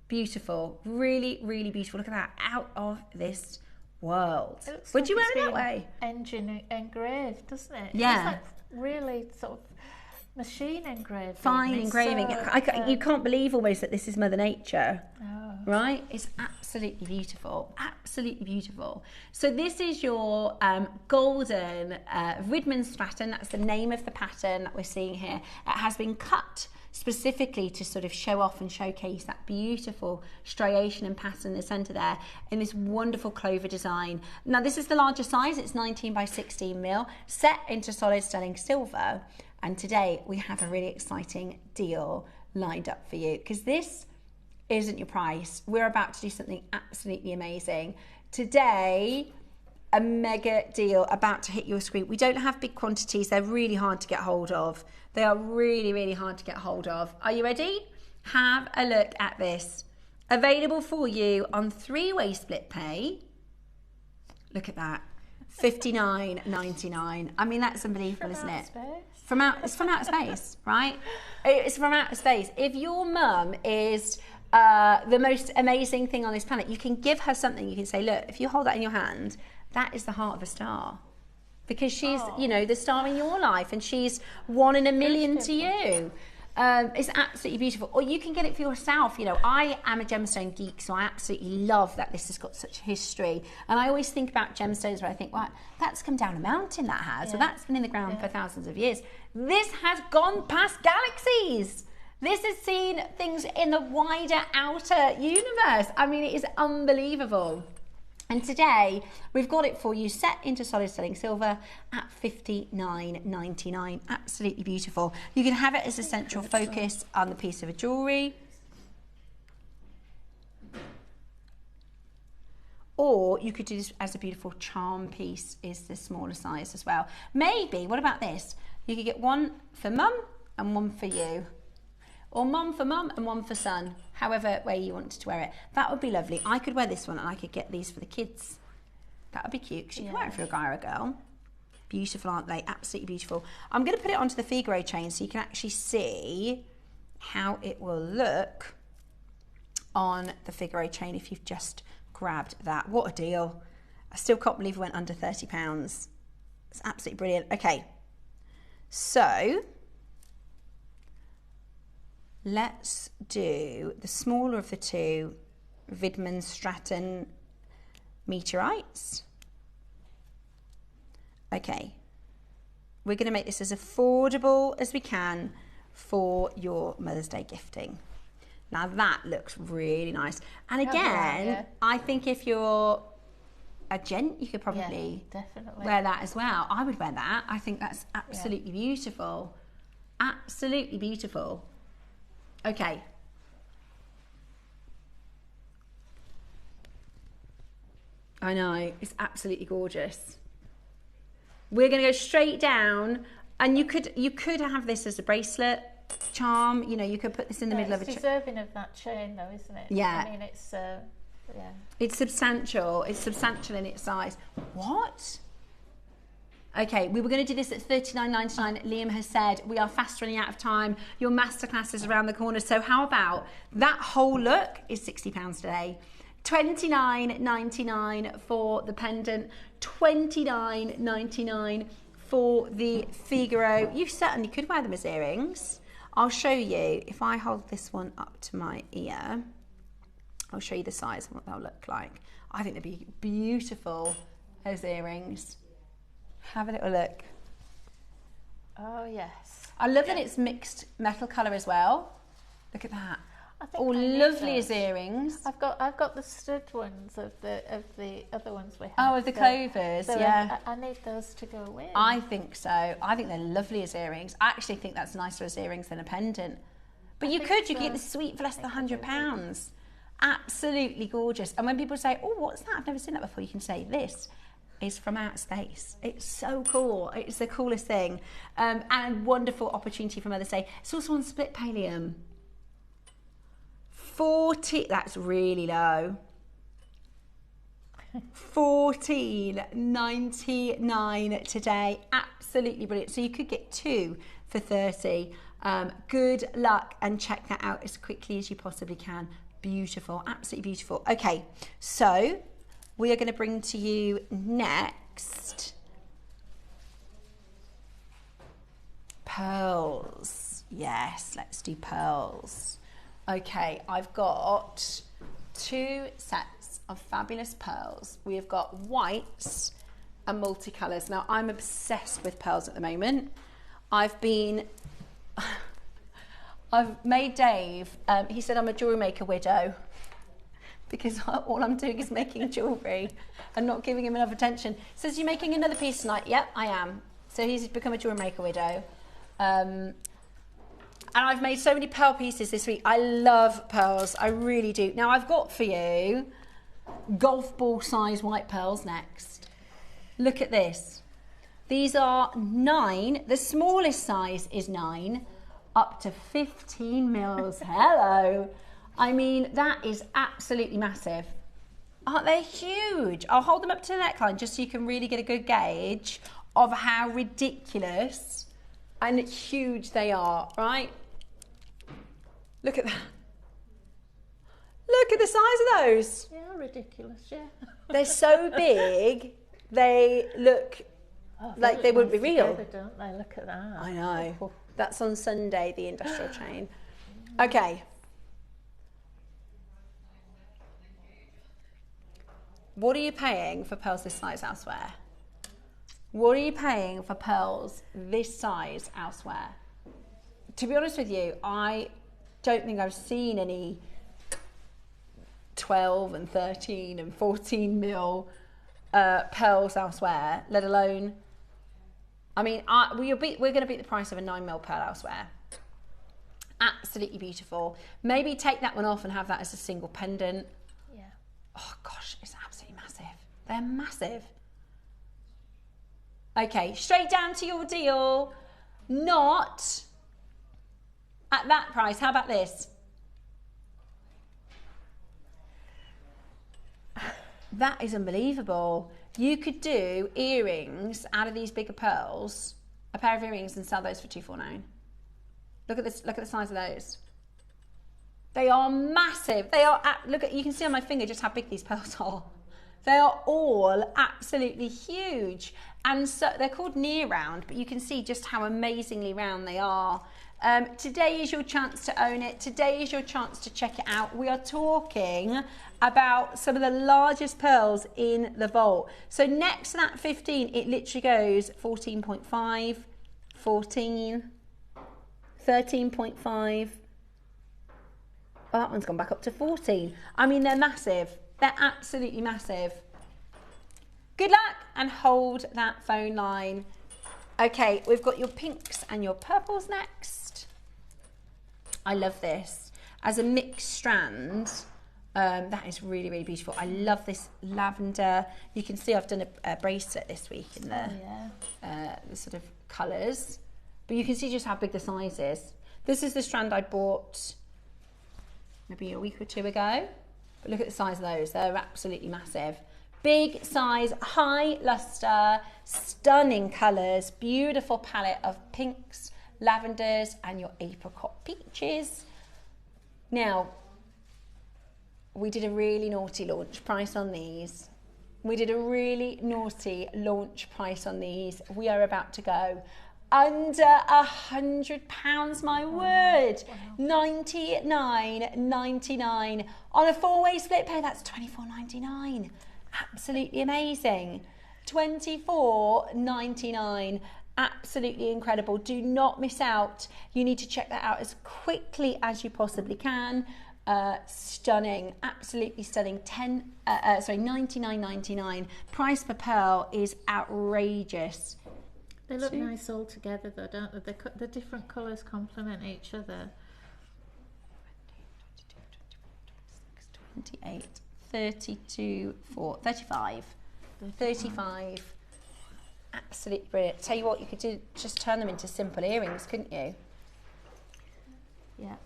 Beautiful. Really, really beautiful. Look at that. Out of this world. Would you wear it that way? Engine engraved, doesn't it? Yeah. It's like really sort of machine engraved. Fine engraving. You can't believe almost that this is Mother Nature. Oh. Right? It's absolutely beautiful. Absolutely beautiful. So this is your golden Widman Stratton. That's the name of the pattern that we're seeing here. It has been cut specifically to sort of show off and showcase that beautiful striation and pattern in the centre there in this wonderful clover design. Now this is the larger size, it's 19 by 16 mil, set into solid sterling silver. And today we have a really exciting deal lined up for you, because this isn't your price. We're about to do something absolutely amazing. Today, a mega deal about to hit your screen. We don't have big quantities. They're really hard to get hold of. They are really, really hard to get hold of. Are you ready? Have a look at this. Available for you on 3-way split pay. Look at that. $59.99. I mean, that's unbelievable, isn't it? It's from outer space, right? It's from outer space. If your mum is the most amazing thing on this planet, you can give her something. You can say, look, if you hold that in your hand, that is the heart of a star. Because she's, you know, the star in your life, and she's 1 in a million to you. It's absolutely beautiful. Or you can get it for yourself. You know, I am a gemstone geek, so I absolutely love that this has got such history. And I always think about gemstones where I think, well, that's come down a mountain, that has. So that's been in the ground for thousands of years. This has gone past galaxies. This has seen things in the wider outer universe. I mean, it is unbelievable. And today, we've got it for you set into solid sterling silver at $59.99. Absolutely beautiful. You can have it as a central focus on the piece of a jewellery. Or you could do this as a beautiful charm piece, is the smaller size as well. Maybe, what about this? You could get one for mum and one for you. Or mum for mum and one for son, however way you wanted to wear it. That would be lovely. I could wear this one and I could get these for the kids. That would be cute, because you can wear it for a guy or a girl. Beautiful, aren't they? Absolutely beautiful. I'm going to put it onto the Figaro chain so you can actually see how it will look on the Figaro chain if you've just grabbed that. What a deal. I still can't believe it went under £30. It's absolutely brilliant. Okay, so let's do the smaller of the two Widman Stratton meteorites. Okay, we're going to make this as affordable as we can for your Mother's Day gifting. Now that looks really nice. And again, I think if you're a gent, you could probably wear that as well. I would wear that. I think that's absolutely beautiful. Absolutely beautiful. Okay. I know, it's absolutely gorgeous. We're going to go straight down, and you could have this as a bracelet, charm. You know, you could put this in the middle of a. It's deserving of that chain, though, isn't it? Yeah. I mean, it's It's substantial. It's substantial in its size. What? Okay, we were going to do this at $39.99. Liam has said we are fast running out of time. Your masterclass is around the corner. So how about that whole look is £60 today. $29.99 for the pendant. $29.99 for the Figaro. You certainly could wear them as earrings. I'll show you. If I hold this one up to my ear, I'll show you the size and what they'll look like. I think they'd be beautiful as earrings. Have a little look. Oh, yes. I love that it's mixed metal colour as well. Look at that. Oh, lovely as earrings. I've got the stud ones of the other ones we have. Oh, of the clovers, yeah. I need those to go with. I think so. I think they're lovely as earrings. I actually think that's nicer as earrings than a pendant. But you could get the suite for less than £100. Absolutely gorgeous. And when people say, oh, what's that? I've never seen that before. You can say this is from outer space. It's so cool. It's the coolest thing. And a wonderful opportunity for Mother's Day. It's also on split pallium. 40, that's really low. 14.99 today. Absolutely brilliant. So you could get 2 for 30. Good luck and check that out as quickly as you possibly can. Beautiful, absolutely beautiful. Okay, so we are going to bring to you next pearls. Yes, let's do pearls. Okay, I've got 2 sets of fabulous pearls. We have got whites and multicolours. Now, I'm obsessed with pearls at the moment. I've made Dave, he said I'm a jewellery maker widow because all I'm doing is making jewellery and not giving him enough attention. He says, you making another piece tonight? Yep, I am. So he's become a jewellery maker widow. And I've made so many pearl pieces this week. I love pearls, I really do. Now I've got for you golf ball size white pearls next. Look at this. These are 9, the smallest size is 9, up to 15 mils. Hello. I mean, that is absolutely massive. Aren't they huge? I'll hold them up to the neckline just so you can really get a good gauge of how ridiculous and huge they are, right? Look at that. Look at the size of those. Yeah, ridiculous, yeah. They're so big, they look like they wouldn't be real. Together, don't they? Look at that. I know. That's on Sunday, the industrial chain. Okay. What are you paying for pearls this size elsewhere? What are you paying for pearls this size elsewhere? To be honest with you, I don't think I've seen any 12 and 13 and 14 mil pearls elsewhere, let alone, I mean, we're going to beat the price of a 9 mil pearl elsewhere. Absolutely beautiful. Maybe take that one off and have that as a single pendant. Yeah. Oh gosh, it's absolutely massive. They're massive. Okay, straight down to your deal. Not at that price. How about this? That is unbelievable. You could do earrings out of these bigger pearls, a pair of earrings, and sell those for $249. Look at this. Look at the size of those. They are massive. They are. Look at. You can see on my finger just how big these pearls are. They are all absolutely huge, and so they're called near round. But you can see just how amazingly round they are. Today is your chance to own it. Today is your chance to check it out. We are talking about some of the largest pearls in the vault. So next to that 15, it literally goes 14.5, 14, 13.5. Oh, that one's gone back up to 14. I mean, they're massive. They're absolutely massive. Good luck and hold that phone line. Okay, we've got your pinks and your purples next. I love this. As a mixed strand, that is really, really beautiful. I love this lavender. You can see I've done a bracelet this week in the sort of colours. But you can see just how big the size is. This is the strand I bought maybe a week or 2 ago. But look at the size of those. They're absolutely massive. Big size, high luster, stunning colours, beautiful palette of pinks, lavenders, and your apricot peaches. Now, we did a really naughty launch price on these. We did a really naughty launch price on these. We are about to go under £100, my word. £99.99 on a 4-way split pay. That's £24.99. Absolutely amazing. £24.99. Absolutely incredible. Do not miss out. You need to check that out as quickly as you possibly can. Stunning, absolutely stunning. £99.99. Price per pearl is outrageous. They look nice all together though, don't they? The different colours complement each other. 28, 32, 4, 35. 35. Absolutely brilliant. Tell you what, you could do, just turn them into simple earrings, couldn't you? Yeah,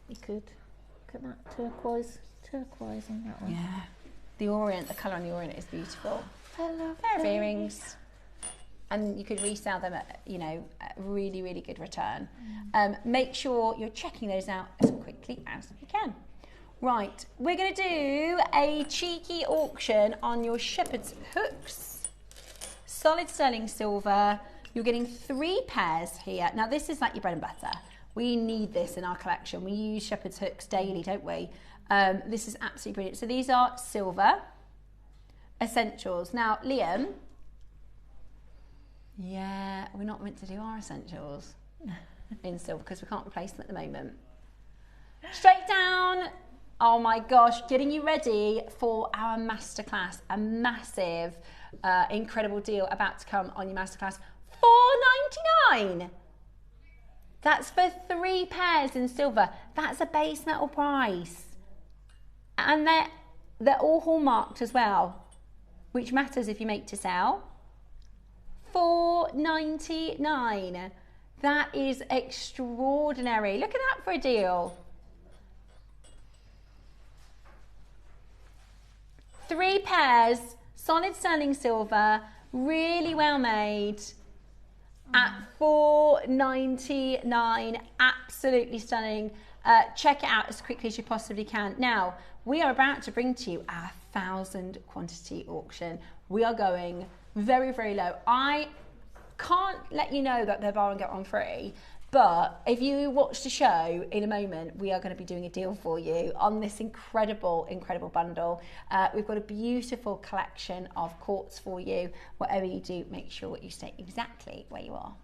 you could. Look at that turquoise on that one. Yeah. The orient, the colour on the orient is beautiful. I love pair of earrings. And you could resell them at, you know, a really, really good return. Make sure you're checking those out as quickly as you can. Right, we're going to do a cheeky auction on your shepherd's hooks. Solid sterling silver. You're getting 3 pairs here. Now, this is like your bread and butter. We need this in our collection. We use shepherd's hooks daily, don't we? This is absolutely brilliant. So these are silver essentials. Now, Liam, yeah, we're not meant to do our essentials in silver because we can't replace them at the moment. Straight down. Oh my gosh, getting you ready for our masterclass. A massive, incredible deal about to come on your masterclass. $4.99. That's for 3 pairs in silver. That's a base metal price. And they're all hallmarked as well, which matters if you make to sell. $4.99. That is extraordinary. Look at that for a deal. 3 pairs, solid sterling silver, really well made at $4.99. Absolutely stunning. Check it out as quickly as you possibly can. Now, we are about to bring to you our 1,000 quantity auction. We are going very, very low. I can't let you know that they're buy one get one free, but if you watch the show in a moment, we are going to be doing a deal for you on this incredible, incredible bundle. We've got a beautiful collection of quartz for you. Whatever you do, make sure you stay exactly where you are.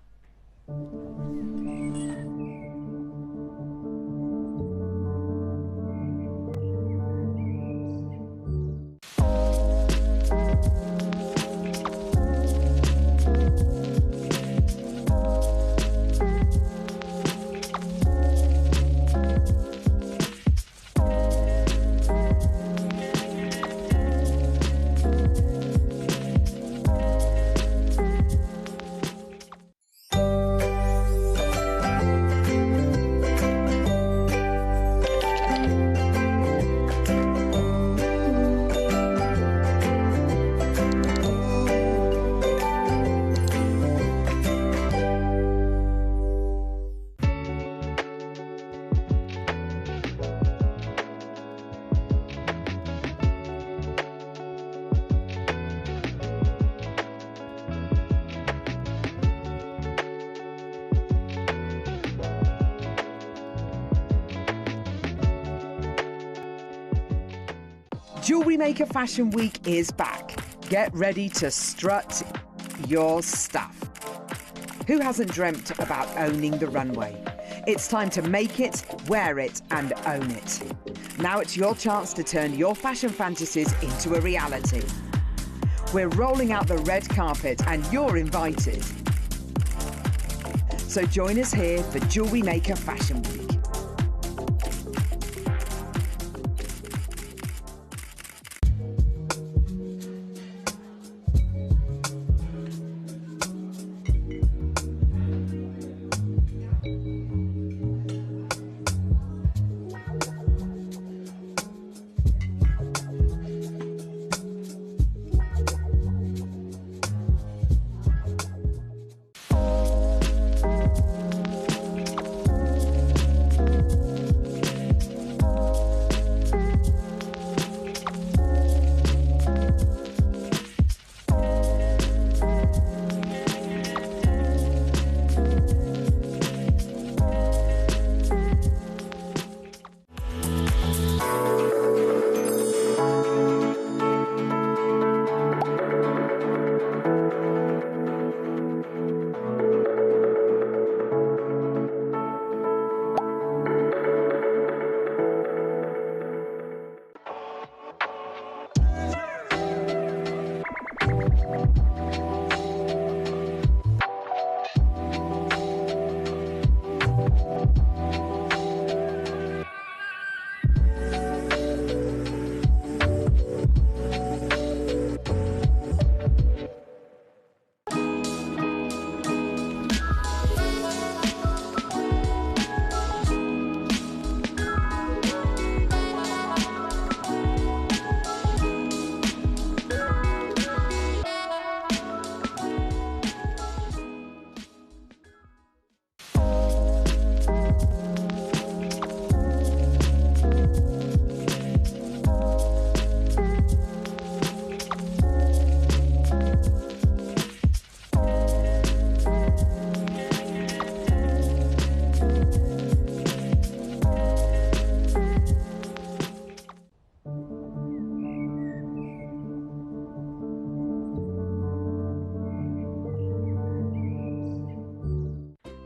Jewellery Maker Fashion Week is back. Get ready to strut your stuff. Who hasn't dreamt about owning the runway? It's time to make it, wear it, and own it. Now it's your chance to turn your fashion fantasies into a reality. We're rolling out the red carpet and you're invited. So join us here for Jewellery Maker Fashion Week.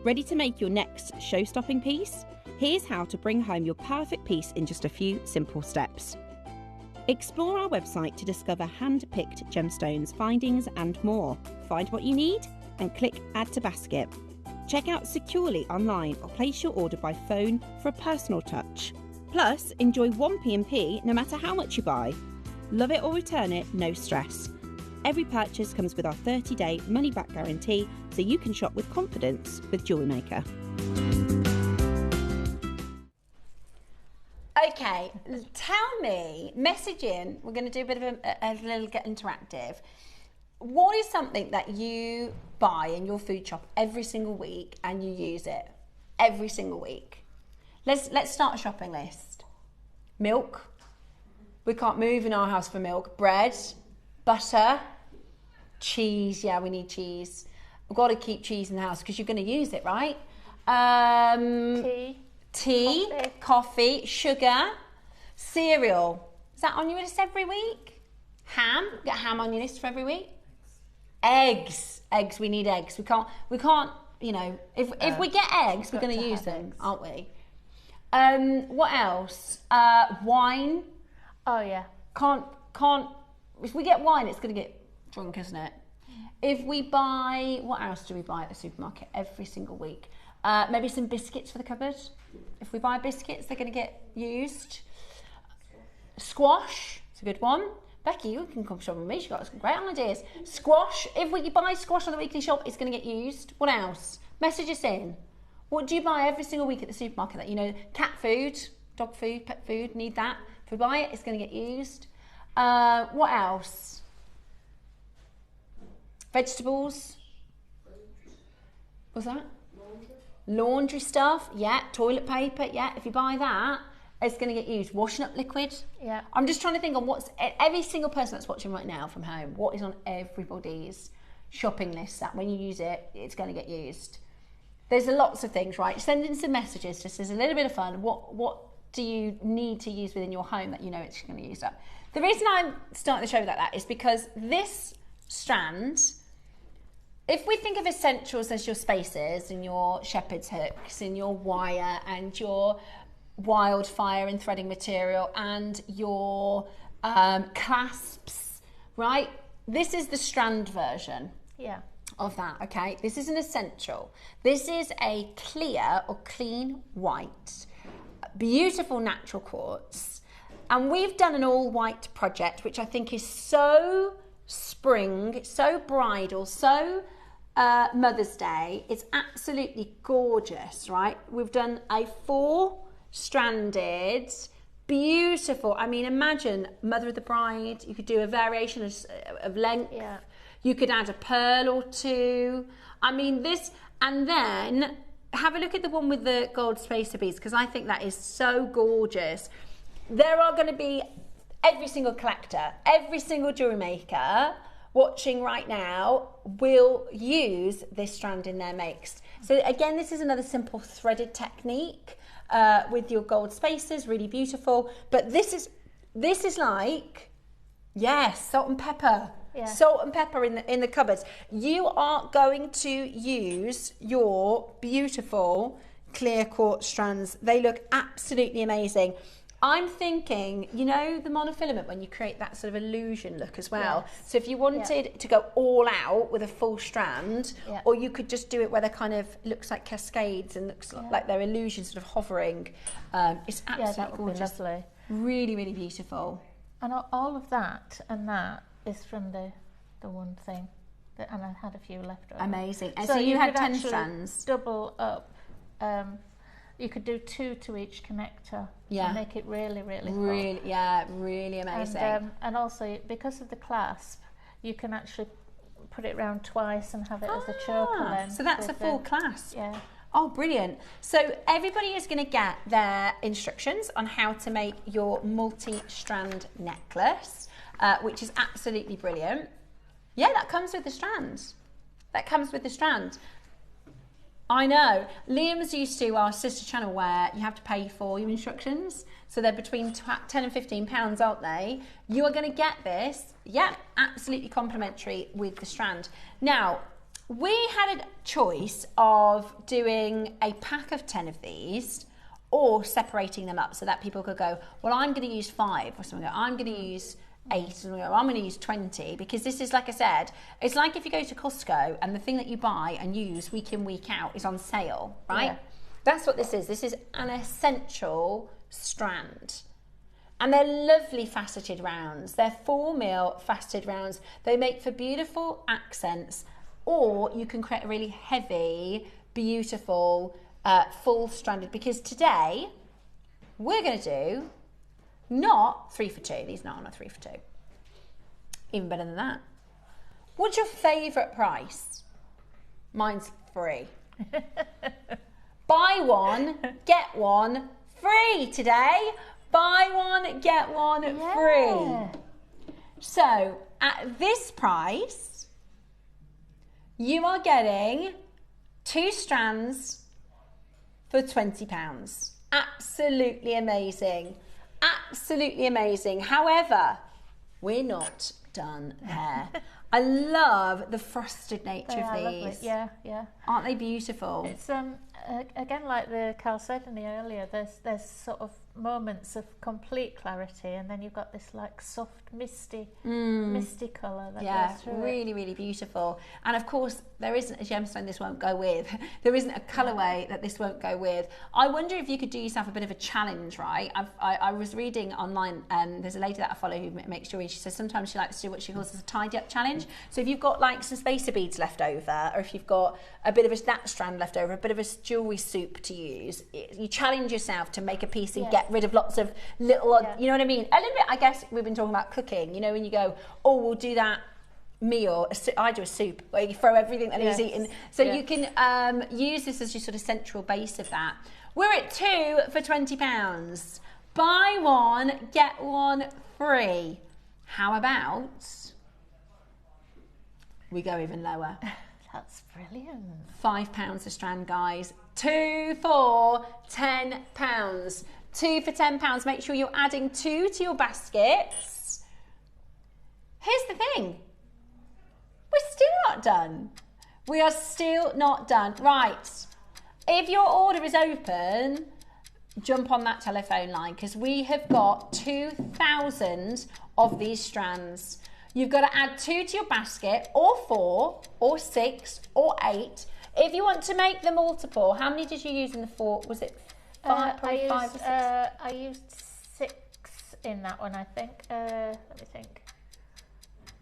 Ready to make your next show-stopping piece? Here's how to bring home your perfect piece in just a few simple steps. Explore our website to discover hand-picked gemstones, findings and more. Find what you need and click Add to Basket. Check out securely online or place your order by phone for a personal touch. Plus, enjoy 1p&p no matter how much you buy. Love it or return it, no stress. Every purchase comes with our 30-day money-back guarantee, so you can shop with confidence with JewelleryMaker. Okay, tell me, message in, we're going to do a bit of a little get interactive. What is something that you buy in your food shop every single week and you use it every single week? Let's start a shopping list. Milk. We can't move in our house for milk. Bread, butter, cheese. Yeah, we need cheese. We've got to keep cheese in the house because you're going to use it, right? Tea, coffee, sugar, cereal. Is that on your list every week? Ham. Get ham on your list for every week. Eggs. We need eggs. We can't. You know, if we get eggs, we're going to use them, aren't we? What else? Wine. Oh yeah. Can't. If we get wine, it's going to get drunk, isn't it? If we buy, what else do we buy at the supermarket every single week? Maybe some biscuits for the cupboard. If we buy biscuits, they're going to get used. Squash. It's a good one. Becky, you can come shop with me. She's got some great ideas. Squash. If we buy squash on the weekly shop, it's going to get used. What else? Message us in. What do you buy every single week at the supermarket that you know? Cat food, dog food, pet food, need that. If we buy it, it's going to get used. What else? Vegetables. What's that? Laundry stuff. Yeah. Toilet paper. Yeah. If you buy that, it's going to get used. Washing up liquid. Yeah. I'm just trying to think on what's every single person that's watching right now from home. What is on everybody's shopping list that when you use it, it's going to get used. There's lots of things, right? Send in some messages just as a little bit of fun. What do you need to use within your home that you know it's going to use up? The reason I'm starting the show like that is because this strand, if we think of essentials as your spaces and your shepherd's hooks and your wire and your wildfire and threading material and your clasps, right? This is the strand version. Yeah. Of that, okay? This is an essential. This is a clear or clean white, beautiful natural quartz. And we've done an all white project, which I think is so spring, so bridal, so Mother's Day. It's absolutely gorgeous, right? We've done a 4-stranded, beautiful, I mean, imagine Mother of the Bride. You could do a variation of length. Yeah. You could add a pearl or two. I mean, this, and then have a look at the one with the gold spacer beads, because I think that is so gorgeous. There are going to be every single collector, every single jewellery maker watching right now will use this strand in their makes. So again, this is another simple threaded technique with your gold spacers, really beautiful. But this is like, yes, salt and pepper. Yeah. Salt and pepper in the cupboards. You are going to use your beautiful clear quartz strands. They look absolutely amazing. I'm thinking, you know, the monofilament, when you create that sort of illusion look as well. Yes. So if you wanted to go all out with a full strand, or you could just do it where they're kind of looks like cascades and looks like they're illusions sort of hovering. It's absolutely that would gorgeous. Be lovely. Really, really beautiful. And all of that and that is from the one thing, and I had a few left over. Amazing. And so you had 10 strands. Double up. You could do 2 to each connector. Yeah. And make it really, really cool. Really, yeah, really amazing. And also because of the clasp, you can actually put it round twice and have it as a choker length. So that's a full clasp. Yeah. Oh, brilliant. So everybody is going to get their instructions on how to make your multi-strand necklace, which is absolutely brilliant. Yeah, that comes with the strand. That comes with the strand. I know. Liam's used to our sister channel where you have to pay for your instructions. So they're between 10 and 15 pounds, aren't they? You are going to get this, absolutely complimentary with the strand. Now, we had a choice of doing a pack of 10 of these or separating them up so that people could go, well, I'm going to use 5, or someone go, I'm going to use 8, or someone go, I'm going to use 20, because this is, like I said, it's like if you go to Costco and the thing that you buy and use week in, week out is on sale, right? Yeah. That's what this is. This is an essential strand. And they're lovely faceted rounds. They're 4mm faceted rounds. They make for beautiful accents, or you can create a really heavy, beautiful, full stranded, because today we're going to do not 3 for 2. These are not on a 3 for 2. Even better than that. What's your favourite price? Mine's free. Buy one, get one free today. Buy one, get one free. So at this price, you are getting 2 strands for £20. Absolutely amazing. Absolutely amazing. However, we're not done there. I love the frosted nature of these. Lovely. Yeah, yeah. Aren't they beautiful? It's again, like Carl said in the earlier, there's sort of moments of complete clarity, and then you've got this like soft misty colour that goes through really, really beautiful. And of course, there isn't a gemstone this won't go with. There isn't a colourway that this won't go with. I wonder if you could do yourself a bit of a challenge, right? I was reading online, there's a lady that I follow who makes jewellery. She says sometimes she likes to do what she calls a tidy up challenge. So if you've got like some spacer beads left over, or if you've got a bit of that strand left over, a bit of a jewellery soup to use, you challenge yourself to make a piece and get rid of lots of little, you know what I mean? A little bit, I guess we've been talking about cooking, you know, when you go, oh, we'll do that meal, I do a soup where you throw everything that he's eaten. So you can use this as your sort of central base of that. We're at 2 for £20. Buy one, get one free. How about we go even lower? That's brilliant. £5 a strand, guys. 2 for £10. 2 for £10. Make sure you're adding 2 to your baskets. Here's the thing. We're still not done. We are still not done. Right. If your order is open, jump on that telephone line, because we have got 2,000 of these strands. You've got to add 2 to your basket, or 4, or 6, or 8. If you want to make the multiple, how many did you use in the 4? Was it 5, probably 5 or 6? I used 6 in that one, I think. Let me think.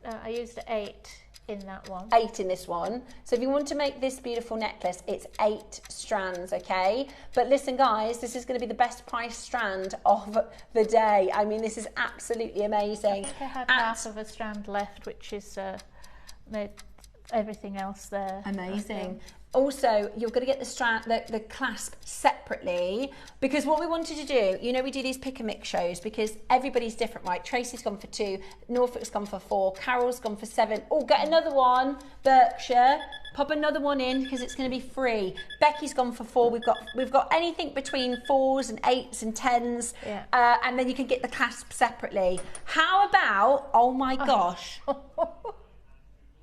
I used 8 in that one. 8 in this one. So if you want to make this beautiful necklace, it's 8 strands, okay? But listen, guys, this is going to be the best price strand of the day. I mean, this is absolutely amazing. I think I had half of a strand left, which is made everything else there. Amazing. Also, you're going to get the strand, the clasp separately, because what we wanted to do, you know, we do these pick and mix shows because everybody's different, right? Tracy's gone for 2, Norfolk's gone for 4, Carol's gone for 7. Oh, get another one, Berkshire. Pop another one in because it's going to be free. Becky's gone for 4. We've got anything between 4s and 8s and 10s, and then you can get the clasp separately. How about? Oh my gosh,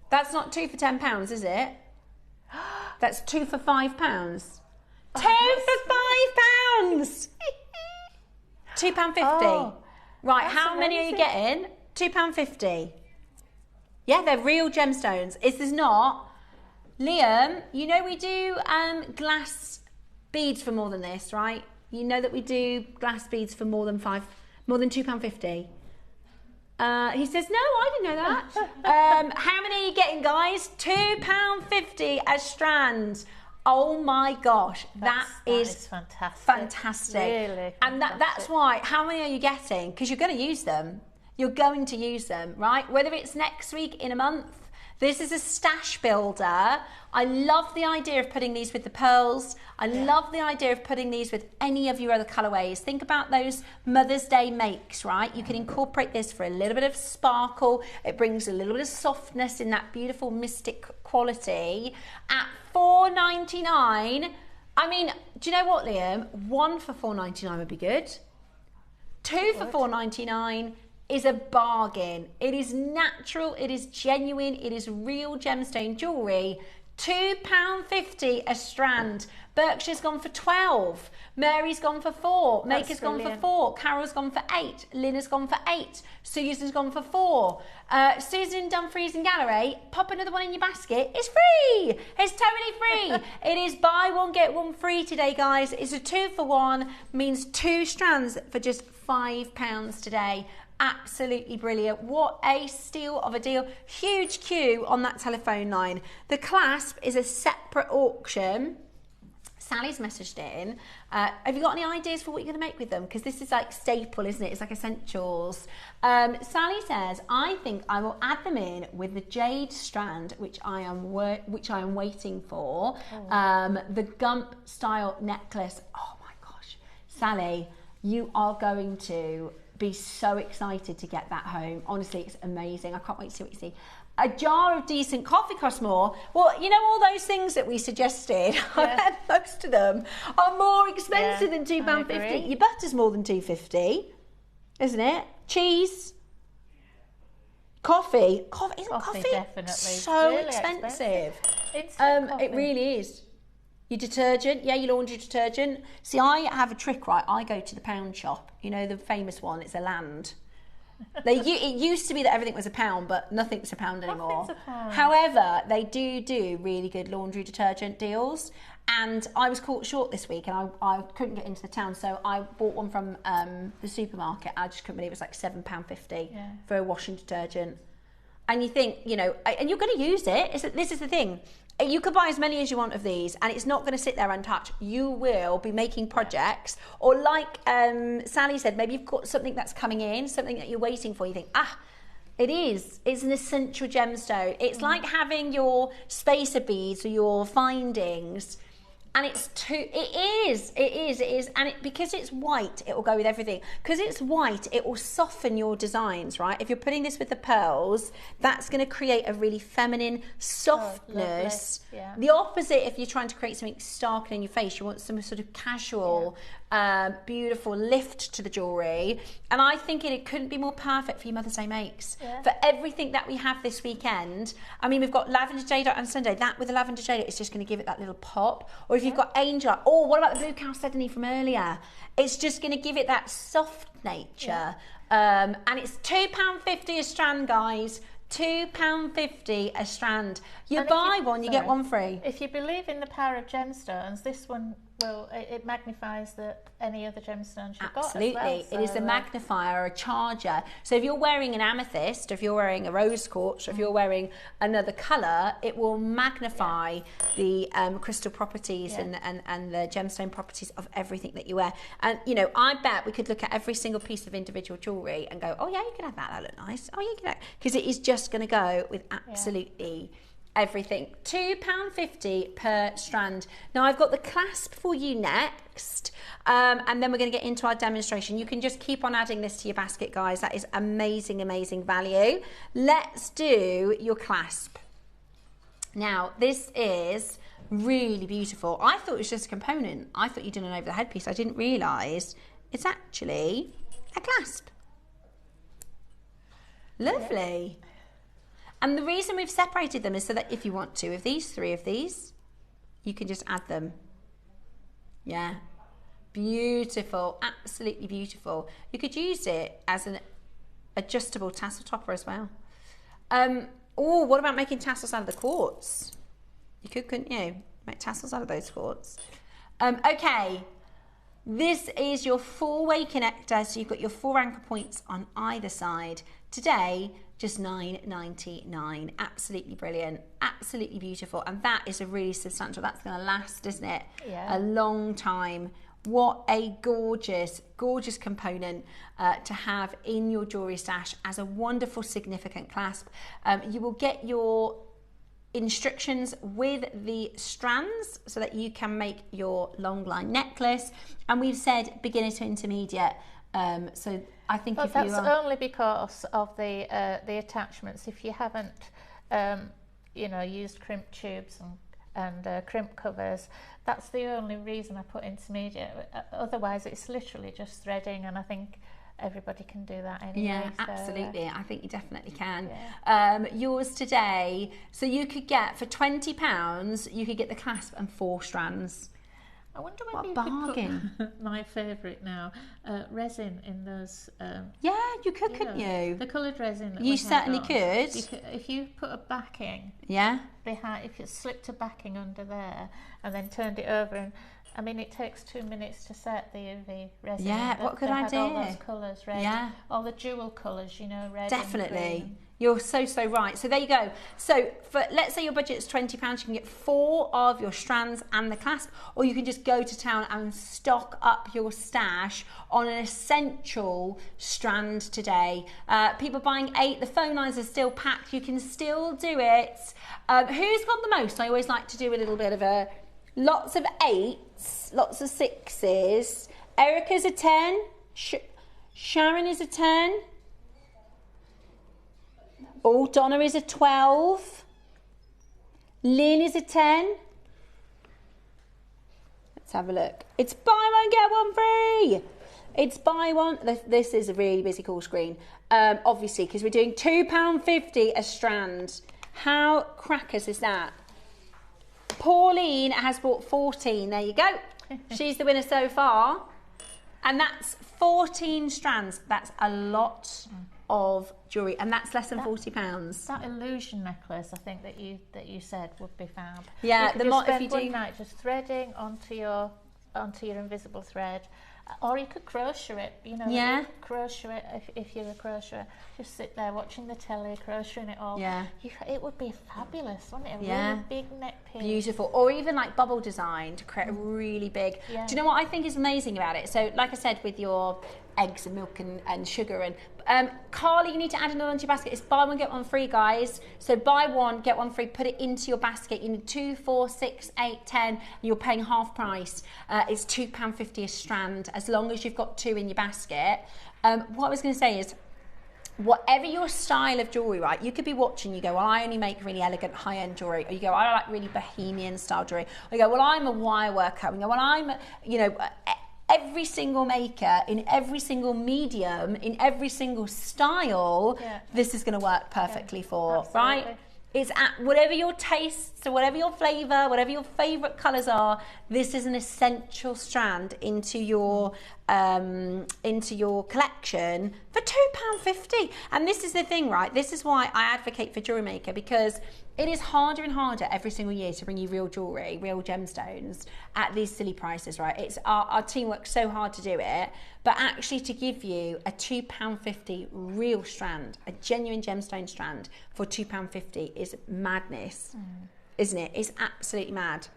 that's not 2 for £10, is it? That's 2 for £5. 2 for £5. £2.50. Oh, right, how many are you getting? £2.50. Yeah, they're real gemstones. Is this not? Liam, you know we do glass beads for more than this, right? You know that we do glass beads for more than £2.50. He says, no, I didn't know that. How many are you getting, guys? £2.50 a strand. Oh my gosh, that is fantastic. Fantastic. Really and that's why, how many are you getting? Because you're going to use them. You're going to use them, right? Whether it's next week, in a month. This is a stash builder. I love the idea of putting these with the pearls. I love the idea of putting these with any of your other colourways. Think about those Mother's Day makes, right? You can incorporate this for a little bit of sparkle. It brings a little bit of softness in that beautiful mystic quality. At $4.99, I mean, do you know what, Liam? 1 for $4.99 would be good. 2 for $4.99 is a bargain. It is natural, it is genuine, it is real gemstone jewellery. £2.50 a strand. Berkshire's gone for 12. Mary's gone for 4. That's Maker's gone for brilliant. 4. Carol's gone for 8. Lynna's gone for 8. Susan's gone for 4. Susan Dumfries and Gallery, pop another one in your basket. It's free. It's totally free. It is buy one, get one free today, guys. It's a 2 for 1, means 2 strands for just £5 today. Absolutely brilliant. What a steal of a deal. Huge queue on that telephone line. The clasp is a separate auction. Sally's messaged in. Have you got any ideas for what you're going to make with them? Because this is like staple, isn't it? It's like essentials. Sally says, I think I will add them in with the jade strand, which I am waiting for. The Gump style necklace. Oh my gosh, Sally, you are going to be so excited to get that home. Honestly, it's amazing. I can't wait to see what you see. A jar of decent coffee costs more. Well, you know, all those things that we suggested, I bet most of them are more expensive than £2.50. Your butter's more than £2.50, isn't it? Cheese, coffee. Isn't coffee definitely so really expensive? Coffee. It really is. Your detergent, your laundry detergent. See, I have a trick, right? I go to the pound shop. You know, the famous one, it's a Land. It used to be that everything was £1, but nothing's £1 anymore. Nothing's £1. However, they do really good laundry detergent deals. And I was caught short this week and I couldn't get into the town, so I bought one from the supermarket. I just couldn't believe it was like £7.50 for a washing detergent. And you think, you know, and you're going to use it. This is the thing. You could buy as many as you want of these and it's not going to sit there untouched. You will be making projects, or like Sally said, maybe you've got something that's coming in, something that you're waiting for. You think, it's an essential gemstone. It's like having your spacer beads or your findings. And it is, and because it's white, it will go with everything. Because it's white, it will soften your designs, right? If you're putting this with the pearls, that's going to create a really feminine softness. The opposite, if you're trying to create something stark in your face, you want some sort of casual, beautiful lift to the jewellery. And I think it couldn't be more perfect for your Mother's Day makes. For everything that we have this weekend, I mean, we've got lavender jade on Sunday. That with the lavender jade, it's just going to give it that little pop. Or if you've got angel, what about the blue chalcedony from earlier? It's just going to give it that soft nature. And it's £2.50 a strand, guys. £2.50 a strand. You buy one, you get one free. If you believe in the power of gemstones, this one it magnifies any other gemstones you've got as well. Absolutely. It is a magnifier, a charger. So if you're wearing an amethyst, or if you're wearing a rose quartz, or if you're wearing another colour, it will magnify the crystal properties and the gemstone properties of everything that you wear. And, you know, I bet we could look at every single piece of individual jewellery and go, oh yeah, you can have that, that look nice. Oh yeah, you can have, because it is just going to go with absolutely everything. £2.50 per strand. Now I've got the clasp for you next, and then we're going to get into our demonstration. You can just keep on adding this to your basket, guys. That is amazing value. Let's do your clasp. Now this is really beautiful. I thought it was just a component. I thought you'd done an over the head piece. I didn't realise it's actually a clasp. Lovely. And the reason we've separated them is so that if you want 2 of these, 3 of these, you can just add them. Yeah. Beautiful. Absolutely beautiful. You could use it as an adjustable tassel topper as well. What about making tassels out of the quartz? You could, couldn't you? Make tassels out of those quartz. Okay. This is your 4-way connector. So you've got your 4 anchor points on either side. Today, just $9.99. Absolutely brilliant, absolutely beautiful, and that is a really substantial. That's going to last, isn't it? A long time. What a gorgeous component to have in your jewellery stash as a wonderful, significant clasp. You will get your instructions with the strands so that you can make your long line necklace, and we've said beginner to intermediate. So I think if that's you are... only because of the attachments. If you haven't, used crimp tubes and crimp covers, that's the only reason I put intermediate. Otherwise, it's literally just threading, and I think everybody can do that anyway. Yeah, so, absolutely. I think you definitely can. Yeah. Yours today, so you could get, for £20, you could get the clasp and 4 strands. I wonder What whether you bargain. could put my favourite now, resin in those. Yeah, you could, couldn't you? The coloured resin. That You we had certainly on. could. If you put a backing Yeah. behind, if you slipped a backing under there and then turned it over, and I mean, it takes 2 minutes to set the UV resin. Yeah, what a good Had idea. all those colours, red. Yeah. All the jewel colours, you know, red. Definitely. And green. You're so right. So there you go. So for, let's say your budget is £20, you can get 4 of your strands and the clasp, or you can just go to town and stock up your stash on an essential strand today. People buying 8, the phone lines are still packed. You can still do it. Who's got the most? I always like to do a little bit of a, lots of 8s, lots of 6s. Erica's a 10. Sharon is a 10. Oh, Donna is a 12. Lynn is a 10. Let's have a look. It's buy one, get one free. It's buy one. This is a really busy call screen, obviously, because we're doing £2.50 a strand. How crackers is that? Pauline has bought 14. There you go. She's the winner so far. And that's 14 strands. That's a lot of jewellery, and that's less than £40. That illusion necklace, I think that you said would be fab. Yeah, you could spend one night just threading onto your invisible thread, or you could crochet it. You know, yeah, crochet it if you're a crocheter. Just sit there watching the telly, crocheting it all. Yeah, it would be fabulous, wouldn't it? A yeah, really big neck piece. Beautiful, or even like bubble design to create a really big. Yeah. Do you know what I think is amazing about it? So, like I said, with your eggs and milk and sugar and Carly, you need to add another onto your basket. It's buy one get one free, guys. So buy one get one free. Put it into your basket. You need 2, 4, 6, 8, 10. And you're paying half price. It's £2.50 a strand as long as you've got 2 in your basket. What I was going to say is, whatever your style of jewellery, right, you could be watching, you go, well, I only make really elegant high-end jewellery, or you go, I like really bohemian style jewellery, or you go, well, I'm a wire worker, or you go, well, I'm, you know, every single maker in every single medium, in every single style, this is going to work perfectly for, absolutely. Right? It's at whatever your tastes or whatever your flavour, whatever your favourite colours are, this is an essential strand into your collection for £2.50. And this is the thing, right? This is why I advocate for JewelleryMaker, because it is harder and harder every single year to bring you real jewellery, real gemstones at these silly prices, right? It's our team works so hard to do it, but actually to give you a £2.50 real strand, a genuine gemstone strand for £2.50 is madness, isn't it? It's absolutely mad.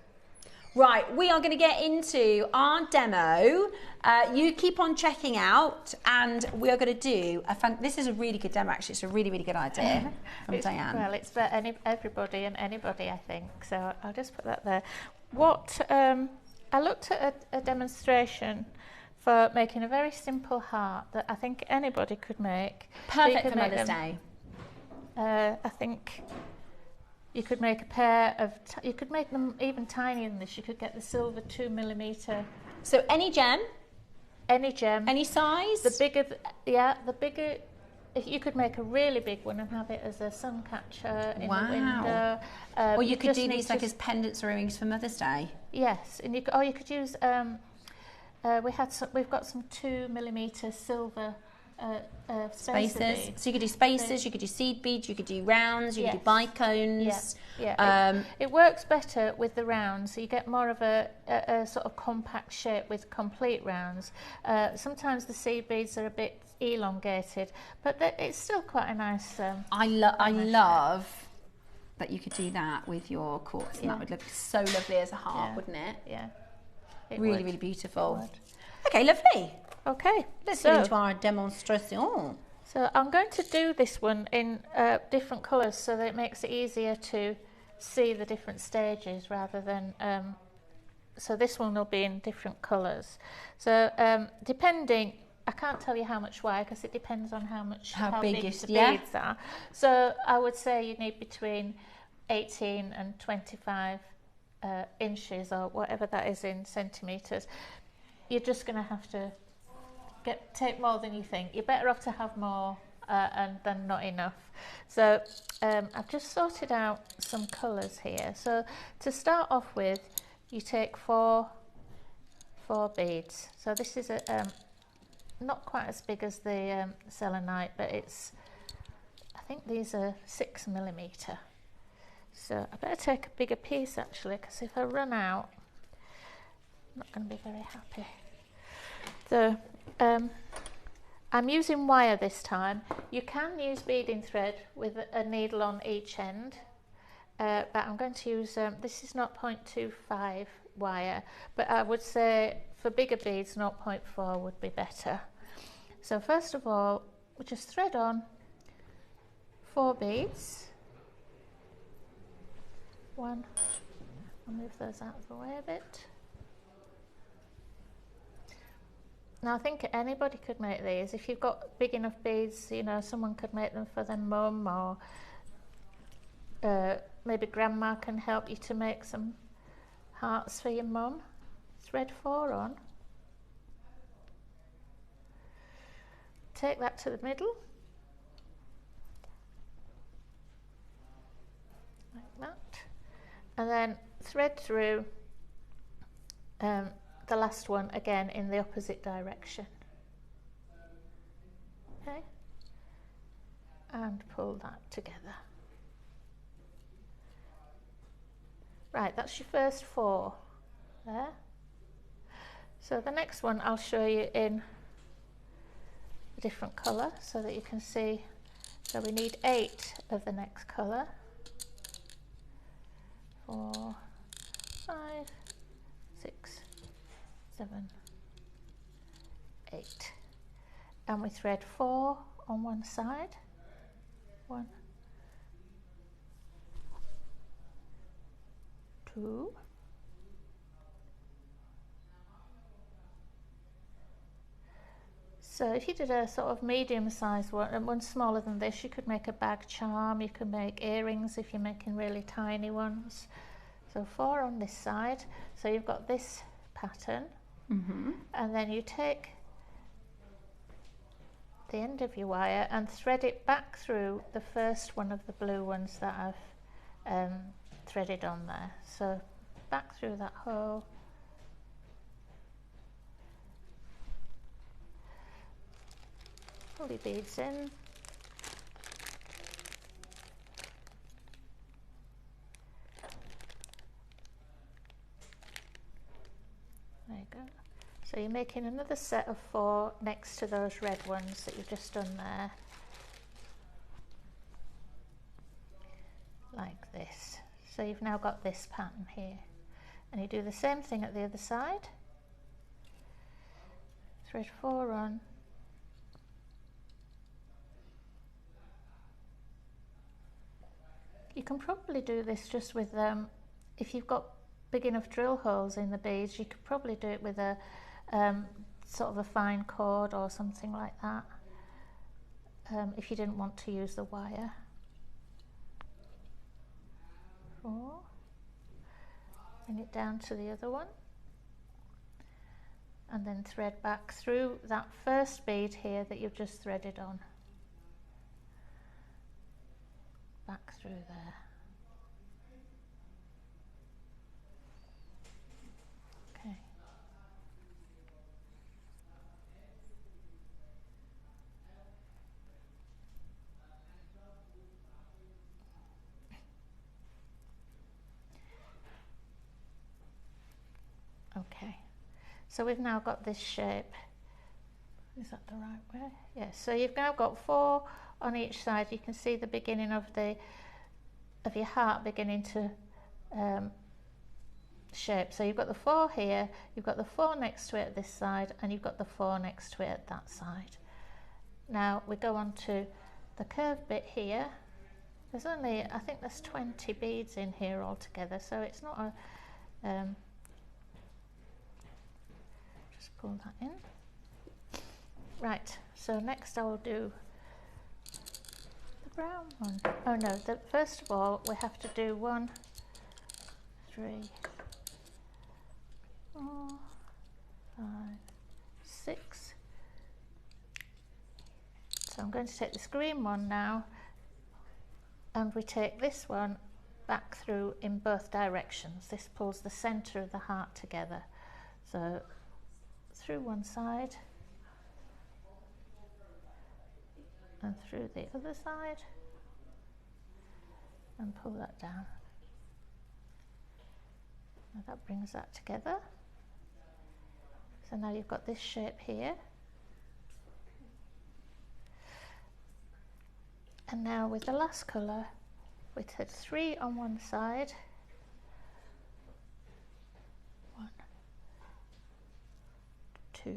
Right, we are going to get into our demo. You keep on checking out, and we are going to do this is a really good demo, actually. It's a really, really good idea from Diane. Well, it's for everybody and anybody, I think. So I'll just put that there. I looked at a demonstration for making a very simple heart that I think anybody could make. Perfect for Mother's Day. I think you could make a pair of, you could make them even tinier than this. You could get the silver 2mm. So any gem? Any gem. Any size? The bigger, the bigger, you could make a really big one and have it as a sun catcher in the window. Or you could do these like as pendants or earrings for Mother's Day. Yes, and you could use, we've got some 2mm silver spacers. So you could do spacers, you could do seed beads, you could do rounds, you could do bicones. It works better with the rounds, so you get more of a sort of compact shape with complete rounds. Sometimes the seed beads are a bit elongated, but it's still quite a nice. I love that you could do that with your quartz, and that would look so lovely as a heart, wouldn't it? Yeah. Really, really beautiful. Okay, lovely. Okay, let's get into our demonstration. So I'm going to do this one in different colours so that it makes it easier to see the different stages rather than... so this one will be in different colours. So depending... I can't tell you how much wire because it depends on how big the beads are. So I would say you need between 18 and 25 inches or whatever that is in centimetres. You're just going to have to take more than you think. You're better off to have more than not enough. So I've just sorted out some colours here. So to start off with, you take four beads. So this is not quite as big as the selenite, but I think these are 6mm. So I better take a bigger piece actually, because if I run out, I'm not going to be very happy. So I'm using wire this time. You can use beading thread with a needle on each end, but I'm going to use, this is 0.25 wire, but I would say for bigger beads 0.4 would be better. So first of all, we just thread on 4 beads. One, I'll move those out of the way a bit. Now I think anybody could make these. If you've got big enough beads, you know, someone could make them for their mum, or maybe grandma can help you to make some hearts for your mum. Thread 4 on. Take that to the middle. Like that. And then thread through the last one again in the opposite direction. Okay, and pull that together. Right, that's your first 4 there. So the next one I'll show you in a different colour so that you can see. So we need 8 of the next colour. 4, 5, 6, 7, 8, and we thread 4 on one side. 1, 2, 'So if you did a sort of medium-sized one, and one smaller than this, you could make a bag charm, you could make earrings if you're making really tiny ones. So 4 on this side, so you've got this pattern, and then you take the end of your wire and thread it back through the first one of the blue ones that I've threaded on there. So back through that hole. Pull your beads in. There you go. So you're making another set of 4 next to those red ones that you've just done there. Like this. So you've now got this pattern here. And you do the same thing at the other side. Thread 4 on. You can probably do this just with, if you've got big enough drill holes in the beads, you could probably do it with a sort of a fine cord or something like that, if you didn't want to use the wire. 4, bring it down to the other one, and then thread back through that first bead here that you've just threaded on. Back through there. Okay. Okay. So we've now got this shape. Is that the right way? Yes. So you've now got 4 on each side. You can see the beginning of your heart beginning to shape. So you've got the 4 here, you've got the 4 next to it at this side, and you've got the 4 next to it at that side. Now we go on to the curved bit here. There's only, I think there's 20 beads in here altogether, so it's not a just pull that in. Right, so next I will do the brown one. Oh no, first of all we have to do 1, 3, 4, 5, 6, So I'm going to take this green one now, and we take this one back through in both directions. This pulls the centre of the heart together. So through one side and through the other side, and pull that down. Now that brings that together. So now you've got this shape here. And now with the last colour, we did 3 on one side, 1, 2,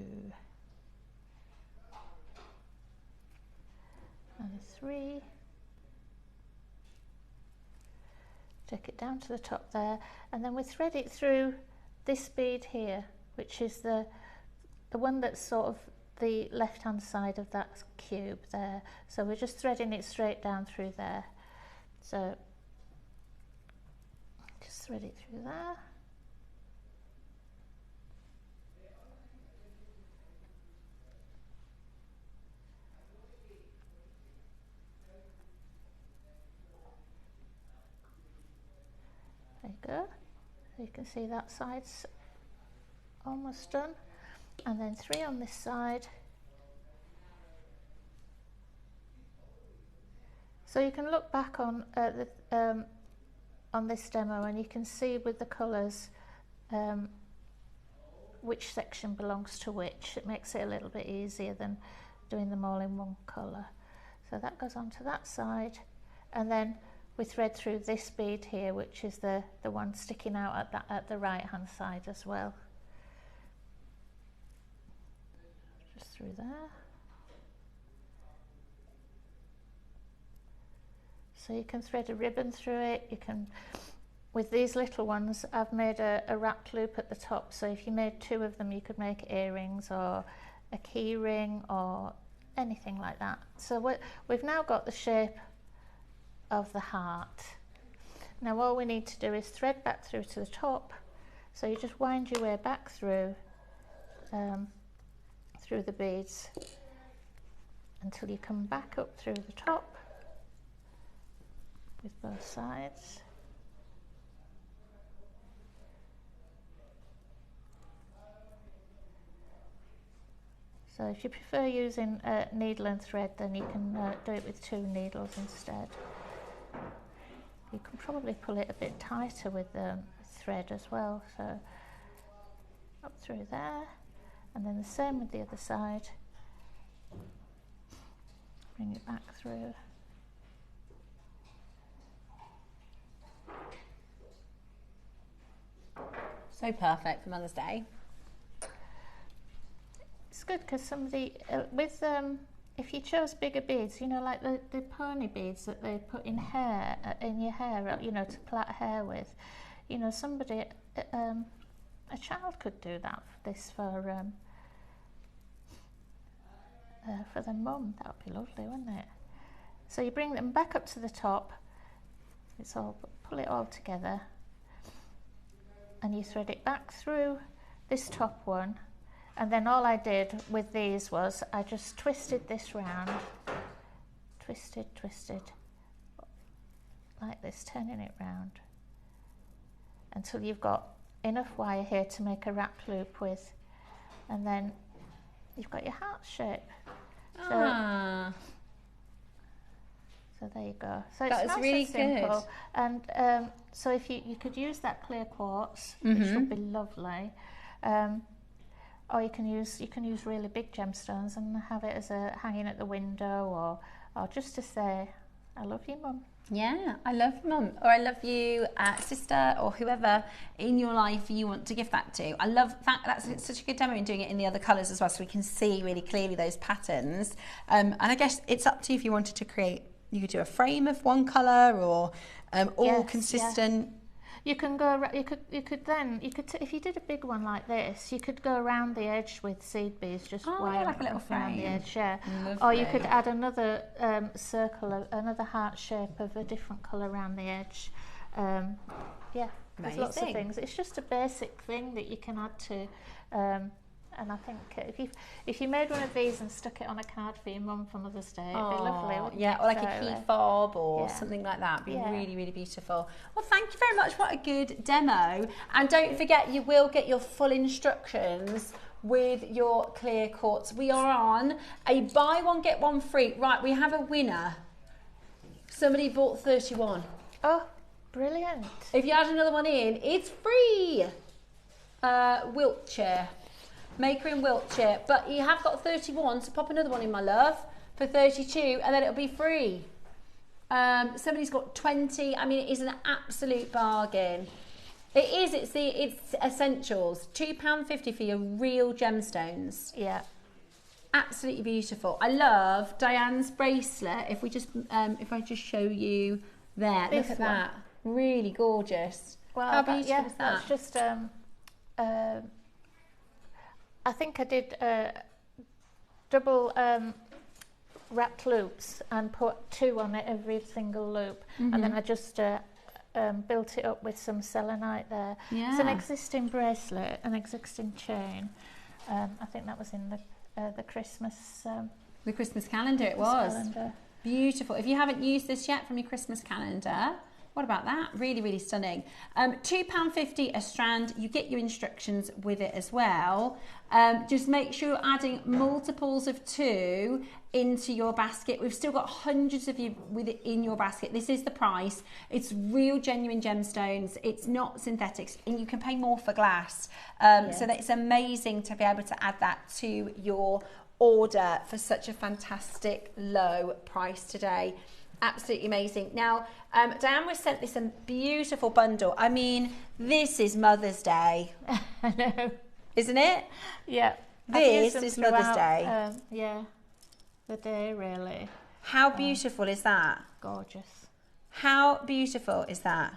and 3. Take it down to the top there, and then we thread it through this bead here, which is the one that's sort of the left hand side of that cube there. So we're just threading it straight down through there. So just thread it through there. There you go. So you can see that side's almost done. And then 3 on this side. So you can look back on this demo, and you can see with the colours which section belongs to which. It makes it a little bit easier than doing them all in one colour. So that goes onto that side, and then we thread through this bead here, which is the one sticking out at the right hand side as well. Just through there. So you can thread a ribbon through it. You can, with these little ones, I've made a wrapped loop at the top. So if you made 2 of them, you could make earrings or a key ring or anything like that. So we've now got the shape of the heart. Now all we need to do is thread back through to the top. So you just wind your way back through through the beads until you come back up through the top with both sides. So if you prefer using needle and thread, then you can do it with 2 needles instead. You can probably pull it a bit tighter with thread as well. So up through there, and then the same with the other side. Bring it back through. So perfect for Mother's Day. It's good because somebody with if you chose bigger beads, you know, like the pony beads that they put in hair in your hair, you know, to plait hair with, you know, somebody a child could do that. This for their mum. That would be lovely, wouldn't it? So you bring them back up to the top. It's all, pull it all together, and you thread it back through this top one. And then all I did with these was I just twisted this round, twisted, like this, turning it round until you've got enough wire here to make a wrapped loop with, and then you've got your heart shape. So there you go. So it's nice really and simple. Good. And so if you could use that clear quartz, which would be lovely. Or you can use really big gemstones and have it as a hanging at the window, or just to say, I love you, Mum. Yeah, I love Mum, or I love you, sister, or whoever in your life you want to give that to. I love that. That's such a good demo in doing it in the other colours as well, so we can see really clearly those patterns. And I guess it's up to you if you wanted to create. You could do a frame of one colour, or all consistent. Yeah. You can go. You could if you did a big one like this, you could go around the edge with seed beads, just wire like a little frame around the edge. Yeah. Lovely. Or you could add another circle, another heart shape of a different colour around the edge. Yeah, there's lots of things. It's just a basic thing that you can add to And I think if you made one of these and stuck it on a card for your mum for Mother's Day, it'd be lovely, wouldn't it? Or like a key fob or something like that. It'd be really, really beautiful. Well, thank you very much. What a good demo. And don't forget, you will get your full instructions with your clear quartz. We are on a buy one, get one free. Right, we have a winner. Somebody bought 31. Oh, brilliant. If you add another one in, it's free. Wiltshire. Maker in Wiltshire. But you have got 31, so pop another one in, my love, for 32, and then it'll be free. Somebody's got 20. I mean, it is an absolute bargain. It is. It's essentials. £2.50 for your real gemstones. Yeah. Absolutely beautiful. I love Diane's bracelet. If we just, if I just show you there, look at that. Really gorgeous. Well, how beautiful is that? That's just. I think I did double wrapped loops and put 2 on it every single loop, and then I just built it up with some selenite there. Yeah. It's an existing bracelet, an existing chain. I think that was in the Christmas. The Christmas calendar. It was calendar. Beautiful. If you haven't used this yet from your Christmas calendar, what about that? Really, really stunning. £2.50 a strand. You get your instructions with it as well. Just make sure you're adding multiples of 2 into your basket. We've still got hundreds of you with it in your basket. This is the price. It's real, genuine gemstones. It's not synthetics, and you can pay more for glass. So that it's amazing to be able to add that to your order for such a fantastic low price today. Absolutely amazing. Now, Diane was sent this beautiful bundle. I mean, this is Mother's Day. I know. Isn't it? Yeah. This is Mother's Day. Yeah. The day, really. How beautiful is that? Gorgeous. How beautiful is that?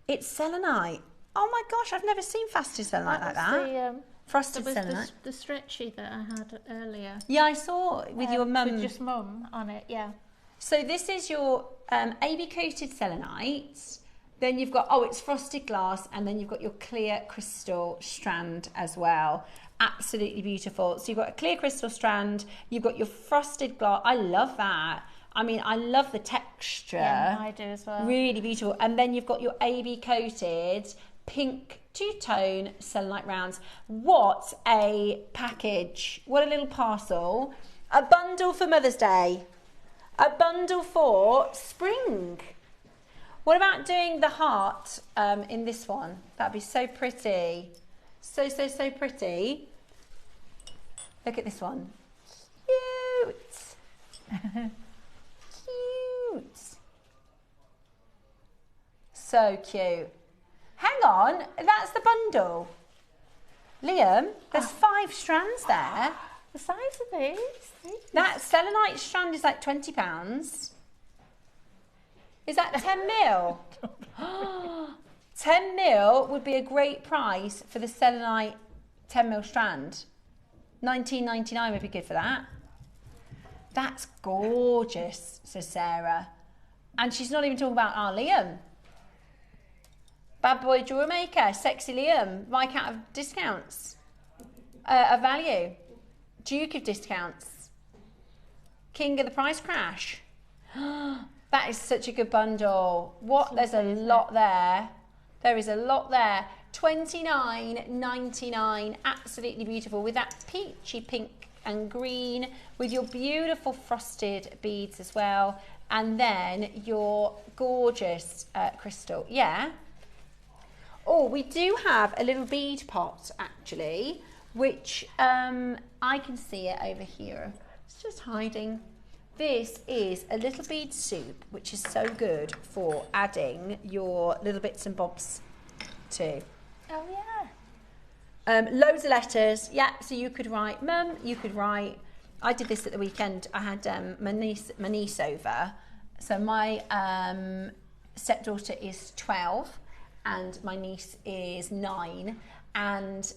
It's selenite. Oh my gosh, I've never seen frosted selenite like that. Frosted selenite. The stretchy that I had earlier. Yeah, I saw it with your mum. With just mum on it, yeah. So this is your AB coated selenite. Then you've got, it's frosted glass, and then you've got your clear crystal strand as well. Absolutely beautiful. So you've got a clear crystal strand, you've got your frosted glass. I love that. I mean, I love the texture. Yeah, I do as well. Really beautiful. And then you've got your AB coated pink two-tone selenite rounds. What a package. What a little parcel. A bundle for Mother's Day. A bundle for spring. What about doing the heart in this one? That'd be so pretty. So pretty. Look at this one. Cute. Cute. So cute. Hang on, that's the bundle. Liam, there's 5 strands there. The size of these. That selenite strand is like £20. Is that 10 mil? 10 mil would be a great price for the selenite 10 mil strand. £19.99 would be good for that. That's gorgeous, says Sarah. And she's not even talking about our Liam. Bad boy jewellery maker, sexy Liam, Viscount of discounts, of value, Duke of discounts, King of the price crash. That is such a good bundle. What? There's a lot there. There is a lot there. $29.99, absolutely beautiful, with that peachy pink and green, with your beautiful frosted beads as well, and then your gorgeous crystal. Yeah. Oh, we do have a little bead pot, actually, which I can see it over here. It's just hiding. This is a little bead soup, which is so good for adding your little bits and bobs to. Oh, yeah. Loads of letters. Yeah, so you could write Mum, you could write... I did this at the weekend. I had my niece over. So my stepdaughter is 12 and my niece is 9. And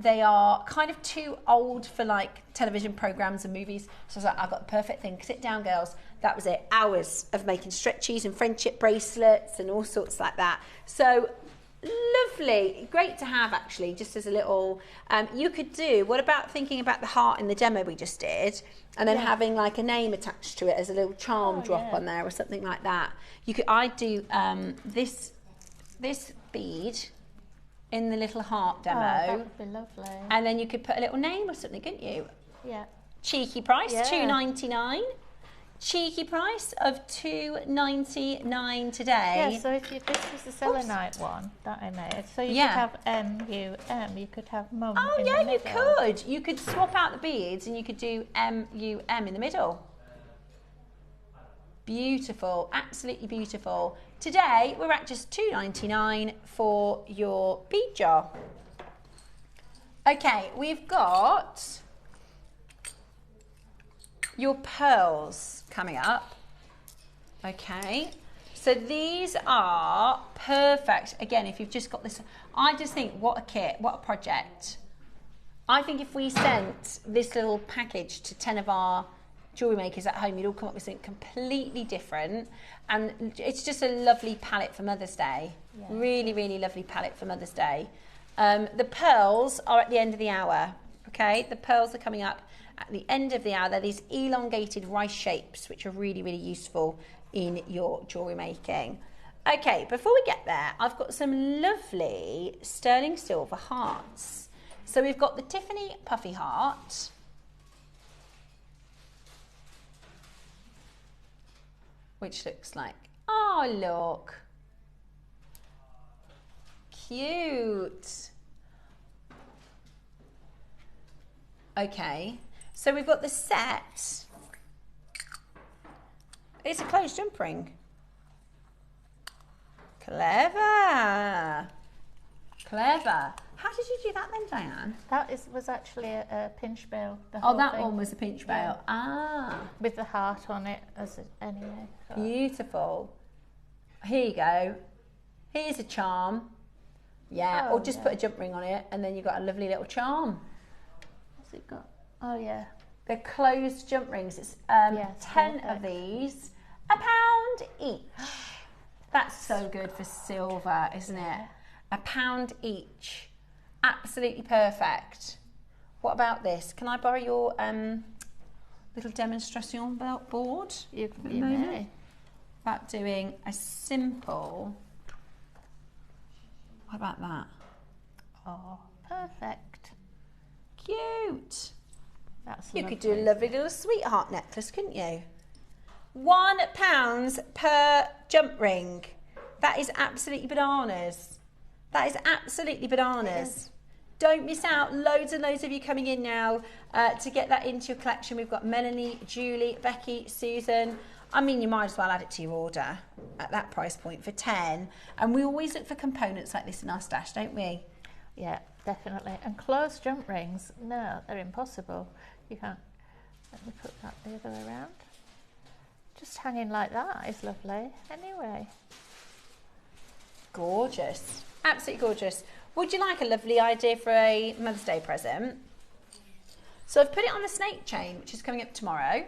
they are kind of too old for like television programs and movies. So I was like, I've got the perfect thing. Sit down, girls. That was it. Hours of making stretchies and friendship bracelets and all sorts like that. So Lovely, great to have actually, just as a little, you could do, what about thinking about the heart in the demo we just did, and then having like a name attached to it as a little charm drop on there or something like that. You could, I'd do this bead in the little heart demo. That would be lovely. And then you could put a little name or something, couldn't you? Yeah. Cheeky price, £2.99. Cheeky price of $2.99 today. Yeah, so if you, this was the selenite one that I made, so you could have M-U-M, you could have mum in the middle. You could. You could swap out the beads and you could do M-U-M in the middle. Beautiful, absolutely beautiful. Today we're at just $2.99 for your bead jar. Okay, we've got your pearls coming up. Okay, so these are perfect. Again, if you've just got this, I just think what a kit, what a project. I think if we sent this little package to 10 of our jewellery makers at home, you'd all come up with something completely different. And it's just a lovely palette for Mother's Day. Yeah. Really, really lovely palette for Mother's Day. The pearls are at the end of the hour. Okay, the pearls are coming up at the end of the hour. They're these elongated rice shapes, which are really, really useful in your jewellery making. Okay, before we get there, I've got some lovely sterling silver hearts. So we've got the Tiffany Puffy Heart. Which looks like, oh look, cute. Okay, so we've got the set. It's a closed jump ring. Clever. Clever. How did you do that then, Diane? That was actually a pinch bail. Oh, that one was a pinch bail. Yeah. Ah. With the heart on it anyway. So. Beautiful. Here you go. Here's a charm. Yeah, or just put a jump ring on it and then you've got a lovely little charm. What's it got? Oh, yeah. They're closed jump rings. It's 10 of these, £1 each. That's so good for silver, isn't it? £1 each. Absolutely perfect. What about this? Can I borrow your little demonstration board? You may. About doing a simple. What about that? Oh, perfect. Cute. That's you lovely. Could do a lovely little sweetheart necklace, couldn't you? £1 per jump ring. That is absolutely bananas. That is absolutely bananas. Don't miss out. Loads and loads of you coming in now to get that into your collection. We've got Melanie, Julie, Becky, Susan. I mean, you might as well add it to your order at that price point for 10. And we always look for components like this in our stash, don't we? Yeah, definitely. And closed jump rings, no, they're impossible. You can't. Let me put that the other way around. Just hanging like that is lovely. Anyway. Gorgeous. Absolutely gorgeous. Would you like a lovely idea for a Mother's Day present? So I've put it on the snake chain, which is coming up tomorrow.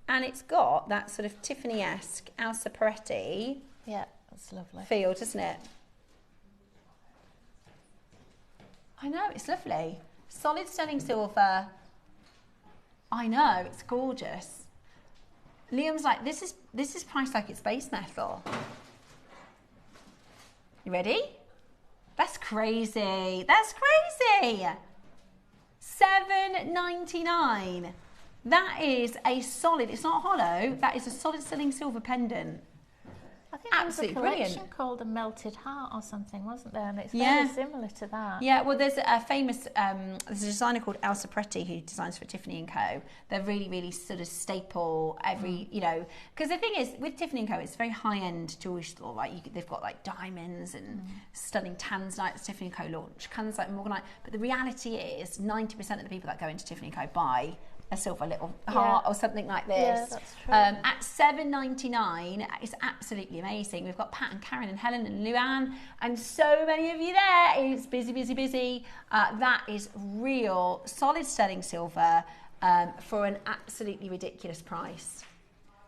And it's got that sort of Tiffany-esque Elsa Peretti. Yeah, that's lovely. Feel, doesn't it? I know, it's lovely. Solid sterling silver. I know, it's gorgeous. Liam's like, this is priced like it's base metal. You ready? That's crazy. That's crazy. $7.99. That is a solid, it's not hollow, that is a solid sterling silver pendant. I think there was a collection called a Melted Heart or something, wasn't there? And it's very similar to that. Yeah, well, there's a famous, there's a designer called Elsa Peretti who designs for Tiffany & Co. They're really, really sort of staple you know, because the thing is, with Tiffany & Co, it's very high-end jewelry store. Like, they've got, like, diamonds and stunning tanzanites Tiffany & Co launch, colours like morganite. But the reality is, 90% of the people that go into Tiffany & Co buy a silver little heart or something like this. Yeah, that's true. At $7.99, it's absolutely amazing. We've got Pat and Karen and Helen and Luann and so many of you there. It's busy, busy, busy. That is real solid sterling silver for an absolutely ridiculous price.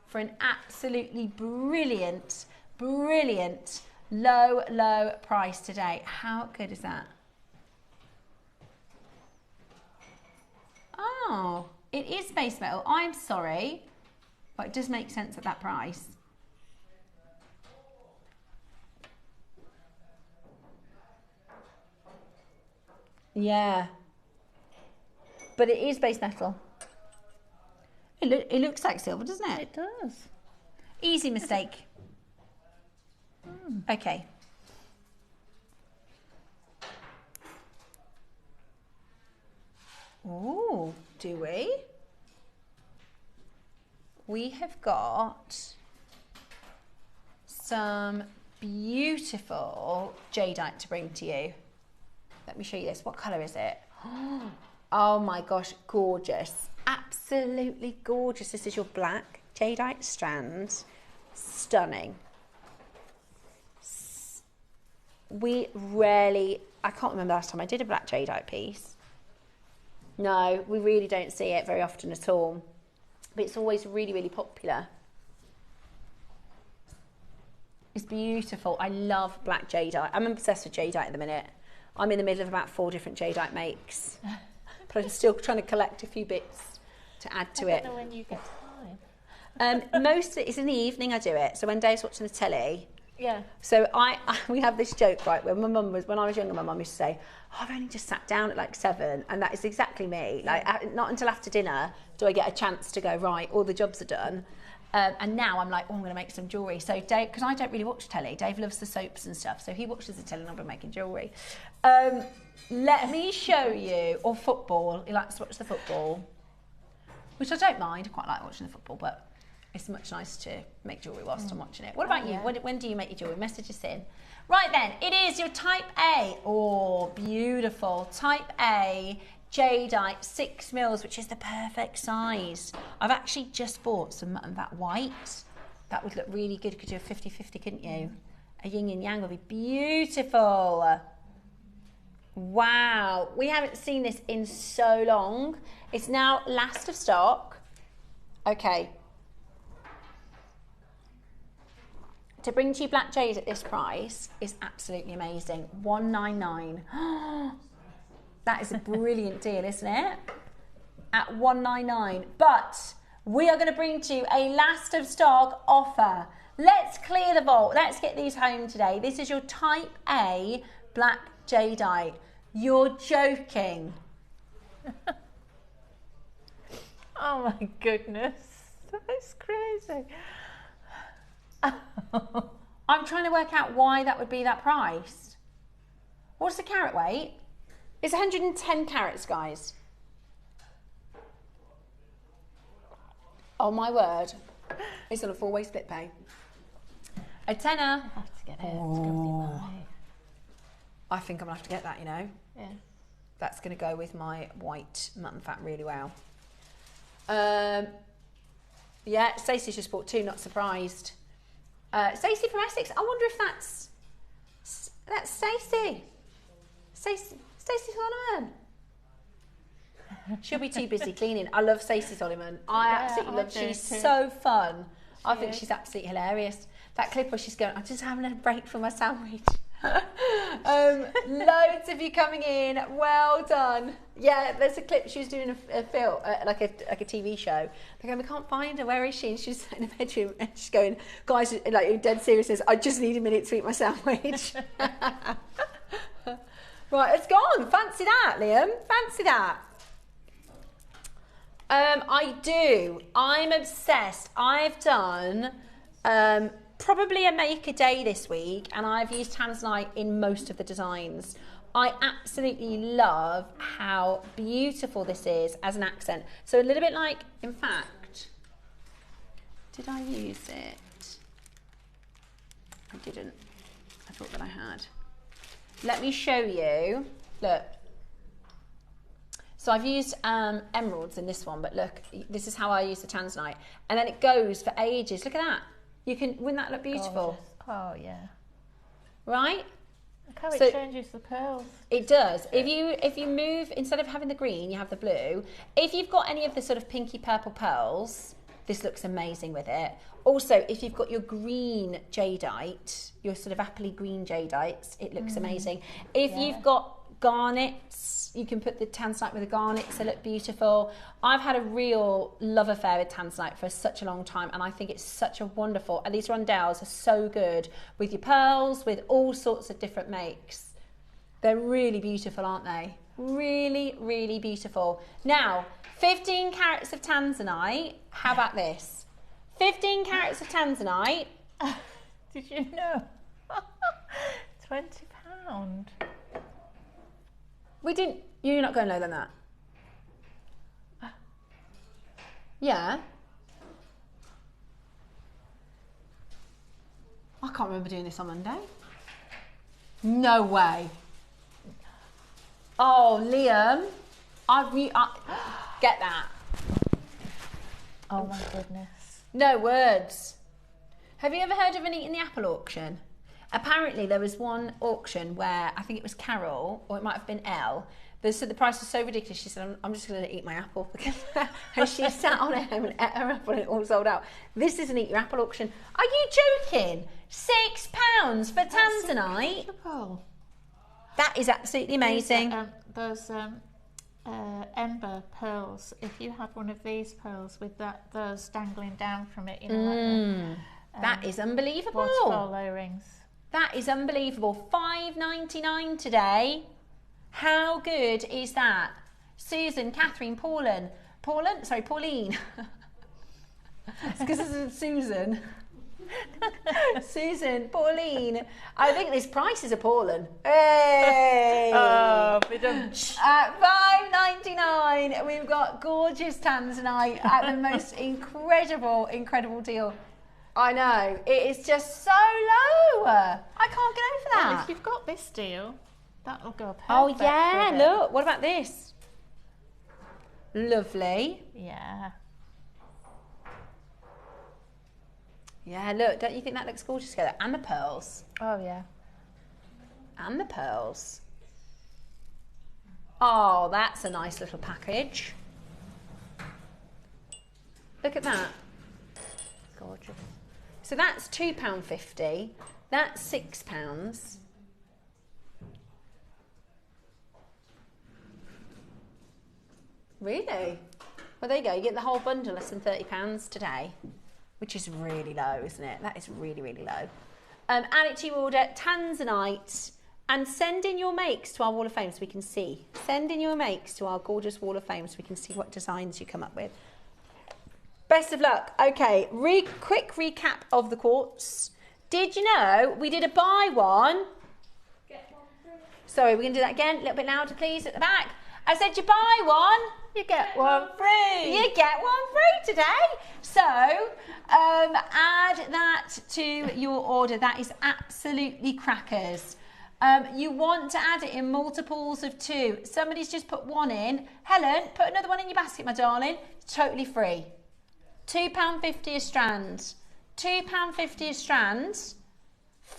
For an absolutely brilliant, brilliant Low, low price today. How good is that? Oh, it is base metal. I'm sorry, but it does make sense at that price. Yeah, but it is base metal. It looks like silver, doesn't it? It does. Easy mistake. Okay. Oh, do we? We have got some beautiful jadeite to bring to you. Let me show you this. What colour is it? Oh my gosh, gorgeous. Absolutely gorgeous. This is your black jadeite strand. Stunning. I can't remember last time I did a black jadeite piece. No, we really don't see it very often at all. But it's always really, really popular. It's beautiful. I love black jadeite. I'm obsessed with jadeite at the minute. I'm in the middle of about 4 different jadeite makes. But I'm still trying to collect a few bits to add to it. I don't know when you get time. Most of it is in the evening I do it. So when Dave's watching the telly. Yeah. So we have this joke, right, when when I was younger, my mum used to say, oh, I've only just sat down at like 7, and that is exactly me. Like, not until after dinner do I get a chance to go, right, all the jobs are done. And now I'm like, oh, I'm going to make some jewellery. So Dave, because I don't really watch telly, Dave loves the soaps and stuff, so he watches the telly and I'll be making jewellery. Let me show you, or football, he likes to watch the football, which I don't mind, I quite like watching the football, but it's much nicer to make jewellery whilst I'm watching it. What about you? When do you make your jewellery? Message us in. Right then, it is your type A. Oh, beautiful. Type A jadeite 6 mils, which is the perfect size. I've actually just bought some mutton fat white. That would look really good. Could do a 50-50, couldn't you? A yin and yang would be beautiful. Wow, we haven't seen this in so long. It's now last of stock. Okay. To bring to you black jade at this price is absolutely amazing. $199. That is a brilliant deal, isn't it? At $199. But we are going to bring to you a last of stock offer. Let's clear the vault. Let's get these home today. This is your type A black jadeite. You're joking. Oh my goodness. That's crazy. I'm trying to work out why that would be that price. What's the carat weight? It's 110 carats, guys. Oh my word. It's on a 4-way split pay. A tenner. I have to get it. It's going to be mine. I think I'm going to have to get that, you know. Yeah. That's going to go with my white mutton fat really well. Yeah, Stacey's just bought 2, not surprised. Stacey from Essex. I wonder if that's Stacey. Stacey Solomon. She'll be too busy cleaning. I love Stacey Solomon. I absolutely love her. She's so fun. I think she's absolutely hilarious. That clip where she's going, I'm just having a break for my sandwich. Loads of you coming in. Well done. Yeah, there's a clip. She was doing a film, like a TV show. They're going, we can't find her. Where is she? And she's in the bedroom, and she's going, guys, like in dead seriousness, I just need a minute to eat my sandwich. Right, it's gone. Fancy that, Liam. Fancy that. I do. I'm obsessed. I've done probably a make a day this week, and I've used tanzanite in most of the designs. I absolutely love how beautiful this is as an accent. So a little bit like, in fact, did I use it? I didn't. I thought that I had. Let me show you. Look. So I've used emeralds in this one, but look, this is how I use the tanzanite. And then it goes for ages. Look at that. Wouldn't that look beautiful? Gorgeous. Oh, yeah. Right? Look how it changes the pearls. It does. If you move, instead of having the green, you have the blue. If you've got any of the sort of pinky purple pearls, This looks amazing with it. Also, if you've got your green jadeite, your sort of appley green jadeites, it looks amazing. If you've got garnets, you can put the tanzanite with the garnets, they look beautiful. I've had a real love affair with tanzanite for such a long time, and I think it's such a wonderful, and these rondelles are so good with your pearls, with all sorts of different makes. They're really beautiful, aren't they? Really, really beautiful. Now, 15 carats of tanzanite. How about this? 15 carats of tanzanite. Did you know? £20. We didn't. You're not going lower than that. Yeah. I can't remember doing this on Monday. No way. Oh, Liam, get that. Oh my goodness. No words. Have you ever heard of an Eating the Apple auction? Apparently there was one auction where I think it was Carol, or it might have been Elle. So the price was so ridiculous, she said, I'm just going to eat my apple. And she sat on it and ate her apple and it all sold out. This is an Eat Your Apple auction. Are you joking? £6 for tanzanite? Incredible. That is absolutely amazing. Those ember pearls, if you had one of these pearls with those dangling down from it, you know, like that is unbelievable. Waterfall earrings. That is unbelievable. $5.99 today. How good is that? Susan, Catherine, Pauline. Pauline. It's because it's Susan. Susan, Pauline. I think this price is appalling. Hey! Oh, we don't. At $5.99, we've got gorgeous tanzanite at the most incredible deal. I know, it is just so low. I can't get over that. Well, if you've got this deal, that'll go perfect. Oh yeah, look, what about this? Lovely. Yeah. Yeah, look, don't you think that looks gorgeous together? And the pearls. Oh yeah. And the pearls. Oh, that's a nice little package. Look at that. Gorgeous. So that's £2.50. That's £6. Really? Well, there you go. You get the whole bundle, less than £30 today, which is really low, isn't it? That is really, really low. Add it to your order, tanzanite, and send in your makes to our Wall of Fame so we can see. Send in your makes to our gorgeous Wall of Fame so we can see what designs you come up with. Best of luck. Okay, quick recap of the quartz. Did you know we did a buy one? Get one free. Sorry, we're going to do that again. A little bit louder, please, at the back. I said you buy one, you get one free. You get one free today. So add that to your order. That is absolutely crackers. You want to add it in multiples of 2. Somebody's just put one in. Helen, put another one in your basket, my darling. It's totally free. £2.50 a strand. £2.50 a strand.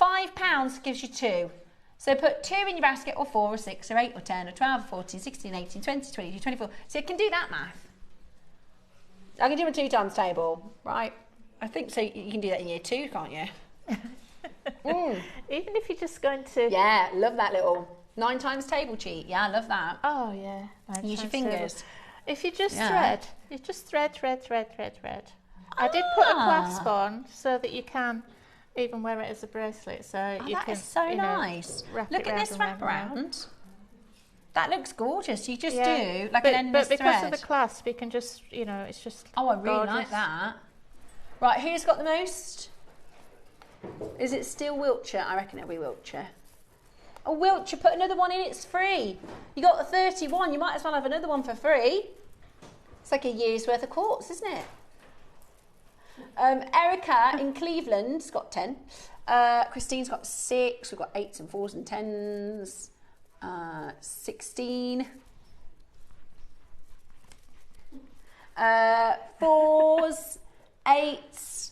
£5 gives you 2. So put 2 in your basket, or 4, or 6, or 8, or 10, or 12, or 14, 16, 18, 20, 22, 24. So you can do that math. I can do a 2 times table, right? I think so. You can do that in year 2, can't you? Even if you're just going to... Yeah, love that little 9 times table cheat. Yeah, I love that. Oh, yeah. Use your fingers. Table. If you just thread, you just thread. I did put a clasp on so that you can even wear it as a bracelet. So you that can, is so nice. Look at this wraparound. That looks gorgeous. You just do like an endless But because thread. of the clasp, you can just, it's just Oh, I really gorgeous. like that. Right, who's got the most? Is it still Wiltshire? I reckon it'll be Wiltshire. Oh, Wiltshire, put another one in, it's free. You got the 31, you might as well have another one for free. It's like a year's worth of quartz, isn't it? Erica in Cleveland's got 10. Christine's got 6. We've got 8s and 4s and 10s. 16. 4s, 8s.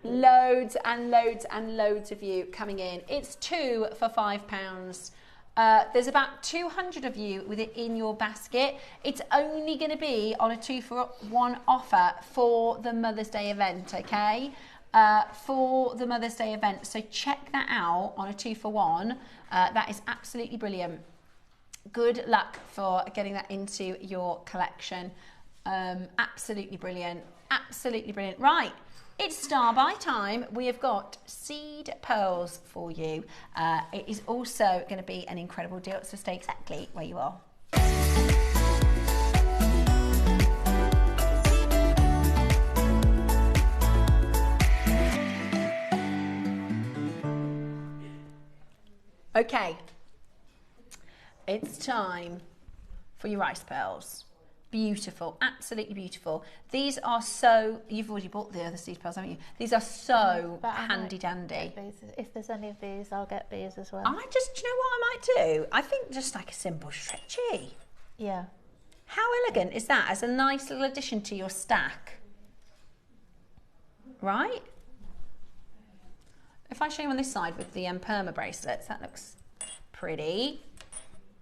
Loads and loads and loads of you coming in. It's 2 for £5. There's about 200 of you with it in your basket. It's only going to be on a 2-for-1 offer for the Mother's Day event, okay? For the Mother's Day event. So check that out on a 2-for-1. That is absolutely brilliant. Good luck for getting that into your collection. Absolutely brilliant. Absolutely brilliant. Right. It's star by time. We have got seed pearls for you. It is also going to be an incredible deal, so stay exactly where you are. Okay, it's time for your rice pearls. Beautiful, absolutely beautiful. These are so, you've already bought the other seed pearls, haven't you? These are so handy dandy. If there's any of these, I'll get these as well. Do you know what I might do? I think just like a simple stretchy. Yeah. How elegant is that as a nice little addition to your stack? Right? If I show you on this side with the perma bracelets, that looks pretty.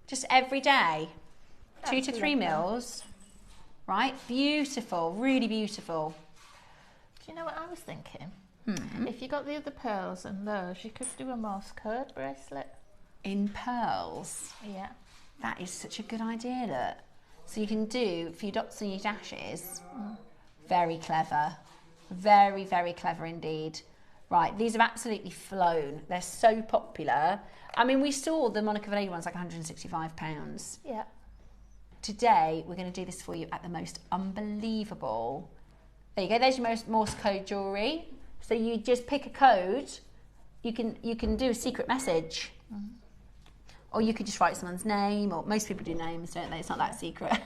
Just every day, 2 to 3 mils. Right, beautiful, really beautiful. Do you know what I was thinking? If you got the other pearls and those, you could do a Morse code bracelet. In pearls? Yeah. That is such a good idea, look. So you can do a few dots and your dashes. Very clever. Very, very clever indeed. Right, these have absolutely flown. They're so popular. I mean, we saw the Monica Vinader ones like £165. Yeah. Today, we're going to do this for you at the most unbelievable. There you go. There's your Morse code jewellery. So you just pick a code. You can do a secret message, or you could just write someone's name. Or most people do names, don't they? It's not that secret.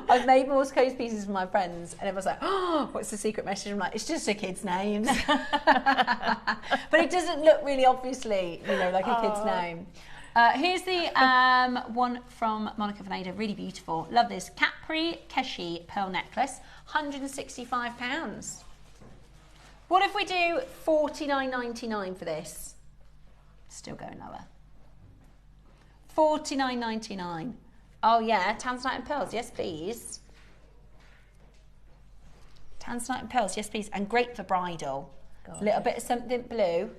I've made Morse code pieces for my friends, and everyone's like, "Oh, what's the secret message?" I'm like, "It's just a kid's name," but it doesn't look really obviously, like a kid's name. Here's the one from Monica Vinader, really beautiful. Love this. Capri Keshi pearl necklace, £165. What if we do $49.99 for this? Still going lower. $49.99. Oh yeah, tanzanite and pearls, yes please. Tanzanite and pearls, yes please. And great for bridal. A little bit of something blue.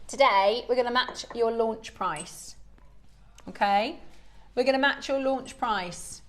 Today, we're going to match your launch price. Okay? We're going to match your launch price.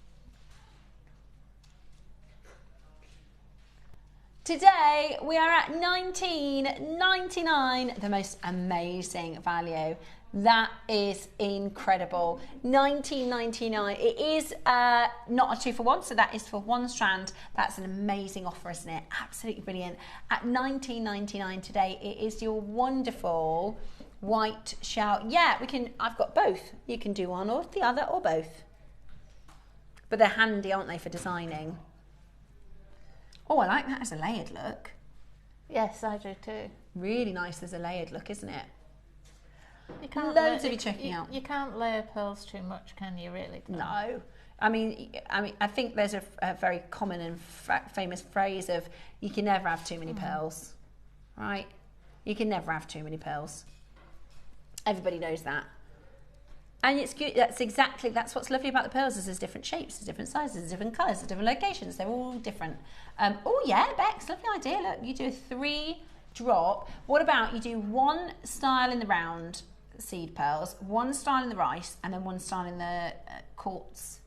Today, we are at $19.99, the most amazing value. That is incredible. $19.99. It is not a 2-for-1, so that is for one strand. That's an amazing offer, isn't it? Absolutely brilliant. At $19.99 today, it is your wonderful white shell. Yeah, I've got both. You can do one or the other or both. But they're handy, aren't they, for designing? Oh, I like that as a layered look. Yes, I do too. Really nice as a layered look, isn't it? You can't Loads of you checking out. You can't layer pearls too much, can you? Really? No. I mean, I think there's a very common and famous phrase of you can never have too many pearls, right? You can never have too many pearls. Everybody knows that. And it's good. That's what's lovely about the pearls is there's different shapes, there's different sizes, there's different colours, there's different locations. They're all different. Oh yeah, Bex, lovely idea. Look, you do a 3-drop. What about you do one style in the round seed pearls, one style in the rice, and then one style in the quartz?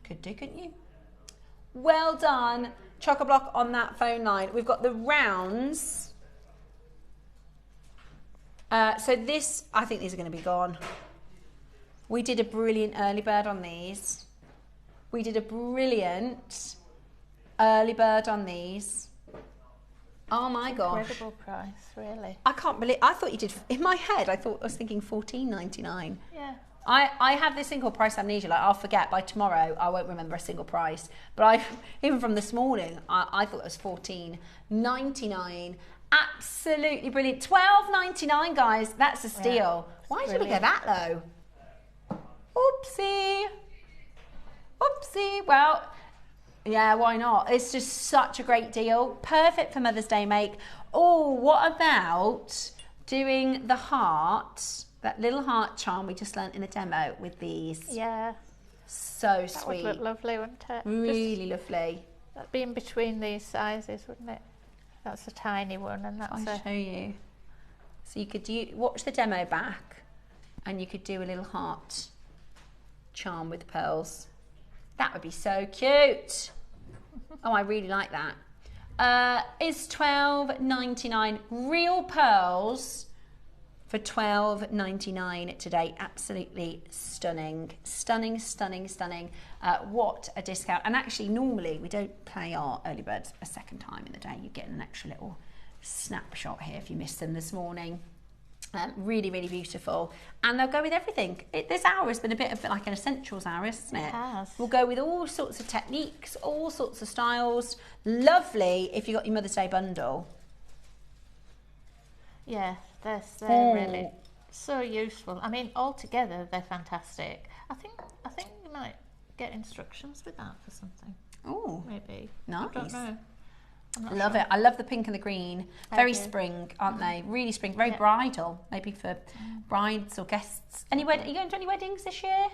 Could do, couldn't you? Well done. Chock-a-block on that phone line. We've got the rounds. So this, I think these are going to be gone. We did a brilliant early bird on these. We did a brilliant early bird on these. Oh my gosh. Incredible price, really. I can't believe, I thought you did, in my head, I was thinking $14.99. Yeah. I have this thing called price amnesia, like I'll forget by tomorrow, I won't remember a single price. But even from this morning, I thought it was $14.99. Absolutely brilliant. $12.99, guys, that's a steal. Yeah, why did we get that low? Oopsie. Oopsie. Well, Yeah, why not? It's just such a great deal. Perfect for Mother's Day make. Oh, what about doing the heart, that little heart charm we just learnt in the demo with these? Yeah. So That sweet. would look lovely, wouldn't it? Really lovely. That'd be in between these sizes, wouldn't it? That's a tiny one, and that's I'll show you. So you could watch the demo back, and you could do a little heart charm with pearls. That would be so cute. Oh, I really like that. Is $12.99 real pearls for $12.99 today. Absolutely stunning. Stunning, stunning, stunning. What a discount. And actually, normally we don't play our early birds a second time in the day. You get an extra little snapshot here if you missed them this morning. Really, really beautiful. And they'll go with everything. This hour has been a bit of like an essentials hour, isn't it? It has. We'll go with all sorts of techniques, all sorts of styles. Lovely if you got your Mother's Day bundle. Yeah, they're really so useful. I mean, altogether they're fantastic. I think you might get instructions with that for something. Oh, maybe. Nice. I don't know. I love it. I love the pink and the green. Very spring, aren't they? Really spring. Very bridal. Maybe for brides or guests. Are you going to any weddings this year?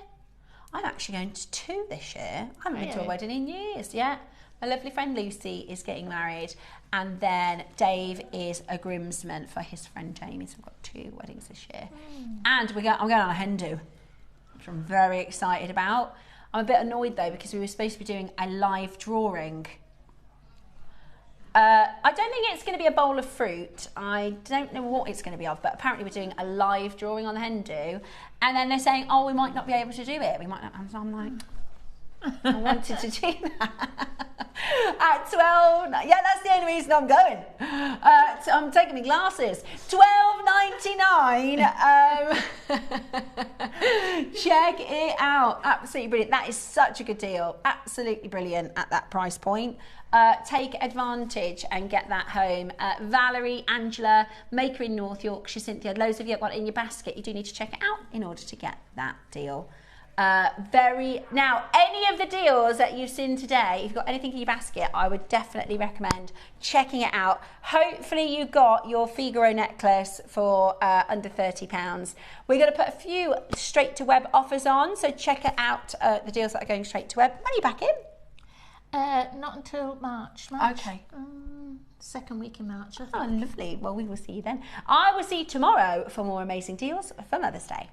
I'm actually going to 2 this year. I haven't been to a wedding in years yet. My lovely friend Lucy is getting married, and then Dave is a groomsman for his friend Jamie. So we've got 2 weddings this year. And I'm going on a hen do, which I'm very excited about. I'm a bit annoyed though because we were supposed to be doing a live drawing. I don't think it's going to be a bowl of fruit. I don't know what it's going to be of, but apparently we're doing a live drawing on the hen do. And then they're saying, oh, we might not be able to do it. We might not. And so I'm like, I wanted to do that. At 12, yeah, that's the only reason I'm going. So I'm taking my glasses. $12.99. Check it out. Absolutely brilliant. That is such a good deal. Absolutely brilliant at that price point. Take advantage and get that home. Valerie, Angela, Maker in North Yorkshire, Cynthia, loads of you have got it in your basket. You do need to check it out in order to get that deal. Now, any of the deals that you've seen today, if you've got anything in your basket, I would definitely recommend checking it out. Hopefully you got your Figaro necklace for under £30. We're going to put a few straight to web offers on, so check it out, the deals that are going straight to web. When are you back in? Not until March. Okay. Second week in March, I think. Oh, lovely. Well, we will see you then. I will see you tomorrow for more amazing deals for Mother's Day.